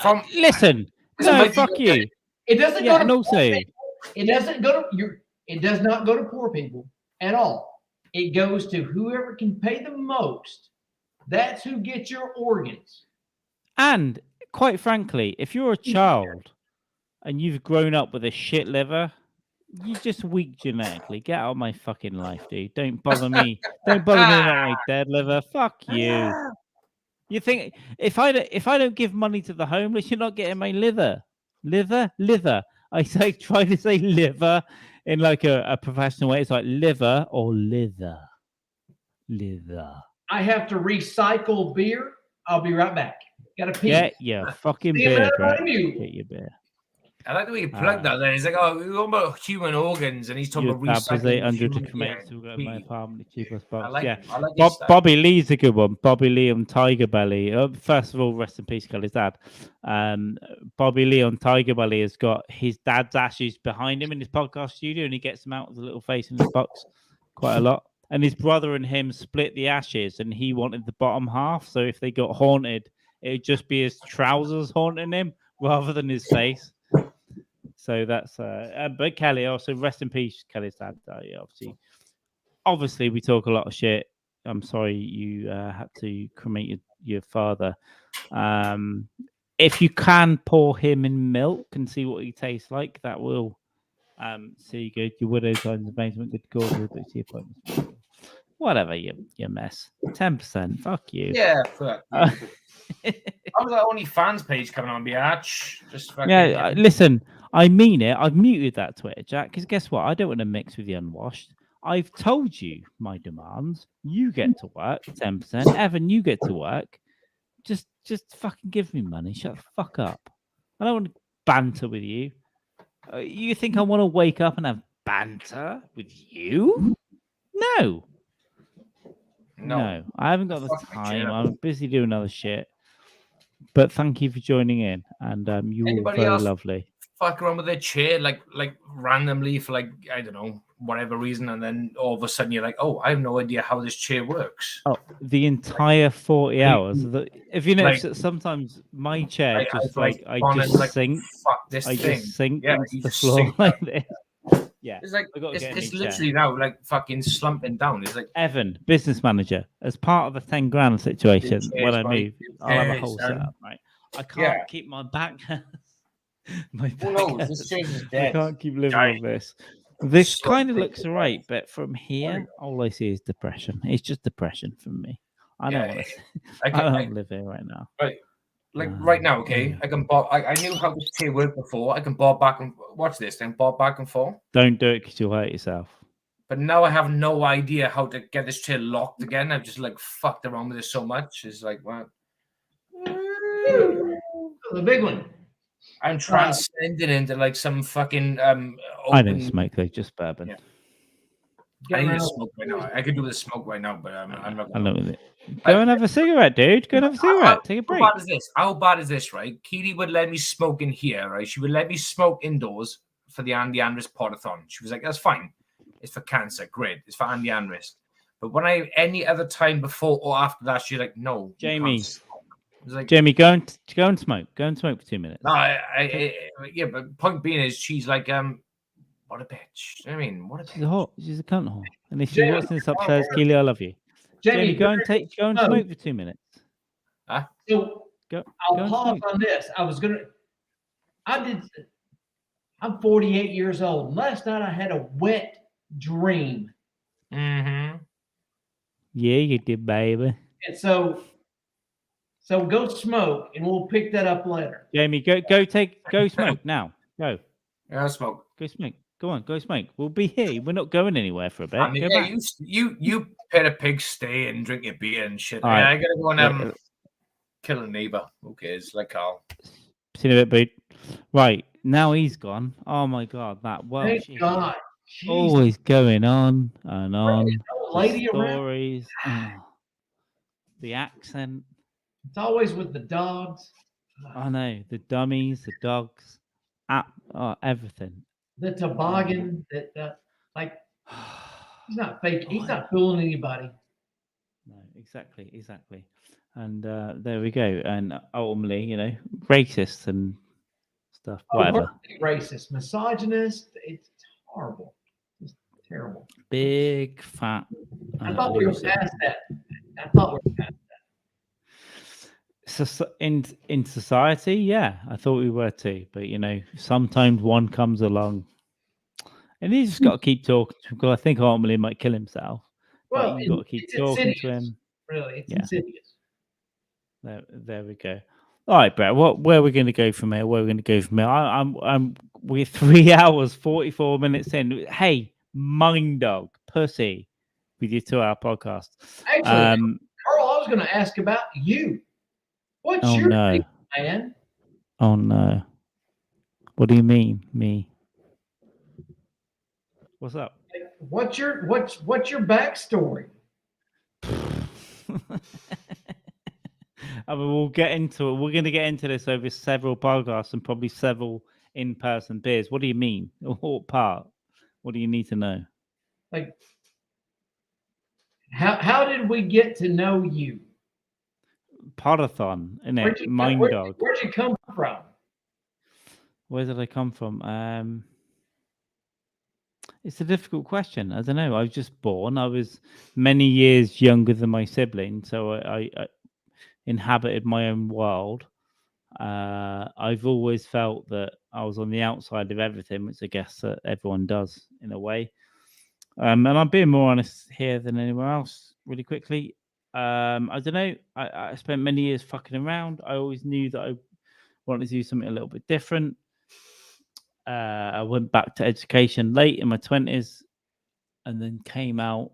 [SPEAKER 2] From
[SPEAKER 1] Listen, no, fuck you.
[SPEAKER 3] It doesn't go to
[SPEAKER 1] and also,
[SPEAKER 3] it doesn't go to your. It does not go to poor people at all. It goes to whoever can pay the most. That's who gets your organs.
[SPEAKER 1] And quite frankly, if you're a child and you've grown up with a shit liver, you're just weak genetically. Get out of my fucking life, dude. Don't bother me. Don't bother me about my dead liver. Fuck you. You think if I don't give money to the homeless, you're not getting my liver. Liver. I try to say liver in like a professional way. It's like liver or lither.
[SPEAKER 3] I have to recycle beer. I'll be right back. Got to pee.
[SPEAKER 1] Get your fucking beer, bro. Get your beer.
[SPEAKER 2] I like the way you plug that there. He's like, oh, we're talking about human organs, and he's talking about recycling.
[SPEAKER 1] 800 to cremate to go to my apartment, cheapest box.
[SPEAKER 2] I like
[SPEAKER 1] Bobby Lee's a good one. Bobby Lee on Tiger Belly. First of all, rest in peace, Kelly's dad. Bobby Lee on Tiger Belly has got his dad's ashes behind him in his podcast studio, and he gets them out with a little face in his box quite a lot. And his brother and him split the ashes, and he wanted the bottom half. So if they got haunted, it would just be his trousers haunting him rather than his face. So that's but Kelly, also rest in peace, Kelly's dad. Obviously, we talk a lot of shit. I'm sorry you had to cremate your father. If you can pour him in milk and see what he tastes like, that will see good. Your widow's in the basement, good cause, but see appointments. Whatever, you mess. 10%. Fuck you.
[SPEAKER 2] Yeah, fuck. I was that OnlyFans page coming on, biatch. Just fucking.
[SPEAKER 1] Yeah, listen. I mean it. I've muted that Twitter, Jack, because guess what? I don't want to mix with the unwashed. I've told you my demands. You get to work, 10%. Evan, you get to work. Just fucking give me money. Shut the fuck up. I don't want to banter with you. You think I want to wake up and have banter with you? No, I haven't got the time. I'm busy doing other shit. But thank you for joining in, and you were very lovely.
[SPEAKER 2] Fuck around with their chair like randomly for like I don't know whatever reason, and then all of a sudden you're like, oh, I have no idea how this chair works.
[SPEAKER 1] Oh, the entire 40 hours. If you notice that sometimes my chair I just sink.
[SPEAKER 2] Fuck this thing.
[SPEAKER 1] Just sink into the floor like this. Yeah,
[SPEAKER 2] it's like it's literally now like fucking slumping down. It's like
[SPEAKER 1] Evan, business manager, as part of the 10 grand situation. When I move, I'll have a whole setup. Right, I can't keep my back. My back
[SPEAKER 2] this change is dead.
[SPEAKER 1] I can't keep living with this. This kind of looks alright, but from here, all I see is depression. It's just depression for me. I don't want to. I don't live here right now.
[SPEAKER 2] Right. Like right now, okay, I can bob. I knew how this chair worked before. I can bob back and watch this, then bob back and forth.
[SPEAKER 1] Don't do it because you'll hurt yourself.
[SPEAKER 2] But now I have no idea how to get this chair locked again. I've just like fucked around with it so much. It's like what?
[SPEAKER 3] The big one.
[SPEAKER 2] I'm transcending into like some fucking.
[SPEAKER 1] I don't smoke though, just bourbon.
[SPEAKER 2] Yeah. I need to smoke right now. I could do the smoke right now, but I'm not.
[SPEAKER 1] I know it. Go and have a cigarette, dude. Go and have a cigarette. Take a break.
[SPEAKER 2] How bad is this? How bad is this, right? Keely would let me smoke in here, right? She would let me smoke indoors for the Andy Andris Podathon. She was like, that's fine. It's for cancer. Great. It's for Andy Andris. But when any other time before or after that, she's like, no.
[SPEAKER 1] Jamie. Like, Jamie, go and smoke. Go and smoke for 2 minutes.
[SPEAKER 2] No, yeah, but point being is she's like, what a bitch. I mean, what a bitch.
[SPEAKER 1] She's a cunt whore. And if she's watching this upstairs, Keely, I love you. Jamie, go and smoke for 2 minutes.
[SPEAKER 2] Huh?
[SPEAKER 3] So I'll pause on this. I'm 48 years old. Last night I had a wet dream.
[SPEAKER 2] Mm-hmm.
[SPEAKER 1] Yeah, you did, baby.
[SPEAKER 3] And so go smoke, and we'll pick that up later.
[SPEAKER 1] Jamie, go smoke now. Go.
[SPEAKER 2] Yeah, I'll smoke.
[SPEAKER 1] Go smoke. Go on, go smoke. We'll be here. We're not going anywhere for a bit.
[SPEAKER 2] I mean,
[SPEAKER 1] Go
[SPEAKER 2] yeah,
[SPEAKER 1] back.
[SPEAKER 2] you pet a pig, stay and drink your beer and shit.
[SPEAKER 1] All right.
[SPEAKER 2] I gotta go and kill a neighbor. Who cares? Like Carl.
[SPEAKER 1] See you in a bit, Boot. Right, now he's gone. Oh my god, that Welsh
[SPEAKER 3] Thank
[SPEAKER 1] is
[SPEAKER 3] God. Jesus.
[SPEAKER 1] always going on and on.
[SPEAKER 3] No
[SPEAKER 1] The
[SPEAKER 3] lady around.
[SPEAKER 1] stories, the accent.
[SPEAKER 3] It's always with the dogs.
[SPEAKER 1] I know, the dummies, the dogs, everything.
[SPEAKER 3] The toboggan. That like he's not fake. He's not fooling anybody.
[SPEAKER 1] No, exactly. And there we go. And ultimately, you know, racist and stuff, whatever.
[SPEAKER 3] Racist, misogynist. It's horrible. It's terrible.
[SPEAKER 1] Big fat.
[SPEAKER 3] I thought we were past that. I thought we were past that.
[SPEAKER 1] So in society, yeah, I thought we were too. But you know, sometimes one comes along, and you just got to keep talking to him, because I think ultimately he might kill himself.
[SPEAKER 3] Well,
[SPEAKER 1] but you got to keep talking to him.
[SPEAKER 3] Really, it's insidious.
[SPEAKER 1] There we go. All right, Brett. Where are we going to go from here? We're 3 hours 44 minutes in. Hey, mind dog, pussy, with your 2-hour podcast.
[SPEAKER 3] Actually, Carl, I was going to ask about you. What's your thing, man?
[SPEAKER 1] Oh no. What do you mean, me? What's up?
[SPEAKER 3] What's your backstory?
[SPEAKER 1] I mean, we'll get into it. We're going to get into this over several podcasts and probably several in-person beers. What do you mean? What part? What do you need to know?
[SPEAKER 3] Like, how did we get to know you?
[SPEAKER 1] Podathon, innit? Mind dog.
[SPEAKER 3] Where'd you come from?
[SPEAKER 1] Where did I come from? It's a difficult question. I don't know. I was just born. I was many years younger than my siblings, so I inhabited my own world. I've always felt that I was on the outside of everything, which I guess that everyone does in a way. And I'm being more honest here than anywhere else. Really quickly, I don't know. I spent many years fucking around. I always knew that I wanted to do something a little bit different. I went back to education late in my 20s, and then came out,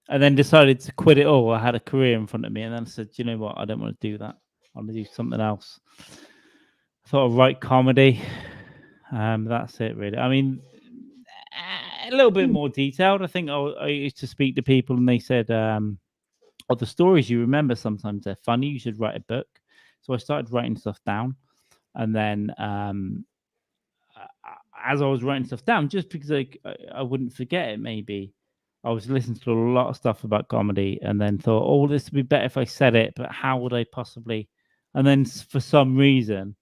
[SPEAKER 1] and then decided to quit it all. I had a career in front of me, and then I said, you know what? I don't want to do that. I want to do something else. I thought I'd write comedy. That's it, really. I mean, a little bit more detailed. I think I used to speak to people, and they said, "Oh, the stories you remember sometimes they're funny. You should write a book." So I started writing stuff down, and then as I was writing stuff down, just because I wouldn't forget it, maybe I was listening to a lot of stuff about comedy, and then thought, "Oh, this would be better if I said it, but how would I possibly?" And then for some reason,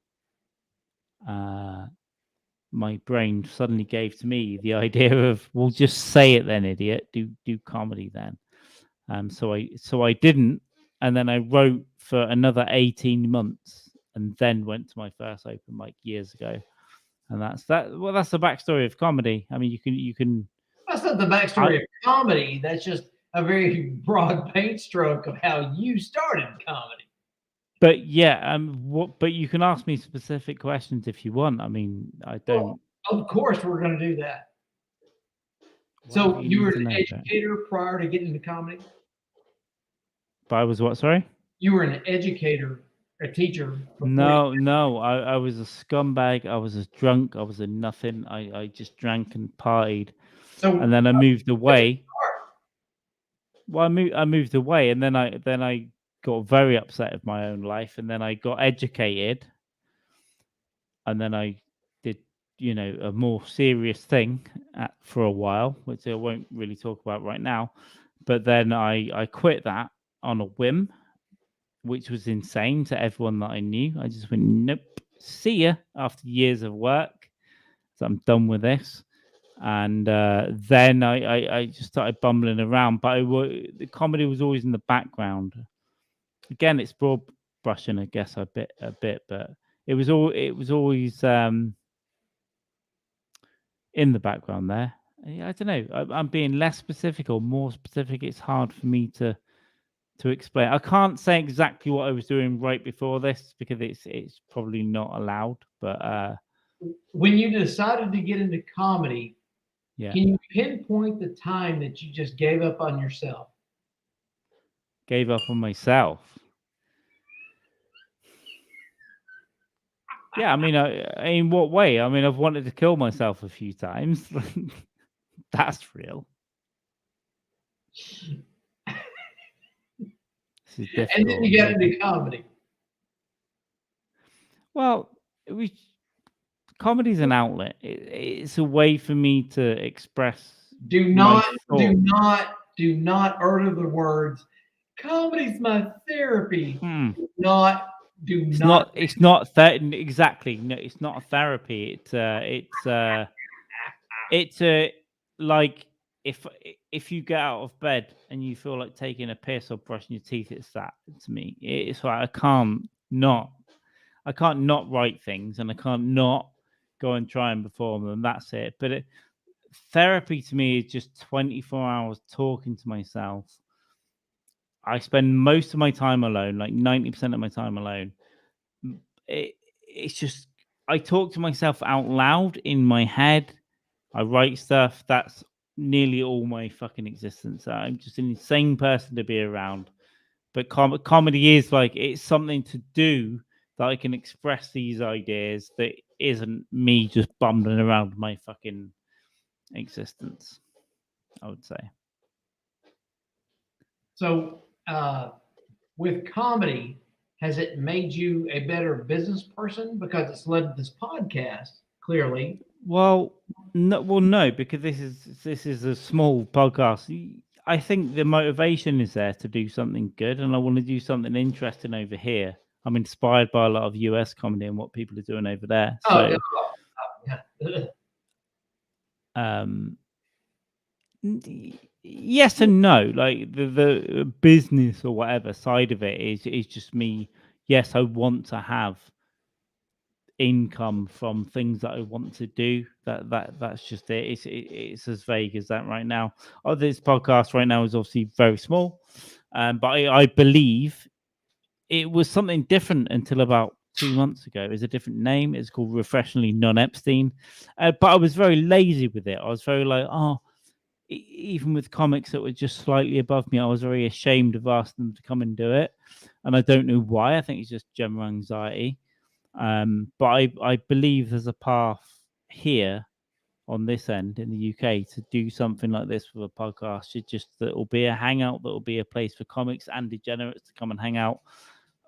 [SPEAKER 1] my brain suddenly gave to me the idea of, "Well, just say it then, idiot. Do comedy then." So I didn't, and then I wrote for another 18 months, and then went to my first open mic years ago. And that's that. Well, that's the backstory of comedy. I mean, you can.
[SPEAKER 3] That's not the backstory of comedy. That's just a very broad paint stroke of how you started comedy.
[SPEAKER 1] But yeah, but you can ask me specific questions if you want. I mean, I don't.
[SPEAKER 3] Well, of course, we're going to do that. So you were an educator prior to getting into comedy?
[SPEAKER 1] But I was what? Sorry.
[SPEAKER 3] You were an educator. A teacher?
[SPEAKER 1] No. I was a scumbag. I was a drunk. I was a nothing. I just drank and partied. So, and then I moved away. Well, I moved away, and then I got very upset with my own life, and then I got educated, and then I did, a more serious thing for a while, which I won't really talk about right now. But then I quit that on a whim, which was insane to everyone that I knew. I just went, nope, see ya, after years of work. So I'm done with this. And then I just started bumbling around. But the comedy was always in the background. Again, it's broad brushing, I guess, a bit, but it was always in the background there. I don't know. I'm being less specific or more specific. It's hard for me to explain. I can't say exactly what I was doing right before this because it's probably not allowed. But
[SPEAKER 3] when you decided to get into comedy,
[SPEAKER 1] Yeah.
[SPEAKER 3] Can you pinpoint the time that you just gave up on yourself?
[SPEAKER 1] Gave up on myself. Yeah, I mean, in what way? I mean, I've wanted to kill myself a few times. That's real. This is difficult.
[SPEAKER 3] And then you got into comedy.
[SPEAKER 1] Well, comedy's an outlet. It's a way for me to express.
[SPEAKER 3] Do
[SPEAKER 1] my
[SPEAKER 3] not utter the words, comedy's my therapy.
[SPEAKER 1] It's not exactly. No, it's not a therapy. It's like if you get out of bed and you feel like taking a piss or brushing your teeth, it's that to me. It's like I can't not write things, and I can't not go and try and perform them. That's it. But therapy to me is just 24 hours talking to myself. I spend most of my time alone, like 90% of my time alone. It's just I talk to myself out loud in my head. I write stuff. That's nearly all my fucking existence. I'm just an insane person to be around. But comedy is like, it's something to do that I can express these ideas that isn't me just bumbling around my fucking existence, I would say.
[SPEAKER 3] So with comedy, has it made you a better business person? Because it's led to this podcast, clearly.
[SPEAKER 1] Well, no, because this is a small podcast. I think the motivation is there to do something good, and I want to do something interesting over here. I'm inspired by a lot of US comedy and what people are doing over there. So, yes and no. Like the business or whatever side of it is just me. Yes, I want to have income from things that I want to do. That's just it. It's as vague as that right now. This podcast right now is obviously very small, but I believe it was something different until about 2 months ago. It's a different name. It's called Refreshingly Non-Epstein. But I was very lazy with it. I was very like, even with comics that were just slightly above me, I was very ashamed of asking them to come and do it. And I don't know why. I think it's just general anxiety. But I believe there's a path here on this end in the UK to do something like this with a podcast. That will be a hangout, that will be a place for comics and degenerates to come and hang out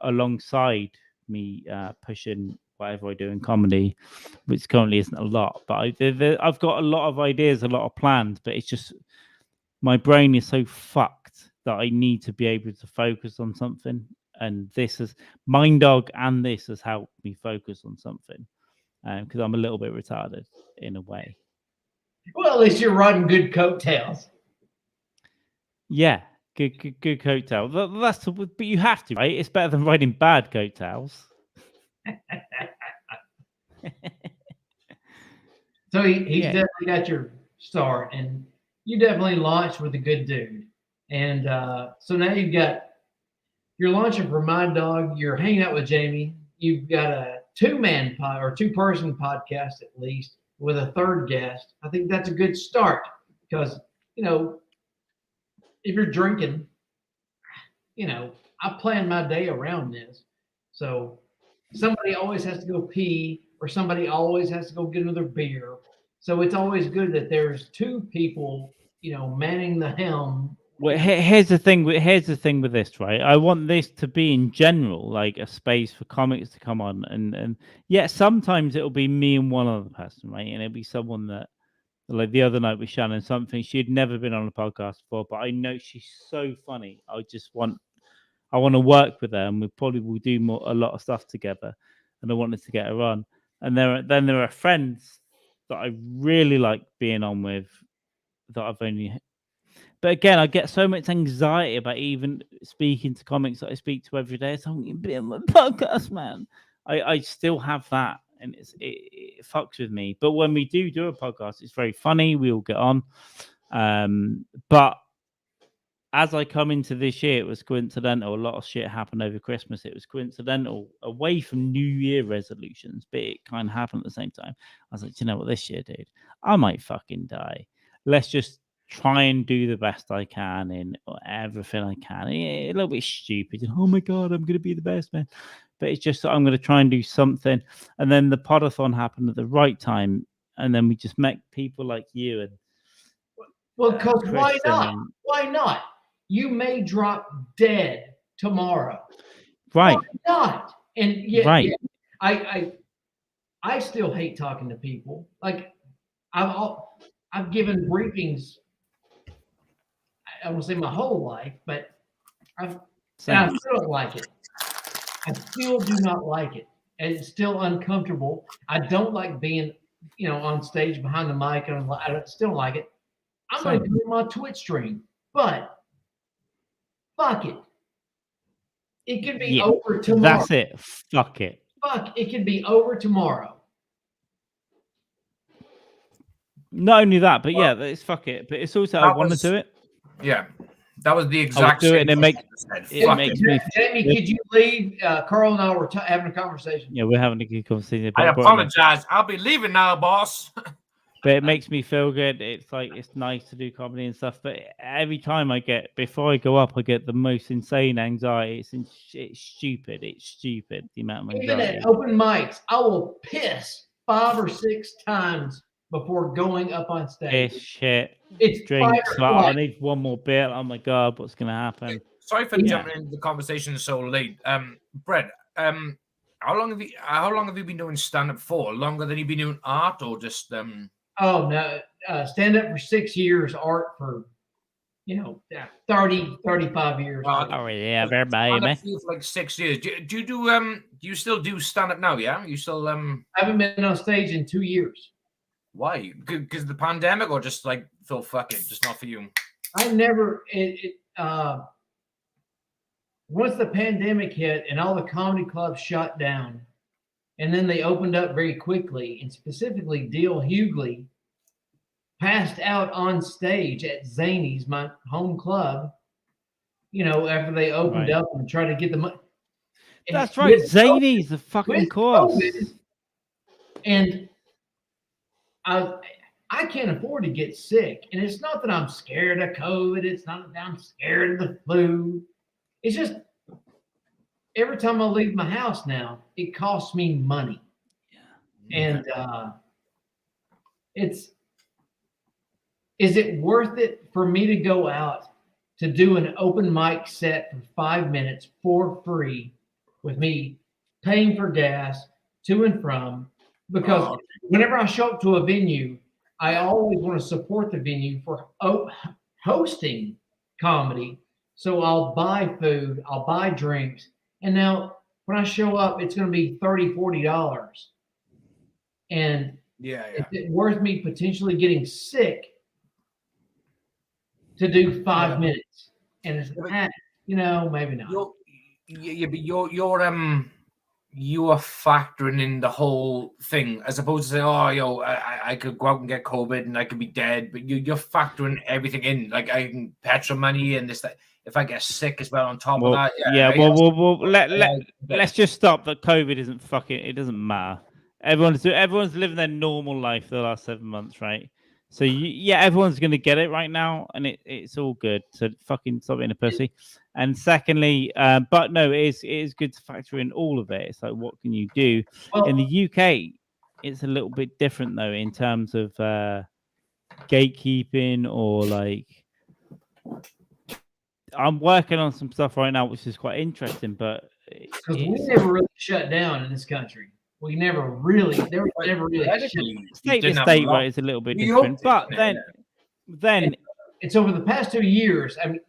[SPEAKER 1] alongside me, pushing whatever I do in comedy, which currently isn't a lot. But I've got a lot of ideas, a lot of plans, but it's just my brain is so fucked that I need to be able to focus on something. And this is Mind Dog, and this has helped me focus on something because I'm a little bit retarded in a way.
[SPEAKER 3] Well, at least you're riding good coattails.
[SPEAKER 1] Yeah, good coattails. But you have to, right? It's better than riding bad coattails.
[SPEAKER 3] So he's definitely got your start, and you definitely launched with a good dude. And so now you're launching for Mind Dog. You're hanging out with Jamie. You've got a two-person podcast at least with a third guest. I think that's a good start because if you're drinking, I plan my day around this. So somebody always has to go pee, or somebody always has to go get another beer. So it's always good that there's two people, manning the helm.
[SPEAKER 1] Well, here's the thing with this, right? I want this to be in general like a space for comics to come on, and sometimes it'll be me and one other person, right? And it'll be someone that, like the other night with Shannon, something she'd never been on a podcast before, but I know she's so funny. I want to work with her, and we probably will do a lot of stuff together. And I wanted to get her on. And then there are friends that I really like being on with that I've only. But again, I get so much anxiety about even speaking to comics that I speak to every day. So I'm be on my podcast, man. I still have that, and it fucks with me. But when we do a podcast, it's very funny. We all get on. But as I come into this year, it was coincidental. A lot of shit happened over Christmas. It was coincidental, away from New Year resolutions, but it kind of happened at the same time. I was like, you know what, this year, dude, I might fucking die. let's just try and do the best I can in everything I can. A little bit stupid. Oh my God, I'm going to be the best, man. But it's just that I'm going to try and do something. And then the podathon happened at the right time. And then we just met people like you and
[SPEAKER 3] well, because why
[SPEAKER 1] Kristen
[SPEAKER 3] not?
[SPEAKER 1] and-
[SPEAKER 3] Why not? You may drop dead tomorrow.
[SPEAKER 1] right.
[SPEAKER 3] Why not? And yeah,
[SPEAKER 1] Right.
[SPEAKER 3] yeah, I still hate talking to people. Like I've given briefings. I won't say my whole life, but and I still don't like it. I still do not like it, and it's still uncomfortable. I don't like being, on stage behind the mic, and I still don't like it. I'm going to do it on my Twitch stream, but fuck it. It could be over tomorrow.
[SPEAKER 1] That's it. Fuck it.
[SPEAKER 3] Fuck, it could be over tomorrow.
[SPEAKER 1] Not only that, but yeah, it's fuck it. But it's also I want to do it.
[SPEAKER 2] Yeah, that was the exact
[SPEAKER 1] do it,
[SPEAKER 2] same
[SPEAKER 1] and it makes me.
[SPEAKER 3] Jamie, could you leave? Carl and I were having a conversation.
[SPEAKER 1] Yeah, we're having a good conversation.
[SPEAKER 2] I apologize. I'll be leaving now, boss.
[SPEAKER 1] But it makes me feel good. It's like it's nice to do comedy and stuff. But every time before I go up, I get the most insane anxiety. It's stupid. It's stupid the amount of anxiety.
[SPEAKER 3] Even at open mics, I will piss 5 or 6 times before going up on stage.
[SPEAKER 1] It's shit.
[SPEAKER 3] It's
[SPEAKER 1] drinks. Like, I need one more beer. Oh my God, what's gonna happen?
[SPEAKER 2] Sorry for jumping into the conversation so late. Brett, how long have you been doing stand-up for? Longer than you've been doing art, or just
[SPEAKER 3] Oh no, stand up for 6 years, art for 30, 35 years.
[SPEAKER 1] Oh yeah, very bad, man.
[SPEAKER 2] For like 6 years. Do you still do stand-up now? Yeah, you still
[SPEAKER 3] I haven't been on stage in 2 years.
[SPEAKER 2] Why? Because the pandemic, or just like Phil, fuck it, just not for you?
[SPEAKER 3] I never once the pandemic hit and all the comedy clubs shut down, and then they opened up very quickly, and specifically Dale Hughley passed out on stage at Zany's, my home club, after they opened up and tried to get the money.
[SPEAKER 1] That's right. Zany's the fucking course.
[SPEAKER 3] And I can't afford to get sick. And it's not that I'm scared of COVID. It's not that I'm scared of the flu. It's just every time I leave my house now, it costs me money. Yeah. And is it worth it for me to go out to do an open mic set for 5 minutes for free with me paying for gas to and from? Because whenever I show up to a venue, I always want to support the venue for hosting comedy. So I'll buy food, I'll buy drinks. And now when I show up, it's going to be $30, $40. And is it worth me potentially getting sick to do 5 minutes? And it's maybe not.
[SPEAKER 2] You are factoring in the whole thing, as opposed to saying, I could go out and get COVID and I could be dead. But you're factoring everything in, like I can petrol money and this, that. If I get sick as well on top of that,
[SPEAKER 1] let's just stop that. COVID isn't fucking. It doesn't matter. Everyone's living their normal life for the last 7 months, right? So everyone's gonna get it right now, and it's all good. So fucking stop being a pussy. And secondly, but no, it is good to factor in all of it. It's like, what can you do? In the UK, it's a little bit different though in terms of gatekeeping, or like, I'm working on some stuff right now, which is quite interesting. But
[SPEAKER 3] because we never really shut down in this country. We never really, state
[SPEAKER 1] to state, right, is a little bit different. But then
[SPEAKER 3] it's over the past 2 years. I mean,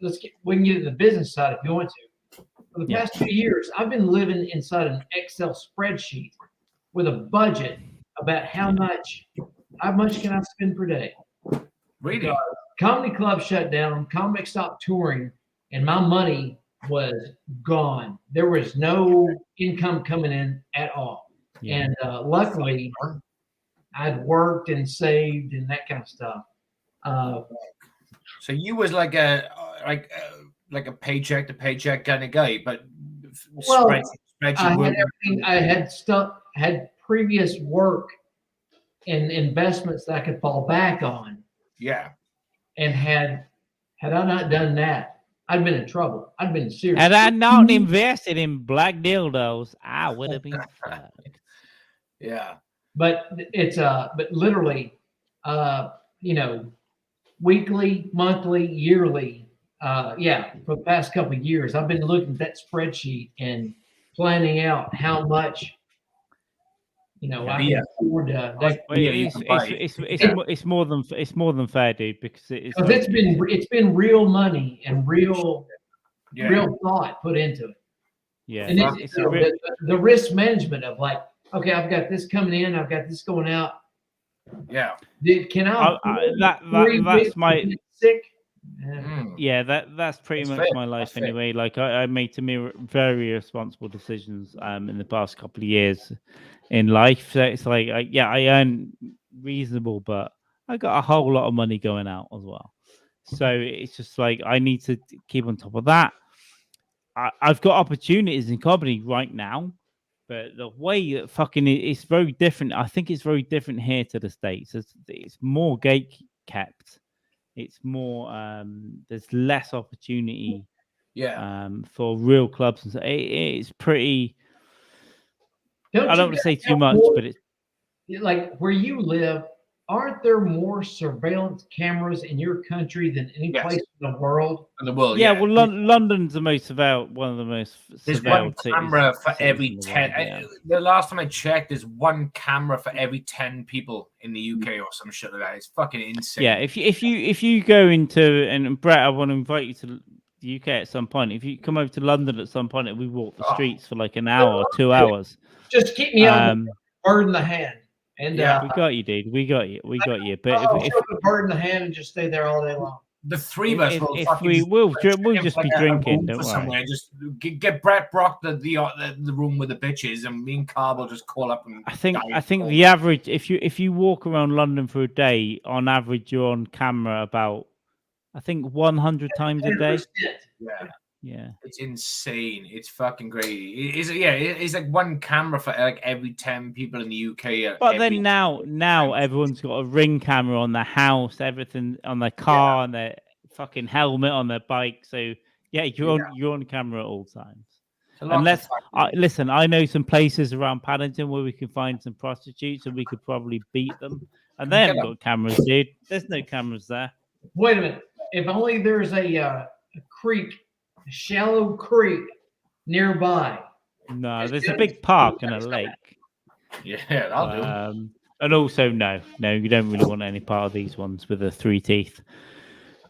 [SPEAKER 3] we can get into the business side if you want to. For the past 2 years, I've been living inside an Excel spreadsheet with a budget about how much can I spend per day.
[SPEAKER 2] Really?
[SPEAKER 3] Comedy clubs shut down, comics stopped touring, and my money was gone. There was no income coming in at all. Yeah. And luckily, I'd worked and saved and that kind of stuff.
[SPEAKER 2] So you was like a paycheck to paycheck kind of guy, but
[SPEAKER 3] I had everything. I had previous work and investments that I could fall back on.
[SPEAKER 2] Yeah.
[SPEAKER 3] And had I not done that, I'd been in trouble. I'd been serious.
[SPEAKER 1] Had I not invested in black dildos, I would have been fucked.
[SPEAKER 2] Yeah.
[SPEAKER 3] But it's but literally, weekly, monthly, yearly, for the past couple of years, I've been looking at that spreadsheet and planning out how much, I can afford to.
[SPEAKER 1] It's more than fair, dude, because
[SPEAKER 3] it's been real money and real thought put into it.
[SPEAKER 1] Yeah,
[SPEAKER 3] and the risk management of like, okay, I've got this coming in, I've got this going out.
[SPEAKER 2] Yeah.
[SPEAKER 3] Can I?
[SPEAKER 1] That's my
[SPEAKER 3] sick.
[SPEAKER 1] Yeah, that's pretty much my life anyway. Like I made some very irresponsible decisions in the past couple of years in life. So it's like I earn reasonable, but I got a whole lot of money going out as well. So it's just like I need to keep on top of that. I've got opportunities in comedy right now, but the way that it's very different. I think it's very different here to the States. It's more gate kept. It's more there's less opportunity for real clubs, and so it's pretty. I don't want to say too much, but it's
[SPEAKER 3] like where you live. Aren't there more surveillance cameras in your country than any place in the world?
[SPEAKER 2] In the world,
[SPEAKER 1] yeah. Well, London's the most surveilled, one of the most.
[SPEAKER 2] There's one camera for every 10. The last time I checked, there's one camera for every 10 people in the UK or some shit like that. It's fucking insane.
[SPEAKER 1] Yeah, if you go into, and Brett, I want to invite you to the UK at some point. If you come over to London at some point, and we walk the streets for like an hour or 2 hours.
[SPEAKER 3] Just keep me on bird in the hand. And
[SPEAKER 1] we got you, dude. We got you. But if
[SPEAKER 3] a bird in the hand and just stay there all day long.
[SPEAKER 2] The three of us
[SPEAKER 1] we'll just be drinking. Don't worry.
[SPEAKER 2] Just get Brett Brock the room with the bitches, and me and Carl will just call up. And
[SPEAKER 1] I think the average, if you walk around London for a day, on average you're on camera about, I think 100 times a day. Yeah,
[SPEAKER 2] it's insane. It's fucking great. It's like one camera for like every 10 people in the UK.
[SPEAKER 1] But then now everyone's got a Ring camera on their house, everything on their car, and their fucking helmet on their bike. So you're on camera at all times. Unless listen, I know some places around Paddington where we can find some prostitutes and we could probably beat them. And they haven't got cameras, dude. There's no cameras there.
[SPEAKER 3] Wait a minute. If only there's a creek. Shallow creek nearby.
[SPEAKER 1] No, there's a big park and a lake.
[SPEAKER 2] Yeah, that'll do.
[SPEAKER 1] And also, no, you don't really want any part of these ones with the 3 teeth.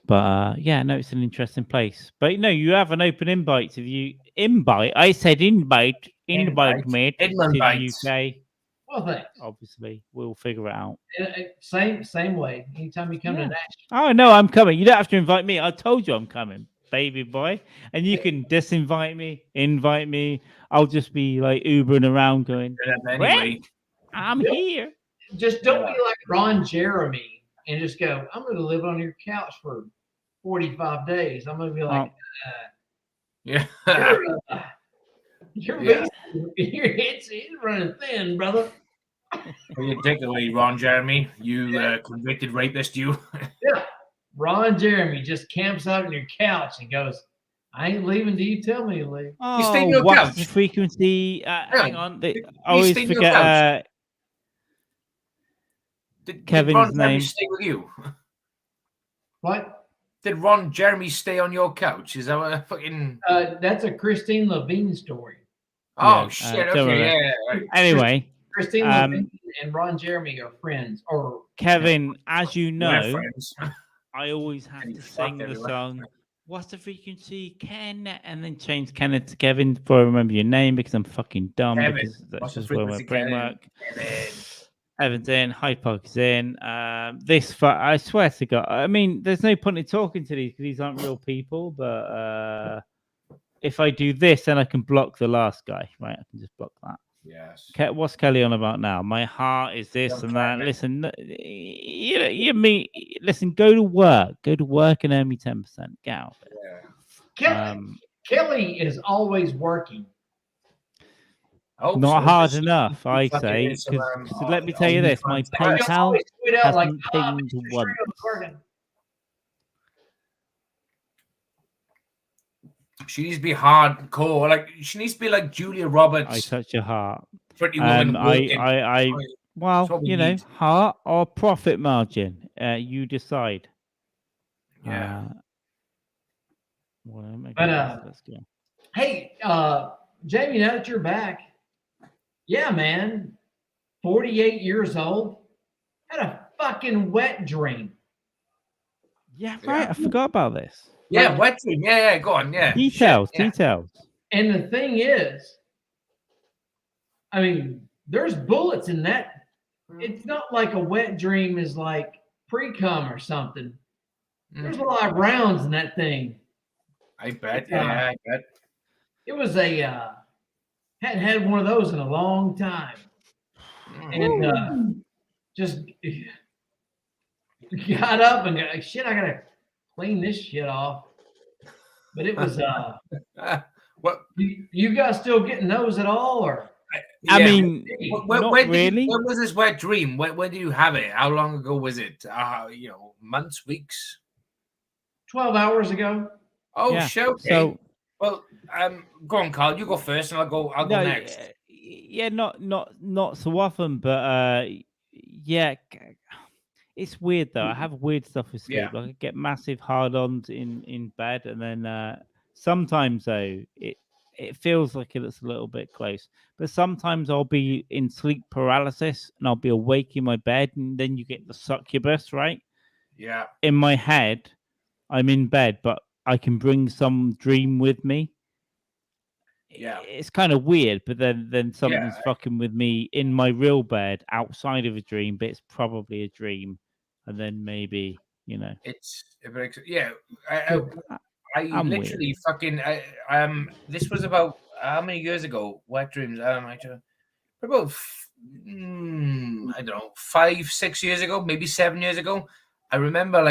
[SPEAKER 1] But it's an interesting place. But no, you have an open invite to the invite. I said invite, mate, to the UK.
[SPEAKER 3] Well, thanks.
[SPEAKER 1] Obviously, we'll figure it out.
[SPEAKER 3] Same way. Anytime you come to Nashville.
[SPEAKER 1] Oh no, I'm coming. You don't have to invite me. I told you I'm coming. Baby boy, and you can disinvite me, invite me. I'll just be like Ubering around going, anyway, I'm here.
[SPEAKER 3] Just don't be like Ron Jeremy and just go, I'm going to live on your couch for 45 days. I'm going to be like, it's running thin, brother.
[SPEAKER 2] You take away Ron Jeremy, you convicted rapist, you.
[SPEAKER 3] Yeah. Ron Jeremy just camps out on your couch and goes, I ain't leaving till you tell me to leave.
[SPEAKER 1] Oh,
[SPEAKER 2] you stay in your
[SPEAKER 1] what's
[SPEAKER 2] couch.
[SPEAKER 1] The frequency? Hang on. I always forget Kevin's
[SPEAKER 2] Ron
[SPEAKER 1] name.
[SPEAKER 2] Jeremy stay with you?
[SPEAKER 3] What?
[SPEAKER 2] Did Ron Jeremy stay on your couch? Is that a fucking...
[SPEAKER 3] that's a Christine Levine story.
[SPEAKER 2] Oh, shit. Okay,
[SPEAKER 1] right. Anyway.
[SPEAKER 3] Christine Levine and Ron Jeremy are friends. Or
[SPEAKER 1] Kevin, as you know... I always have to sing the song, what's the frequency, Ken? And then change Kenneth to Kevin before I remember your name because I'm fucking dumb.
[SPEAKER 2] Kevin.
[SPEAKER 1] Because that's just where my brain works. Evan's in, Hyde Park is in. I swear to God, I mean, there's no point in talking to these because these aren't real people. But if I do this, then I can block the last guy, right? I can just block that.
[SPEAKER 2] Yes.
[SPEAKER 1] What's Kelly on about now? My heart is this and that. Listen, listen. Go to work and earn me 10%. Get out
[SPEAKER 3] there. Kelly is always working.
[SPEAKER 1] Not hard enough, I say. Let me tell you this: my PayPal hasn't pinged once.
[SPEAKER 2] She needs to be hardcore. Like she needs to be like Julia Roberts.
[SPEAKER 1] I touch your heart.
[SPEAKER 2] Pretty woman.
[SPEAKER 1] Well,
[SPEAKER 2] what we
[SPEAKER 1] you know,
[SPEAKER 2] need.
[SPEAKER 1] heart or profit margin. You decide.
[SPEAKER 2] Yeah.
[SPEAKER 1] Well, let's go.
[SPEAKER 3] Hey, Jamie, now that you're back, yeah, man, 48 years old, had a fucking wet dream.
[SPEAKER 1] Yeah, right. I forgot about this.
[SPEAKER 2] Yeah, wet dream. Yeah, go on. Yeah.
[SPEAKER 1] Details.
[SPEAKER 2] Shit, yeah.
[SPEAKER 1] Details.
[SPEAKER 3] And the thing is, I mean, there's bullets in that. It's not like a wet dream is like pre-cum or something. There's a lot of rounds in that thing.
[SPEAKER 2] I bet. Yeah, I bet.
[SPEAKER 3] It was hadn't had one of those in a long time. And just got up and got, shit, I gotta clean this shit off. But it was
[SPEAKER 2] what
[SPEAKER 3] you guys still getting those at all, or?
[SPEAKER 1] I mean,
[SPEAKER 2] when
[SPEAKER 1] really.
[SPEAKER 2] When was this wet dream? When do you have it? How long ago was it? Months, weeks?
[SPEAKER 3] 12 hours ago.
[SPEAKER 2] Oh, shit. Okay.
[SPEAKER 1] So,
[SPEAKER 2] well, go on, Carl. You go first, and I'll go next.
[SPEAKER 1] Yeah, not so often, but yeah, it's weird though. I have weird stuff with sleep. Like I get massive hard-ons in bed, and then sometimes though it feels like it's a little bit close. But sometimes I'll be in sleep paralysis and I'll be awake in my bed, and then you get the succubus, right?
[SPEAKER 2] Yeah.
[SPEAKER 1] In my head, I'm in bed, but I can bring some dream with me.
[SPEAKER 2] Yeah.
[SPEAKER 1] It's kind of weird, but then something's fucking with me in my real bed outside of a dream, but it's probably a dream. And then maybe,
[SPEAKER 2] It's I literally
[SPEAKER 1] weird.
[SPEAKER 2] fucking this was about how many years ago? Wet dreams. About I don't know, 5-6 years ago, maybe 7 years ago. I remember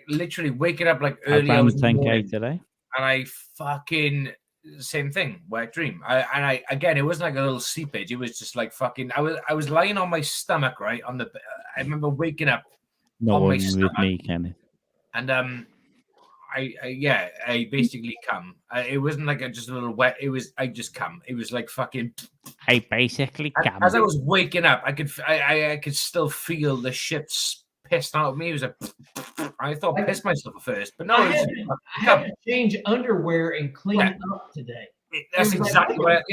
[SPEAKER 2] literally waking up like early.
[SPEAKER 1] I ran 10K today,
[SPEAKER 2] and I fucking same thing. Wet dream. I again, it wasn't like a little seepage. It was just like fucking. I was lying on my stomach, right on the. I remember waking up.
[SPEAKER 1] Not one with me, Kenneth.
[SPEAKER 2] And I basically come. It wasn't like just a little wet. I just come. It was like fucking.
[SPEAKER 1] I basically come.
[SPEAKER 2] As I was waking up, I could still feel the shit pissed out of me. It was I thought I pissed myself at first, but no.
[SPEAKER 3] I had to change underwear and clean up today.
[SPEAKER 2] That's exactly what.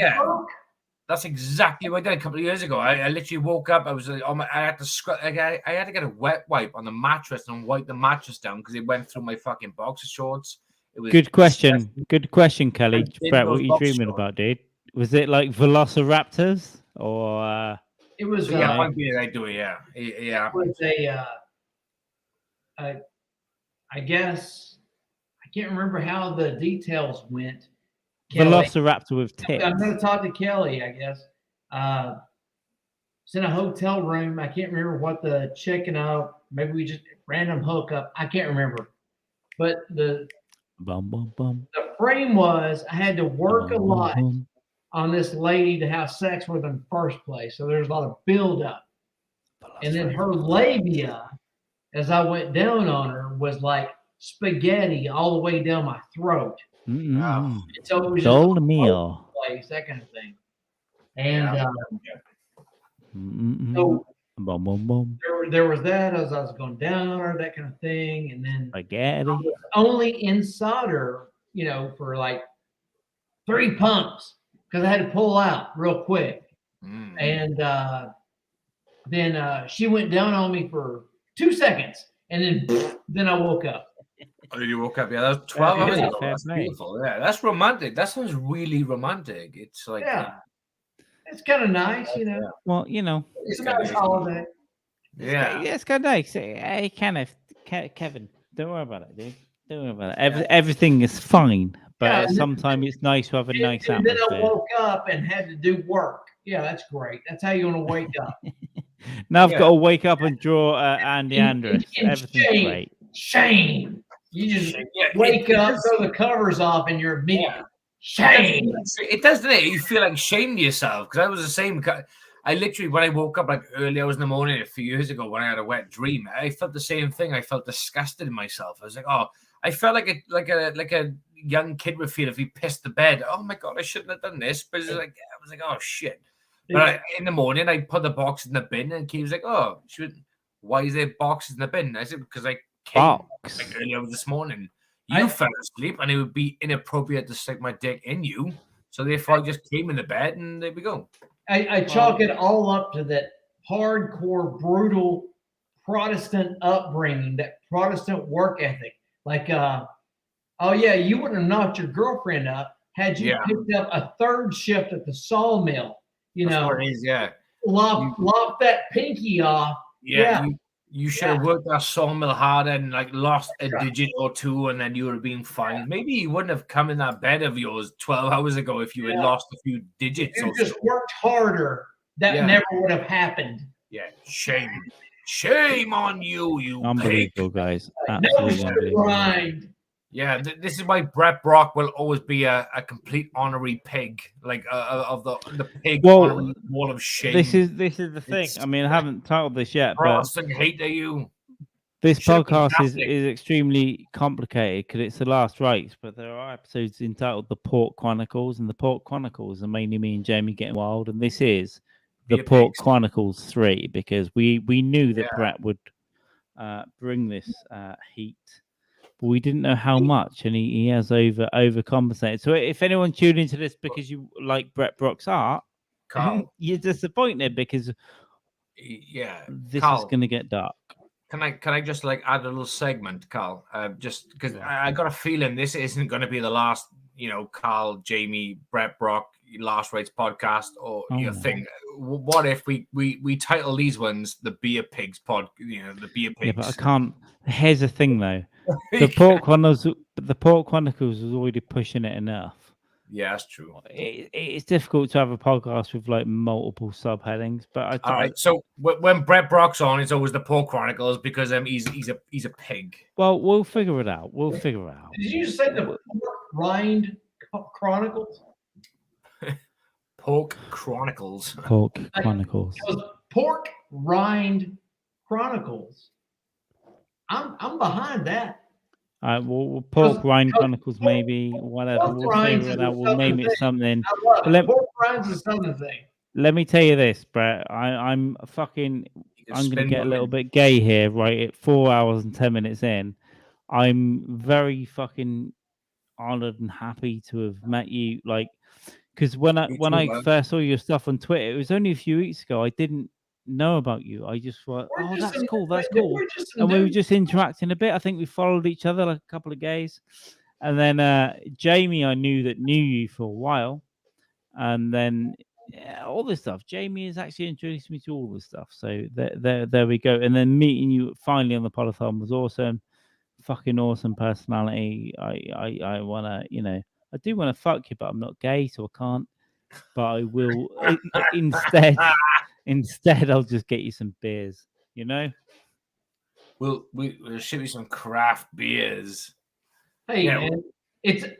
[SPEAKER 2] That's exactly what I did a couple of years ago. I literally woke up. I was I had to I had to get a wet wipe on the mattress and wipe the mattress down because it went through my fucking boxer shorts. It was
[SPEAKER 1] good question. Good question, Kelly. Brett, what are you dreaming about, dude? Was it like velociraptors or?
[SPEAKER 3] It was.
[SPEAKER 2] I do it. Yeah.
[SPEAKER 3] It was I guess I can't remember how the details went.
[SPEAKER 1] Kelly. Velociraptor with tits.
[SPEAKER 3] I'm going to talk to Kelly, I guess. It's in a hotel room. I can't remember what the checking out. Maybe we just random hookup. I can't remember. But the frame was I had to work a lot on this lady to have sex with in the first place. So there's a lot of buildup. And then her labia, as I went down on her, was like spaghetti all the way down my throat.
[SPEAKER 1] Mm-hmm.
[SPEAKER 3] So it was
[SPEAKER 1] just meal,
[SPEAKER 3] place, that kind of thing. And so there was that as I was going down on her, that kind of thing. And then
[SPEAKER 1] spaghetti.
[SPEAKER 3] I was only inside her, for like 3 pumps because I had to pull out real quick. And then she went down on me for 2 seconds, and then I woke up.
[SPEAKER 2] Oh, you woke up? Yeah, that was 12 hours ago. That's beautiful. Yeah, that's romantic. That sounds really romantic. It's like
[SPEAKER 3] it's kind of nice,
[SPEAKER 1] Well,
[SPEAKER 3] it's a nice holiday.
[SPEAKER 2] Yeah,
[SPEAKER 1] it's kind of nice. Hey, Kevin, don't worry about it, dude. Don't worry about it. Everything is fine, but sometimes it's nice to have a nice atmosphere.
[SPEAKER 3] Then I woke up and had to do work. Yeah, that's great. That's how you want to wake up.
[SPEAKER 1] Now I've got to wake up and draw Andy Andrus. Everything's great.
[SPEAKER 3] Shame. You just wake up, throw the covers off, and you're immediately shame.
[SPEAKER 2] It does, doesn't it? You feel like shame to yourself because I was the same. I literally, when I woke up like early hours in the morning a few years ago when I had a wet dream, I felt the same thing. I felt disgusted in myself. I was like, oh, I felt like a young kid would feel if he pissed the bed. Oh my god, I shouldn't have done this. But I was like, oh shit. But in the morning, I put the box in the bin, and Kate was like, "Oh, why is there boxes in the bin?" I said, "Because I came like, earlier this morning. You fell asleep, and it would be inappropriate to stick my dick in you. So therefore, I just came in the bed, and there we go."
[SPEAKER 3] I chalk it all up to that hardcore, brutal Protestant upbringing, that Protestant work ethic. Like, oh yeah, you wouldn't have knocked your girlfriend up had you picked up a third shift at the sawmill. You
[SPEAKER 2] That's
[SPEAKER 3] know,
[SPEAKER 2] what it is,
[SPEAKER 3] lop that pinky off.
[SPEAKER 2] You should have worked that sawmill harder and like lost a digit or two, and then you would have been fine. Maybe you wouldn't have come in that bed of yours 12 hours ago if you had lost a few digits.
[SPEAKER 3] If you just worked harder, that never would have happened.
[SPEAKER 2] Yeah, shame on you, you
[SPEAKER 1] unbelievable,
[SPEAKER 2] pig.
[SPEAKER 1] Guys. Absolutely unbelievable.
[SPEAKER 2] Yeah, this is why Brett Brock will always be a complete honorary pig, like of the pig honorary wall of shame.
[SPEAKER 1] This is the thing. I mean, I haven't titled this yet, but
[SPEAKER 2] hate you.
[SPEAKER 1] This podcast is extremely complicated because it's the last rites, but there are episodes entitled The Pork Chronicles, and The Pork Chronicles are mainly me and Jamie getting wild, and this is The Pork Chronicles 3 because we knew that Brett would bring this heat. But we didn't know how much, and he has overcompensated. So if anyone tuned into this because you like Brett Brock's art,
[SPEAKER 2] Carl,
[SPEAKER 1] you're disappointed because this is going to get dark.
[SPEAKER 2] Can I just like add a little segment, Carl? Just because I got a feeling this isn't going to be the last, Carl, Jamie, Brett Brock, Last Rites podcast or your thing. What if we title these ones the Beer Pigs pod? The Beer Pigs.
[SPEAKER 1] Yeah, but I can't. Here's the thing, though. The Pork Chronicles was already pushing it enough.
[SPEAKER 2] Yeah, that's true.
[SPEAKER 1] It's difficult to have a podcast with like multiple subheadings, but
[SPEAKER 2] all right. So when Brett Brock's on, it's always the Pork Chronicles because he's a pig.
[SPEAKER 1] Well, we'll figure it out.
[SPEAKER 3] Did you say the Pork Rind Chronicles?
[SPEAKER 2] Pork Chronicles.
[SPEAKER 1] Pork Chronicles.
[SPEAKER 3] It was Pork Rind Chronicles. I'm behind that.
[SPEAKER 1] Well, Pork Rind Chronicles, maybe whatever. We'll figure it out. We'll name it something.
[SPEAKER 3] Pork Rinds is something.
[SPEAKER 1] Let me tell you this, Brett. I'm going to get a little bit gay here, right? At 4 hours and 10 minutes in, I'm very fucking honored and happy to have met you. Like, because when I first saw your stuff on Twitter, it was only a few weeks ago. I didn't know about you. I just thought, that's cool. And we were just interacting a bit. I think we followed each other like a couple of gays. And then Jamie, I knew you for a while. And then all this stuff. Jamie has actually introduced me to all this stuff. So there we go. And then meeting you finally on the polython was awesome. Fucking awesome personality. I wanna, I do want to fuck you, but I'm not gay, so I can't. But I will Instead, I'll just get you some beers.
[SPEAKER 2] We'll ship you some craft beers.
[SPEAKER 3] Hey, man, if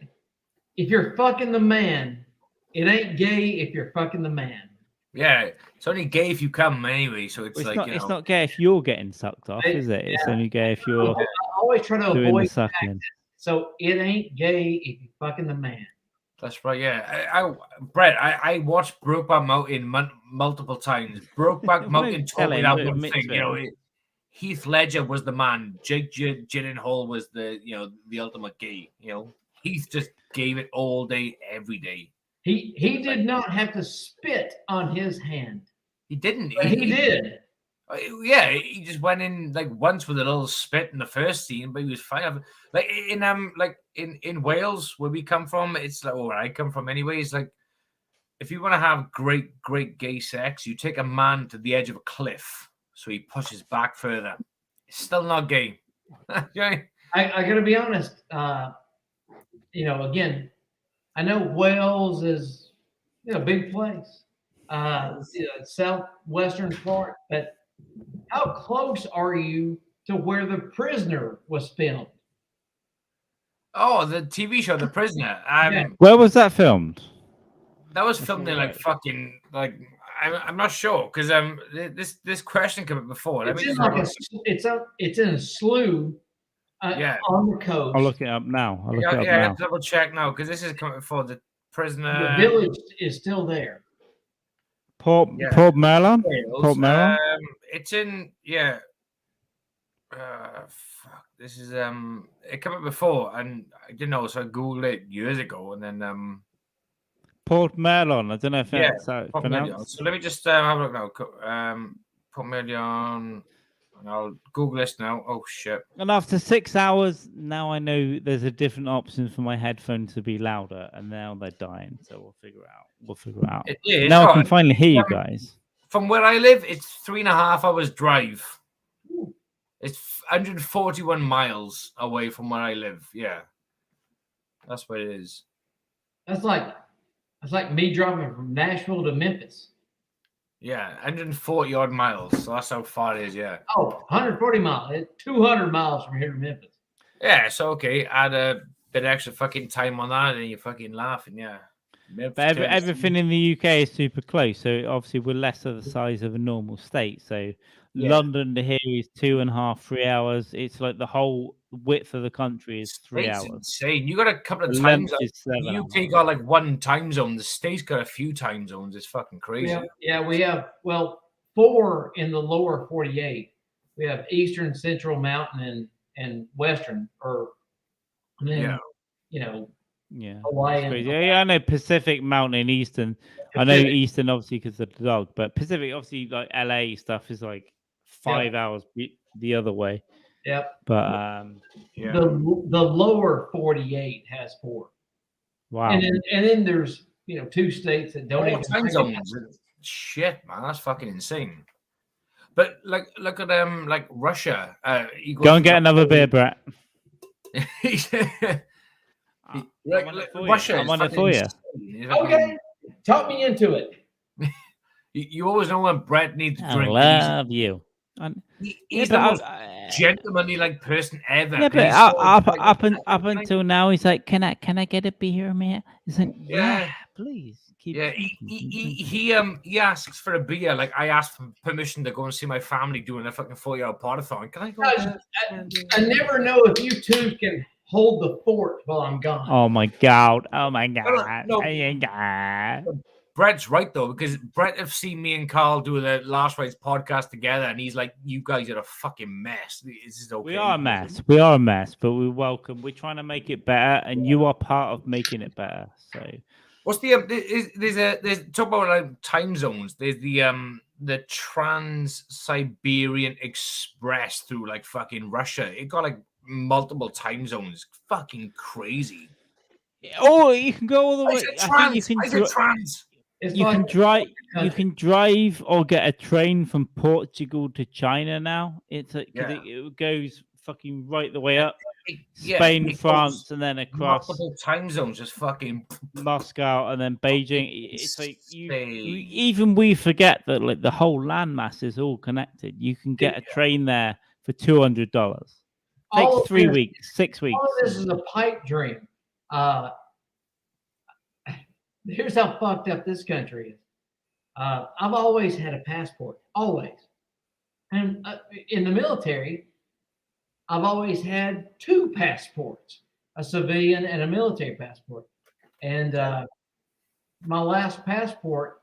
[SPEAKER 3] you're fucking the man, it ain't gay if you're fucking the man.
[SPEAKER 2] Yeah, it's only gay if you come anyway. So it's
[SPEAKER 1] it's not gay if you're getting sucked off, is it? It's only gay if you're.
[SPEAKER 3] I always try to avoid
[SPEAKER 1] sucking.
[SPEAKER 3] So it ain't gay if you're fucking the man.
[SPEAKER 2] That's right. Yeah, Brett, I watched Brokeback Mountain multiple times. Brokeback Mountain taught me that one thing. Heath Ledger was the man. Jake Gyllenhaal was the ultimate gay. Heath just gave it all day, every day.
[SPEAKER 3] He did not have to spit on his hand.
[SPEAKER 2] He didn't.
[SPEAKER 3] He did.
[SPEAKER 2] Yeah, he just went in like once with a little spit in the first scene, but he was fine. Like in Wales, where we come from, it's like where I come from anyway. It's like if you want to have great gay sex, you take a man to the edge of a cliff, so he pushes back further. It's still not gay.
[SPEAKER 3] I gotta be honest. Again, I know Wales is a big place, southwestern part, but how close are you to where The Prisoner was filmed?
[SPEAKER 2] Oh, the TV show, The Prisoner.
[SPEAKER 1] Where was that filmed?
[SPEAKER 2] That was filmed in I'm not sure because this question came up before.
[SPEAKER 3] It's in a slough on the coast.
[SPEAKER 1] I'll look it up now.
[SPEAKER 2] Yeah, double check now because this is coming for the prisoner.
[SPEAKER 3] The village is still there.
[SPEAKER 1] Port Merlin. Port Merlin.
[SPEAKER 2] It's in fuck. This is it came up before and I didn't know, so I googled it years ago and then
[SPEAKER 1] Port Merlin. I don't know if that's how it's pronounced.
[SPEAKER 2] So let me just have a look now. Port Merlin. And I'll Google this now. Oh shit!
[SPEAKER 1] And after 6 hours, now I know there's a different option for my headphone to be louder, and now they're dying. So we'll figure it out.
[SPEAKER 2] It is.
[SPEAKER 1] Now I can finally hear you guys.
[SPEAKER 2] From where I live, it's 3.5 hours drive. It's 141 miles away from where I live. Yeah, that's what it is.
[SPEAKER 3] That's like me driving from Nashville to Memphis.
[SPEAKER 2] Yeah, 140 odd miles. So that's how far it is. Yeah.
[SPEAKER 3] Oh, 140 miles. It's 200 miles from here to Memphis.
[SPEAKER 2] Yeah, so okay. Add a bit extra fucking time on that, and you're fucking laughing. Yeah.
[SPEAKER 1] But everything in the UK is super close, so obviously we're less of the size of a normal state. So London to here is 2.5, 3 hours. It's like the whole width of the country is 3 hours.
[SPEAKER 2] Insane. You got a couple of time zones. The UK got like one time zone. The States got a few time zones. It's fucking crazy.
[SPEAKER 3] Yeah, we have 4 in the lower 48. We have Eastern, Central, Mountain, and Western, and then Hawaii.
[SPEAKER 1] Yeah, I know Pacific, Mountain, Eastern. I know Eastern obviously because of the dog, but Pacific obviously like LA stuff is like 5 hours the other way.
[SPEAKER 3] Yep.
[SPEAKER 1] But
[SPEAKER 3] the lower 48 has 4.
[SPEAKER 1] Wow.
[SPEAKER 3] And then there's 2 states that don't even
[SPEAKER 2] time zones. Shit, man, that's fucking insane. But like, look at like Russia.
[SPEAKER 1] Go and get another beer, Brett.
[SPEAKER 2] Russia.
[SPEAKER 1] I'm on it for you.
[SPEAKER 3] Okay, talk me into it.
[SPEAKER 2] You always know when Brett needs to drink.
[SPEAKER 1] I love you.
[SPEAKER 2] He's the most gentlemanly like person ever.
[SPEAKER 1] Yeah, but up until now, he's like, "Can I get a beer, man?" He's like, "Yeah, please."
[SPEAKER 2] He asks for a beer. Like I asked for permission to go and see my family doing a fucking 40-hour party-thon. Can I go?
[SPEAKER 3] I never know if you two can hold the fort while I'm gone.
[SPEAKER 1] Oh my god! Oh my god!
[SPEAKER 2] No. Brett's right though, because Brett have seen me and Carl do the Last Rites podcast together, and he's like, "You guys are a fucking mess. This is okay."
[SPEAKER 1] We are a mess, but we're welcome. We're trying to make it better, and you are part of making it better. So,
[SPEAKER 2] what's the there's talk about like time zones. There's the Trans-Siberian Express through like fucking Russia. It got like multiple time zones. Fucking crazy.
[SPEAKER 1] Oh, you can go all the way.
[SPEAKER 2] I think you can
[SPEAKER 1] trans. You can drive or get a train from Portugal to China now. It's it goes fucking right the way up. Spain, France, and then across
[SPEAKER 2] multiple time zones, just fucking
[SPEAKER 1] Moscow and then Beijing. It's like even we forget that like the whole landmass is all connected. You can get a train there for $200. Takes 3 weeks, 6 weeks.
[SPEAKER 3] All of this is a pipe dream. Here's how fucked up this country is. I've always had a passport, always. And in the military, I've always had 2 passports, a civilian and a military passport. And my last passport,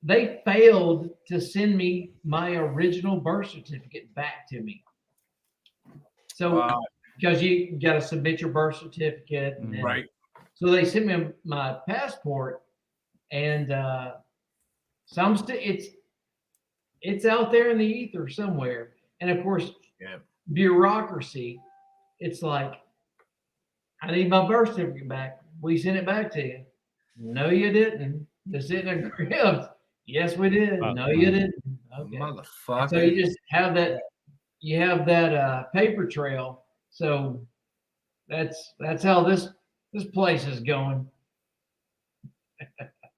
[SPEAKER 3] they failed to send me my original birth certificate back to me. So, because you got to submit your birth certificate. And
[SPEAKER 2] right.
[SPEAKER 3] So they sent me my passport, and it's out there in the ether somewhere. And of course, bureaucracy. It's like, I need my birth certificate back. We sent it back to you. No, you didn't. Just in a crib. Yes, we did. No, you didn't. Okay.
[SPEAKER 2] Motherfucker.
[SPEAKER 3] So you just have that. You have that paper trail. So that's how this place is going.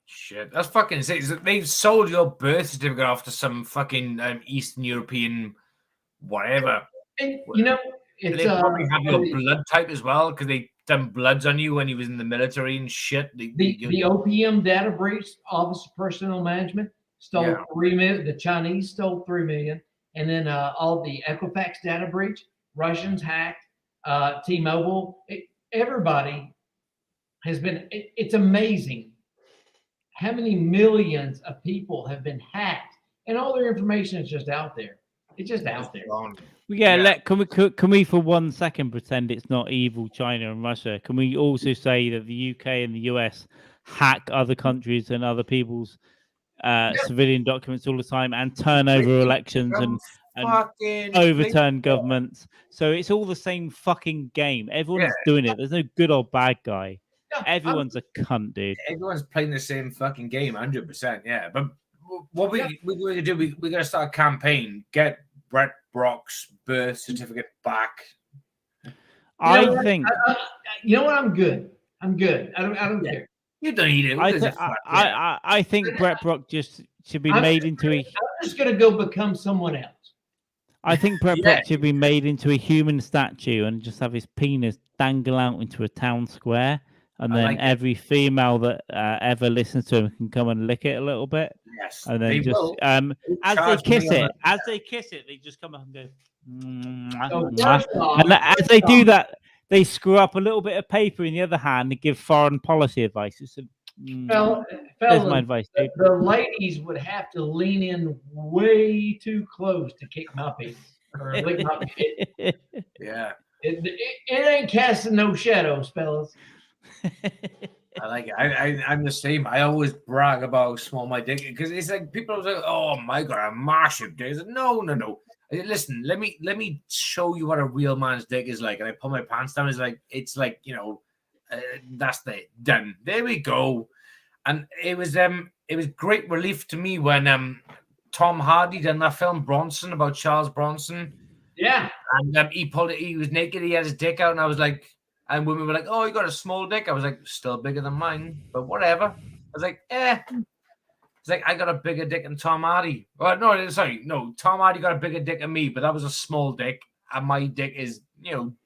[SPEAKER 2] Shit, that's fucking insane. They've sold your birth certificate off to some fucking Eastern European whatever.
[SPEAKER 3] And
[SPEAKER 2] they probably have your blood type as well because they done bloods on you when he was in the military and shit.
[SPEAKER 3] The OPM data breach, Office of Personnel Management, stole 3 million. The Chinese stole 3 million, and then all the Equifax data breach, Russians hacked. T-Mobile. Everybody has been. It's amazing how many millions of people have been hacked, and all their information is just out there. It's just out there.
[SPEAKER 1] Yeah, can we for 1 second pretend it's not evil China and Russia? Can we also say that the UK and the US hack other countries and other people's civilian documents all the time and turn over elections and overturn governments? So it's all the same fucking game. Everyone's doing it. There's no good or bad guy. Everyone's a cunt, dude.
[SPEAKER 2] Everyone's playing the same fucking game, 100%. Yeah, but what we're going to do, we're going to start a campaign. Get Brett Brock's birth certificate back.
[SPEAKER 1] I think.
[SPEAKER 3] You know what? I'm good. I don't care.
[SPEAKER 2] You don't need it.
[SPEAKER 1] I think Brett Brock just should be made into a.
[SPEAKER 3] I'm just going to go become someone else.
[SPEAKER 1] I think Brett Brock should be made into a human statue and just have his penis dangle out into a town square. And then every female that ever listens to him can come and lick it a little bit.
[SPEAKER 2] Yes.
[SPEAKER 1] And then as they kiss it, they just come up and go. And as they do that, they screw up a little bit of paper in the other hand and give foreign policy advice. It's there's my advice, dude.
[SPEAKER 3] The ladies would have to lean in way too close to kick my penis or lick my penis.
[SPEAKER 2] Yeah.
[SPEAKER 3] It ain't casting no shadows, fellas.
[SPEAKER 2] I like it. I'm the same. I always brag about how small my dick because it's like people are like, "Oh my god, a massive dick." Like, no. Listen, let me show you what a real man's dick is like. And I pull my pants down. It's like that's done. There we go. And it was great relief to me when Tom Hardy done that film Bronson about Charles Bronson.
[SPEAKER 3] Yeah.
[SPEAKER 2] And he was naked. He had his dick out, and I was like. And women were like, "Oh, you got a small dick." I was like, "Still bigger than mine, but whatever." I was like, It's like I got a bigger dick than Tom Hardy. Well, no, Tom Hardy got a bigger dick than me, but that was a small dick, and my dick is,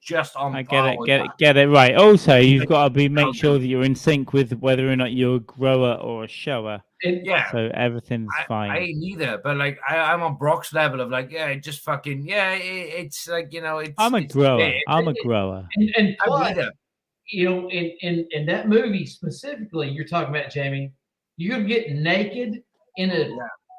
[SPEAKER 2] just on.
[SPEAKER 1] I get it right. Also, you've got to make sure that you're in sync with whether or not you're a grower or a shower.
[SPEAKER 2] Yeah.
[SPEAKER 1] So everything's fine.
[SPEAKER 2] I ain't either, but like I'm on Brock's level of like, just fucking it's like it's.
[SPEAKER 1] I'm a grower. I'm a grower.
[SPEAKER 3] And plus, in that movie specifically, you're talking about, Jamie. You get naked in a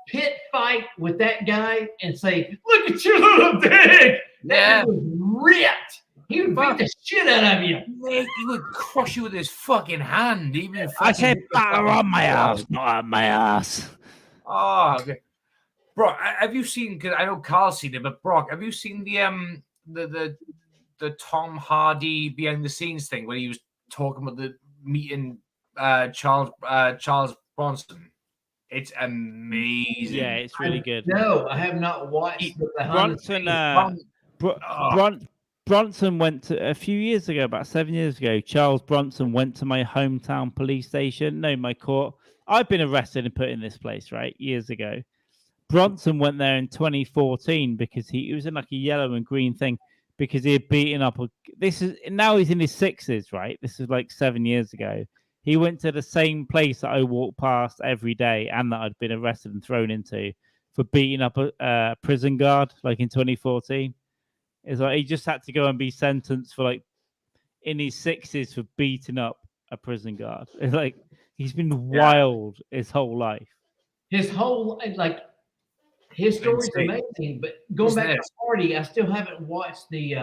[SPEAKER 3] pit fight with that guy and say, "Look at your little dick." That was ripped. He would beat the shit out of you.
[SPEAKER 2] Mate, he would crush you with his fucking hand. Even
[SPEAKER 1] I said batter on my ass, not on my ass.
[SPEAKER 2] Oh, okay. Brock, have you seen? Because I know Carl's seen it, but Brock, have you seen the Tom Hardy behind the scenes thing where he was talking about the meeting Charles Bronson? It's amazing.
[SPEAKER 1] Yeah, it's really good.
[SPEAKER 3] No, I have not watched
[SPEAKER 1] Bronson went to a few years ago, about 7 years ago. Charles Bronson went to my hometown police station. No, my court. I've been arrested and put in this place, right? Years ago. Bronson went there in 2014 because he was in like a yellow and green thing because he had beaten up. Now he's in his 60s, right? This is like 7 years ago. He went to the same place that I walk past every day and that I'd been arrested and thrown into for beating up a prison guard, like in 2014. It's like he just had to go and be sentenced for like in his 60s for beating up a prison guard. It's like he's been wild his whole life.
[SPEAKER 3] His story's amazing, but going back to Hardy, I still haven't watched the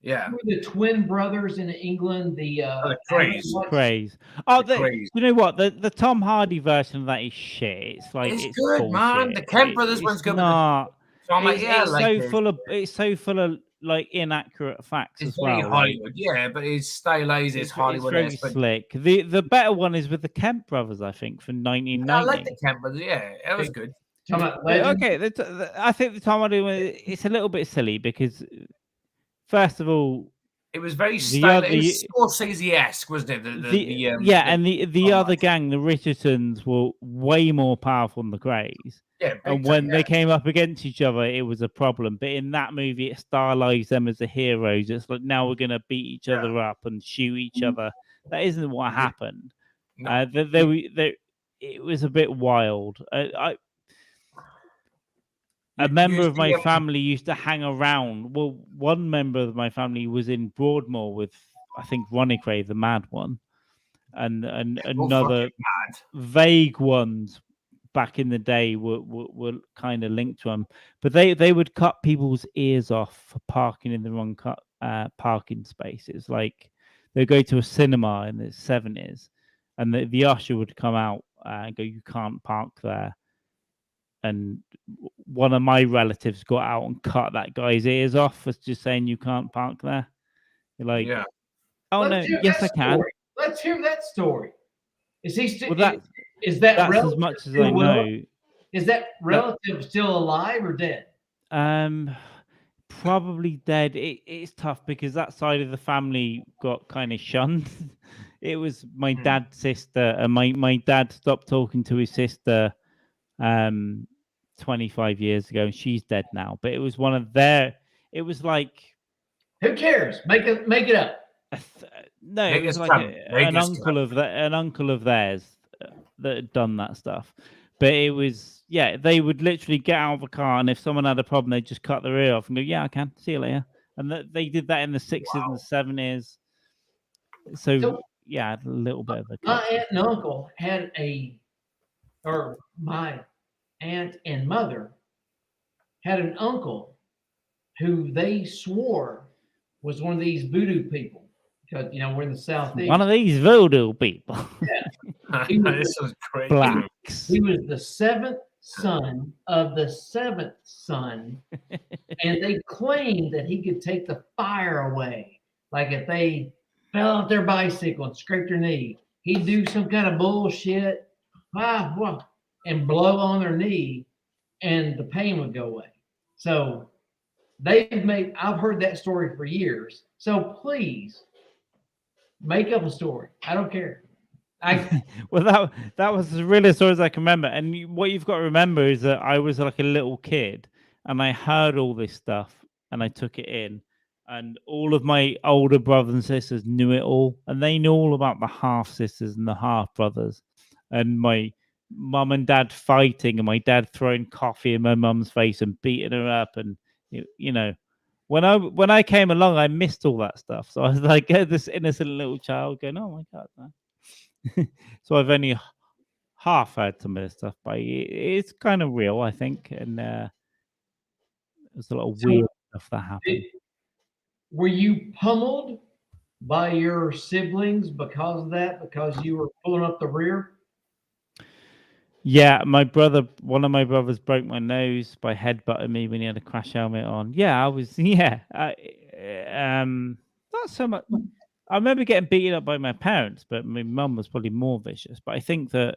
[SPEAKER 3] the twin brothers in England, the
[SPEAKER 2] Craze.
[SPEAKER 1] Oh, you know what? The Tom Hardy version of that is shit. It's like it's
[SPEAKER 2] good,
[SPEAKER 1] bullshit.
[SPEAKER 2] man. The Kemp brothers one's good.
[SPEAKER 1] So I'm like, it's so full of like inaccurate facts as well.
[SPEAKER 2] Hollywood, but it's stylized. It's Hollywood.
[SPEAKER 1] It's very slick. The better one is with the Kemp brothers, I think, from 1990.
[SPEAKER 2] I like the Kemp brothers. Yeah, that was good.
[SPEAKER 1] Okay, I think the Tom Hardy one, it's a little bit silly because first of all,
[SPEAKER 2] it was very stylized. Scorsese-esque, wasn't it?
[SPEAKER 1] The other gang, the Richardsons, were way more powerful than the Greys.
[SPEAKER 2] Yeah,
[SPEAKER 1] and when they came up against each other, it was a problem. But in that movie, it stylized them as the heroes. It's like now we're going to beat each other up and shoot each other. That isn't what happened. No. It was a bit wild. a member of my family used to hang around. Well, one member of my family was in Broadmoor with, I think, Ronnie Cray, the mad one, and another vague ones back in the day were kind of linked to them. But they would cut people's ears off for parking in the wrong parking space. It's like they go to a cinema in the 70s, and the usher would come out and go, "You can't park there." And one of my relatives got out and cut that guy's ears off for just saying you can't park there. You're like, oh
[SPEAKER 3] Let's
[SPEAKER 1] no, yes I can.
[SPEAKER 3] Let's hear that story. Is he still?
[SPEAKER 1] Well,
[SPEAKER 3] is that
[SPEAKER 1] that's
[SPEAKER 3] relative
[SPEAKER 1] as much as I know.
[SPEAKER 3] Is that relative still alive or dead?
[SPEAKER 1] Probably dead. It's tough because that side of the family got kind of shunned. It was my dad's sister, and my dad stopped talking to his sister 25 years ago, and she's dead now. But it was one of their. It was like,
[SPEAKER 3] who cares? Make it up.
[SPEAKER 1] No, it was like an uncle of theirs that had done that stuff. But it was, they would literally get out of the car, and if someone had a problem, they'd just cut their ear off and go, "Yeah, I can. See you later." And they did that in the 60s and the 70s. So a little bit of a.
[SPEAKER 3] My aunt and uncle had my aunt and mother had an uncle who they swore was one of these voodoo people. Because we're in the Southeast.
[SPEAKER 1] One of these voodoo people.
[SPEAKER 2] This was crazy.
[SPEAKER 1] Blacks.
[SPEAKER 3] He was the seventh son of the seventh son, and they claimed that he could take the fire away. Like if they fell off their bicycle and scraped their knee, he'd do some kind of bullshit and blow on their knee, and the pain would go away. So I've heard that story for years. So please make up a story. I don't care.
[SPEAKER 1] Well, that was the realest stories I can remember. And what you've got to remember is that I was like a little kid, and I heard all this stuff, and I took it in. And all of my older brothers and sisters knew it all, and they knew all about the half sisters and the half brothers, and my mum and dad fighting, and my dad throwing coffee in my mum's face and beating her up, and when I came along, I missed all that stuff. So I was like this innocent little child going, "Oh my God, man." So I've only half heard some of this stuff, but it's kind of real, I think, and there's a lot of weird stuff that happened.
[SPEAKER 3] Were you pummeled by your siblings because of that? Because you were pulling up the rear?
[SPEAKER 1] Yeah, one of my brothers broke my nose by headbutting me when he had a crash helmet on. Yeah, I was. Yeah, not so much. I remember getting beaten up by my parents, but my mum was probably more vicious. But I think that,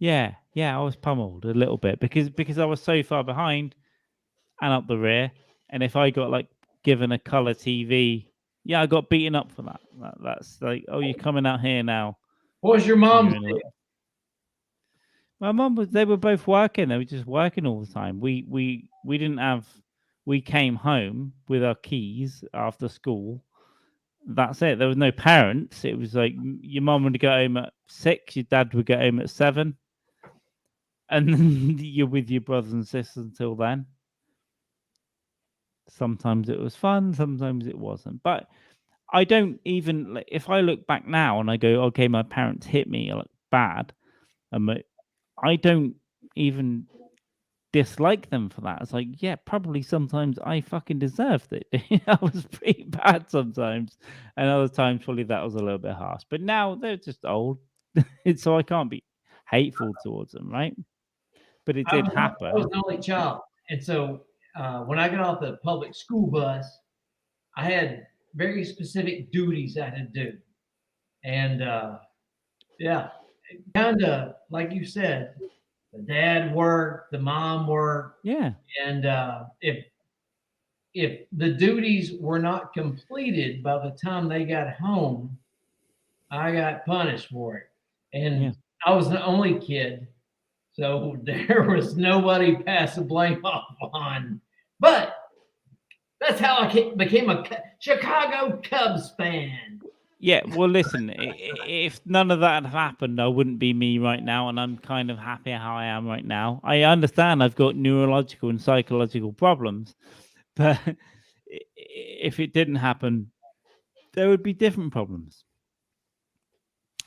[SPEAKER 1] I was pummeled a little bit because I was so far behind and up the rear. And if I got given a color TV, I got beaten up for that. That's like, "Oh, you're coming out here now."
[SPEAKER 3] What was your mom's deal?
[SPEAKER 1] My mum was. They were both working. They were just working all the time. We didn't have. We came home with our keys after school. That's it. There was no parents. It was like your mum would get home at 6, your dad would get home at 7, and then you're with your brothers and sisters until then. Sometimes it was fun, sometimes it wasn't. But I don't even, if I look back now and I go, okay, my parents hit me bad, I don't even dislike them for that. It's like, probably sometimes I fucking deserved it. I was pretty bad sometimes, and other times probably that was a little bit harsh. But now they're just old, so I can't be hateful towards them, right? But it did happen.
[SPEAKER 3] I was an only child, and so when I got off the public school bus, I had very specific duties I had to do, and kind of like you said. The dad worked, the mom worked.
[SPEAKER 1] Yeah.
[SPEAKER 3] And if the duties were not completed by the time they got home, I got punished for it. And I was the only kid, so there was nobody to pass the blame off on. But that's how I became a Chicago Cubs fan.
[SPEAKER 1] Yeah, well, listen, if none of that had happened, I wouldn't be me right now, and I'm kind of happy how I am right now. I understand I've got neurological and psychological problems, but if it didn't happen, there would be different problems.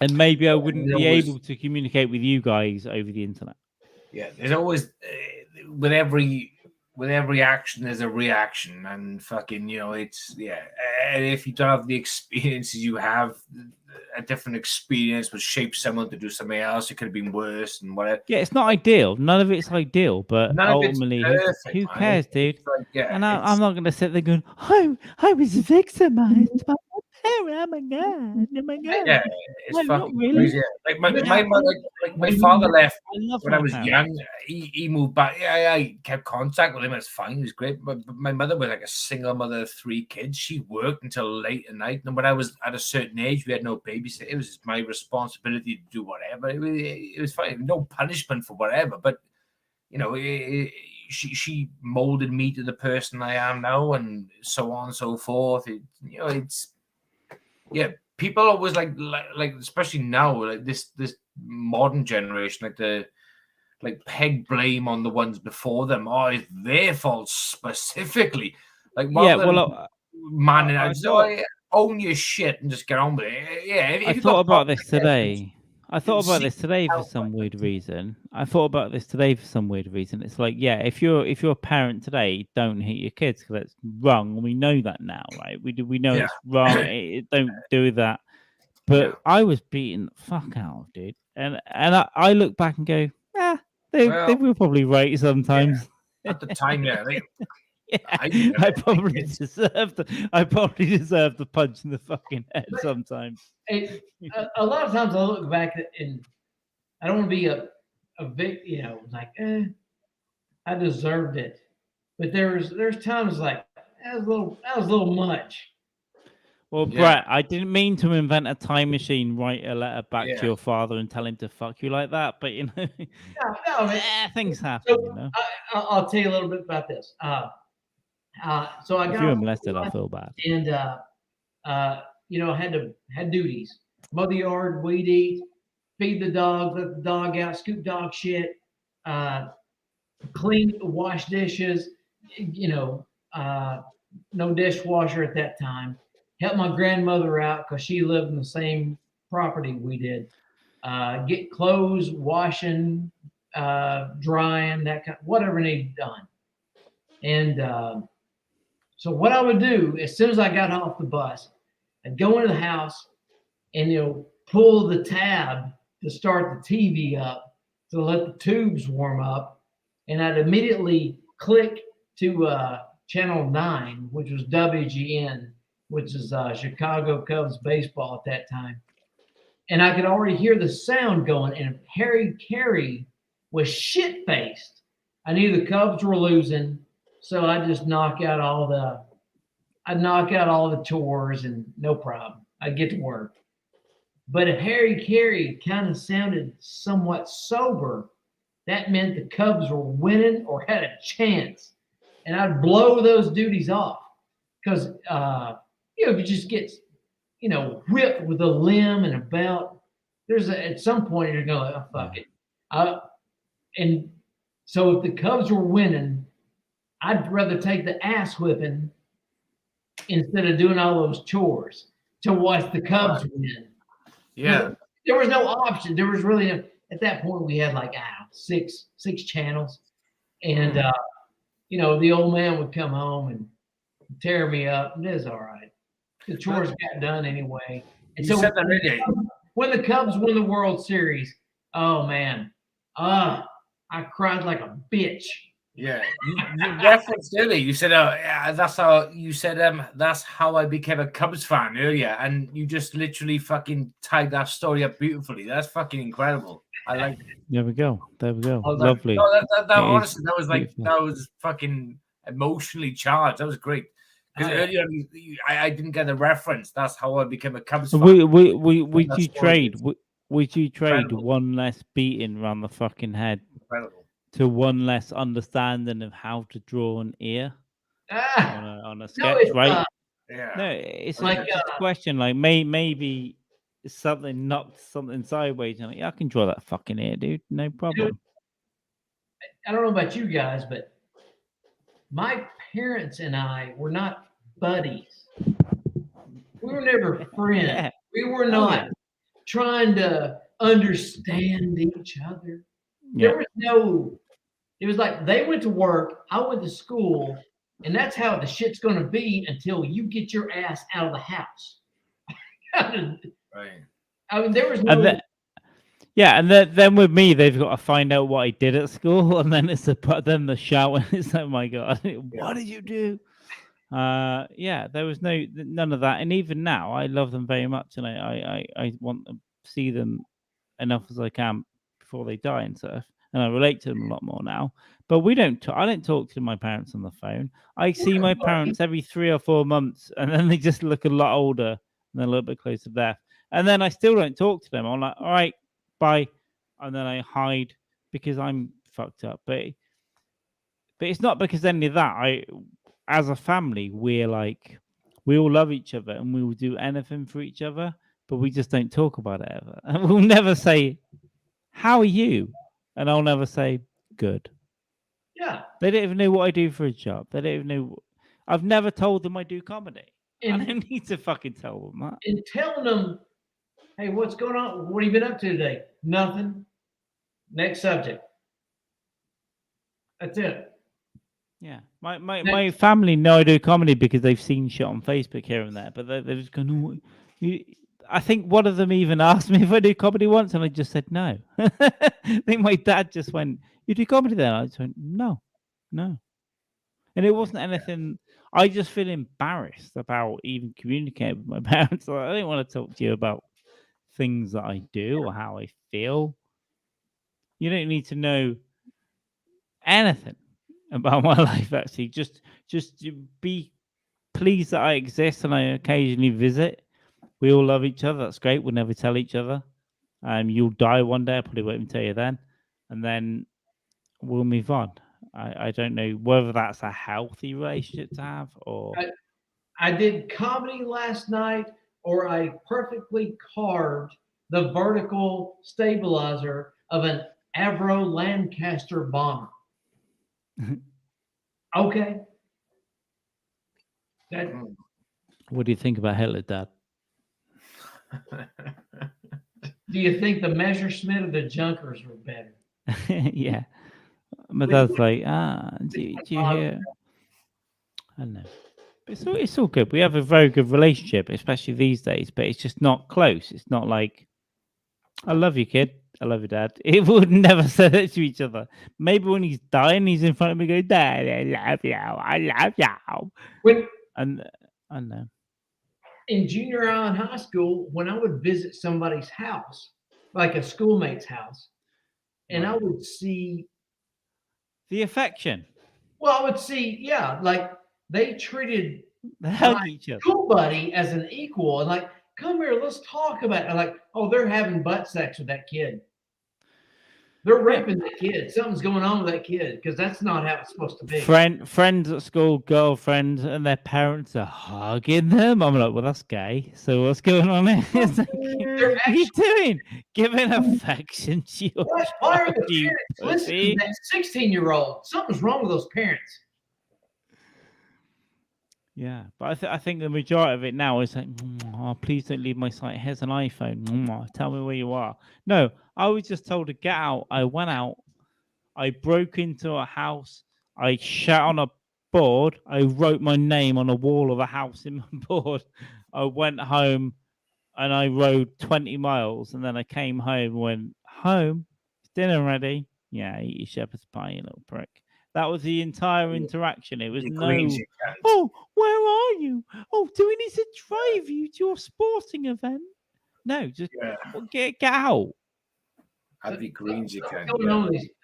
[SPEAKER 1] And maybe I wouldn't be able to communicate with you guys over the internet.
[SPEAKER 2] Yeah, there's always with every action there's a reaction, and fucking, you know, it's and if you don't have the experiences you have, a different experience would shape someone to do something else. It could have been worse and whatever.
[SPEAKER 1] Yeah, it's not ideal. None of it's ideal, but ultimately, who cares, dude?
[SPEAKER 2] Like,
[SPEAKER 1] and I'm not going to sit there going, I was victimized by my parent. Oh my god! Oh my god!
[SPEAKER 2] Yeah, it's
[SPEAKER 1] well,
[SPEAKER 2] fucking
[SPEAKER 1] really.
[SPEAKER 2] crazy. Like my mother, like my father left when I was young. He moved back. Yeah, I kept contact with him. It's fine. He was great. But my mother was like a single mother of 3 kids. She worked until late at night. And when I was at a certain age, we had no babysitter. It was my responsibility to do whatever. It was fine. No punishment for whatever. But you know, she molded me to the person I am now, and so on and so forth. You know, it's people always like especially now, like this modern generation, like peg blame on the ones before them. Oh, it's their fault specifically. Like, own your shit and just get on with it. Yeah,
[SPEAKER 1] I thought about this today. For some weird reason. It's like, yeah, if you're a parent today, don't hit your kids because it's wrong. We know that now, right? We know it's wrong. Don't do that. But I was beating the fuck out, dude. And I look back and go, they were probably right sometimes.
[SPEAKER 2] Yeah. At the time,
[SPEAKER 1] I probably deserved the punch in the fucking head sometimes.
[SPEAKER 3] A lot of times I look back and I don't want to be a victim, you know, like I deserved it. But there's times like that was a little much.
[SPEAKER 1] Well, Brett, I didn't mean to invent a time machine, write a letter back to your father and tell him to fuck you like that. But, you know, things happen, you know.
[SPEAKER 3] I'll tell you a little bit about this. So I got,
[SPEAKER 1] if you were molested, I feel bad.
[SPEAKER 3] And, you know, had duties. Mow the yard, weed eat, feed the dog, let the dog out, scoop dog shit, clean, wash dishes, you know, no dishwasher at that time. Help my grandmother out because she lived in the same property we did. Get clothes, washing, drying, that kind, whatever needed done. And so what I would do as soon as I got off the bus, I'd go into the house and, you know, pull the tab to start the TV up to let the tubes warm up, and I'd immediately click to channel 9, which was WGN, which is Chicago Cubs baseball at that time. And I could already hear the sound going, and Harry Carey was shit-faced. I knew the Cubs were losing, so I'd just knock out all the chores and no problem. I'd get to work. But if Harry Carey kind of sounded somewhat sober, that meant the Cubs were winning or had a chance. And I'd blow those duties off because, you know, if you just get, you know, whipped with a limb and a belt, at some point you're going, oh, fuck it. And so if the Cubs were winning, I'd rather take the ass whipping instead of doing all those chores to watch the Cubs win.
[SPEAKER 2] Yeah.
[SPEAKER 3] There was no option. There was really at that point we had like six channels, and you know, the old man would come home and tear me up, and it's all right. The chores got done anyway. And so when the Cubs won the World Series, oh man, I cried like a bitch.
[SPEAKER 2] Yeah, you referenced earlier. You said, "Oh, yeah, that's how." You said, "That's how I became a Cubs fan" earlier, and you just literally fucking tied that story up beautifully. That's fucking incredible. I like it.
[SPEAKER 1] There we go. Lovely.
[SPEAKER 2] That honestly, that was fucking emotionally charged. That was great. Because earlier I didn't get the reference. That's how I became a Cubs fan.
[SPEAKER 1] Would you trade one less beating around the fucking head?
[SPEAKER 2] Incredible.
[SPEAKER 1] To one less understanding of how to draw an ear on a sketch, right?
[SPEAKER 2] Yeah.
[SPEAKER 1] No, it's
[SPEAKER 3] Like,
[SPEAKER 1] just a question. Like, maybe something knocked something sideways. And like, yeah, I can draw that fucking ear, dude. No problem.
[SPEAKER 3] I don't know about you guys, but my parents and I were not buddies. We were never friends.
[SPEAKER 1] Yeah.
[SPEAKER 3] We were
[SPEAKER 1] Oh,
[SPEAKER 3] not
[SPEAKER 1] yeah.
[SPEAKER 3] trying to understand each other.
[SPEAKER 1] Yeah.
[SPEAKER 3] There was no, it was like they went to work, I went to school, and that's how the shit's going to be until you get your ass out of the house.
[SPEAKER 2] Right.
[SPEAKER 3] I mean, there was
[SPEAKER 1] And
[SPEAKER 3] no.
[SPEAKER 1] then with me, they've got to find out what I did at school, and then it's then the shout, and it's oh my god, what did you do? Yeah, there was none of that, and even now, I love them very much, and I want to see them enough as I can before they die and stuff, and I relate to them a lot more now. But we don't. I don't talk to my parents on the phone. I see my parents every 3 or 4 months, and then they just look a lot older and a little bit closer to death. And then I still don't talk to them. I'm like, all right, bye, and then I hide because I'm fucked up. But it's not because any of that. As a family, we're like, we all love each other and we will do anything for each other, but we just don't talk about it ever. And we'll never say, how are you? And I'll never say, good.
[SPEAKER 3] Yeah.
[SPEAKER 1] They don't even know what I do for a job. They don't even know. I've never told them I do comedy. I don't need to fucking tell them that.
[SPEAKER 3] And telling them, hey, what's going on? What have you been up to today? Nothing. Next subject. That's it.
[SPEAKER 1] Yeah, my family know I do comedy because they've seen shit on Facebook here and there, but they're just going, oh, I think one of them even asked me if I do comedy once, and I just said no. I think my dad just went, you do comedy then? I just went, no. And it wasn't anything, I just feel embarrassed about even communicating with my parents. Like, I don't want to talk to you about things that I do or how I feel. You don't need to know anything about my life, actually. Just be pleased that I exist and I occasionally visit. We all love each other. That's great. We'll never tell each other. You'll die one day. I probably won't even tell you then. And then we'll move on. I don't know whether that's a healthy relationship to have or.
[SPEAKER 3] I did comedy last night, or I perfectly carved the vertical stabilizer of an Avro Lancaster bomber. Okay.
[SPEAKER 1] What do you think about Hitler, Dad?
[SPEAKER 3] Do you think the Messerschmitt or the Junkers were better?
[SPEAKER 1] Yeah. My dad's like, do you hear? I don't know. It's all good. We have a very good relationship, especially these days, but it's just not close. It's not like, I love you, kid. I love you, Dad. It would never say that to each other. Maybe when he's dying, he's in front of me going, Dad, I love you. I love you. And I don't know.
[SPEAKER 3] In junior high and high school, when I would visit somebody's house, like a schoolmate's house, and I would see
[SPEAKER 1] the affection.
[SPEAKER 3] Well, I would see, yeah, like they treated
[SPEAKER 1] my
[SPEAKER 3] school buddy as an equal, and like, come here, let's talk about it. And like, oh, they're having butt sex with that kid. They're raping that kid. Something's going on with that kid because that's not how it's supposed to be.
[SPEAKER 1] Friends at school, girlfriends, and their parents are hugging them. I'm like, well, that's gay. So what's going on here? Like, what are you doing? Giving affection to your
[SPEAKER 3] Why are the parents listening to that 16-year-old? Something's wrong with those parents.
[SPEAKER 1] Yeah, but I think the majority of it now is like, oh, please don't leave my site. Here's an iPhone. Tell me where you are. No, I was just told to get out. I went out. I broke into a house. I sat on a board. I wrote my name on a wall of a house in my board. I went home and I rode 20 miles. And then I came home and went, home? Is dinner ready? Yeah, eat your shepherd's pie, you little prick. That was the entire interaction. It was oh, where are you? Oh, do we need to drive you to your sporting event? No, just get out.
[SPEAKER 2] I'd be greens you can.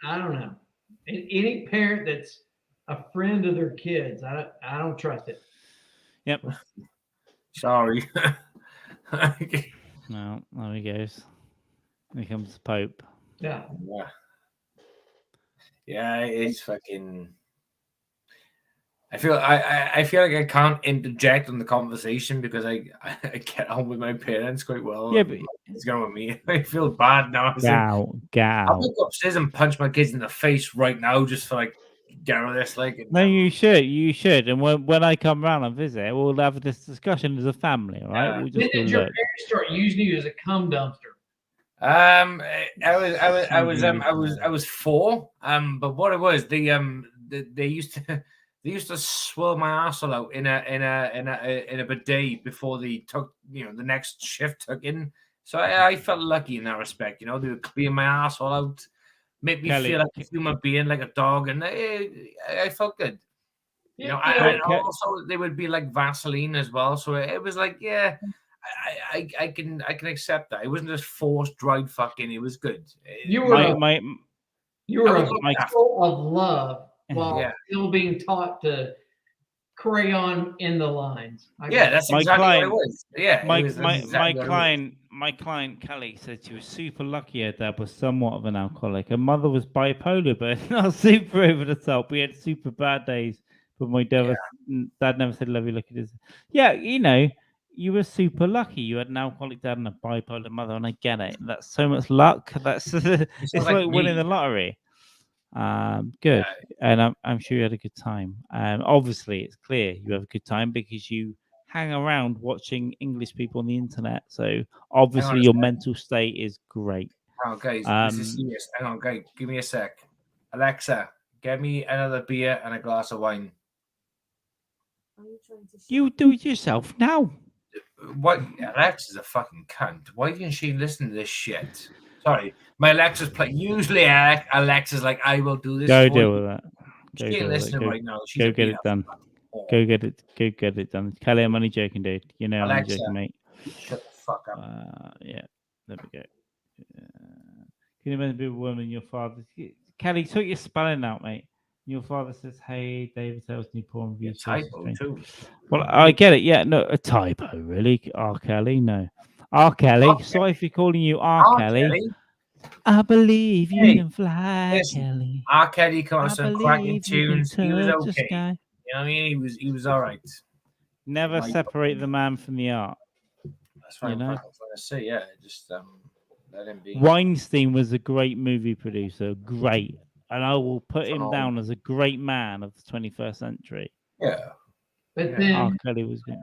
[SPEAKER 3] I don't know. Any parent that's a friend of their kids, I don't trust it.
[SPEAKER 1] Yep.
[SPEAKER 2] Sorry.
[SPEAKER 1] No, there he goes. Here comes the Pope.
[SPEAKER 3] Yeah.
[SPEAKER 2] Yeah, it's fucking. I feel like I can't interject in the conversation because I get on with my parents quite well.
[SPEAKER 1] Yeah, but
[SPEAKER 2] It's going with me. I feel bad now.
[SPEAKER 1] get
[SPEAKER 2] I'll
[SPEAKER 1] out.
[SPEAKER 2] go upstairs and punch my kids in the face right now just for like get out of this. Like, and,
[SPEAKER 1] No, you should. And when I come round and visit, we'll have this discussion as a family, all right? We'll
[SPEAKER 3] When
[SPEAKER 1] just go
[SPEAKER 3] did your
[SPEAKER 1] look.
[SPEAKER 3] parents start using you as a cum dumpster?
[SPEAKER 2] I was 4. But what it was, they used to swirl my arsehole out in a bidet before they took the next shift took in. So I felt lucky in that respect. They would clear my arsehole out, make me
[SPEAKER 1] Kelly,
[SPEAKER 2] feel like a human being, like a dog, and I felt good.
[SPEAKER 3] Yeah,
[SPEAKER 2] And also they would be like Vaseline as well. So it was like, yeah, I can accept that. It wasn't just forced dried fucking. It was good.
[SPEAKER 3] You were a
[SPEAKER 2] I
[SPEAKER 3] full of love while
[SPEAKER 2] Yeah.
[SPEAKER 3] still being taught to crayon in the lines.
[SPEAKER 2] That's
[SPEAKER 1] My
[SPEAKER 2] exactly
[SPEAKER 1] client-
[SPEAKER 2] what it was. Yeah,
[SPEAKER 1] My
[SPEAKER 2] it was exactly what it was.
[SPEAKER 1] my client Kelly said she was super lucky. Her dad was somewhat of an alcoholic. Her mother was bipolar, but not super over the top. We had super bad days, but my dad never said love you like it is. Yeah, you were super lucky. You had an alcoholic dad and a bipolar mother, and I get it. That's so much luck. That's it's like winning the lottery. Good, and I'm sure you had a good time. Obviously, it's clear you have a good time because you hang around watching English people on the internet. So obviously, your mental state is great.
[SPEAKER 2] Oh, guys, this is serious. Hang on, guys, give me a sec. Alexa, get me another beer and a glass of wine.
[SPEAKER 1] You do it yourself now.
[SPEAKER 2] What? Alexa's a fucking cunt. Why didn't she listen to this shit? Sorry, my Alexa's playing. Usually, Alexa's like, I will do this.
[SPEAKER 1] Go deal with that.
[SPEAKER 2] She ain't listening right now.
[SPEAKER 1] Go get it done. Go get it done. Kelly, I'm only joking, dude. I'm only joking, mate.
[SPEAKER 2] Shut the fuck up.
[SPEAKER 1] Yeah, there we go. Can you imagine being a woman, your father? Kelly, sort your spelling out, mate. Your father says, "Hey, David tells me porn reviews."
[SPEAKER 2] Typo too.
[SPEAKER 1] Well, I get it. Yeah, no, a typo, really. R. Kelly, no. R. Kelly. Sorry for calling you R. Kelly. I believe you can fly, Kelly.
[SPEAKER 2] R. Kelly come on some cracking tunes. He was okay.
[SPEAKER 1] You know
[SPEAKER 2] what I mean? He was all right.
[SPEAKER 1] Never separate the man from the art.
[SPEAKER 2] That's what I'm trying to say. Yeah, just let him be.
[SPEAKER 1] Weinstein was a great movie producer. Great. And I will put him down as a great man of the 21st century.
[SPEAKER 2] Yeah.
[SPEAKER 3] But then
[SPEAKER 1] R. Kelly was good.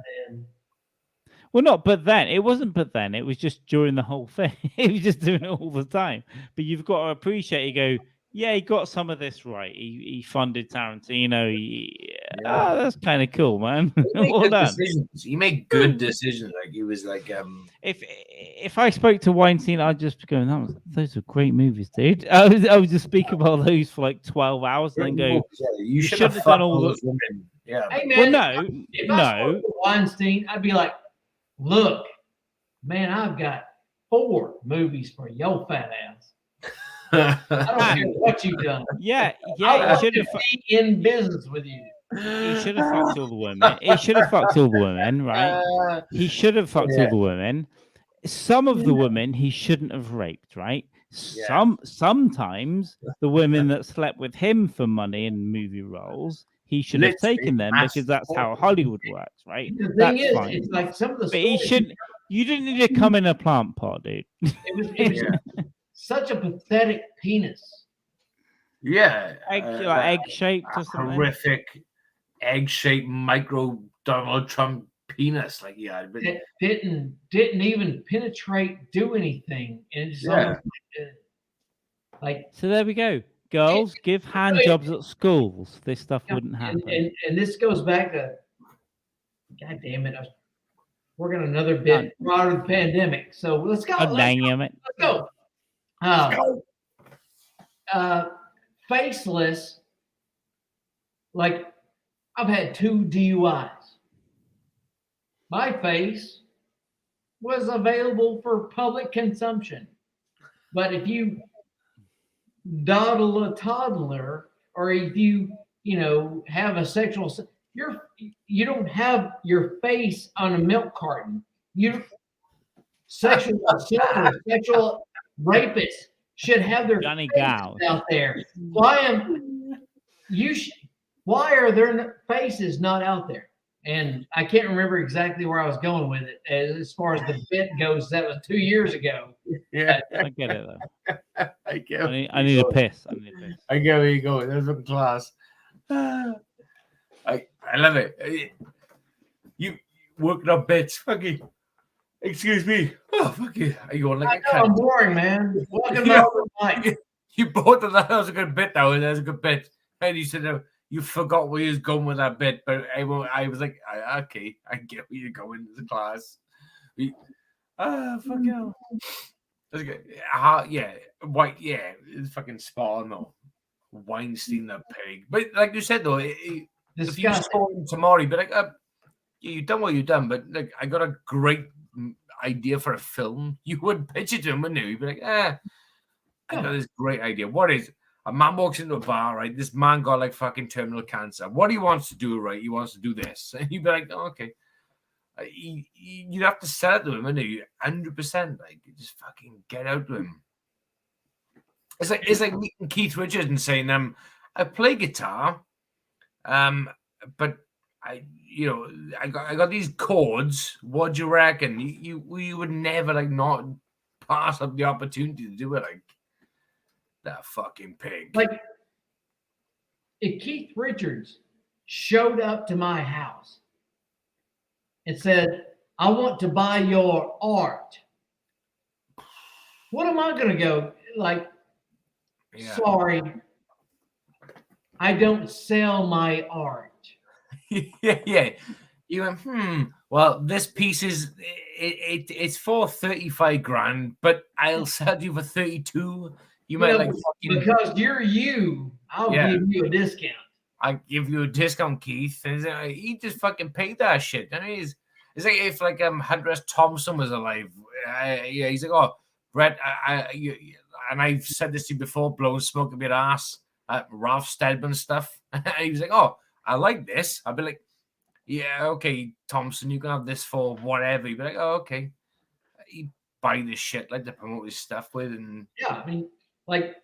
[SPEAKER 1] Well, not but then. It wasn't but then. It was just during the whole thing. He was just doing it all the time. But you've got to appreciate, you go, yeah, he got some of this right. He funded Tarantino. That's kind of cool, man. Well done.
[SPEAKER 2] He made good decisions. Like he was like,
[SPEAKER 1] if I spoke to Weinstein, I'd just be going, those are great movies, dude. I would just speak about those for like 12 hours and then go,
[SPEAKER 2] you should have done all those women. Yeah.
[SPEAKER 3] Hey, man,
[SPEAKER 1] well,
[SPEAKER 3] if I spoke to Weinstein, I'd be like, look, man, I've got 4 movies for your fat ass. I don't care what you've done.
[SPEAKER 1] Yeah,
[SPEAKER 3] I should have be in business with you.
[SPEAKER 1] He should have fucked all the women. He should have fucked all the women, right? He should have fucked all the women. Some of the women he shouldn't have raped, right? Sometimes the women that slept with him for money in movie roles, he should have taken them because that's how Hollywood works, right?
[SPEAKER 3] The thing is, it's like some of the.
[SPEAKER 1] But he shouldn't. You didn't need to come in a plant pot, dude.
[SPEAKER 3] It was such a pathetic penis.
[SPEAKER 2] Yeah,
[SPEAKER 1] egg-shaped or something.
[SPEAKER 2] Horrific egg-shaped micro Donald Trump penis. Like but
[SPEAKER 3] it didn't even penetrate, do anything, and it's like.
[SPEAKER 1] So there we go. Girls, give hand jobs at schools. This stuff wouldn't happen.
[SPEAKER 3] And this goes back to, God damn it, we're going another bit out of the pandemic. So let's go. Let's go. Faceless. Like, I've had 2 DUIs. My face was available for public consumption. But if you dawdle a toddler, or if you have a sexual, you don't have your face on a milk carton. Sexual assaulters, sexual rapists should have their
[SPEAKER 1] Johnny
[SPEAKER 3] faces out there. why are their faces not out there? And I can't remember exactly where I was going with it. As far as the bit goes, that was 2 years ago.
[SPEAKER 2] Yeah,
[SPEAKER 1] I get it though.
[SPEAKER 2] I get.
[SPEAKER 1] I need a piss. I need a piss.
[SPEAKER 2] I get where you go. That's fucking class. I love it. You working up bits, fucking. Excuse me. Oh, fuck you. Are you going like
[SPEAKER 3] I'm boring, man. Welcome to Open Mic.
[SPEAKER 2] You both of that. That was a good bit, though. That was a good bit. And you said you forgot where you was going with that bit, but I was like, okay, I get where you're going to the class. Fuck hell. That's good. Yeah, white. Yeah, it's fucking spawn though. Weinstein the pig. But like you said though, if you saw him tomorrow, you'd be like, you done what you done, but like I got a great idea for a film. You would pitch it to him, wouldn't you? You'd be like, I got this great idea. What is a man walks into a bar, right? This man got like fucking terminal cancer. What he wants to do, right? He wants to do this. And you'd be like, oh, okay. You'd have to sell it to him, wouldn't you? 100%. Like, just fucking get out to him. It's like meeting Keith Richards and saying, I play guitar, but I got these chords. What do you reckon? You would never like not pass up the opportunity to do it. Like that fucking pig.
[SPEAKER 3] Like if Keith Richards showed up to my house and said, I want to buy your art, what am I going to go like? Yeah. Sorry, I don't sell my art.
[SPEAKER 2] yeah. You went, well, this piece is it's for 35 grand, but I'll sell you for 32. You might like fucking,
[SPEAKER 3] because you're you. I'll give you a discount.
[SPEAKER 2] I give you a discount, Keith. And he just fucking paid that shit. And it's like if like Hunter S. Thompson was alive. He's like, oh, Brett, and I've said this to you before, blowing smoke up your ass, Ralph Steadman stuff. And he was like, oh, I like this. I'd be like, yeah, okay, Thompson, you can have this for whatever. You'd be like, oh, okay. He'd buy this shit like to promote his stuff with. And
[SPEAKER 3] yeah, I mean, like,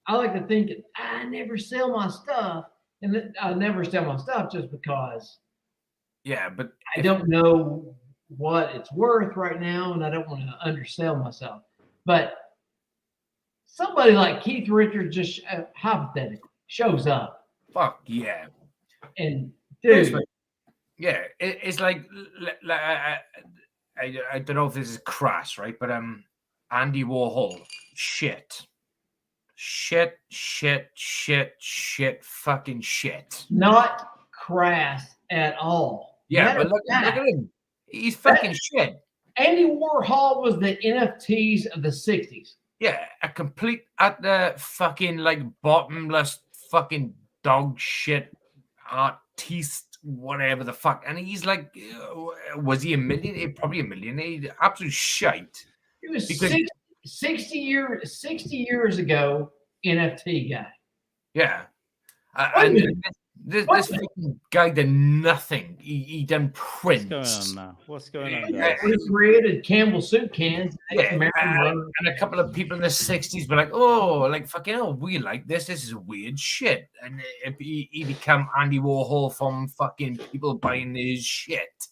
[SPEAKER 3] I like to think I never sell my stuff. And I never sell my stuff just because.
[SPEAKER 2] Yeah, but
[SPEAKER 3] I don't know what it's worth right now, and I don't want to undersell myself. But somebody like Keith Richards just hypothetically shows up.
[SPEAKER 2] Fuck yeah.
[SPEAKER 3] And dude,
[SPEAKER 2] yeah, it's like I don't know if this is crass, right? But Andy Warhol, shit, fucking shit.
[SPEAKER 3] Not crass at all.
[SPEAKER 2] Yeah, but look at him. He's fucking shit.
[SPEAKER 3] Andy Warhol was the NFTs of the 60s.
[SPEAKER 2] Yeah, a complete utter fucking like bottomless fucking dog shit artiste, whatever the fuck. And he's like, was he a millionaire? Probably a millionaire. Absolute shite.
[SPEAKER 3] He was 60 years ago, NFT guy.
[SPEAKER 2] Yeah. And this fucking guy did nothing. He done prints.
[SPEAKER 1] What's going on now? What's going on?
[SPEAKER 3] He created Campbell soup cans.
[SPEAKER 2] Yeah, and a couple of people in the 60s were like, oh, like fucking hell, we like this. This is weird shit. And he became Andy Warhol from fucking people buying his shit.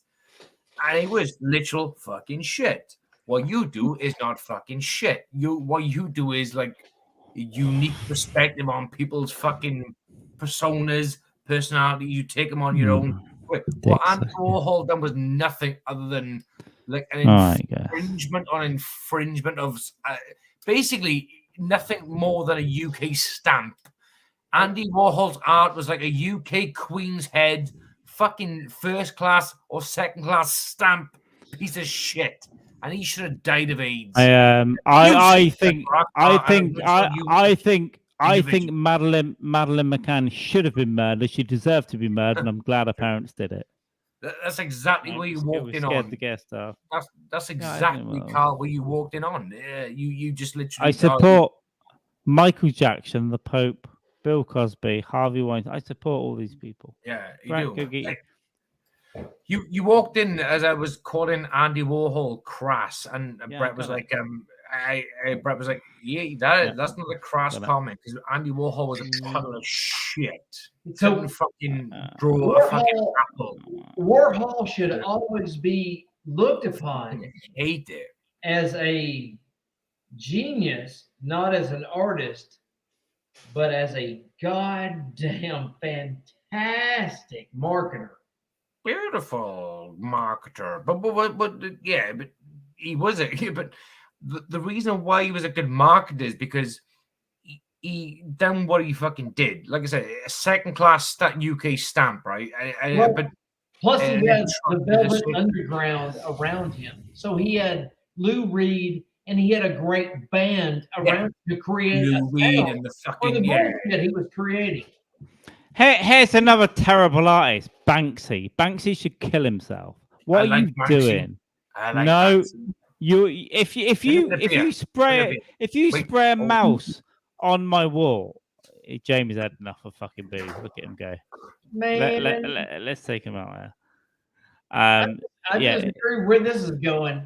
[SPEAKER 2] And it was literal fucking shit. What you do is not fucking shit. What you do is like a unique perspective on people's fucking personas, personality. You take them on your own. What Andy Warhol done was nothing other than like an infringement on infringement of basically nothing more than a UK stamp. Andy Warhol's art was like a UK Queen's head, fucking first class or second class stamp piece of shit. And he should have died of AIDS.
[SPEAKER 1] I think Madeleine McCann should have been murdered. She deserved to be murdered, and I'm glad her parents did it.
[SPEAKER 2] That's exactly where you walked in on.
[SPEAKER 1] The guest star.
[SPEAKER 2] That's exactly, Carl, where you walked in on. You just literally.
[SPEAKER 1] I support Michael Jackson, the Pope, Bill Cosby, Harvey Weinstein. I support all these people.
[SPEAKER 2] Yeah, you do. You walked in as I was calling Andy Warhol crass, and Brett was like, Brett was like, yeah, that's not a crass comment because Andy Warhol was a puddle of shit.
[SPEAKER 3] So
[SPEAKER 2] Couldn't fucking draw a fucking apple.
[SPEAKER 3] Warhol should always be looked upon
[SPEAKER 2] Hate it.
[SPEAKER 3] as a genius, not as an artist, but as a goddamn fantastic marketer.
[SPEAKER 2] Beautiful marketer, but yeah, but he was but the reason why he was a good marketer is because he done what he fucking did. Like I said, a second class UK stamp, right? But
[SPEAKER 3] plus he had the Velvet Underground around him, so he had Lou Reed and he had a great band around to create
[SPEAKER 2] Lou Reed and the fucking
[SPEAKER 3] that he was creating.
[SPEAKER 1] Here's another terrible artist, Banksy. Banksy should kill himself. What are you doing? No, Banksy. If you spray a mouse on my wall, Jamie's had enough of fucking booze. Look at him go.
[SPEAKER 3] Man,
[SPEAKER 1] let's take him out there.
[SPEAKER 3] I just agree where this is going.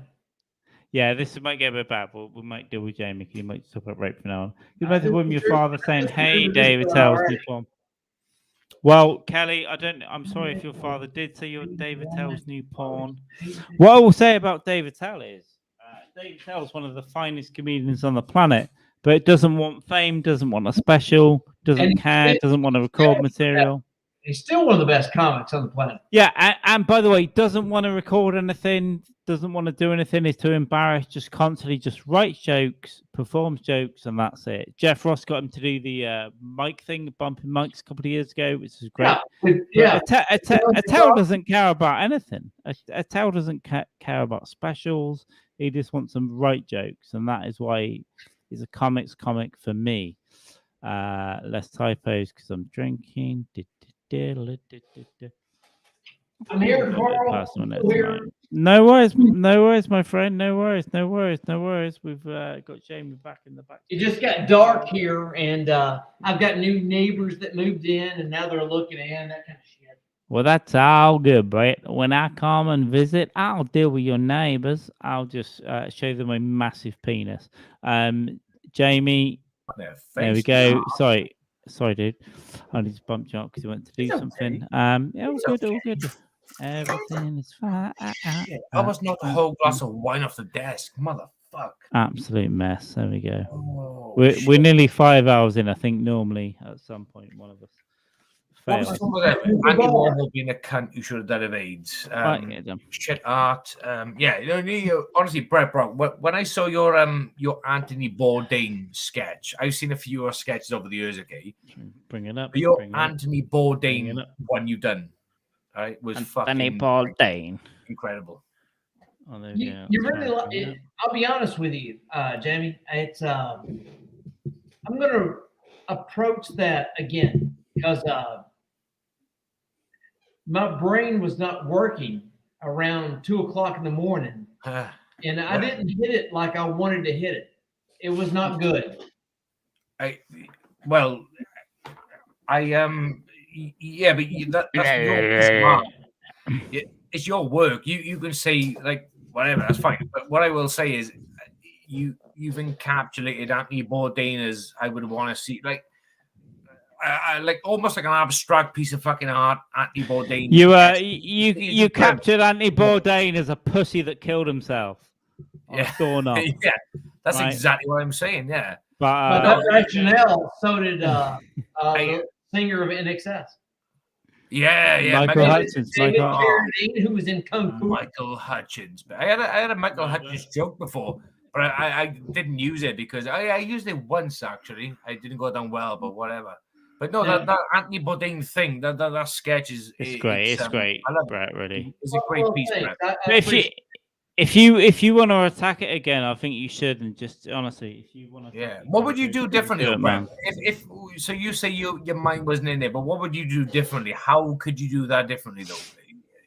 [SPEAKER 1] Yeah, this might get a bit bad, but we might deal with Jamie because he might talk about rape from now on. You might have with your father saying, "Hey, David tells new porn." Well, Kelly, I'm sorry if your father did say you're David Tell's new porn. What I will say about David Tell is David Tell is one of the finest comedians on the planet, but doesn't want fame, doesn't want a special, doesn't care, doesn't want to record material.
[SPEAKER 3] He's still one of the best comics on the planet.
[SPEAKER 1] Yeah, and by the way, doesn't want to record anything, doesn't want to do anything, is too embarrassed, just constantly just writes jokes, performs jokes, and that's it. Jeff Ross got him to do the mic thing, bumping mics a couple of years ago, which is great.
[SPEAKER 3] Yeah.
[SPEAKER 1] Attell doesn't care about anything. Attell doesn't care about specials. He just wants some right jokes, and that is why he's a comic for me. Less typos because I'm drinking.
[SPEAKER 3] I'm here, Carl.
[SPEAKER 1] No worries, my friend. No worries. We've got Jamie back in the back.
[SPEAKER 3] It just got dark here, and I've got new neighbors that moved in, and now they're looking in, that kind of shit.
[SPEAKER 1] Well, that's all good, Brett. When I come and visit, I'll deal with your neighbors. I'll just show them my massive penis. Jamie, there we go. Sorry, dude. I need to bump you up because you went to do something. Yeah, all good. Everything is fine.
[SPEAKER 2] Shit, I almost knocked a whole glass of wine off the desk. Motherfuck.
[SPEAKER 1] Absolute mess. There we go. We're nearly 5 hours in. I think normally at some point one of us.
[SPEAKER 2] What was some of that? Andy Warhol being a cunt who should have died of AIDS. Shit art. Honestly, Brett, bro, when I saw your Anthony Bourdain sketch, I've seen a few of your sketches over the years. Okay,
[SPEAKER 1] bring it up.
[SPEAKER 2] But your Anthony Bourdain one you done, right, was
[SPEAKER 1] Anthony Bourdain.
[SPEAKER 2] Incredible.
[SPEAKER 1] Oh,
[SPEAKER 3] you really like it. I'll be honest with you, Jamie. It's I'm gonna approach that again because my brain was not working around 2:00 in the morning, and I didn't hit it like I wanted to hit it. It was not good.
[SPEAKER 2] But it's your work. You can say like whatever, that's fine. But what I will say is, you've encapsulated Anthony Bourdain as I would want to see, like almost like an abstract piece of fucking art. Anthony Bourdain.
[SPEAKER 1] You captured Anthony Bourdain as a pussy that killed himself.
[SPEAKER 2] Yeah, that's
[SPEAKER 1] right?
[SPEAKER 2] Exactly what I'm saying. Yeah,
[SPEAKER 3] but that rationale. So did the singer of NXS.
[SPEAKER 2] Yeah,
[SPEAKER 1] Michael Hutchins.
[SPEAKER 3] Who was in Kung Fu.
[SPEAKER 2] Michael Hutchins. I had a Michael Hutchins joke before, but I didn't use it because I used it once actually. I didn't go down well, but whatever. But no, that Anthony Bourdain thing, that sketch is
[SPEAKER 1] great. It's great,
[SPEAKER 2] I love
[SPEAKER 1] Brett. Really,
[SPEAKER 2] it's a great piece, Brett.
[SPEAKER 1] If you want to attack it again, I think you should. And just honestly, if you want to,
[SPEAKER 2] what would you do differently, Brett? If so, you say your mind wasn't in there, but what would you do differently? How could you do that differently, though?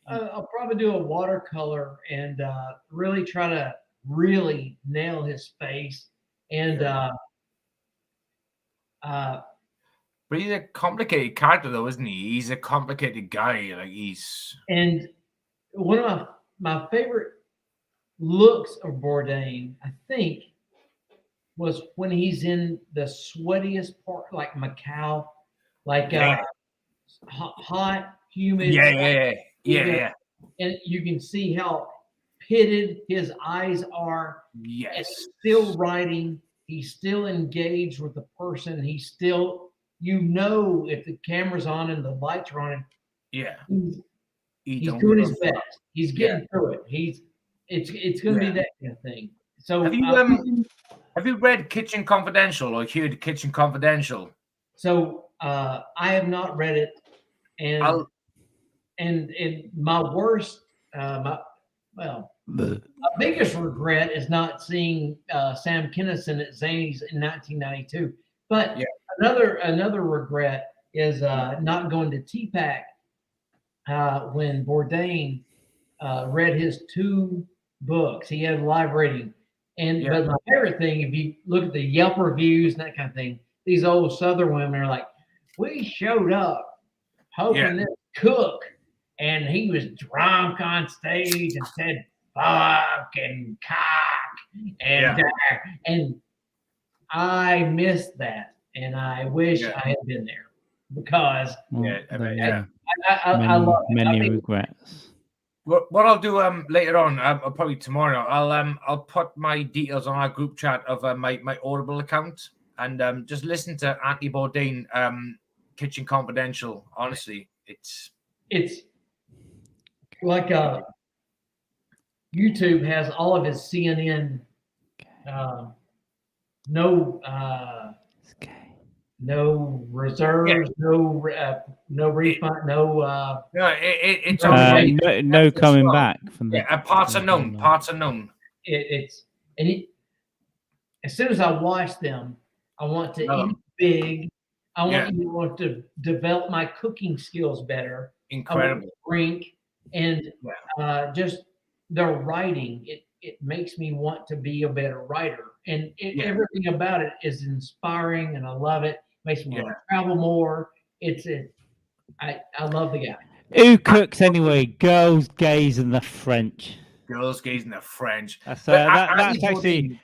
[SPEAKER 3] I'll probably do a watercolor and really try to nail his face and.
[SPEAKER 2] But he's a complicated character, though, isn't he? He's a complicated guy. Like
[SPEAKER 3] and one of my favorite looks of Bourdain, I think, was when he's in the sweatiest part, like Macau, like hot, humid.
[SPEAKER 2] Yeah.
[SPEAKER 3] And you can see how pitted his eyes are.
[SPEAKER 2] Yes.
[SPEAKER 3] And he's still writing. He's still engaged with the person. He's still, if the camera's on and the lights are on,
[SPEAKER 2] Yeah.
[SPEAKER 3] He's doing his best. He's getting through it. It's going to be that kind of thing. So
[SPEAKER 2] have you read Kitchen Confidential or heard Kitchen Confidential?
[SPEAKER 3] So I have not read it, and my worst, my biggest regret is not seeing Sam Kinison at Zany's in 1992. But another regret is not going to TPAC when Bourdain read his 2 books. He had a live reading. But my favorite thing, if you look at the Yelp reviews and that kind of thing, these old Southern women are like, we showed up hoping this cook, and he was drunk on stage and said fuck and cock and I missed that, and I wish I had been there because I love it.
[SPEAKER 1] Many regrets.
[SPEAKER 2] What I'll do later on, probably tomorrow, I'll put my details on our group chat of my Audible account and just listen to Anthony Bourdain, Kitchen Confidential. Honestly, it's
[SPEAKER 3] like YouTube has all of his CNN, no reserves, no refund,
[SPEAKER 2] it's
[SPEAKER 1] no coming back from the
[SPEAKER 2] parts unknown.
[SPEAKER 3] As soon as I watch them, I want to eat big. I want to develop my cooking skills better.
[SPEAKER 2] Incredible.
[SPEAKER 3] I want to drink and just their writing. It makes me want to be a better writer, and everything about it is inspiring, and I love it. Makes me want to travel more. I love the guy.
[SPEAKER 1] Who cooks anyway? Girls, gays, and the French.
[SPEAKER 2] Girls, gays, and the French.
[SPEAKER 1] That's actually,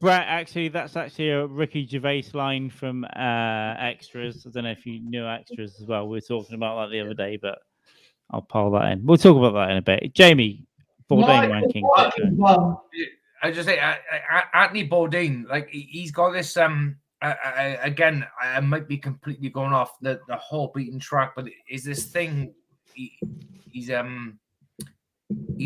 [SPEAKER 1] Brett. Actually, that's actually a Ricky Gervais line from Extras. I don't know if you knew Extras as well. We were talking about that the other day, but I'll pile that in. We'll talk about that in a bit. Jamie, Bourdain ranking.
[SPEAKER 2] I just say Anthony Bourdain, like he's got this. Again, I might be completely going off the whole beaten track, but is this thing? He's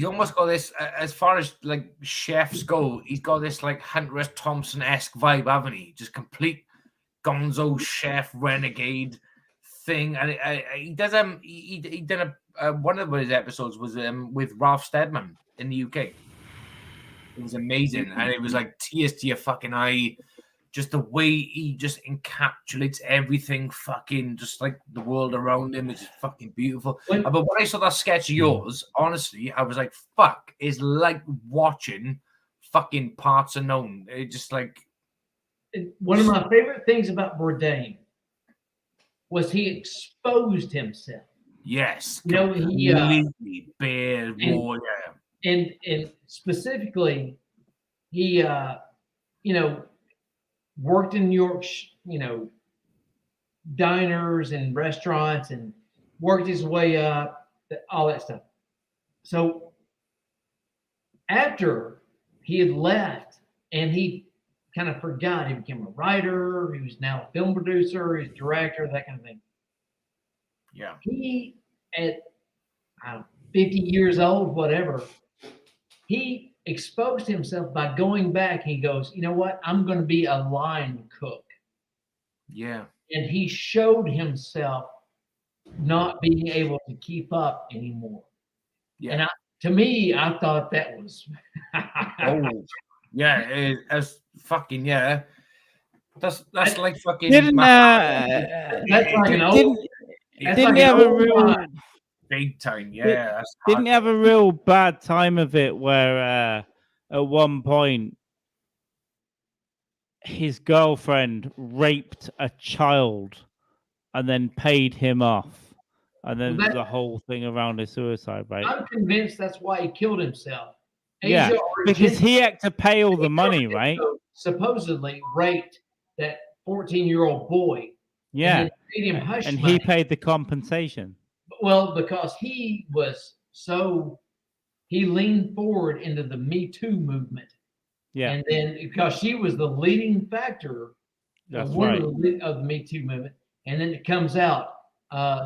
[SPEAKER 2] almost got this. As far as like chefs go, he's got this like Hunter S. Thompson-esque vibe, haven't he? Just complete gonzo chef renegade thing, and he does he did one of his episodes was with Ralph Steadman in the UK. It was amazing, and it was like tears to your fucking eye. Just the way he just encapsulates everything, fucking just like the world around him is just fucking beautiful. But when I saw that sketch of yours, honestly, I was like, "Fuck!" It's like watching fucking Parts Unknown. It just like
[SPEAKER 3] one of my favorite things about Bourdain was he exposed himself.
[SPEAKER 2] Yes,
[SPEAKER 3] he
[SPEAKER 2] bare raw,
[SPEAKER 3] and specifically, he worked in New York, diners and restaurants, and worked his way up, all that stuff. So after he had left and he kind of forgot, he became a writer, he was now a film producer, he's a director, that kind of thing.
[SPEAKER 2] Yeah.
[SPEAKER 3] He, at 50 years old, whatever, he exposed himself by going back. He goes, you know what? I'm going to be a line cook.
[SPEAKER 2] Yeah.
[SPEAKER 3] And he showed himself not being able to keep up anymore.
[SPEAKER 2] Yeah.
[SPEAKER 3] And to me, I thought that was.
[SPEAKER 2] As fucking That's like fucking.
[SPEAKER 1] Didn't he have a real
[SPEAKER 2] big time?
[SPEAKER 1] Didn't he have a real bad time of it where at one point his girlfriend raped a child and then paid him off, and then the whole thing around his suicide rate?
[SPEAKER 3] I'm convinced that's why he killed himself.
[SPEAKER 1] Yeah,
[SPEAKER 3] Asia
[SPEAKER 1] because
[SPEAKER 3] Argento,
[SPEAKER 1] he had to pay all the money,
[SPEAKER 3] Argento
[SPEAKER 1] right?
[SPEAKER 3] supposedly raped that 14-year-old boy.
[SPEAKER 1] Yeah,
[SPEAKER 3] And then paid him hush
[SPEAKER 1] and
[SPEAKER 3] money.
[SPEAKER 1] he paid the compensation.
[SPEAKER 3] Well, because he leaned forward into the Me Too movement.
[SPEAKER 1] Yeah,
[SPEAKER 3] And then because she was the leading factor
[SPEAKER 1] that's
[SPEAKER 3] of one
[SPEAKER 1] right.
[SPEAKER 3] of the Me Too movement, and then it comes out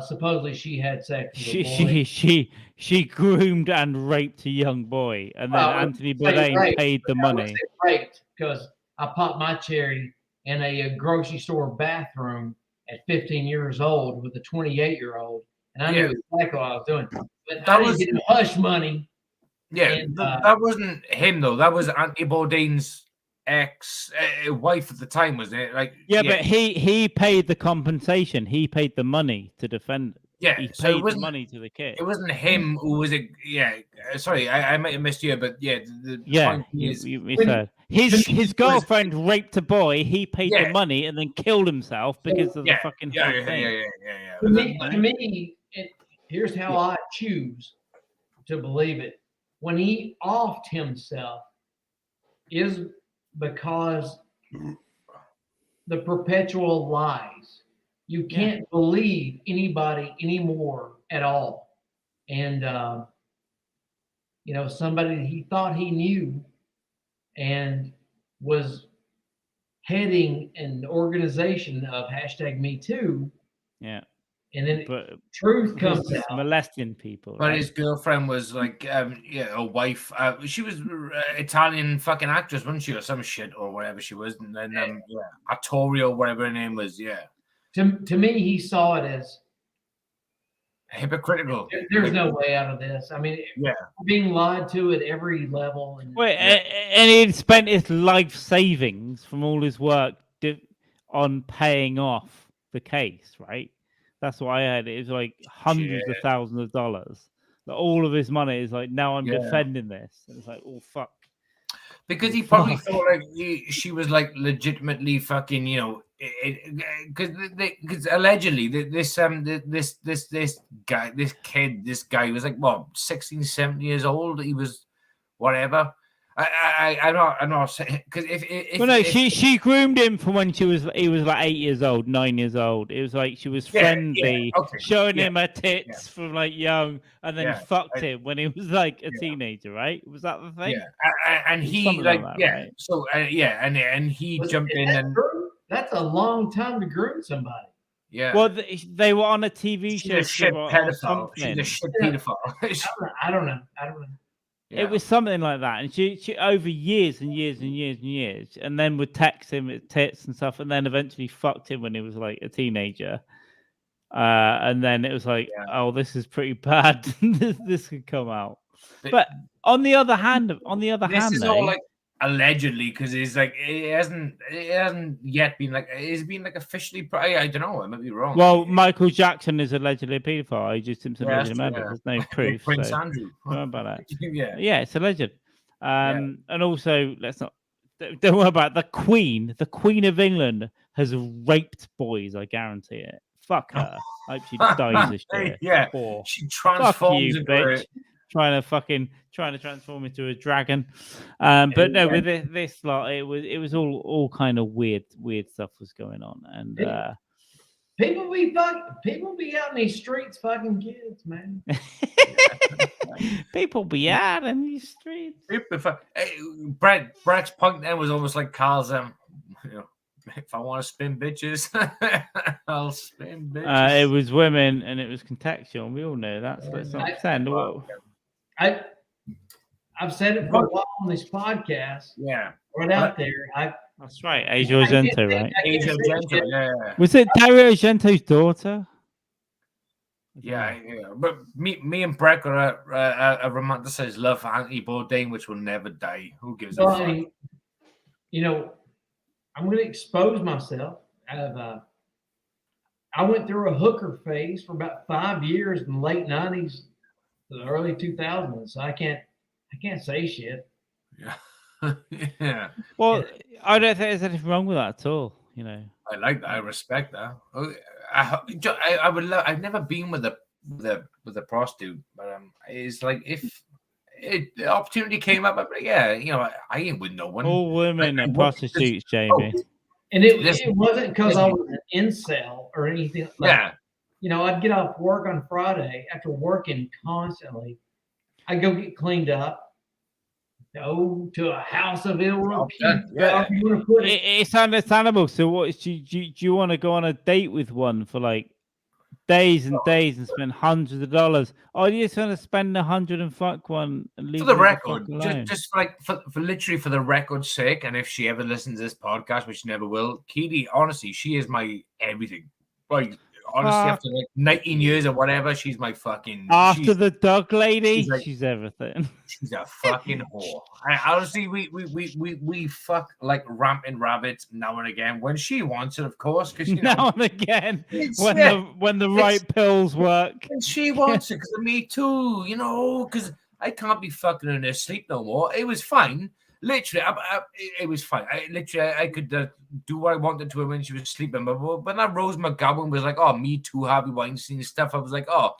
[SPEAKER 3] supposedly she had sex with a boy.
[SPEAKER 1] She groomed and raped a young boy, and then
[SPEAKER 3] Well,
[SPEAKER 1] Anthony
[SPEAKER 3] say
[SPEAKER 1] Bourdain
[SPEAKER 3] raped,
[SPEAKER 1] paid the
[SPEAKER 3] but I would
[SPEAKER 1] money.
[SPEAKER 3] say raped because I popped my cherry in a grocery store bathroom at 15 years old with a 28-year-old, and I knew exactly what I was doing. But I didn't get hush money.
[SPEAKER 2] Yeah,
[SPEAKER 3] And,
[SPEAKER 2] that wasn't him though. That was Anthony Bourdain's ex wife at the time, wasn't it? Like,
[SPEAKER 1] Yeah, but he paid the compensation. He paid the money to defend.
[SPEAKER 2] Yeah,
[SPEAKER 1] he
[SPEAKER 2] so it
[SPEAKER 1] paid the
[SPEAKER 2] wasn't
[SPEAKER 1] money to the kid.
[SPEAKER 2] It wasn't him who was a sorry, I might have missed you, but the point is,
[SPEAKER 1] you said his girlfriend raped a boy. He paid the money and then killed himself because of the fucking whole thing.
[SPEAKER 3] To me, here's how I choose to believe it. When he offed himself, is because the perpetual lies. You can't believe anybody anymore at all. And, somebody he thought he knew and was heading an organization of #MeToo.
[SPEAKER 1] Yeah.
[SPEAKER 3] And then truth comes out.
[SPEAKER 1] Molesting people.
[SPEAKER 2] But his girlfriend was like, a wife. She was Italian fucking actress, wasn't she, or some shit, or whatever she was. And then, Artorio, whatever her name was,
[SPEAKER 3] To me, he saw it as
[SPEAKER 2] hypocritical.
[SPEAKER 3] There's no way out of this. I mean, being lied to at every level.
[SPEAKER 1] And he'd spent his life savings from all his work on paying off the case, right? That's what I had. It was like hundreds of thousands of dollars. All of his money is like, now I'm defending this. And it's like, oh, fuck.
[SPEAKER 2] Because he probably thought like she was like legitimately fucking, because allegedly this guy was like what 16, 17 years old. He was whatever. I'm not saying because
[SPEAKER 1] she groomed him from when he was like 8 years old, 9 years old. It was like she was friendly, showing him her tits from like young, and then fucked him when he was like a teenager, right? Was that the thing?
[SPEAKER 2] Yeah, and he like that, right? So and he jumped in and
[SPEAKER 3] that's a long time to groom somebody.
[SPEAKER 2] Yeah.
[SPEAKER 1] Well, they were on a TV show.
[SPEAKER 2] She's a shit pedophile. She's a shit pedophile.
[SPEAKER 3] I don't know.
[SPEAKER 1] Yeah. It was something like that, and she over years and years and years and years, and then would text him at tits and stuff, and then eventually fucked him when he was like a teenager. And then it was like, oh, this is pretty bad. this could come out. But on the other hand,
[SPEAKER 2] this is all like allegedly because it's like it hasn't yet been like it's been like officially. I don't know. I might be wrong.
[SPEAKER 1] Well, Michael Jackson is allegedly a paedophile. O.J. Simpson allegedly murdered. There's no proof.
[SPEAKER 2] Prince Andrew.
[SPEAKER 1] Don't worry about that.
[SPEAKER 2] Yeah,
[SPEAKER 1] it's alleged. And also, don't worry about it. The Queen of England has raped boys. I guarantee it. Fuck her. I hope she dies this year.
[SPEAKER 2] She transforms
[SPEAKER 1] into bitch. Trying to transform into a dragon, but no, with this lot, it was all kind of weird stuff was going on, and
[SPEAKER 3] people be out in these streets fucking kids, man.
[SPEAKER 1] People be out in these streets.
[SPEAKER 2] Brett's point then was almost like Carl's. If I want to spin bitches, I'll spin bitches.
[SPEAKER 1] It was women, and it was contextual. And we all know that. So let's not pretend.
[SPEAKER 3] I've said it for a while on this podcast.
[SPEAKER 2] Yeah,
[SPEAKER 3] right out there.
[SPEAKER 1] That's right, Asia Argento, right?
[SPEAKER 2] Asia Argento, yeah.
[SPEAKER 1] Was it Dario Argento's daughter?
[SPEAKER 2] Yeah. But me and Brett got a romanticized love for Anthony Bourdain, which will never die. Who gives a fuck?
[SPEAKER 3] I'm going to expose myself. I went through a hooker phase for about 5 years in the late 90s. The early 2000s, so I can't say shit.
[SPEAKER 2] Yeah, yeah.
[SPEAKER 1] Well, I don't think there's anything wrong with that at all.
[SPEAKER 2] I like that. I respect that. I would love. I've never been with a prostitute, but it's like if the opportunity came up. I'm like, yeah, you know, I ain't with no one.
[SPEAKER 1] All women are
[SPEAKER 2] what-
[SPEAKER 1] prostitutes, Jamie.
[SPEAKER 3] And it
[SPEAKER 2] This-
[SPEAKER 3] wasn't because I was an incel or anything. Like,
[SPEAKER 2] Yeah,
[SPEAKER 3] you know, I'd get off work on Friday after working constantly. I'd go get cleaned up, go to a house of ill repute.
[SPEAKER 2] Yeah.
[SPEAKER 3] however you want to put it.
[SPEAKER 1] It's understandable. So, what is do you want to go on a date with one for like days and days and spend hundreds of dollars? Or do you just want to spend 100 and fuck one and leave
[SPEAKER 2] for the
[SPEAKER 1] them
[SPEAKER 2] record,
[SPEAKER 1] fuck alone?
[SPEAKER 2] just like for literally for the record's sake, and if she ever listens to this podcast, which she never will, Katie, honestly, she is my everything. Like honestly, after like 19 years or whatever, she's my fucking.
[SPEAKER 1] After the dog lady,
[SPEAKER 2] she's like-
[SPEAKER 1] she's everything.
[SPEAKER 2] She's a fucking whore. Honestly, we fuck like rampant rabbits now and again when she wants it, of course, because you know
[SPEAKER 1] Now and again,
[SPEAKER 2] it's-
[SPEAKER 1] when
[SPEAKER 2] yeah,
[SPEAKER 1] the right pills work.
[SPEAKER 2] and she wants it because of me too, you know, because I can't be fucking in her sleep no more. It was fine. Literally, it was fine. I could do what I wanted to her when she was sleeping. But when that Rose McGowan was like, "Oh, me too, Harvey Weinstein stuff," I was like, "Oh,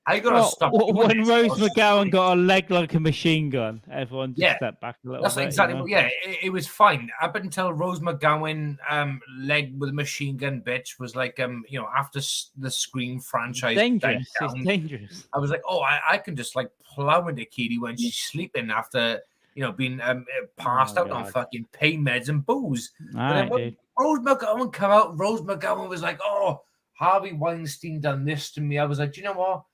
[SPEAKER 2] I gotta stop."
[SPEAKER 1] When Rose McGowan got a leg like a machine gun, everyone just stepped back a little
[SPEAKER 2] That's
[SPEAKER 1] bit.
[SPEAKER 2] exactly
[SPEAKER 1] you know?
[SPEAKER 2] what. Yeah, it was fine up until Rose McGowan, leg with a machine gun, bitch, was like, you know, after the Scream franchise,
[SPEAKER 1] Dangerous.
[SPEAKER 2] died down,
[SPEAKER 1] It's dangerous.
[SPEAKER 2] I was like, oh, I can just like plow into Katie when she's sleeping after, you know, being passed out on
[SPEAKER 1] God.
[SPEAKER 2] fucking pain meds and booze.
[SPEAKER 1] All
[SPEAKER 2] But then
[SPEAKER 1] right,
[SPEAKER 2] when
[SPEAKER 1] dude.
[SPEAKER 2] Rose McGowan come out, Rose McGowan was like, oh, Harvey Weinstein done this to me. I was like, do you know what?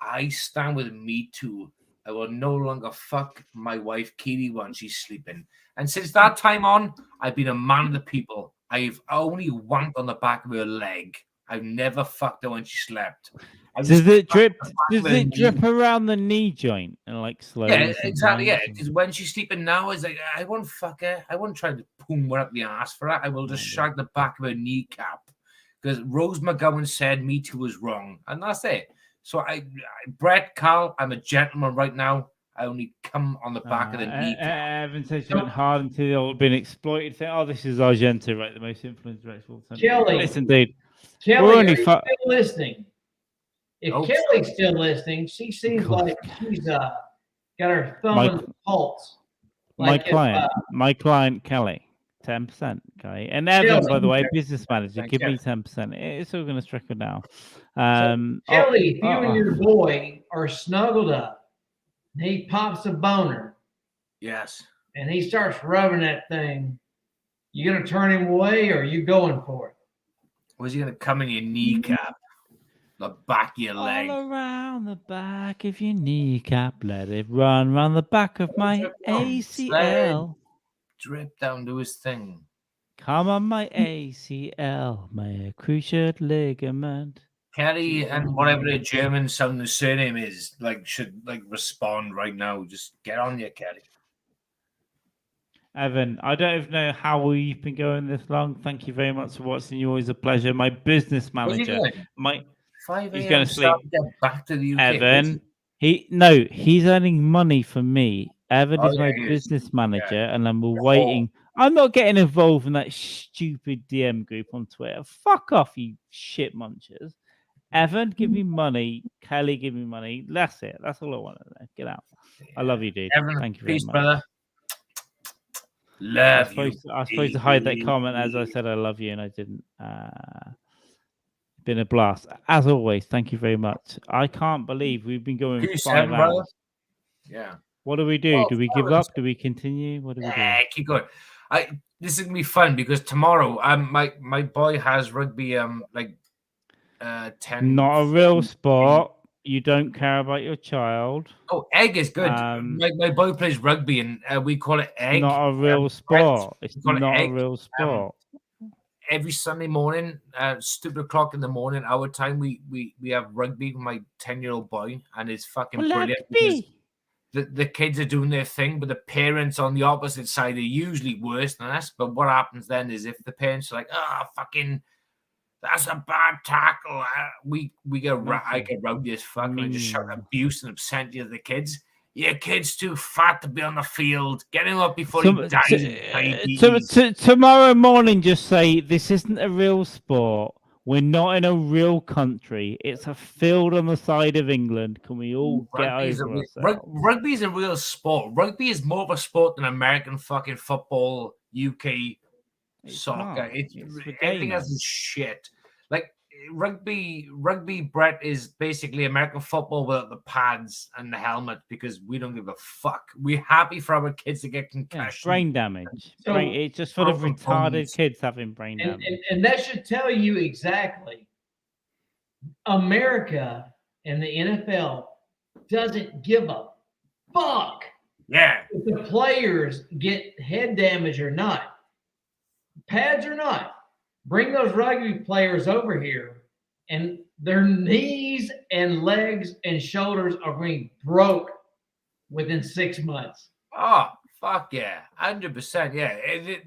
[SPEAKER 2] I stand with Me Too. I will no longer fuck my wife Katie when she's sleeping. And since that time on, I've been a man of the people. I've only wanked on the back of her leg. I've never fucked her when she slept.
[SPEAKER 1] Does it drip? Does it drip around the knee joint and like slowly?
[SPEAKER 2] Yeah, exactly. Yeah,
[SPEAKER 1] sometimes?
[SPEAKER 2] because when she's sleeping now, it's like I won't fuck her. I won't try to boom her up the ass for her. I will just shag the back of her kneecap because Rose McGowan said Me Too was wrong, and that's it. So Brett, Carl, I'm a gentleman right now. I only come on the back of the kneecap.
[SPEAKER 1] Evan says she went hard into the old been exploited thing. Oh, this is Argento, right? The most influenced director of all time.
[SPEAKER 3] Kelly.
[SPEAKER 1] Listen, dude.
[SPEAKER 3] Kelly,
[SPEAKER 1] We're
[SPEAKER 3] are
[SPEAKER 1] only
[SPEAKER 3] you still listening? If
[SPEAKER 2] Oh,
[SPEAKER 3] Kelly's still listening, she seems
[SPEAKER 1] God.
[SPEAKER 3] like she's got her thumb
[SPEAKER 1] My-
[SPEAKER 3] in the pulse.
[SPEAKER 1] My
[SPEAKER 3] Like if,
[SPEAKER 1] client Kelly, 10%. Okay, and Evan, by the way,
[SPEAKER 3] okay.
[SPEAKER 1] business manager,
[SPEAKER 2] Thank
[SPEAKER 1] give
[SPEAKER 2] you.
[SPEAKER 1] me 10%. It's all going to trickle now.
[SPEAKER 3] Kelly, if you and your boy are snuggled up, and he pops a boner,
[SPEAKER 2] Yes.
[SPEAKER 3] and he starts rubbing that thing, you gonna turn him away, or are you going for it?
[SPEAKER 2] Was he gonna come in your kneecap? The back of your leg.
[SPEAKER 1] all around the back of your kneecap, let it run round the back of my ACL.
[SPEAKER 2] Drip down to his thing.
[SPEAKER 1] Come on, my ACL, my cruciate ligament.
[SPEAKER 2] Kelly and whatever the German sounding surname is, like, should like respond right now. Just get on you, Kelly.
[SPEAKER 1] Evan, I don't even know how we've been going this long. Thank you very much for watching. You're always a pleasure. My business
[SPEAKER 2] What's he
[SPEAKER 1] manager,
[SPEAKER 2] doing? 5
[SPEAKER 1] he's
[SPEAKER 2] a.m.
[SPEAKER 1] going to sleep.
[SPEAKER 2] start to get back to the UK.
[SPEAKER 1] Evan, he's earning money for me. Evan
[SPEAKER 2] Oh,
[SPEAKER 1] is my
[SPEAKER 2] yeah, he is.
[SPEAKER 1] business manager,
[SPEAKER 2] Yeah.
[SPEAKER 1] and I'm waiting. I'm not getting involved in that stupid DM group on Twitter. Fuck off, you shit munchers. Evan, give me money. Kelly, give me money. That's it. That's all I want to know. Get out. I love you, dude.
[SPEAKER 2] Evan,
[SPEAKER 1] Thank you very
[SPEAKER 2] peace,
[SPEAKER 1] much.
[SPEAKER 2] brother.
[SPEAKER 1] I
[SPEAKER 2] Love you.
[SPEAKER 1] was supposed to hide that comment as I said I love you, and I didn't. Been a blast as always. Thank you very much. I can't believe we've been going
[SPEAKER 2] Peace,
[SPEAKER 1] 5
[SPEAKER 2] Evan, brother.
[SPEAKER 1] hours.
[SPEAKER 2] Yeah.
[SPEAKER 1] What do we do?
[SPEAKER 2] Well,
[SPEAKER 1] Do we give up? Do we continue? What do we do?
[SPEAKER 2] Keep going. This is gonna be fun because tomorrow, my boy has rugby. 10.
[SPEAKER 1] Not a real sport. You don't care about your child.
[SPEAKER 2] Oh, egg is good. My boy plays rugby, and we call it egg.
[SPEAKER 1] Not a real sport. It's
[SPEAKER 2] we call it
[SPEAKER 1] not
[SPEAKER 2] egg.
[SPEAKER 1] a real sport.
[SPEAKER 2] Every Sunday morning, stupid o'clock in the morning, our time, we have rugby with my 10-year-old boy, and it's fucking brilliant. Because the kids are doing their thing, but the parents on the opposite side are usually worse than us. But what happens then is if the parents are like, fucking, that's a bad tackle, we get I get rowdy as fuck, and I just shout abuse and obscenity at the kids. Your kid's too fat to be on the field. Get him up before he dies.
[SPEAKER 1] Tomorrow morning, just say this isn't a real sport. We're not in a real country. It's a field on the side of England. Can we all get over ourselves?
[SPEAKER 2] Rugby is a real sport. Rugby is more of a sport than American fucking football, UK soccer. It's everything else is shit. Like rugby, Brett, is basically American football without the pads and the helmet because we don't give a fuck. We're happy for our kids to get concussion,
[SPEAKER 1] brain damage.
[SPEAKER 3] So,
[SPEAKER 1] it's just full of retarded kids having brain damage.
[SPEAKER 3] And that should tell you exactly. America and the NFL doesn't give a fuck.
[SPEAKER 2] Yeah.
[SPEAKER 3] If the players get head damage or not, pads or not, bring those rugby players over here, and their knees and legs and shoulders are being broke within 6 months.
[SPEAKER 2] Oh, fuck yeah, 100%. Yeah,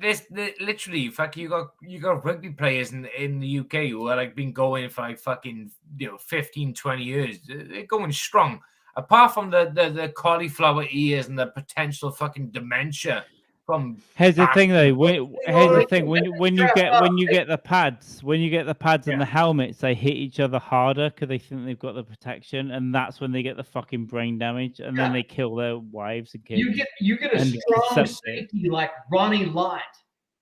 [SPEAKER 2] this literally, fuck, you got rugby players in the UK who are like been going for like fucking 15, 20 years. They're going strong. Apart from the cauliflower ears and the potential fucking dementia.
[SPEAKER 1] Here's the thing, though. When you get the pads, and the helmets, they hit each other harder because they think they've got the protection, and that's when they get the fucking brain damage, and then they kill their wives and kids.
[SPEAKER 3] You get a strong safety like Ronnie Lott,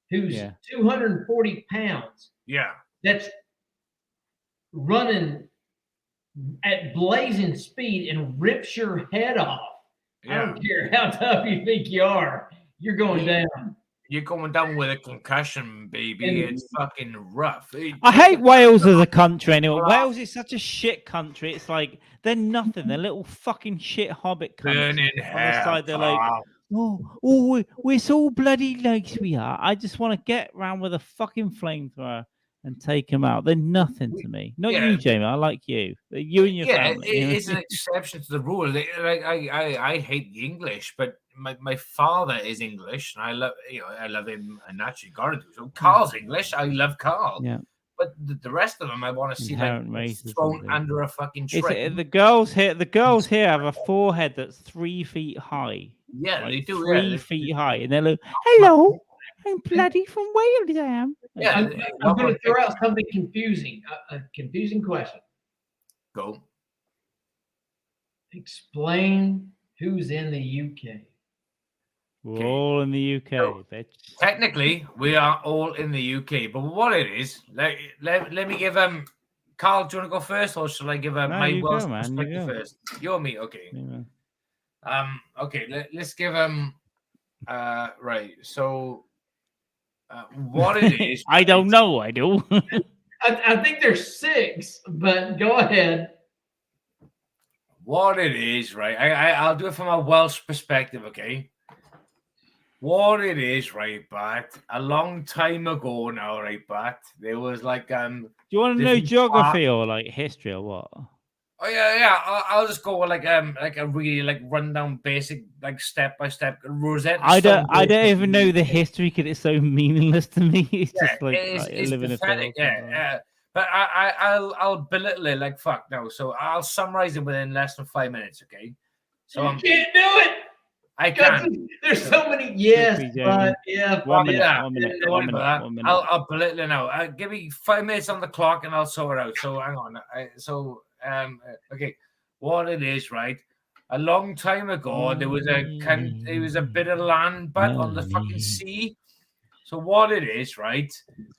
[SPEAKER 3] who's 240 pounds.
[SPEAKER 2] Yeah,
[SPEAKER 3] that's running at blazing speed and rips your head off. Yeah. I don't care how tough you think you are. You're going down.
[SPEAKER 2] You're going down with a concussion, baby. It's fucking rough.
[SPEAKER 1] I hate Wales as a country anyway. Wales is such a shit country. It's like they're nothing. They're little fucking shit hobbit countries.
[SPEAKER 2] Burning
[SPEAKER 1] on the side, they're like, we're so bloody nice we are. I just want to get around with a fucking flamethrower and take them out. They're nothing to me. Not you, Jamie. I like you. You and your family.
[SPEAKER 2] It's an exception to the rule. I hate the English, but my father is English, and I love him, and naturally got to do so. Carl's English. I love Carl.
[SPEAKER 1] Yeah.
[SPEAKER 2] But the rest of them, I want to see like thrown under a fucking train.
[SPEAKER 1] The girls here have a forehead that's 3 feet high.
[SPEAKER 2] Yeah, they do.
[SPEAKER 1] 3 feet high, and they're like, "Hello, I'm bloody from Wales. I am."
[SPEAKER 3] Yeah, I'm going to throw out something confusing. A confusing question.
[SPEAKER 2] Go.
[SPEAKER 3] Explain who's in the UK.
[SPEAKER 1] We're all in the UK, bitch.
[SPEAKER 2] Technically, we are all in the UK, but what it is, let me give Carl, do you want to go first, or shall I give my Welsh perspective first? You or me? Okay. Yeah. Okay. Let's give right. So, what it is?
[SPEAKER 1] I don't know. I do.
[SPEAKER 3] I think there's 6, but go ahead.
[SPEAKER 2] What it is, right? I'll do it from a Welsh perspective, okay? What it is, right, but a long time ago now, right, but there was like
[SPEAKER 1] Do you want to know geography or like history or what?
[SPEAKER 2] Oh yeah. I'll just go with like a really like rundown, basic, like step by step Rosetta.
[SPEAKER 1] I don't even know the history because it's so meaningless to me. It's just like
[SPEAKER 2] it's
[SPEAKER 1] living
[SPEAKER 2] pathetic, yeah. But I'll belittle it like fuck now. So I'll summarize it within less than 5 minutes, okay? So
[SPEAKER 3] you can't do it.
[SPEAKER 2] I can.
[SPEAKER 3] There's so many but yeah.
[SPEAKER 1] 1 minute.
[SPEAKER 2] I'll belittle it now. Give me 5 minutes on the clock and I'll sort it out. So hang on. Okay. What it is, right? A long time ago, there was a bit of land back on the fucking sea. So what it is, right?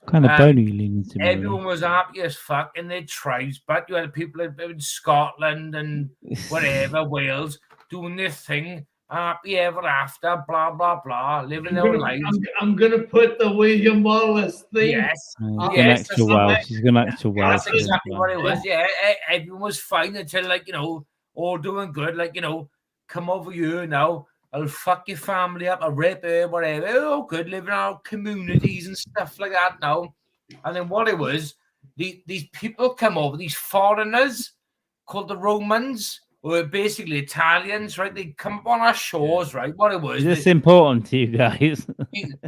[SPEAKER 1] Kind of bony leaning to me.
[SPEAKER 2] Everyone was happy as fuck in their tribes, but you had people in Scotland and whatever, Wales, doing their thing. Happy ever after, blah, blah, blah, living their lives.
[SPEAKER 3] I'm going to put the William Wallace thing.
[SPEAKER 2] Yes.
[SPEAKER 1] He's going to actual Welsh.
[SPEAKER 2] That's exactly what it was. Yeah, everyone was fine until, like, all doing good. Like, come over here now. I'll fuck your family up. I'll rape her, whatever. Oh, good, living in our communities and stuff like that now. And then what it was, these people come over, these foreigners called the Romans, were basically Italians, right? They come up on our shores, right? What it was.
[SPEAKER 1] Is this important to you guys?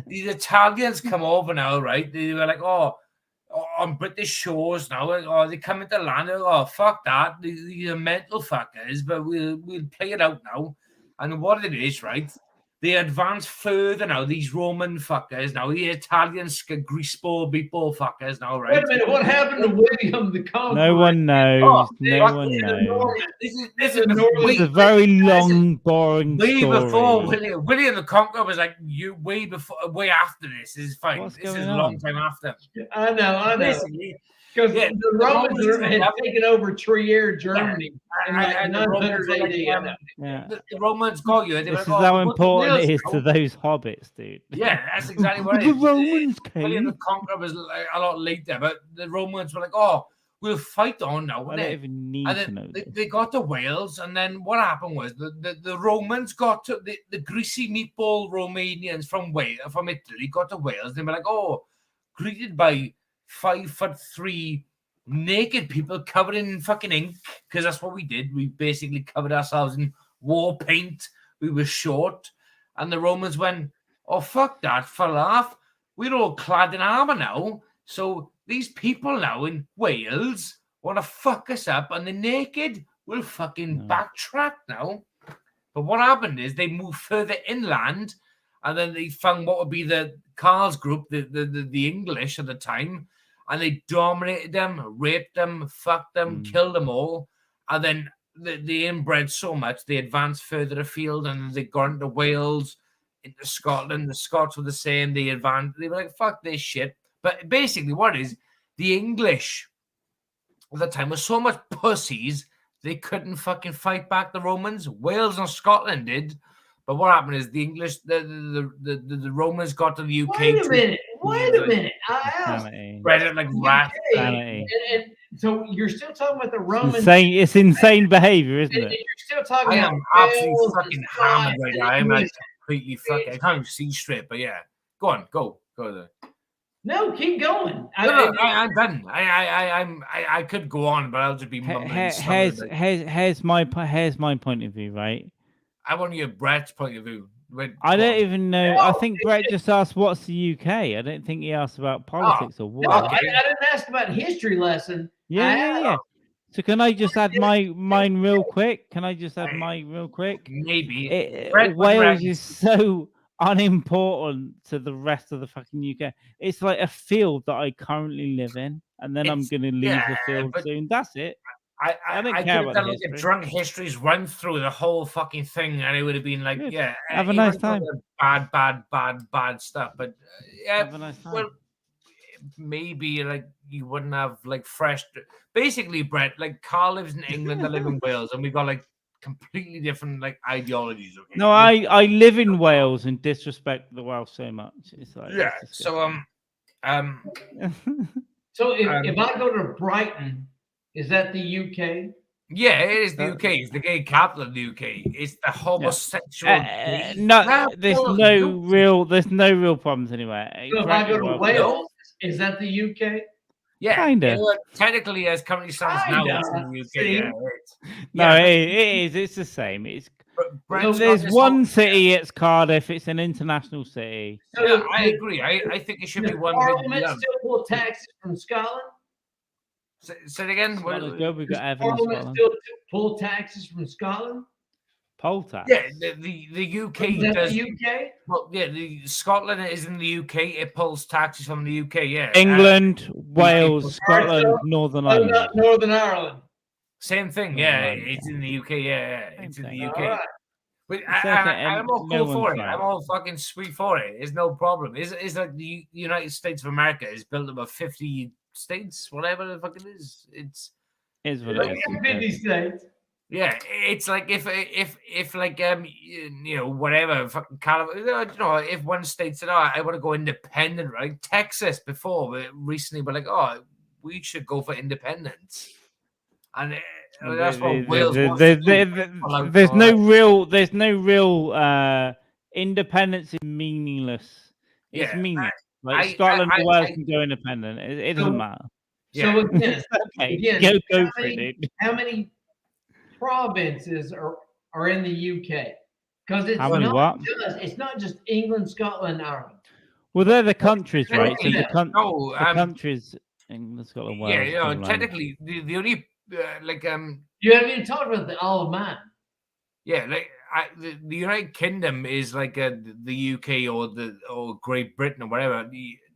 [SPEAKER 2] these Italians come over now, right? They were like, on British shores now. They come into land. Oh, fuck that. These are mental fuckers, but we'll play it out now. And what it is, right? they advance further now. These Roman fuckers now, the Italian greaseball meatball fuckers now, right?
[SPEAKER 3] Wait a minute, what happened to William the Conqueror?
[SPEAKER 1] No one knows. No
[SPEAKER 2] fuck,
[SPEAKER 1] one knows.
[SPEAKER 2] This is
[SPEAKER 3] This
[SPEAKER 2] the
[SPEAKER 1] It's a very long, boring
[SPEAKER 2] way
[SPEAKER 1] story.
[SPEAKER 2] before William the Conqueror was like way after this. This is fine.
[SPEAKER 1] What's
[SPEAKER 2] This is
[SPEAKER 1] going
[SPEAKER 2] a long
[SPEAKER 1] on?
[SPEAKER 2] time after.
[SPEAKER 3] I know.
[SPEAKER 2] Basically,
[SPEAKER 3] Because
[SPEAKER 2] yeah,
[SPEAKER 3] the Romans had
[SPEAKER 2] Romans-
[SPEAKER 3] taken over Trier, Germany, in like
[SPEAKER 2] and the Romans
[SPEAKER 3] 900
[SPEAKER 2] were
[SPEAKER 3] AD.
[SPEAKER 2] like,
[SPEAKER 3] I know.
[SPEAKER 1] Yeah.
[SPEAKER 2] the Romans got you. They were
[SPEAKER 1] This is
[SPEAKER 2] like,
[SPEAKER 1] how
[SPEAKER 2] "Oh,
[SPEAKER 1] important it is
[SPEAKER 2] now."
[SPEAKER 1] to those hobbits, dude.
[SPEAKER 2] Yeah, that's exactly what it
[SPEAKER 1] The
[SPEAKER 2] is.
[SPEAKER 1] Romans
[SPEAKER 2] William the
[SPEAKER 1] came.
[SPEAKER 2] Conqueror was like a lot later, but the Romans were like, "Oh, we'll fight on now."
[SPEAKER 1] I don't even need
[SPEAKER 2] And
[SPEAKER 1] to
[SPEAKER 2] then
[SPEAKER 1] know this.
[SPEAKER 2] they got to Wales, and then what happened was the Romans got to the greasy meatball Romanians from Italy got to Wales. They were like, "Oh, greeted by 5'3" naked people covered in fucking ink," because that's what we did. We basically covered ourselves in war paint. We were short, and the Romans went, "Oh, fuck that, for a laugh. We're all clad in armor now, so these people now in Wales want to fuck us up, and they're naked. We'll fucking backtrack now." But what happened is they moved further inland, and then they found what would be the Carl's group, the English at the time, and they dominated them, raped them, fucked them, killed them all, and then they inbred so much they advanced further afield, and they got into Wales, into Scotland. The Scots were the same. They advanced. They were like, "Fuck this shit." But basically, what is the English at the time were so much pussies they couldn't fucking fight back the Romans. Wales and Scotland did, but what happened is the English, the Romans got to the UK.
[SPEAKER 3] Wait a minute.
[SPEAKER 1] Insanity.
[SPEAKER 2] Spread it like rats.
[SPEAKER 1] Insanity.
[SPEAKER 3] And so you're still talking about the Romans.
[SPEAKER 1] Insane. It's insane behavior, isn't
[SPEAKER 3] And
[SPEAKER 1] it?
[SPEAKER 3] you're still talking
[SPEAKER 2] I
[SPEAKER 3] about
[SPEAKER 2] am absolutely
[SPEAKER 3] Wales
[SPEAKER 2] fucking
[SPEAKER 3] and
[SPEAKER 2] hammered
[SPEAKER 3] Scots
[SPEAKER 2] right
[SPEAKER 3] and
[SPEAKER 2] now. I'm like
[SPEAKER 3] English.
[SPEAKER 2] completely fucking. I can't even see straight, but yeah. Go on, go there.
[SPEAKER 3] No, keep going.
[SPEAKER 2] No, I'm done. I could go on, but I'll just be mumbling.
[SPEAKER 1] Here's my point of view, right?
[SPEAKER 2] I want to hear Brett's point of view.
[SPEAKER 1] I don't even know. I think Brett just asked what's the UK. I don't think he asked about politics or war.
[SPEAKER 3] No, I didn't ask about history lesson.
[SPEAKER 1] Yeah. So can I just add mine real quick? Can I just add mine real quick?
[SPEAKER 2] Maybe.
[SPEAKER 1] Wales is so unimportant to the rest of the fucking UK. It's like a field that I currently live in, and then I'm going to leave the field soon. That's it.
[SPEAKER 2] I
[SPEAKER 1] don't
[SPEAKER 2] could
[SPEAKER 1] care
[SPEAKER 2] have
[SPEAKER 1] about
[SPEAKER 2] done
[SPEAKER 1] the
[SPEAKER 2] like a
[SPEAKER 1] history.
[SPEAKER 2] drunk history's run through the whole fucking thing, and it would have been like,
[SPEAKER 1] Good.
[SPEAKER 2] yeah,
[SPEAKER 1] Have a
[SPEAKER 2] even
[SPEAKER 1] nice
[SPEAKER 2] though
[SPEAKER 1] time.
[SPEAKER 2] they're bad stuff. But
[SPEAKER 1] Have a nice time.
[SPEAKER 2] well, maybe like you wouldn't have like fresh. Basically, Brett, like Carl lives in England, I live in Wales, and we got like completely different like ideologies. Okay?
[SPEAKER 1] No, I live in Wales and disrespect the Welsh so much. It's like
[SPEAKER 2] Yeah.
[SPEAKER 1] it's
[SPEAKER 2] So
[SPEAKER 3] So if I go to Brighton, is that the UK?
[SPEAKER 2] yeah, it is the UK. It's the gay capital of the UK. It's the homosexual.
[SPEAKER 1] no, there's no real problems anywhere.
[SPEAKER 3] So if I go to Wales, is that the UK?
[SPEAKER 2] Yeah,
[SPEAKER 1] Kinda.
[SPEAKER 2] Technically, as currently stands now, it's in the UK.
[SPEAKER 3] See?
[SPEAKER 2] Yeah,
[SPEAKER 1] No, it is. It's the same. It's
[SPEAKER 2] Brett's
[SPEAKER 1] there's
[SPEAKER 2] got this
[SPEAKER 1] one
[SPEAKER 2] whole-
[SPEAKER 1] city. It's Cardiff. It's an international city.
[SPEAKER 3] So
[SPEAKER 2] Yeah, I agree. I think it should be
[SPEAKER 3] does
[SPEAKER 2] one.
[SPEAKER 3] Parliament still pull taxes from Scotland?
[SPEAKER 2] Say it again.
[SPEAKER 1] Scotland's good. We've
[SPEAKER 3] Does
[SPEAKER 1] got Evan in
[SPEAKER 3] Parliament
[SPEAKER 1] Scotland.
[SPEAKER 3] still pull taxes from Scotland?
[SPEAKER 1] Poll tax.
[SPEAKER 2] Yeah, the UK
[SPEAKER 3] Is that
[SPEAKER 2] does.
[SPEAKER 3] the UK?
[SPEAKER 2] Well, yeah, the Scotland is in the UK. It pulls taxes from the UK. Yeah,
[SPEAKER 1] England, Wales, Scotland, Northern
[SPEAKER 3] Oh,
[SPEAKER 1] Ireland.
[SPEAKER 3] not Northern Ireland.
[SPEAKER 2] Same thing.
[SPEAKER 1] Northern
[SPEAKER 2] Yeah,
[SPEAKER 1] Ireland.
[SPEAKER 2] it's in the UK. Yeah, it's in
[SPEAKER 1] Same
[SPEAKER 2] the
[SPEAKER 1] thing.
[SPEAKER 2] UK.
[SPEAKER 3] All right.
[SPEAKER 2] But
[SPEAKER 1] It's okay,
[SPEAKER 2] I'm all
[SPEAKER 1] no
[SPEAKER 2] cool for
[SPEAKER 1] one's
[SPEAKER 2] it.
[SPEAKER 1] right.
[SPEAKER 2] I'm all fucking sweet for it. It's no problem. It's like the United States of America is built about 50 states, whatever the fuck it is. It's
[SPEAKER 1] Is what
[SPEAKER 3] Look
[SPEAKER 1] it
[SPEAKER 3] at
[SPEAKER 1] is.
[SPEAKER 3] 50 states.
[SPEAKER 2] yeah. It's like if like you know whatever fucking California. You know, if one state said, "Oh, I want to go independent," right? Texas before, but recently, were like, "Oh, we should go for independence," and that's what Wales wants to do.
[SPEAKER 1] There's no real independence is meaningless. It's
[SPEAKER 2] Yeah,
[SPEAKER 1] meaningless.
[SPEAKER 2] I-
[SPEAKER 1] Like Scotland
[SPEAKER 2] I-
[SPEAKER 1] or Wales
[SPEAKER 2] I-
[SPEAKER 1] can go independent. It
[SPEAKER 3] So-
[SPEAKER 1] doesn't matter.
[SPEAKER 2] Yeah.
[SPEAKER 3] So again,
[SPEAKER 1] Okay,
[SPEAKER 3] again,
[SPEAKER 1] go
[SPEAKER 3] how
[SPEAKER 1] for it,
[SPEAKER 3] many-
[SPEAKER 1] dude.
[SPEAKER 3] how many provinces are in the UK? Because it's
[SPEAKER 1] How many
[SPEAKER 3] not
[SPEAKER 1] what?
[SPEAKER 3] it's not just England, Scotland, Ireland.
[SPEAKER 1] Well, they're the countries, right? So
[SPEAKER 3] Yeah.
[SPEAKER 2] No,
[SPEAKER 1] the countries, England, Scotland, Wales.
[SPEAKER 2] yeah, you know,
[SPEAKER 1] Northern Ireland.
[SPEAKER 2] technically the only like
[SPEAKER 3] You haven't even talked about the Isle of Man.
[SPEAKER 2] yeah, like the United Kingdom is like the UK or Great Britain or whatever.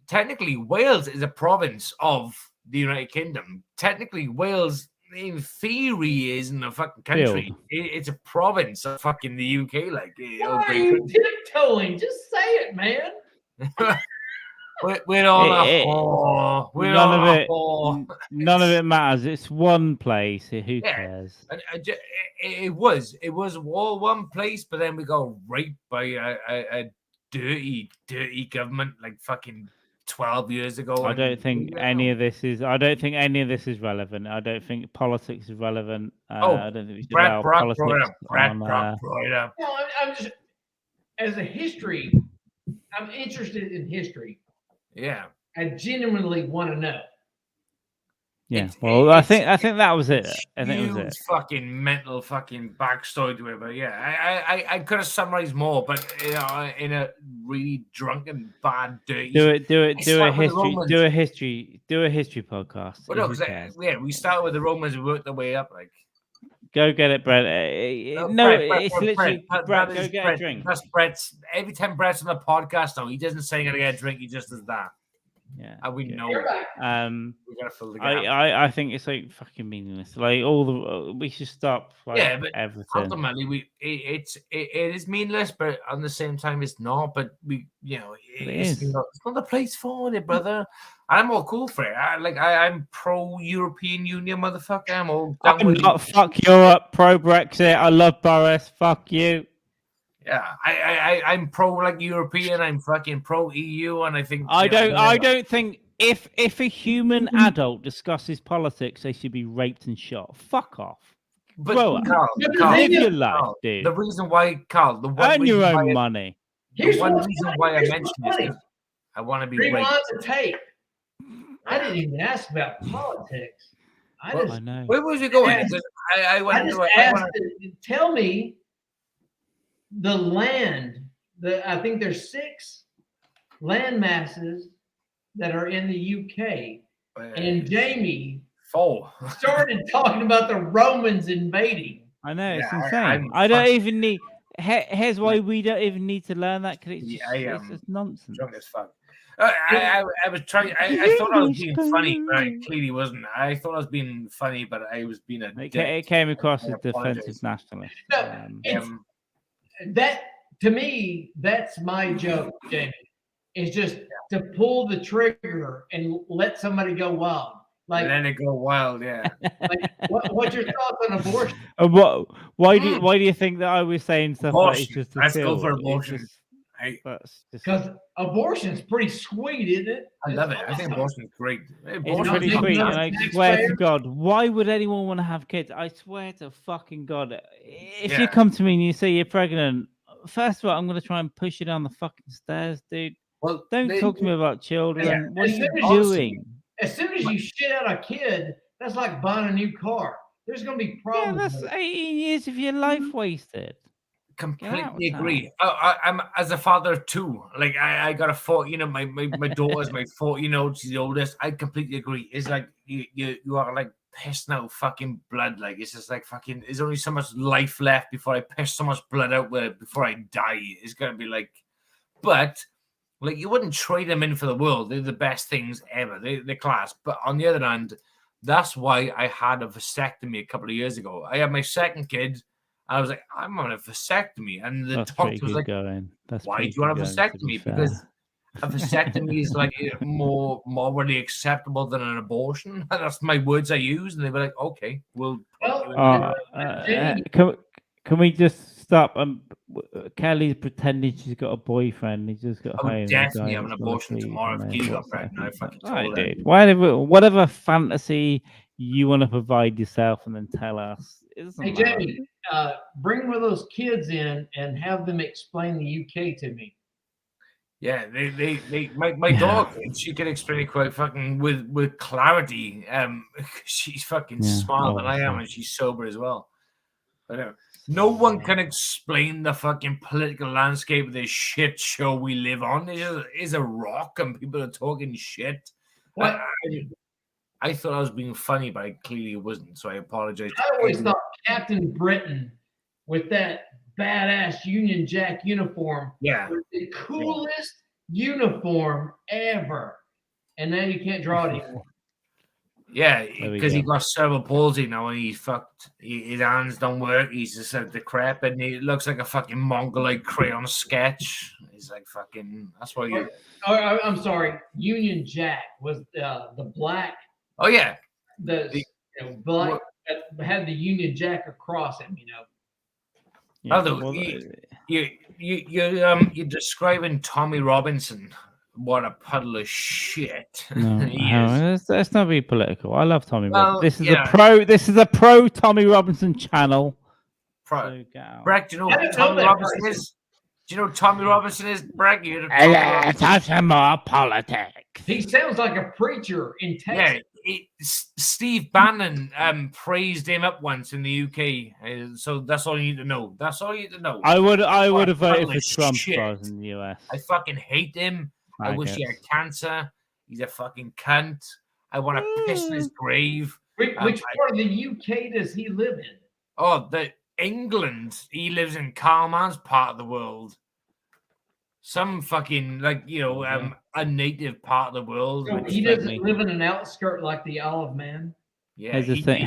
[SPEAKER 2] Technically, Wales is a province of the United Kingdom. Technically, Wales, in theory, isn't a fucking country. It's a province of fucking the UK. Like,
[SPEAKER 3] why are you tiptoeing? Just say it, man.
[SPEAKER 2] We're on a whore. We're
[SPEAKER 1] none
[SPEAKER 2] on
[SPEAKER 1] of
[SPEAKER 2] a
[SPEAKER 1] it.
[SPEAKER 2] whore.
[SPEAKER 1] None of it matters. It's one place. Who cares?
[SPEAKER 2] It was all one place, but then we got raped by a dirty government like fucking 12 years ago.
[SPEAKER 1] I don't think any of this is. I don't think any of this is relevant. I don't think politics is relevant. I don't think we should allow politics on.
[SPEAKER 3] No, I'm just as a history. I'm interested in history.
[SPEAKER 2] Yeah,
[SPEAKER 3] I genuinely want to know.
[SPEAKER 1] Yeah, I think that was it. I think it was it.
[SPEAKER 2] Fucking mental fucking backstory to it, but yeah, I could have summarized more, but in a really drunken, bad, dirty.
[SPEAKER 1] Do a history podcast.
[SPEAKER 2] But we start with the Romans, we worked our way up, like.
[SPEAKER 1] Go get it, Brett. It's literally Brett. Go get a drink.
[SPEAKER 2] That's Brett's. Every time Brett's on the podcast, now he doesn't say "gotta get a drink." He just does that.
[SPEAKER 1] Yeah,
[SPEAKER 2] and we know.
[SPEAKER 3] We
[SPEAKER 2] gotta fill the gap.
[SPEAKER 1] I think it's like fucking meaningless. Like we should stop. Like, but everything.
[SPEAKER 2] Ultimately, it is meaningless, but at the same time, it's not. But it's not the place for it, brother. I'm all cool for it. I'm pro European Union, motherfucker. I'm all down with
[SPEAKER 1] not fuck Europe, pro Brexit. I love Boris. Fuck you.
[SPEAKER 2] Yeah, I'm pro like European. I'm fucking pro EU, and I think
[SPEAKER 1] I don't think if a human adult discusses politics, they should be raped and shot. Fuck off.
[SPEAKER 2] But
[SPEAKER 1] Carl, live your life, dude.
[SPEAKER 2] The reason why, Carl,
[SPEAKER 1] earn your own money.
[SPEAKER 2] The one reason why I mentioned this is I want to be raped.
[SPEAKER 3] Rewind the tape. I didn't even ask about politics.
[SPEAKER 1] I know.
[SPEAKER 2] Where was you going?
[SPEAKER 3] Tell me the land. I think there's 6 land masses that are in the UK, and Jamie started talking about the Romans invading.
[SPEAKER 1] I know, it's insane. I don't even need. Here's why we don't even need to learn that, because it's just nonsense.
[SPEAKER 2] Drunk as fuck. I was trying. I thought I was being funny, but I clearly wasn't. I thought I was being funny, but I was being a.
[SPEAKER 1] It came across as defensive nationalist.
[SPEAKER 3] No, that to me, that's my joke, Jamie. Is just to pull the trigger and let somebody go wild. Like
[SPEAKER 2] let it go wild, yeah.
[SPEAKER 3] Like, what's your thoughts on abortion?
[SPEAKER 1] Why do you think that I was saying stuff like just to
[SPEAKER 2] let's go for abortion?
[SPEAKER 3] Because abortion's pretty sweet, isn't it?
[SPEAKER 2] I love it. I think abortion's great.
[SPEAKER 1] It's pretty sweet, and I swear to God, why would anyone want to have kids? I swear to fucking God, if you come to me and you say you're pregnant, first of all, I'm going to try and push you down the fucking stairs, dude. Well, don't talk to me about children. Yeah. What are you doing?
[SPEAKER 3] As soon as you shit out a kid, that's like buying a new car. There's going to be problems.
[SPEAKER 1] Yeah, that's 18 years of your life wasted.
[SPEAKER 2] Completely agree. I'm as a father too. Like I got a 40. My daughter's my 40. She's the oldest. I completely agree. It's like you are like pissing out fucking blood. Like it's just like fucking. There's only so much life left before I piss so much blood out with it before I die. It's gonna be like, but like you wouldn't trade them in for the world. They're the best things ever. They're class. But on the other hand, that's why I had a vasectomy a couple of years ago. I had my second kid. I was like, I'm on a vasectomy. And the doctor was like, why do you want a vasectomy? Because a vasectomy is like more morally acceptable than an abortion. That's my words I use. And they were like, okay, we'll.
[SPEAKER 1] Can we just stop? Kelly's pretending she's got a boyfriend. He's just got
[SPEAKER 2] I would definitely have an abortion tomorrow if Kelly got pregnant. I fucking told her.
[SPEAKER 1] Whatever fantasy you want to provide yourself and then tell us.
[SPEAKER 3] Hey, Jamie, bring one of those kids in and have them explain the UK to me.
[SPEAKER 2] Yeah, my dog, she can explain it quite fucking with clarity. She's fucking smarter than I am, and she's sober as well. But no one can explain the fucking political landscape of this shit show we live on. It's a rock, and people are talking shit.
[SPEAKER 3] What?
[SPEAKER 2] I thought I was being funny, but I clearly wasn't, so I apologize.
[SPEAKER 3] I always thought Captain Britain with that badass Union Jack uniform.
[SPEAKER 2] Yeah.
[SPEAKER 3] It was the coolest uniform ever. And now you can't draw it anymore.
[SPEAKER 2] Yeah,
[SPEAKER 1] There we
[SPEAKER 2] because he
[SPEAKER 1] go.
[SPEAKER 2] got cerebral palsy now and he's fucked. His hands don't work. He's just like decrepit and he looks like a fucking mongoloid crayon sketch. He's like fucking. That's why you.
[SPEAKER 3] I'm sorry. Union Jack was the black.
[SPEAKER 2] Oh yeah,
[SPEAKER 3] The black that had the Union Jack across him.
[SPEAKER 1] Yeah,
[SPEAKER 2] Although
[SPEAKER 1] well,
[SPEAKER 2] you're describing Tommy Robinson. What a puddle of shit.
[SPEAKER 1] no,
[SPEAKER 2] He is.
[SPEAKER 1] let's not be political. I love Tommy
[SPEAKER 2] Well,
[SPEAKER 1] Robinson.
[SPEAKER 2] yeah.
[SPEAKER 1] This is a pro Tommy Robinson channel.
[SPEAKER 2] Pro.
[SPEAKER 1] So get out.
[SPEAKER 2] Brett, do you know
[SPEAKER 3] I
[SPEAKER 2] who
[SPEAKER 3] didn't know
[SPEAKER 2] Tommy
[SPEAKER 3] that
[SPEAKER 2] Robinson
[SPEAKER 3] person.
[SPEAKER 2] is? Do you know who Tommy Robinson is, Brett?
[SPEAKER 1] Touch more politics.
[SPEAKER 3] He sounds like a preacher in Texas.
[SPEAKER 2] Yeah, Steve Bannon praised him up once in the UK. So that's all you need to know. That's all you need to know.
[SPEAKER 1] I would have voted
[SPEAKER 2] Holy
[SPEAKER 1] for Trump if
[SPEAKER 2] shit.
[SPEAKER 1] I was in the US.
[SPEAKER 2] I fucking hate him. I wish he had cancer. He's a fucking cunt. I want to piss in his grave.
[SPEAKER 3] Which part of the UK does he live in?
[SPEAKER 2] Oh, England. He lives in Carlman's part of the world. Some fucking a native part of the world.
[SPEAKER 3] So he doesn't live in an outskirt like the Isle of Man.
[SPEAKER 2] Yeah.
[SPEAKER 1] Here's the thing.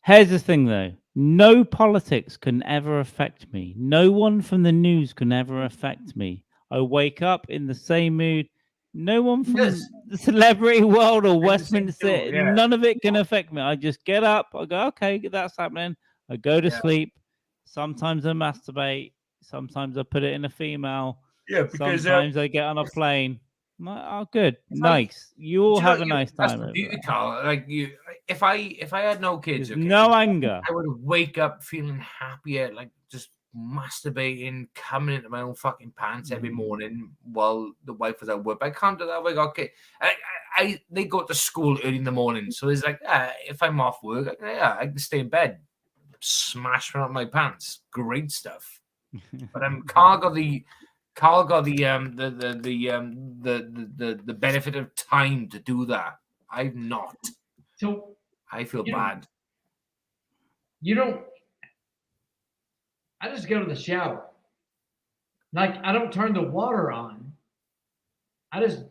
[SPEAKER 1] Here's the thing, though. No politics can ever affect me. No one from the news can ever affect me. I wake up in the same mood. No one from the celebrity world or Westminster, none of it can affect me. I just get up. I go, okay, that's happening. I go to sleep. Sometimes I masturbate. Sometimes I put it in a female.
[SPEAKER 2] Yeah, because
[SPEAKER 1] sometimes I get on a plane. I'm like, oh, good, nice. You all have a nice time.
[SPEAKER 2] That's the beauty, Carl. Like if I had no kids,
[SPEAKER 1] no anger,
[SPEAKER 2] I would wake up feeling happier, like just masturbating, coming into my own fucking pants every morning while the wife was at work. I can't do that. I got kids. They go to school early in the morning, so it's like if I'm off work, I can stay in bed, smash out my pants. Great stuff. But Carl got the benefit of time to do that. I've not.
[SPEAKER 3] So
[SPEAKER 2] I feel bad.
[SPEAKER 3] You don't. I just go to the shower. Like I don't turn the water on. I just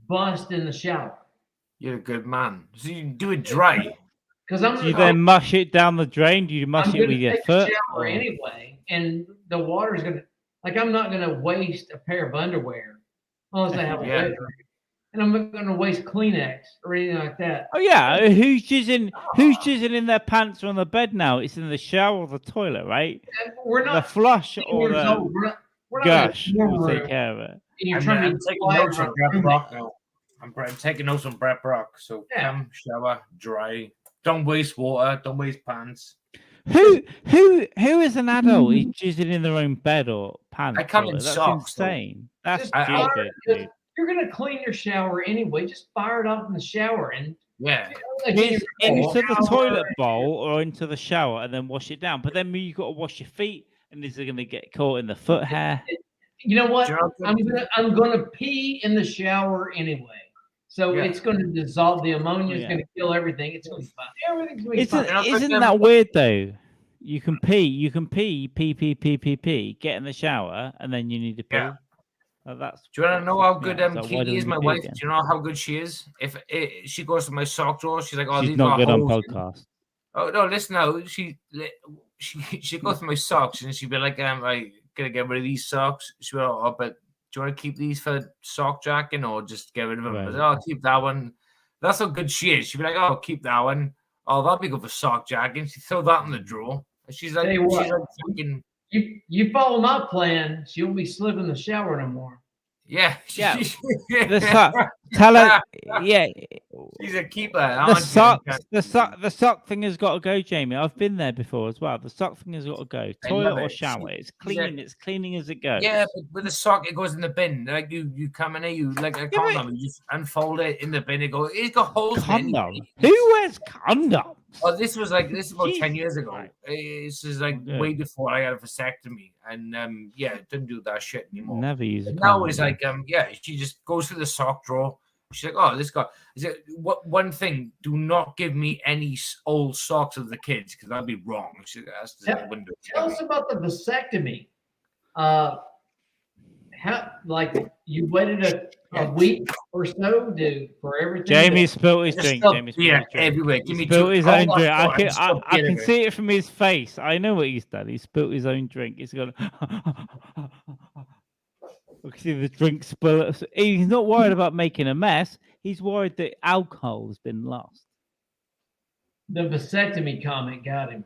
[SPEAKER 3] bust in the shower.
[SPEAKER 2] You're a good man. So you do it dry.
[SPEAKER 3] Because
[SPEAKER 1] do you then mush it down the drain? Do you mush it with your foot?
[SPEAKER 3] Shower anyway, and the water's gonna. Like I'm not gonna waste a pair of underwear unless I have a wet dream. And I'm not gonna waste Kleenex or anything like that.
[SPEAKER 1] Oh yeah, who's jizzing in their pants or on the bed now? It's in the shower or the toilet, right?
[SPEAKER 3] We're not
[SPEAKER 1] the flush or the gush will take care of it.
[SPEAKER 3] You're trying to
[SPEAKER 2] take notes on Brett Brock now. I'm taking notes on Brett Brock. So come, shower, dry. Don't waste water. Don't waste pants.
[SPEAKER 1] Who as an adult is jizzing in their own bed or pants?
[SPEAKER 2] I come in
[SPEAKER 1] that's
[SPEAKER 2] socks.
[SPEAKER 1] Insane. That's
[SPEAKER 3] stupid. You're gonna clean your shower anyway. Just fire it off in the shower and
[SPEAKER 1] into the toilet bowl or into the shower and then wash it down. But then you got to wash your feet, and is it gonna get caught in the foot hair?
[SPEAKER 3] You know what? I'm gonna pee in the shower anyway. So it's going to dissolve the ammonia. It's going to kill everything. It's going to be fine. Everything's going to be fine.
[SPEAKER 1] Isn't that weird though? You can pee, get in the shower, and then you need to pee.
[SPEAKER 2] Yeah.
[SPEAKER 1] That's.
[SPEAKER 2] Do you want to know how good Katie is, my wife? Again? Do you know how good she is? If she goes to my sock drawer, she's like, "Oh,
[SPEAKER 1] she's
[SPEAKER 2] these
[SPEAKER 1] not good on
[SPEAKER 2] podcast." Oh no, listen now. She goes to my socks and she'd be like, "I gotta get rid of these socks." She went, "Oh, but." Do you want to keep these for sock jacking or just get rid of them? Right. I said, I'll keep that one. That's how good she is. She'd be like, oh, keep that one. Oh, that'll be good for sock jacking. She throw that in the drawer. She's like, fucking...
[SPEAKER 3] you follow my plan, she won't be slipping in the shower no more.
[SPEAKER 2] Yeah.
[SPEAKER 1] Yeah. Tell her, yeah.
[SPEAKER 2] She's a keeper.
[SPEAKER 1] The sock thing has got to go, Jamie. I've been there before as well. The sock thing has got to go. Toilet or shower. It's clean. It's cleaning as it goes.
[SPEAKER 2] Yeah, but with the sock, it goes in the bin. Like you come in here, you like a condom, you just unfold it in the bin. It's got holes.
[SPEAKER 1] Condom. Who wears condoms?
[SPEAKER 2] Oh, this was about 10 years ago. This is way before I had a vasectomy, and didn't do that shit anymore.
[SPEAKER 1] Never use it.
[SPEAKER 2] Now it's like she just goes to the sock drawer. She's like, oh, this guy. I said, what one thing? Do not give me any old socks of the kids because that'd be wrong. She that's the window.
[SPEAKER 3] Tell us about the vasectomy. How, like, you waited a week or so for everything.
[SPEAKER 1] Jamie spilled his drink. Jamie spilled his drink.
[SPEAKER 2] Everywhere. Give me
[SPEAKER 1] spilled his own drink.
[SPEAKER 2] I
[SPEAKER 1] can see it from his face. I know what he's done. He spilled his own drink. He's gone. You can see the drink spill. He's not worried about making a mess. He's worried that alcohol has been lost.
[SPEAKER 3] The vasectomy comment got him.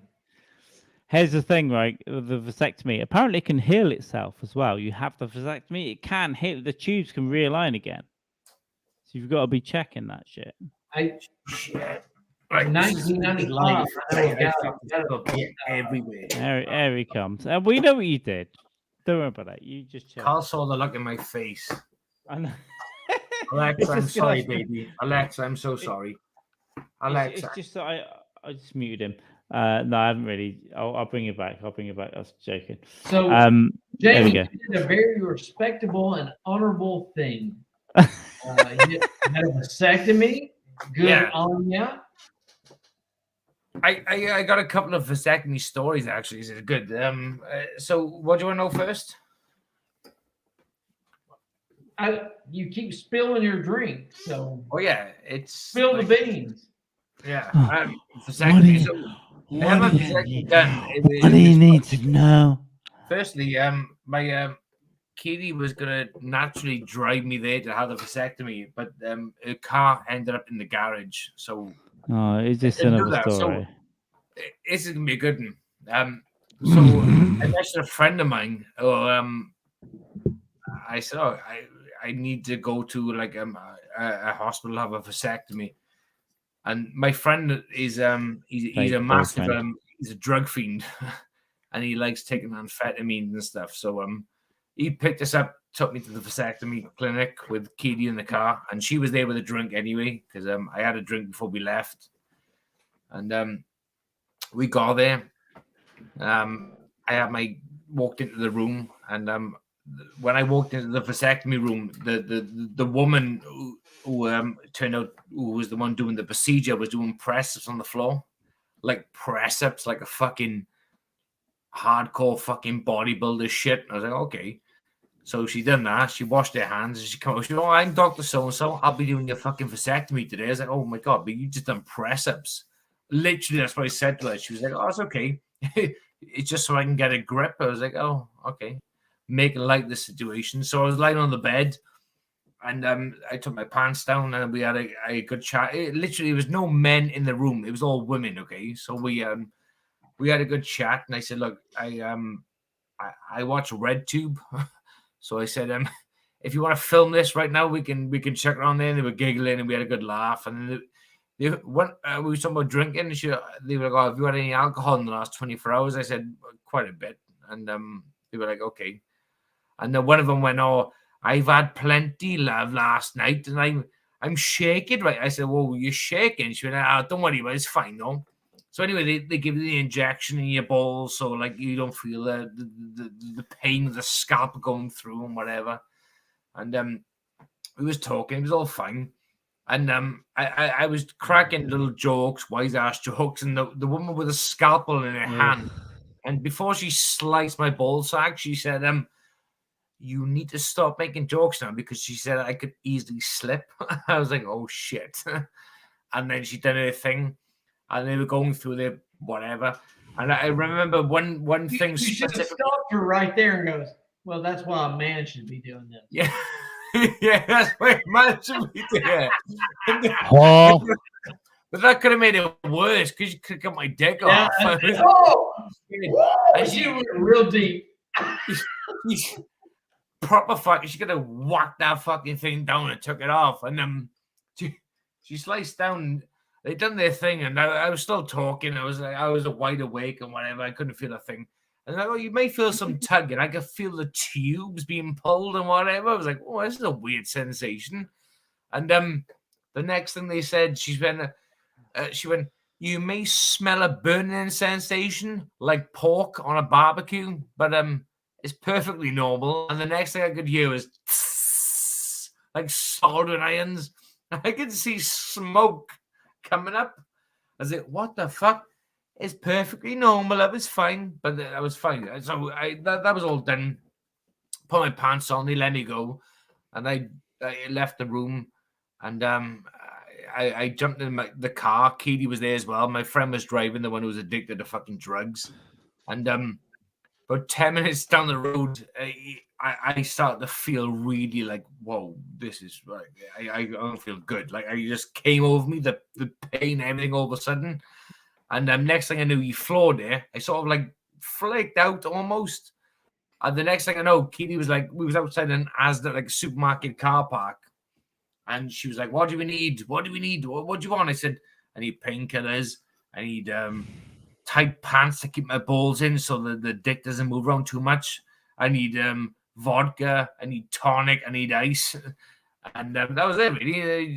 [SPEAKER 1] Here's the thing, right? The vasectomy apparently can heal itself as well. You have the vasectomy, it can heal. The tubes can realign again. So you've got to be checking that shit.
[SPEAKER 2] Right,
[SPEAKER 3] 1995.
[SPEAKER 2] Everywhere.
[SPEAKER 1] There he comes. And we know what you did. Don't worry about that. You just check.
[SPEAKER 2] Carl saw the look in my face.
[SPEAKER 1] I know.
[SPEAKER 2] Alexa, I'm sorry, baby. Alexa, I'm so sorry. Alexa.
[SPEAKER 1] It's just that I just muted him. No, I haven't really. I'll bring it back. I was joking.
[SPEAKER 3] So, Jamie, you did a very respectable and honorable thing. You had a vasectomy. Good on ya.
[SPEAKER 2] I got a couple of vasectomy stories actually. Is it good? So what do you want to know first?
[SPEAKER 3] You keep spilling your drink, so.
[SPEAKER 2] Oh yeah, it's
[SPEAKER 3] spill the beans.
[SPEAKER 2] Yeah. Vasectomy.
[SPEAKER 1] What do you need to know?
[SPEAKER 2] Firstly, my Katie was gonna naturally drive me there to have the vasectomy, but her car ended up in the garage. So
[SPEAKER 1] is this another story?
[SPEAKER 2] So, this is gonna be a good one. So I mentioned a friend of mine. I said, I need to go to like a hospital, have a vasectomy. And my friend is he's a massive he's a drug fiend, and he likes taking amphetamines and stuff. So he picked us up, took me to the vasectomy clinic with Katie in the car, and she was there with a drink anyway because I had a drink before we left, and we got there. I walked into the room, and when I walked into the vasectomy room, the woman who turned out who was the one doing the procedure was doing press-ups on the floor, like press-ups, like a fucking hardcore fucking bodybuilder shit. I was like, okay. So she done that. She washed her hands. And she come out. She said, "Oh, I'm Dr. So-and-so. I'll be doing your fucking vasectomy today." I was like, "Oh my God, but you just done press-ups." Literally, that's what I said to her. She was like, "Oh, it's okay. It's just so I can get a grip." I was like, "Oh, okay." Making light of the situation. So I was lying on the bed, and I took my pants down, and we had a good chat. Literally, there was no men in the room. It was all women. Okay, so we had a good chat, and I said, "Look, I watch RedTube." So I said, "If you want to film this right now, we can check it on there." And they were giggling, and we had a good laugh. And we were talking about drinking. They were like, "Oh, have you had any alcohol in the last 24 hours?" I said, "Quite a bit." And they were like, "Okay." And then one of them went, "Oh, I've had plenty, love, last night, and I'm shaking, right?" I said, "Whoa, you're shaking?" She went, "Oh, don't worry about it, it's fine, no." So anyway, they give you the injection in your balls, so like you don't feel the pain of the scalp going through and whatever. And we was talking, it was all fine. And I was cracking little jokes, wise ass jokes, and the woman with a scalpel in her hand. And before she sliced my ball sack, she said, "You need to stop making jokes now," because she said I could easily slip. I was like, "Oh shit." And then she did her thing, and they were going through their whatever. And I remember one thing.
[SPEAKER 3] You should have stopped her right there and goes, "Well, that's why a man should be doing this."
[SPEAKER 2] Yeah. Yeah, that's why a man should be doing it.
[SPEAKER 1] Oh.
[SPEAKER 2] But that could have made it worse because you could have got my dick off.
[SPEAKER 3] And she went real deep.
[SPEAKER 2] Proper fucking, she could have whacked that fucking thing down and took it off. And she sliced down. They done their thing, and I was still talking. I was wide awake and whatever. I couldn't feel a thing. And like, "Oh, you may feel some tugging." I could feel the tubes being pulled and whatever. I was like, "Oh, this is a weird sensation." And the next thing they said, she went, "You may smell a burning sensation like pork on a barbecue, but it's perfectly normal." And the next thing I could hear was like soldering irons. I could see smoke coming up. I was like, what the fuck? It's perfectly normal. That was fine. But that was fine. So that was all done. Put my pants on. They let me go. And I left the room. And I jumped in the car. Keely was there as well. My friend was driving, the one who was addicted to fucking drugs. And about 10 minutes down the road, I started to feel really like, whoa, this is like, I don't feel good. Like, I just came over me, the pain, everything all of a sudden. And next thing I knew, he floored there. I sort of like flaked out almost. And the next thing I know, Keely was like, we was outside an Asda, like a supermarket car park. And she was like, what do we need? What do we need? What do you want? I said, I need painkillers. I need tight pants to keep my balls in so that the dick doesn't move around too much. I need vodka. I need tonic. I need ice. And that was it, really.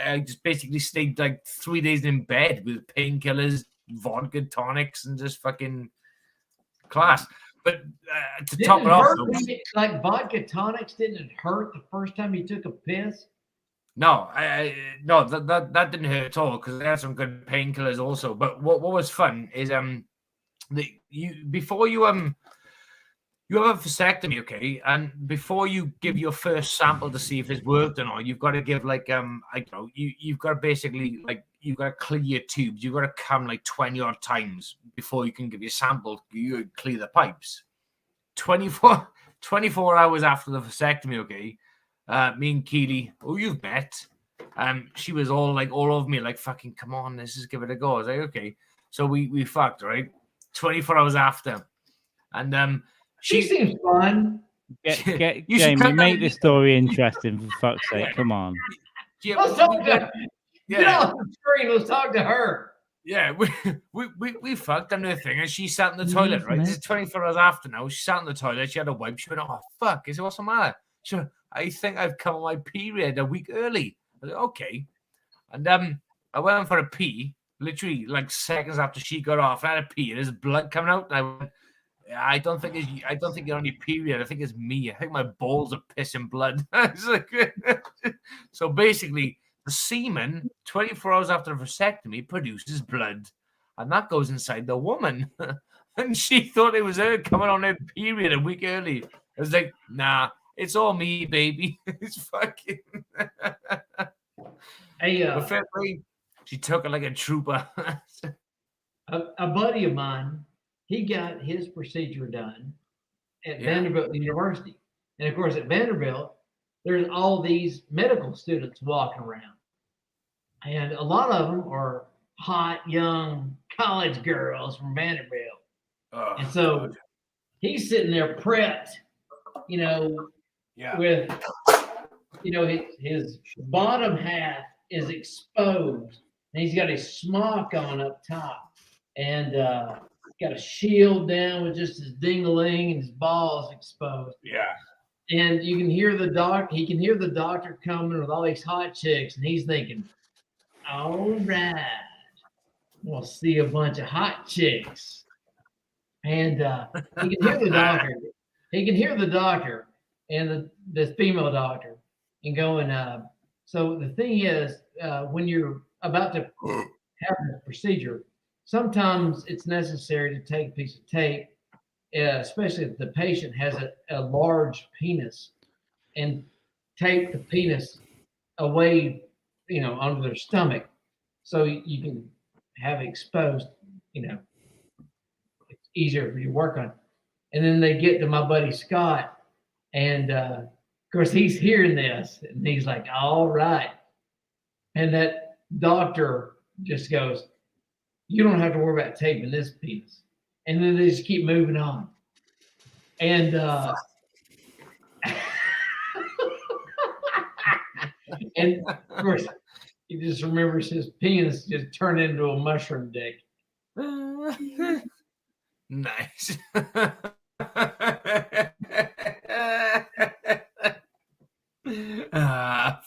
[SPEAKER 2] I just basically stayed like 3 days in bed with painkillers, vodka, tonics, and just fucking class. But to top it off,
[SPEAKER 3] like vodka tonics, didn't it hurt the first time you took a piss?
[SPEAKER 2] No, no, that didn't hurt at all because I had some good painkillers also. But what was fun is before you have a vasectomy, okay, and before you give your first sample to see if it's worked or not, you've got to give like you've got to basically like you've got to clear your tubes. You've got to come like 20 odd times before you can give your sample. You clear the pipes. 24 hours after the vasectomy, okay. Me and Keely, who you've met, she was all over me, like, fucking, come on, let's just give it a go. I was like, okay. So we fucked, right? 24 hours after. And
[SPEAKER 3] she seems fun.
[SPEAKER 1] Jamie, make this story interesting, for fuck's sake. Come on.
[SPEAKER 2] Yeah,
[SPEAKER 3] let's talk to her. Get off the screen, let's talk to her.
[SPEAKER 2] Yeah, we fucked under the thing, and she sat in the toilet, right? This is 24 hours after now. She sat in the toilet, she had a wipe, she went, oh, fuck, I said, what's the matter? She went, I think I've come on my period a week early. I was like, okay. And I went for a pee, literally like seconds after she got off. I had a pee, and there's blood coming out. And I went, I don't think you're on your period. I think it's me. I think my balls are pissing blood. So basically, the semen, 24 hours after the vasectomy, produces blood, and that goes inside the woman. And she thought it was her coming on her period a week early. I was like, nah. It's all me, baby. It's fucking. Hey, she took it like a trooper.
[SPEAKER 3] a buddy of mine, he got his procedure done at Vanderbilt University, and of course, at Vanderbilt, there's all these medical students walking around, and a lot of them are hot young college girls from Vanderbilt, and so he's sitting there prepped, with, his bottom half is exposed, and he's got his smock on up top, and got a shield down with just his ding-a-ling and his balls exposed.
[SPEAKER 2] Yeah.
[SPEAKER 3] And you can hear the doctor. He can hear the doctor coming with all these hot chicks, and he's thinking, "All right, we'll see a bunch of hot chicks." And he can hear the doctor. He can hear the doctor and the female doctor, and going. So the thing is, when you're about to have a procedure, sometimes it's necessary to take a piece of tape, especially if the patient has a large penis, and tape the penis away, onto their stomach, so you can have it exposed. It's easier for you to work on. And then they get to my buddy Scott, and of course he's hearing this, and he's like, "All right," and that doctor just goes, "You don't have to worry about taping this piece." And then they just keep moving on. And and of course, he just remembers his penis just turned into a mushroom dick.
[SPEAKER 2] Nice.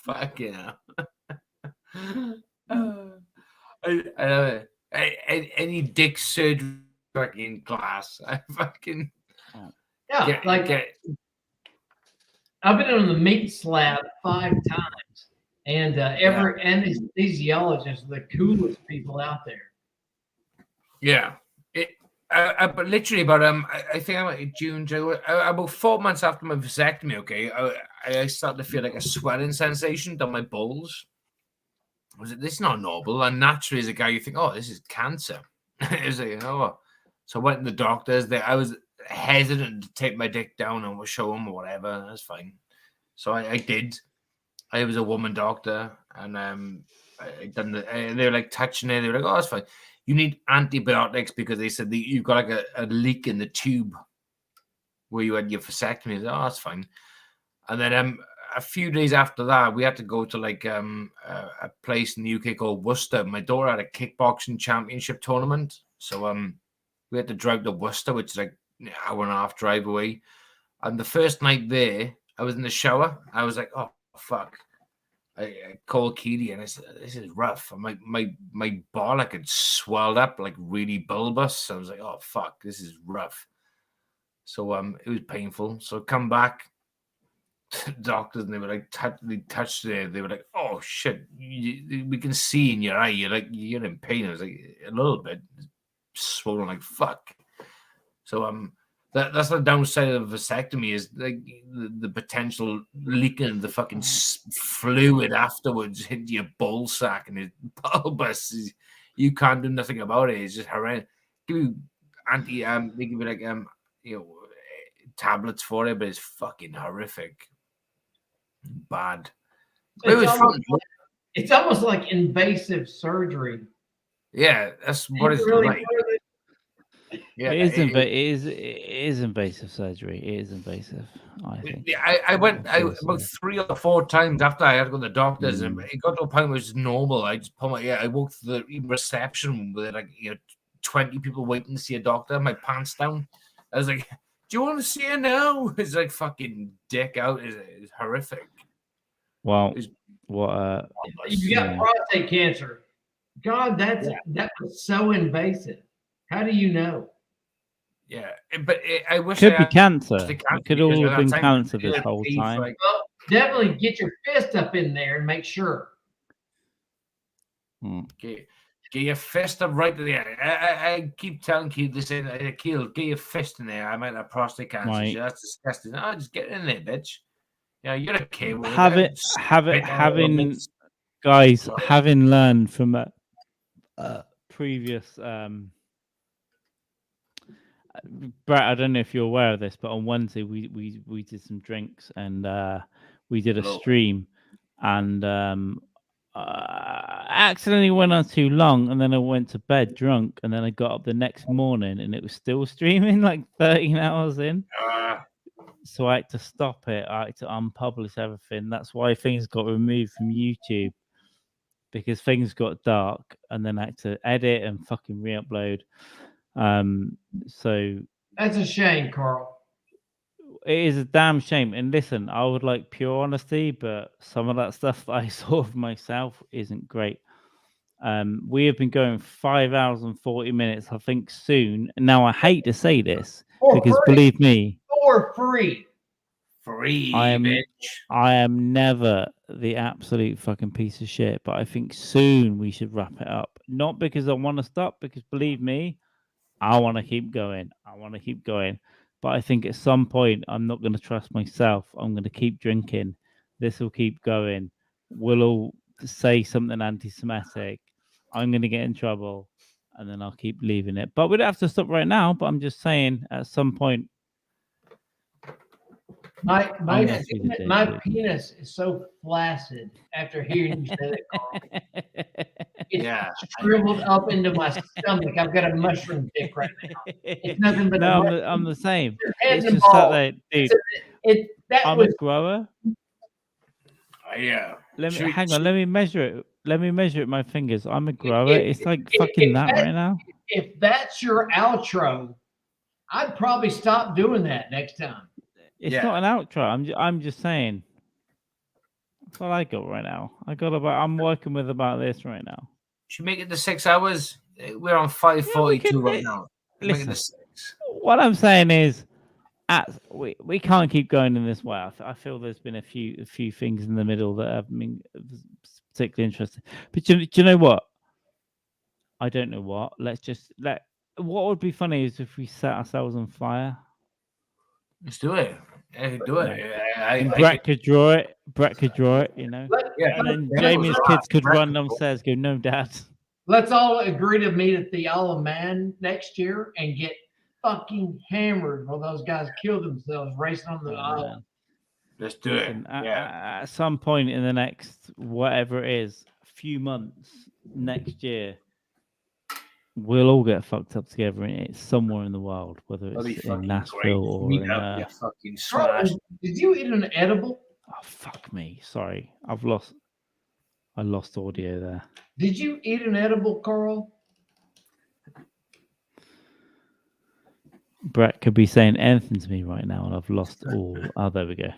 [SPEAKER 2] Fuck yeah. I love it. Any dick surgery fucking class. I fucking
[SPEAKER 3] I've been on the meat slab 5 times, And and these anesthesiologists are the coolest people out there.
[SPEAKER 2] Yeah. But literally about I think I'm like June, July, about 4 months after my vasectomy. Okay, I started to feel like a swelling sensation down my balls. I was like, this is not normal. And naturally, as a guy, you think, oh, this is cancer. It was like, oh. So I went to the doctors. I was hesitant to take my dick down and show them or whatever. That's fine. So I did. I was a woman doctor, and I done they were like touching it. They were like, oh, that's fine. You need antibiotics because they said that you've got like a leak in the tube where you had your vasectomy. Said, oh, that's fine. And then a few days after that, we had to go to like a place in the UK called Worcester. My daughter had a kickboxing championship tournament, so we had to drive to Worcester, which is like an hour and a half drive away. And the first night there, I was in the shower. I was like, oh fuck. I called Keely and I said, this is rough. And my bollock had swelled up like really bulbous. I was like, oh fuck, this is rough. So it was painful. So I come back to the doctors and they were like, they touched it. They were like, oh shit, we can see in your eye. You're in pain. I was like, a little bit swollen like fuck. So that's the downside of vasectomy is like the potential leaking of the fucking fluid afterwards into your ball sack and it's bulbous. You can't do nothing about it. It's just horrendous. Give you they give you like tablets for it, but it's fucking horrific, bad.
[SPEAKER 3] It's almost like invasive surgery.
[SPEAKER 2] Yeah, that's what it's really like.
[SPEAKER 1] Yeah, it is invasive surgery. It is invasive. I think.
[SPEAKER 2] Yeah, I went about 3 or 4 times after I had to go to the doctors, and it got to a point where it was normal. I just put I walked to the reception with 20 people waiting to see a doctor. My pants down. I was like, "Do you want to see her now?" It's like fucking dick out. It's horrific.
[SPEAKER 1] Well, what?
[SPEAKER 3] You got prostate cancer. God, that was so invasive. How do you know?
[SPEAKER 2] Yeah, but I wish
[SPEAKER 1] could be cancer. It could all have been cancer this whole time.
[SPEAKER 3] Well, definitely get your fist up in there and make sure.
[SPEAKER 2] Get your fist up right there. I keep telling you this, Keel, get your fist in there. I might have prostate cancer. Right. That's disgusting. Oh, just get in there, bitch. Yeah, you're a kid.
[SPEAKER 1] Having learned from previous. Brett, I don't know if you're aware of this, but on Wednesday we did some drinks and we did a stream, and I accidentally went on too long, and then I went to bed drunk, and then I got up the next morning and it was still streaming like 13 hours in. So I had to stop it. I had to unpublish everything. That's why things got removed from YouTube, because things got dark, and then I had to edit and fucking re-upload. So
[SPEAKER 3] that's a shame, Carl.
[SPEAKER 1] It is a damn shame. And listen, I would like pure honesty, but some of that stuff that I saw of myself isn't great. We have been going 5 hours and 40 minutes. I think soon. Now I hate to say this because believe me,
[SPEAKER 3] for free.
[SPEAKER 1] I am never the absolute fucking piece of shit, but I think soon we should wrap it up. Not because I want to stop, because believe me, I want to keep going. But I think at some point, I'm not going to trust myself. I'm going to keep drinking. This will keep going. We'll all say something anti-Semitic. I'm going to get in trouble, and then I'll keep leaving it. But we don't have to stop right now. But I'm just saying, at some point,
[SPEAKER 3] my penis is so flaccid after hearing you say that, Carl. It's shriveled up into my stomach. I've got a mushroom dick right now. It's nothing but
[SPEAKER 1] I'm the same. It's just that, dude. I'm a grower.
[SPEAKER 2] Yeah.
[SPEAKER 1] Hang on. Let me measure it. Let me measure it with my fingers. I'm a grower. It's like fucking that right now.
[SPEAKER 3] If that's your outro, I'd probably stop doing that next time.
[SPEAKER 1] It's not an outro. I'm just saying. That's what I got right now. I'm working with about this right now.
[SPEAKER 2] Should make it to 6 hours. We're on 5:42 right now.
[SPEAKER 1] Listen, what I'm saying is, we can't keep going in this way. I feel there's been a few things in the middle that have been particularly interesting. But do you know what? I don't know what. What would be funny is if we set ourselves on fire.
[SPEAKER 2] Let's do it. Do it.
[SPEAKER 1] And Brett could draw it. Brett could draw it, you know.
[SPEAKER 2] Yeah,
[SPEAKER 1] and then
[SPEAKER 2] yeah,
[SPEAKER 1] Jamie's kids could
[SPEAKER 2] Brett
[SPEAKER 1] run
[SPEAKER 2] could
[SPEAKER 1] downstairs, go, "No, Dad."
[SPEAKER 3] Let's all agree to meet at the Isle of Man next year and get fucking hammered while those guys kill themselves racing on the island.
[SPEAKER 2] Let's do
[SPEAKER 1] Listen,
[SPEAKER 2] it.
[SPEAKER 1] at some point in the next whatever it is, few months next year, we'll all get fucked up together, and it's somewhere in the world, whether it's in Nashville or in.
[SPEAKER 2] Fucking smash.
[SPEAKER 3] Did you eat an edible?
[SPEAKER 1] Oh fuck me! Sorry, I lost audio there.
[SPEAKER 3] Did you eat an edible, Carl?
[SPEAKER 1] Brett could be saying anything to me right now, and I've lost all. Oh, there we go.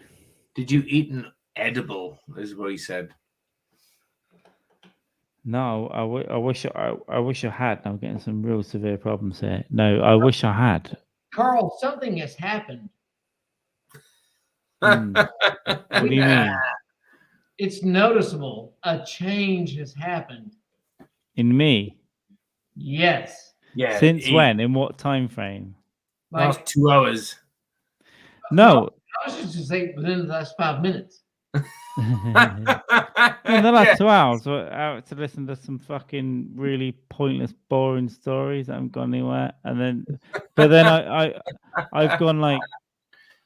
[SPEAKER 2] Did you eat an edible? Is what he said.
[SPEAKER 1] No, I wish I had. I'm getting some real severe problems here. No, I wish I had.
[SPEAKER 3] Carl, something has happened.
[SPEAKER 1] What do you mean?
[SPEAKER 3] It's noticeable. A change has happened.
[SPEAKER 1] In me?
[SPEAKER 3] Yes.
[SPEAKER 2] Yeah.
[SPEAKER 1] Since when? In what time frame?
[SPEAKER 2] Last 2 hours.
[SPEAKER 1] No.
[SPEAKER 3] I was just to say within the last 5 minutes.
[SPEAKER 1] In the last 2 hours, we're out to listen to some fucking really pointless, boring stories that haven't gone anywhere, and then I've gone like.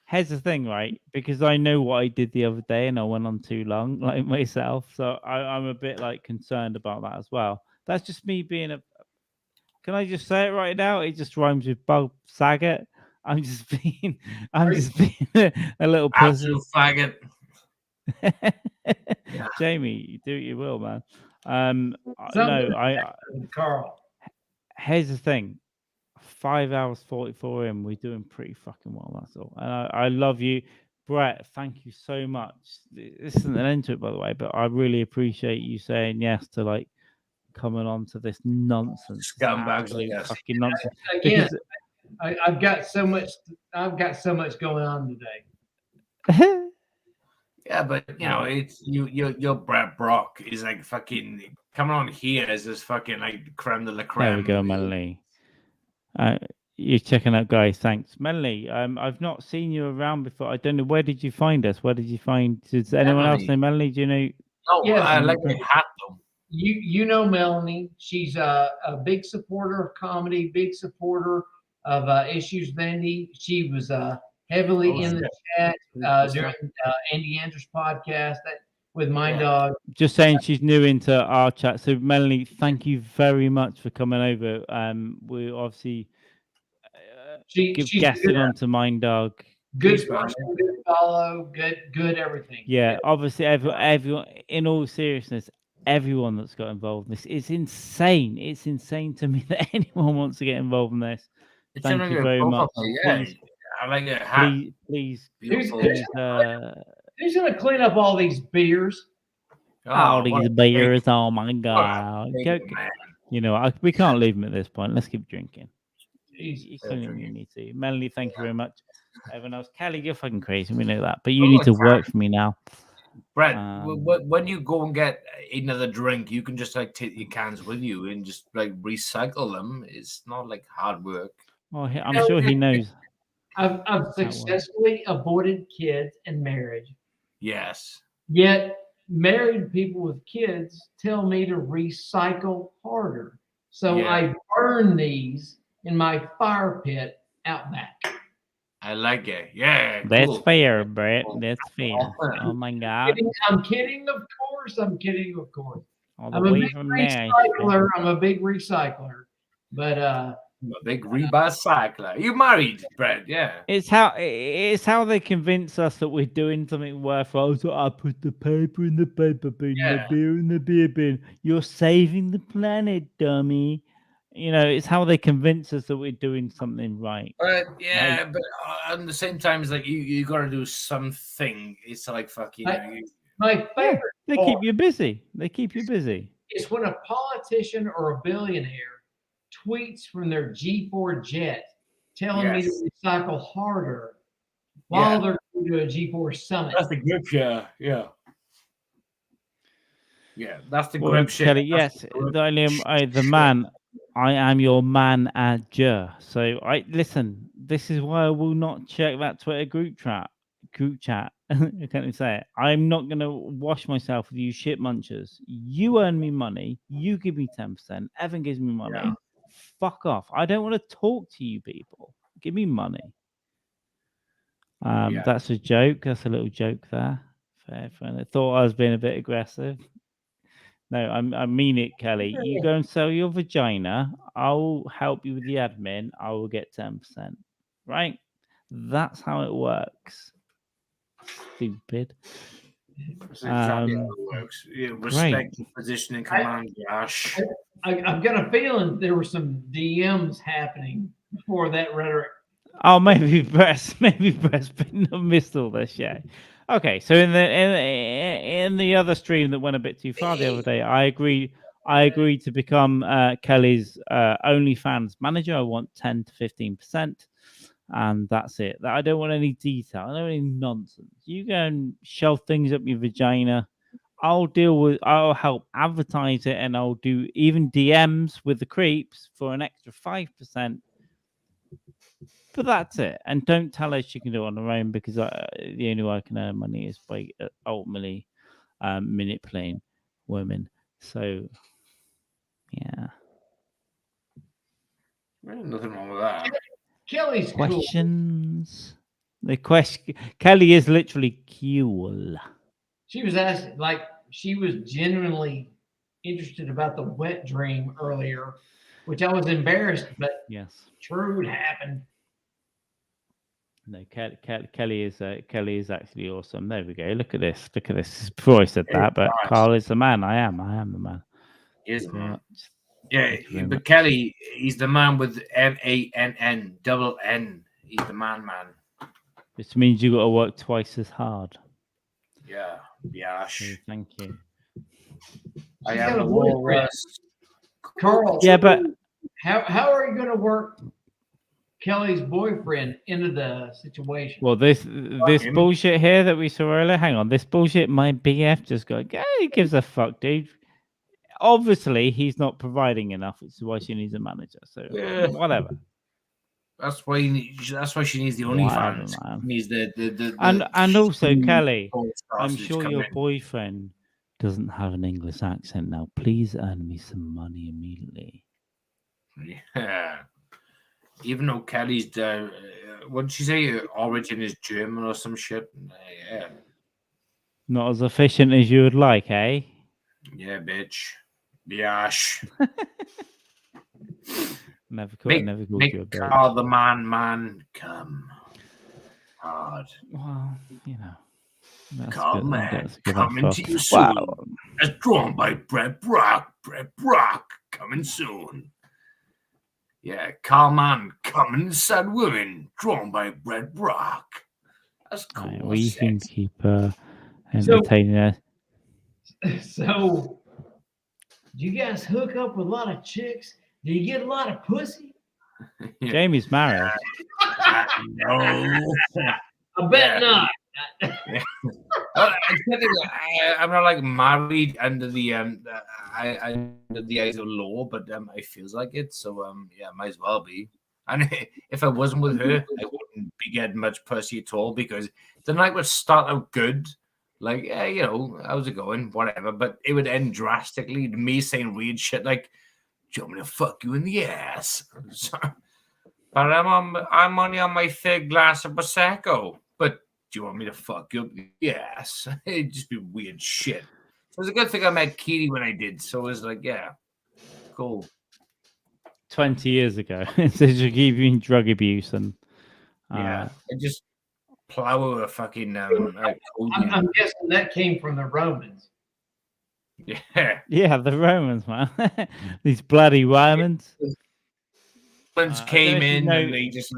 [SPEAKER 1] Here's the thing, right? Because I know what I did the other day, and I went on too long, like myself. So I'm a bit like concerned about that as well. That's just me being a. Can I just say it right now? It just rhymes with Bob Saget. I'm just being a little pussy.
[SPEAKER 2] Absolute faggot.
[SPEAKER 1] Jamie, you do what you will, man.
[SPEAKER 3] Carl.
[SPEAKER 1] Here's the thing. 5 hours 44 in, we're doing pretty fucking well. That's all. And I love you, Brett. Thank you so much. This isn't an end to it, by the way, but I really appreciate you saying yes to like coming on to this nonsense.
[SPEAKER 2] Scumbags like us.
[SPEAKER 1] Fucking nonsense.
[SPEAKER 3] Again, I've got so much going on today.
[SPEAKER 2] Yeah, but you know, it's your Brett Brock is like fucking coming on here as this fucking like creme de la creme.
[SPEAKER 1] There we go, Melanie. You're checking out, guys. Thanks, Melanie. I've not seen you around before. I don't know, where did you find us? Does anyone else know Melanie? Do you know?
[SPEAKER 2] Oh, yes, I like the hat though.
[SPEAKER 3] You know Melanie. She's a big supporter of comedy, big supporter of Issues Bendy. She was heavily in the chat during Andy Andrews' podcast with Mind Dog.
[SPEAKER 1] Just saying, she's new into our chat. So Melanie, thank you very much for coming over. We obviously she's guested onto Mind Dog.
[SPEAKER 3] Good person, good follow, good everything.
[SPEAKER 1] Yeah, obviously everyone. In all seriousness, everyone that's got involved in this is insane. It's insane to me that anyone wants to get involved in this. Thank you very much.
[SPEAKER 2] Yeah, I like it.
[SPEAKER 1] Please.
[SPEAKER 3] Who's gonna clean up all these beers?
[SPEAKER 1] All these beers. Oh my god! You know, we can't leave them at this point. Let's keep drinking. You need to. Melanie, thank you very much. Everyone else, Kelly, you're fucking crazy. We know that, but you need to work for me now.
[SPEAKER 2] Brett, when you go and get another drink, you can just like take your cans with you and just like recycle them. It's not like hard work.
[SPEAKER 1] Well, I'm sure he knows.
[SPEAKER 3] I've successfully avoided kids and marriage.
[SPEAKER 2] Yes.
[SPEAKER 3] Yet married people with kids tell me to recycle harder. So I burn these in my fire pit out back.
[SPEAKER 2] I like it. Yeah.
[SPEAKER 1] That's fair, Brett. That's fair. Oh my god.
[SPEAKER 3] I'm kidding, of course. I'm
[SPEAKER 1] I'm a big
[SPEAKER 3] recycler. I'm a big recycler. But
[SPEAKER 2] I'm a big recycler. You married, Brett? Yeah.
[SPEAKER 1] It's how they convince us that we're doing something worthwhile. So I put the paper in the paper bin, the beer in the beer bin. You're saving the planet, dummy. You know, it's how they convince us that we're doing something right.
[SPEAKER 2] But at the same time, it's like you got to do something. It's like fucking.
[SPEAKER 3] My favorite.
[SPEAKER 1] They keep you busy.
[SPEAKER 3] It's when a politician or a billionaire tweets from their G4 jet telling me to recycle harder while they're going to a G4 summit.
[SPEAKER 2] That's the grip share. Yeah. Yeah, that's the
[SPEAKER 1] Well,
[SPEAKER 2] grip shit.
[SPEAKER 1] Kelly, yes, the man. I am your manager. So listen. This is why I will not check that Twitter group chat. I can't even say it. I'm not gonna wash myself with you shit munchers. You earn me money. You give me 10%. Evan gives me money.
[SPEAKER 3] Yeah.
[SPEAKER 1] Fuck off. I don't want to talk to you people. Give me money. That's a joke. That's a little joke there. Fair. I thought I was being a bit aggressive. No, I mean it, Kelly. You go and sell your vagina. I'll help you with the admin. I will get 10%. Right? That's how it works. Stupid.
[SPEAKER 2] That's exactly how it works. Yeah, respect your position in command, Josh.
[SPEAKER 3] I've got a feeling there were some DMs happening before that rhetoric.
[SPEAKER 1] Oh, maybe Brett's been missed all this. Yeah. Okay, so in the other stream that went a bit too far the other day, I agreed to become Kelly's OnlyFans manager. I want 10 to 15%, and that's it. I don't want any detail. I don't want any nonsense. You go and shove things up your vagina. I'll help advertise it, and I'll do even DMs with the creeps for an extra 5%. But that's it. And don't tell her she can do it on her own, because the only way I can earn money is by ultimately manipulating women. So, yeah.
[SPEAKER 2] Nothing wrong with that.
[SPEAKER 3] Kelly's
[SPEAKER 1] questions. Cool. Kelly is literally cool.
[SPEAKER 3] She was asking, like, she was genuinely interested about the wet dream earlier, which I was embarrassed, but
[SPEAKER 1] yes,
[SPEAKER 3] true, it happened.
[SPEAKER 1] No, Kelly is actually awesome. There we go. Look at this. Before I said that, but Carl is the man. I am the man.
[SPEAKER 2] He is the man. Yeah, but Kelly, he's the man with MANN, double N. He's the man.
[SPEAKER 1] Which means you got to work twice as hard.
[SPEAKER 2] Yeah.
[SPEAKER 1] So, thank you.
[SPEAKER 2] I am the worst.
[SPEAKER 3] Carl.
[SPEAKER 1] Yeah, but
[SPEAKER 3] how are you going to work Kelly's boyfriend into the situation?
[SPEAKER 1] Well, this bullshit here that we saw earlier. Hang on, this bullshit. My BF just got. He gives a fuck, dude. Obviously, he's not providing enough. It's why she needs a manager. So whatever.
[SPEAKER 2] That's why she needs the OnlyFans. Needs the
[SPEAKER 1] and also Kelly. I'm sure your boyfriend doesn't have an English accent now. Please earn me some money immediately.
[SPEAKER 2] Yeah. Even though Kelly's what did she say? Her origin is German or some shit. Yeah.
[SPEAKER 1] Not as efficient as you would like, eh?
[SPEAKER 2] Yeah, bitch. Biash.
[SPEAKER 1] Never called you a bitch.
[SPEAKER 2] Carl the man, come hard.
[SPEAKER 1] Well, you know.
[SPEAKER 2] Carl man, coming to you soon. Wow. As drawn by Brett Brock. Coming soon. Yeah, Carl Man, coming sad women, drawn by Brett Brock. That's cool.
[SPEAKER 1] Right, we can keep entertaining us.
[SPEAKER 3] So, do you guys hook up with a lot of chicks? Do you get a lot of pussy?
[SPEAKER 1] Yeah. Jamie's married.
[SPEAKER 2] No.
[SPEAKER 3] I bet not.
[SPEAKER 2] I'm not like married under the under the eyes of law, but it feels like it. So yeah, might as well be. And if I wasn't with her, I wouldn't be getting much pussy at all, because the night would start out good, like how's it going, whatever, but it would end drastically. Me saying weird shit like, "Do you want me to fuck you in the ass?" But I'm only on my third glass of prosecco. But do you want me to fuck you up the ass? It'd just be weird shit. So it was a good thing I met Keely when I did. So it was like, yeah, cool.
[SPEAKER 1] 20 years ago. So you keep doing drug abuse and
[SPEAKER 2] I just plow a fucking.
[SPEAKER 3] I'm guessing that came from the Romans.
[SPEAKER 2] Yeah,
[SPEAKER 1] the Romans, man. These bloody Romans.
[SPEAKER 2] Came in and they just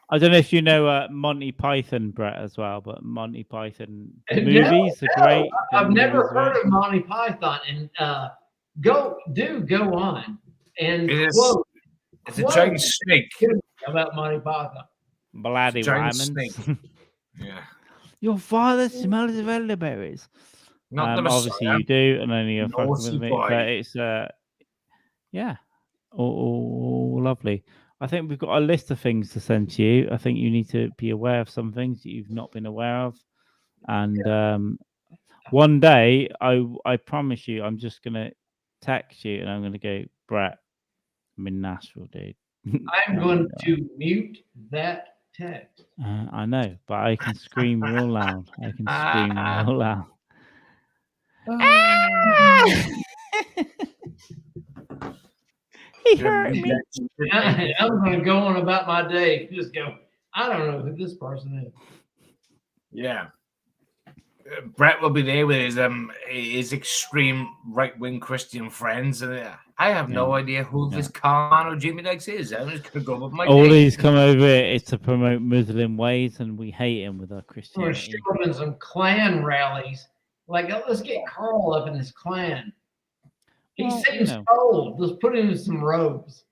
[SPEAKER 1] I don't know if you know Monty Python, Brett, as well, but Monty Python movies are great.
[SPEAKER 3] I've never heard of Monty Python, and go on and
[SPEAKER 2] it's a giant snake
[SPEAKER 3] about Monty Python.
[SPEAKER 1] bloody
[SPEAKER 2] Giant
[SPEAKER 1] lemons.
[SPEAKER 2] snake. Yeah.
[SPEAKER 1] Your father smells of elderberries.
[SPEAKER 2] Not the
[SPEAKER 1] Obviously
[SPEAKER 2] Messiah.
[SPEAKER 1] you do, and then you're fucking
[SPEAKER 2] Naughty
[SPEAKER 1] with me.
[SPEAKER 2] boy.
[SPEAKER 1] But it's yeah, all lovely. I think we've got a list of things to send to you. I think you need to be aware of some things that you've not been aware of, and one day I promise you, I'm just gonna text you and I'm gonna go, Brett, I'm in Nashville, dude.
[SPEAKER 3] I'm going to mute that text.
[SPEAKER 1] I know, but I can scream real loud. I can scream real loud. He hurt me.
[SPEAKER 3] I'm going to go on about my day. Just go, I don't know who this person is.
[SPEAKER 2] Yeah. Brett will be there with his extreme right-wing Christian friends, and I have no idea who this Carl or Jimmy Dykes is. I'm just gonna go with my
[SPEAKER 1] all
[SPEAKER 2] day.
[SPEAKER 1] these come over here is to promote Muslim ways, and we hate him with our
[SPEAKER 3] We're
[SPEAKER 1] Christianity.
[SPEAKER 3] showing some clan rallies. Like, let's get Carl up in this clan. He seems cold. Let's put him in some robes.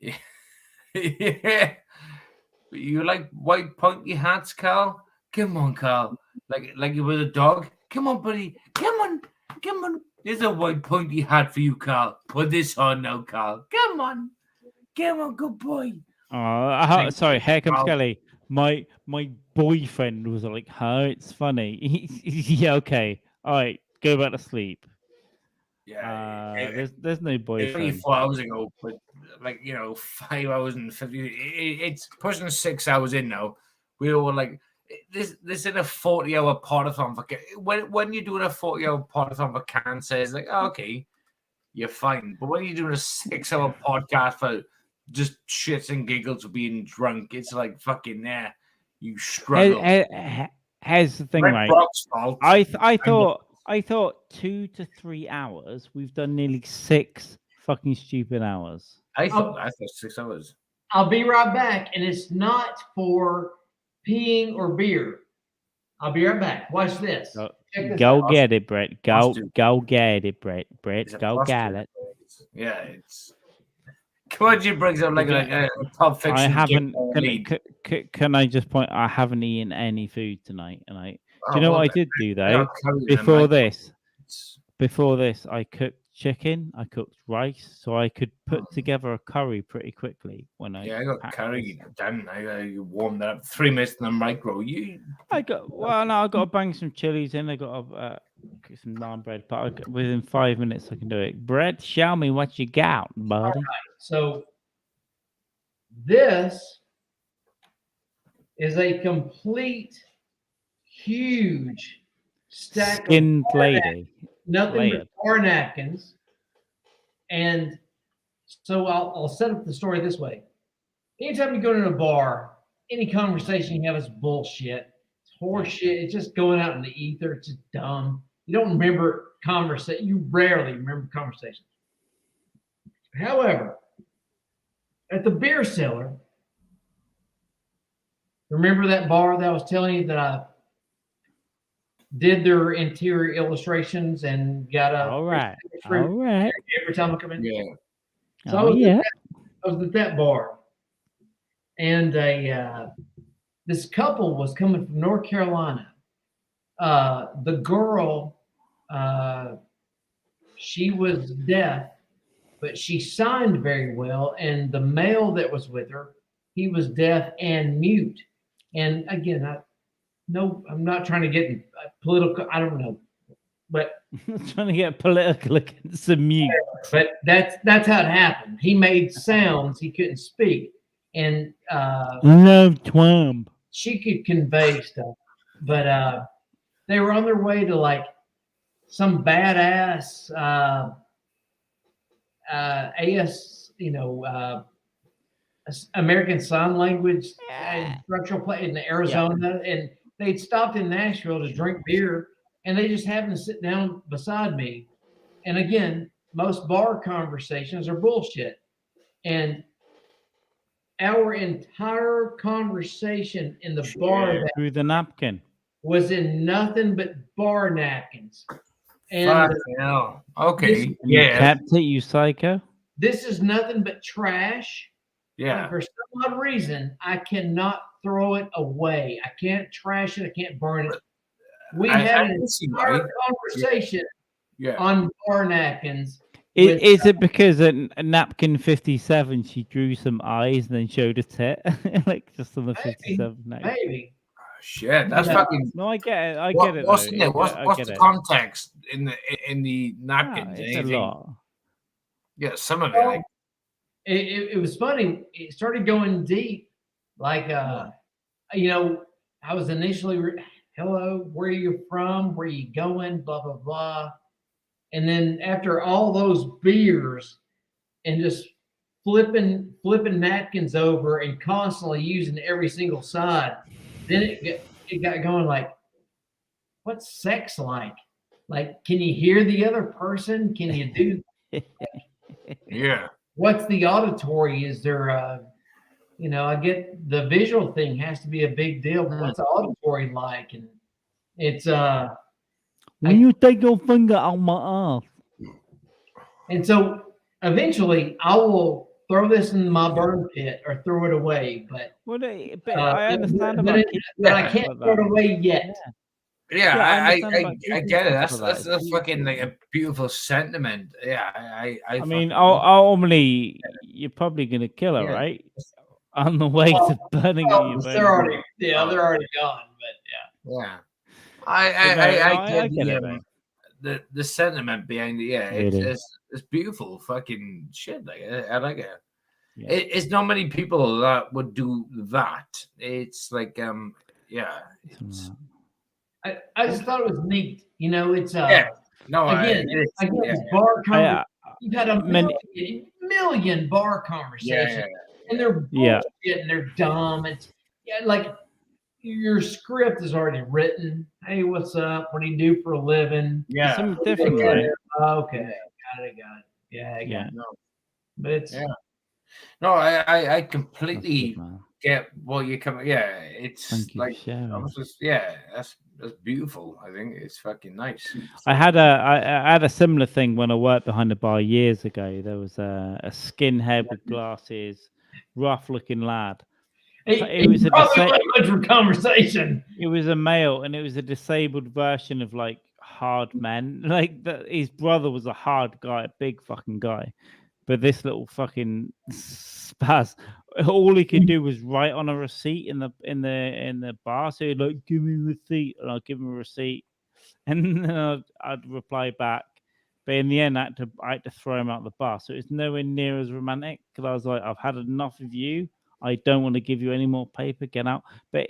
[SPEAKER 2] Yeah. You like white pointy hats, Carl? Come on, Carl. Like you were a dog. Come on, buddy. Come on. There's a white pointy hat for you, Carl. Put this on now, Carl. Come on, good boy.
[SPEAKER 1] Oh, sorry. Here comes Kelly. My boyfriend was like, "Huh? It's funny." Yeah, okay. All right, go back to sleep.
[SPEAKER 2] Yeah,
[SPEAKER 1] there's no boyfriend.
[SPEAKER 2] 4 hours ago, but 5 hours and 50. It's pushing 6 hours in now. We were like, this is a 40-hour partathon for when you're doing a 40-hour partathon for cancer, it's like, okay, you're fine. But when you're doing a 6-hour podcast for just shits and giggles for being drunk, it's like fucking you struggle.
[SPEAKER 1] Here's the thing, right? I thought 2 to 3 hours. We've done nearly 6 fucking stupid hours.
[SPEAKER 2] I thought 6 hours.
[SPEAKER 3] I'll be right back, and it's not for peeing or beer. I'll be right back. Watch this.
[SPEAKER 1] Go get it, Brett. Go get it, Brett. Go get it.
[SPEAKER 2] Yeah, it's. Come on, Jim brings up like a Pulp Fiction.
[SPEAKER 1] I haven't. Can I just point? I haven't eaten any food tonight, and do you know what I did do though? Before this, I cooked chicken. I cooked rice, so I could put together a curry pretty quickly. I
[SPEAKER 2] got curry done. I warmed that up 3 minutes in the micro.
[SPEAKER 1] I got to bang some chilies in. I got to cook some naan bread, but within 5 minutes I can do it. Brett, show me what you got, buddy.
[SPEAKER 3] Right, so this is a complete, huge stack
[SPEAKER 1] skinned
[SPEAKER 3] of
[SPEAKER 1] lady.
[SPEAKER 3] Nothing but bar napkins. And so I'll set up the story this way. Anytime you go to a bar, any conversation you have is bullshit. It's horseshit. It's just going out in the ether. It's just dumb. You don't remember conversation. You rarely remember conversations. However, at the beer cellar, remember that bar that I was telling you that I did their interior illustrations and got a
[SPEAKER 1] all right
[SPEAKER 3] every time I come in.
[SPEAKER 2] Yeah.
[SPEAKER 3] So I was at that bar, and this couple was coming from North Carolina. The girl, she was deaf, but she signed very well, and the male that was with her, he was deaf and mute. And again, I'm not trying to get political. I don't know, but
[SPEAKER 1] trying to get political against the mute.
[SPEAKER 3] But that's how it happened. He made sounds he couldn't speak, and
[SPEAKER 1] love Trump.
[SPEAKER 3] She could convey stuff, but they were on their way to like some badass American Sign Language instructional place in Arizona, and they'd stopped in Nashville to drink beer, and they just happened to sit down beside me. And again, most bar conversations are bullshit. And our entire conversation in the bar
[SPEAKER 1] through the napkin
[SPEAKER 3] was in nothing but bar napkins. And
[SPEAKER 2] okay,
[SPEAKER 1] you kept it, you psycho.
[SPEAKER 3] This is nothing but trash.
[SPEAKER 2] Yeah.
[SPEAKER 3] For some odd reason, I cannot throw it away. I can't trash it. I can't burn it. We
[SPEAKER 2] I
[SPEAKER 3] had an
[SPEAKER 2] can see why.
[SPEAKER 3] entire conversation
[SPEAKER 2] Yeah.
[SPEAKER 3] on bar napkins.
[SPEAKER 1] Is it because at napkin 57 she drew some eyes and then showed a tit, like just on the 57 napkin?
[SPEAKER 3] Maybe.
[SPEAKER 2] Shit, that's
[SPEAKER 3] Yeah.
[SPEAKER 2] fucking.
[SPEAKER 1] No, I get it. I
[SPEAKER 2] What,
[SPEAKER 1] get it.
[SPEAKER 2] what's
[SPEAKER 1] though.
[SPEAKER 2] in it? What's
[SPEAKER 1] I
[SPEAKER 2] what's
[SPEAKER 1] get
[SPEAKER 2] the
[SPEAKER 1] it.
[SPEAKER 2] context in the
[SPEAKER 1] Ah,
[SPEAKER 2] napkins?
[SPEAKER 1] it's a
[SPEAKER 2] Anything?
[SPEAKER 1] lot.
[SPEAKER 2] Yeah, some of it.
[SPEAKER 3] Well,
[SPEAKER 2] Like,
[SPEAKER 3] it was funny. It started going deep. Like, you know, I was initially, hello, where are you from? Where are you going? Blah, blah, blah. And then after all those beers and just flipping napkins over and constantly using every single side, then it got going like, what's sex like? Like, can you hear the other person? Can you do
[SPEAKER 2] yeah.
[SPEAKER 3] what's the auditory? Is there you know, I get the visual thing has to be a big deal, but what's the auditory like? And it's
[SPEAKER 1] When you take your finger out my ass.
[SPEAKER 3] and so eventually I will throw this in my burn pit or throw it away, but
[SPEAKER 1] Well, but I understand about
[SPEAKER 3] but I
[SPEAKER 1] keeping
[SPEAKER 3] can't
[SPEAKER 1] stuff
[SPEAKER 3] throw
[SPEAKER 1] like
[SPEAKER 3] it away yet.
[SPEAKER 2] Yeah,
[SPEAKER 1] I
[SPEAKER 2] I
[SPEAKER 1] understand about
[SPEAKER 2] I
[SPEAKER 1] keeping
[SPEAKER 2] get it.
[SPEAKER 1] stuff
[SPEAKER 2] That's
[SPEAKER 1] like
[SPEAKER 2] that's
[SPEAKER 1] that.
[SPEAKER 2] a fucking like a beautiful sentiment. Yeah,
[SPEAKER 1] I mean,
[SPEAKER 2] fucking-
[SPEAKER 1] ultimately, you're probably gonna kill her,
[SPEAKER 2] Yeah.
[SPEAKER 1] right? On the way to burning
[SPEAKER 3] Well,
[SPEAKER 1] you.
[SPEAKER 3] they're already they're already gone, but yeah.
[SPEAKER 2] Yeah, I
[SPEAKER 1] I
[SPEAKER 2] get
[SPEAKER 1] get it,
[SPEAKER 2] the sentiment behind it. Yeah,
[SPEAKER 1] Really?
[SPEAKER 2] it's beautiful fucking shit. Like I like it.
[SPEAKER 1] Yeah.
[SPEAKER 2] It's not many people that would do that. It's like yeah, it's,
[SPEAKER 3] I just thought it was neat. You know, it's
[SPEAKER 2] yeah. No,
[SPEAKER 3] again,
[SPEAKER 2] yeah.
[SPEAKER 3] bar conversation.
[SPEAKER 1] I,
[SPEAKER 3] You've had a
[SPEAKER 1] many-
[SPEAKER 3] million bar conversations, and they're
[SPEAKER 1] Yeah.
[SPEAKER 3] bullshit and they're dumb. It's like your script is already written. Hey, what's up? What do you do for a living?
[SPEAKER 2] Yeah.
[SPEAKER 1] something different, right?
[SPEAKER 3] Okay, got it. Yeah, I got
[SPEAKER 1] Yeah.
[SPEAKER 3] it. But it's
[SPEAKER 2] No, I
[SPEAKER 1] That's
[SPEAKER 2] completely
[SPEAKER 1] good, man.
[SPEAKER 2] get what you come. Yeah, it's
[SPEAKER 1] Thank you
[SPEAKER 2] like
[SPEAKER 1] for sharing.
[SPEAKER 2] I was just that's beautiful. I think it's fucking nice.
[SPEAKER 1] I had a similar thing when I worked behind the bar years ago. There was a skinhead with glasses, rough-looking lad. It was a
[SPEAKER 3] much for conversation.
[SPEAKER 1] It was a male, and it was a disabled version of like hard men. Like his brother was a hard guy, a big fucking guy, but this little fucking spaz, all he could do was write on a receipt in the bar. So he'd like, give me a receipt, and I'd give him a receipt, and then I'd reply back. But in the end, I had to throw him out the bar. So it's nowhere near as romantic because I was like, I've had enough of you. I don't want to give you any more paper. Get out. But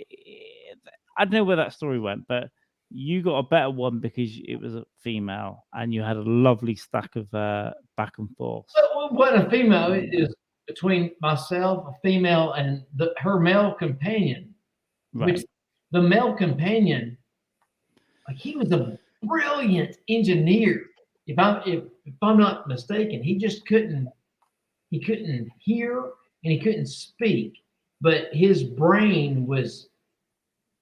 [SPEAKER 1] I don't know where that story went, but you got a better one because it was a female and you had a lovely stack of back and forth.
[SPEAKER 3] What a female is between myself, a female, and her male companion.
[SPEAKER 1] Right.
[SPEAKER 3] Which the male companion, like he was a brilliant engineer. If I'm not mistaken, he just couldn't hear and he couldn't speak, but his brain was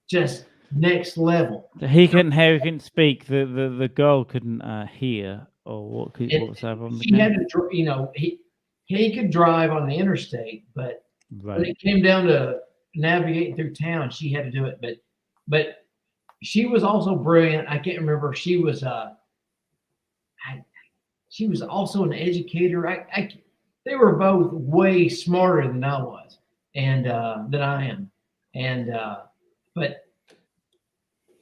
[SPEAKER 3] just next level.
[SPEAKER 1] He couldn't hear, he couldn't speak. The girl couldn't hear, or what was that on?
[SPEAKER 3] She had to, you know, he could drive on the interstate, but when it came down to navigating through town, she had to do it. But she was also brilliant. I can't remember. She was also an educator. They were both way smarter than I was, and than I am, and but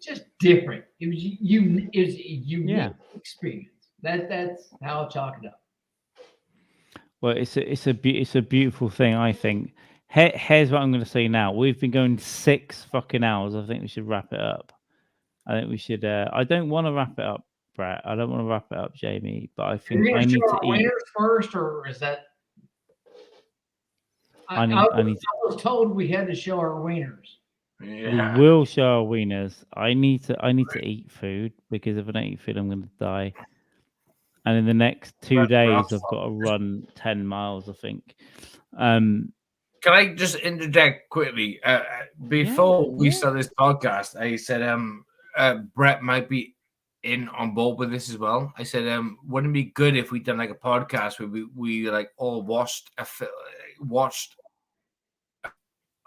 [SPEAKER 3] just different. It was a unique experience. That's how I'll chalk it up.
[SPEAKER 1] Well, it's a beautiful thing, I think. Here's what I'm going to say now. We've been going 6 fucking hours. I think we should wrap it up. I think we should. I don't want to wrap it up, Brett. I don't want to wrap it up, Jamie. But I think I need to eat
[SPEAKER 3] first, or is that?
[SPEAKER 1] I
[SPEAKER 3] was told we had to show our wieners.
[SPEAKER 2] Yeah.
[SPEAKER 1] We will show our wieners. I need to eat food because if I don't eat food, I'm going to die. And in the next 2 days, I've got to run 10 miles, I think.
[SPEAKER 2] Can I just interject quickly? Before we start this podcast, I said Brett might be on board with this as well. I said, wouldn't it be good if we done like a podcast where we like all watched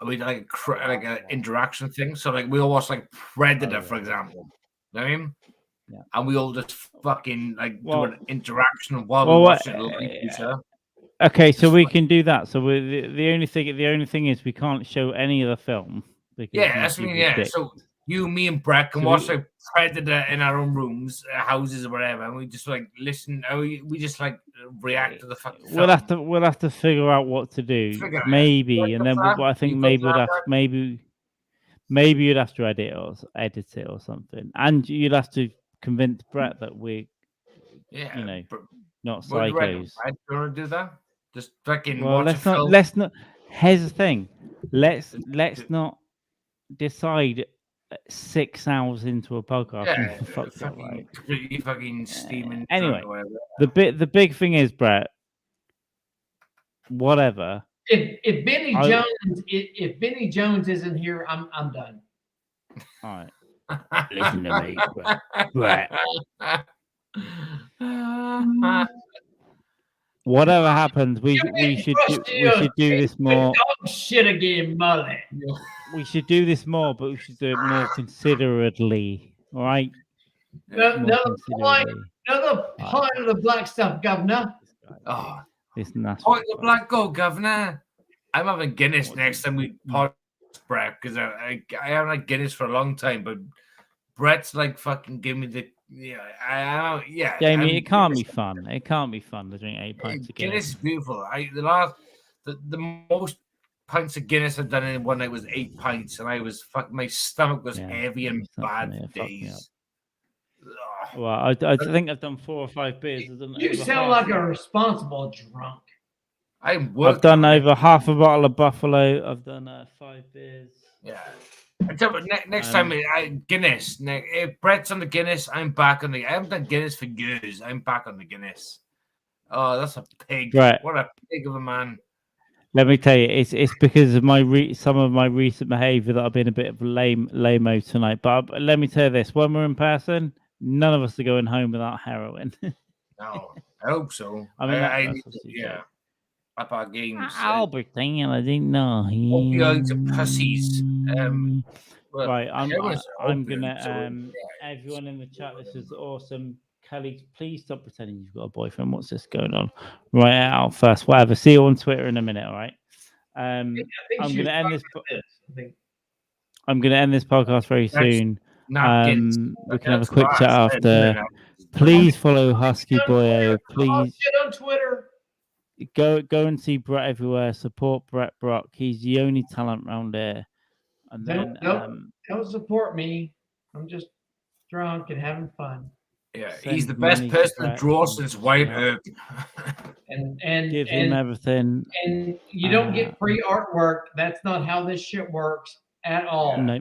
[SPEAKER 2] we like like an interaction thing. So like we all watch like Predator, for example. You know what I mean?
[SPEAKER 1] Yeah.
[SPEAKER 2] And we all just fucking like do
[SPEAKER 1] Well-
[SPEAKER 2] an interaction while
[SPEAKER 1] well,
[SPEAKER 2] we watch it live each other.
[SPEAKER 1] Okay, so
[SPEAKER 2] Just
[SPEAKER 1] we
[SPEAKER 2] like-
[SPEAKER 1] can do that. So the only thing is we can't show any of the film because
[SPEAKER 2] Yeah, that's what I mean.
[SPEAKER 1] YouTube
[SPEAKER 2] Yeah,
[SPEAKER 1] dicks.
[SPEAKER 2] so you, me, and Brett can
[SPEAKER 1] So
[SPEAKER 2] watch
[SPEAKER 1] we-
[SPEAKER 2] like Predator in our own rooms, houses, or whatever, and we just like listen. We just like react to the fucking film.
[SPEAKER 1] we'll have to figure out what to do,
[SPEAKER 2] Figure it out.
[SPEAKER 1] maybe,
[SPEAKER 2] What's
[SPEAKER 1] and
[SPEAKER 2] the
[SPEAKER 1] then
[SPEAKER 2] plan?
[SPEAKER 1] I think
[SPEAKER 2] You
[SPEAKER 1] maybe
[SPEAKER 2] got
[SPEAKER 1] we'd
[SPEAKER 2] that,
[SPEAKER 1] have maybe you'd have to edit it or something, and you'd have to convince Brett that we're
[SPEAKER 2] Yeah,
[SPEAKER 1] you know,
[SPEAKER 2] but
[SPEAKER 1] not
[SPEAKER 2] what do you reckon,
[SPEAKER 1] psychos.
[SPEAKER 2] Brett? Do you want to do that? Just fucking
[SPEAKER 1] Well,
[SPEAKER 2] watch a film.
[SPEAKER 1] let's not. Here's the thing. Let's not decide 6 hours into a podcast.
[SPEAKER 2] Yeah,
[SPEAKER 1] when we fucked up, right?
[SPEAKER 2] completely fucking steaming.
[SPEAKER 1] Anyway,
[SPEAKER 2] drunk or whatever.
[SPEAKER 1] the big thing is, Brett. Whatever.
[SPEAKER 3] If Benny Jones isn't here, I'm done.
[SPEAKER 1] All right. Listen to me, Brett. Whatever happens, we should do this more.
[SPEAKER 3] Dog shit again, Mullet.
[SPEAKER 1] We should do this more, but we should do it more considerately. All right.
[SPEAKER 3] Another pint of the black stuff, Governor.
[SPEAKER 2] Oh,
[SPEAKER 1] This nasty.
[SPEAKER 2] oh, the black gold, Governor. I'm having Guinness next time we podcast, Brett, because I haven't had Guinness for a long time, but Brett's like fucking give me the yeah.
[SPEAKER 1] Yeah, I mean, it can't be fun. It can't be fun to drink 8 pints of
[SPEAKER 2] Guinness
[SPEAKER 1] Guinness.
[SPEAKER 2] is beautiful. The most pints of Guinness I've done in one night was 8 pints, and I was my stomach was
[SPEAKER 1] Yeah,
[SPEAKER 2] heavy and
[SPEAKER 1] it's not for
[SPEAKER 2] bad
[SPEAKER 1] me, it fucked me
[SPEAKER 2] days. Ugh.
[SPEAKER 1] Well, I think I've done 4 or 5 beers.
[SPEAKER 3] You sound like a responsible drunk.
[SPEAKER 1] I've done over half a bottle of Buffalo. I've done 5 beers.
[SPEAKER 2] Yeah. Next time, Guinness. If Brett's on the Guinness, I'm back on the. I haven't done Guinness for years. I'm back on the Guinness. Oh, that's a pig!
[SPEAKER 1] Right.
[SPEAKER 2] What a pig of a man.
[SPEAKER 1] Let me tell you, it's because of some of my recent behaviour that I've been a bit of lame-o tonight. But let me tell you this: when we're in person, none of us are going home without heroin.
[SPEAKER 2] No, I hope so.
[SPEAKER 1] I mean,
[SPEAKER 2] I
[SPEAKER 1] that's
[SPEAKER 2] need to,
[SPEAKER 1] obviously
[SPEAKER 2] yeah. Up our games.
[SPEAKER 1] Albertine, I didn't know.
[SPEAKER 2] Opioids and pussies. Well,
[SPEAKER 1] Right, I'm
[SPEAKER 2] opioids,
[SPEAKER 1] gonna
[SPEAKER 2] so,
[SPEAKER 1] everyone in the chat. This is awesome. Kelly, please stop pretending you've got a boyfriend. What's this going on? Right out first. Whatever. See you on Twitter in a minute. All right. I'm gonna end this. I'm gonna end this podcast very soon. We can have a quick chat after. Please follow Husky Boyo. Please
[SPEAKER 3] shit on Twitter.
[SPEAKER 1] go and see Brett everywhere. Support Brett Brock. He's the only talent around here. And then
[SPEAKER 3] Don't support me. I'm just drunk and having fun.
[SPEAKER 2] Yeah,
[SPEAKER 1] Send
[SPEAKER 2] he's the best
[SPEAKER 1] money to
[SPEAKER 2] person to
[SPEAKER 1] Brett
[SPEAKER 2] draw
[SPEAKER 1] and-
[SPEAKER 2] since White Herb.
[SPEAKER 3] And
[SPEAKER 1] give him everything.
[SPEAKER 3] and you don't get free artwork. That's not how this shit works at all.
[SPEAKER 1] No.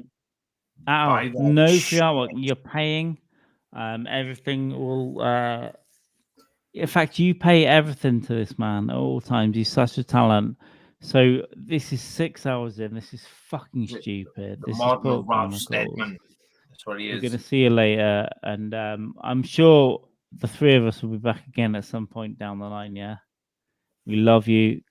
[SPEAKER 2] Buy that
[SPEAKER 1] No free
[SPEAKER 2] shit.
[SPEAKER 1] artwork. You're paying. Everything will. In fact, you pay everything to this man at all times. He's such a talent. So this is 6 hours in. This is fucking stupid.
[SPEAKER 2] The
[SPEAKER 1] This is
[SPEAKER 2] modern
[SPEAKER 1] Paul
[SPEAKER 2] Rob
[SPEAKER 1] Chronicles.
[SPEAKER 2] Stedman. That's what he
[SPEAKER 1] We're
[SPEAKER 2] is.
[SPEAKER 1] gonna see you later, and I'm sure the 3 of us will be back again at some point down the line. Yeah, we love you.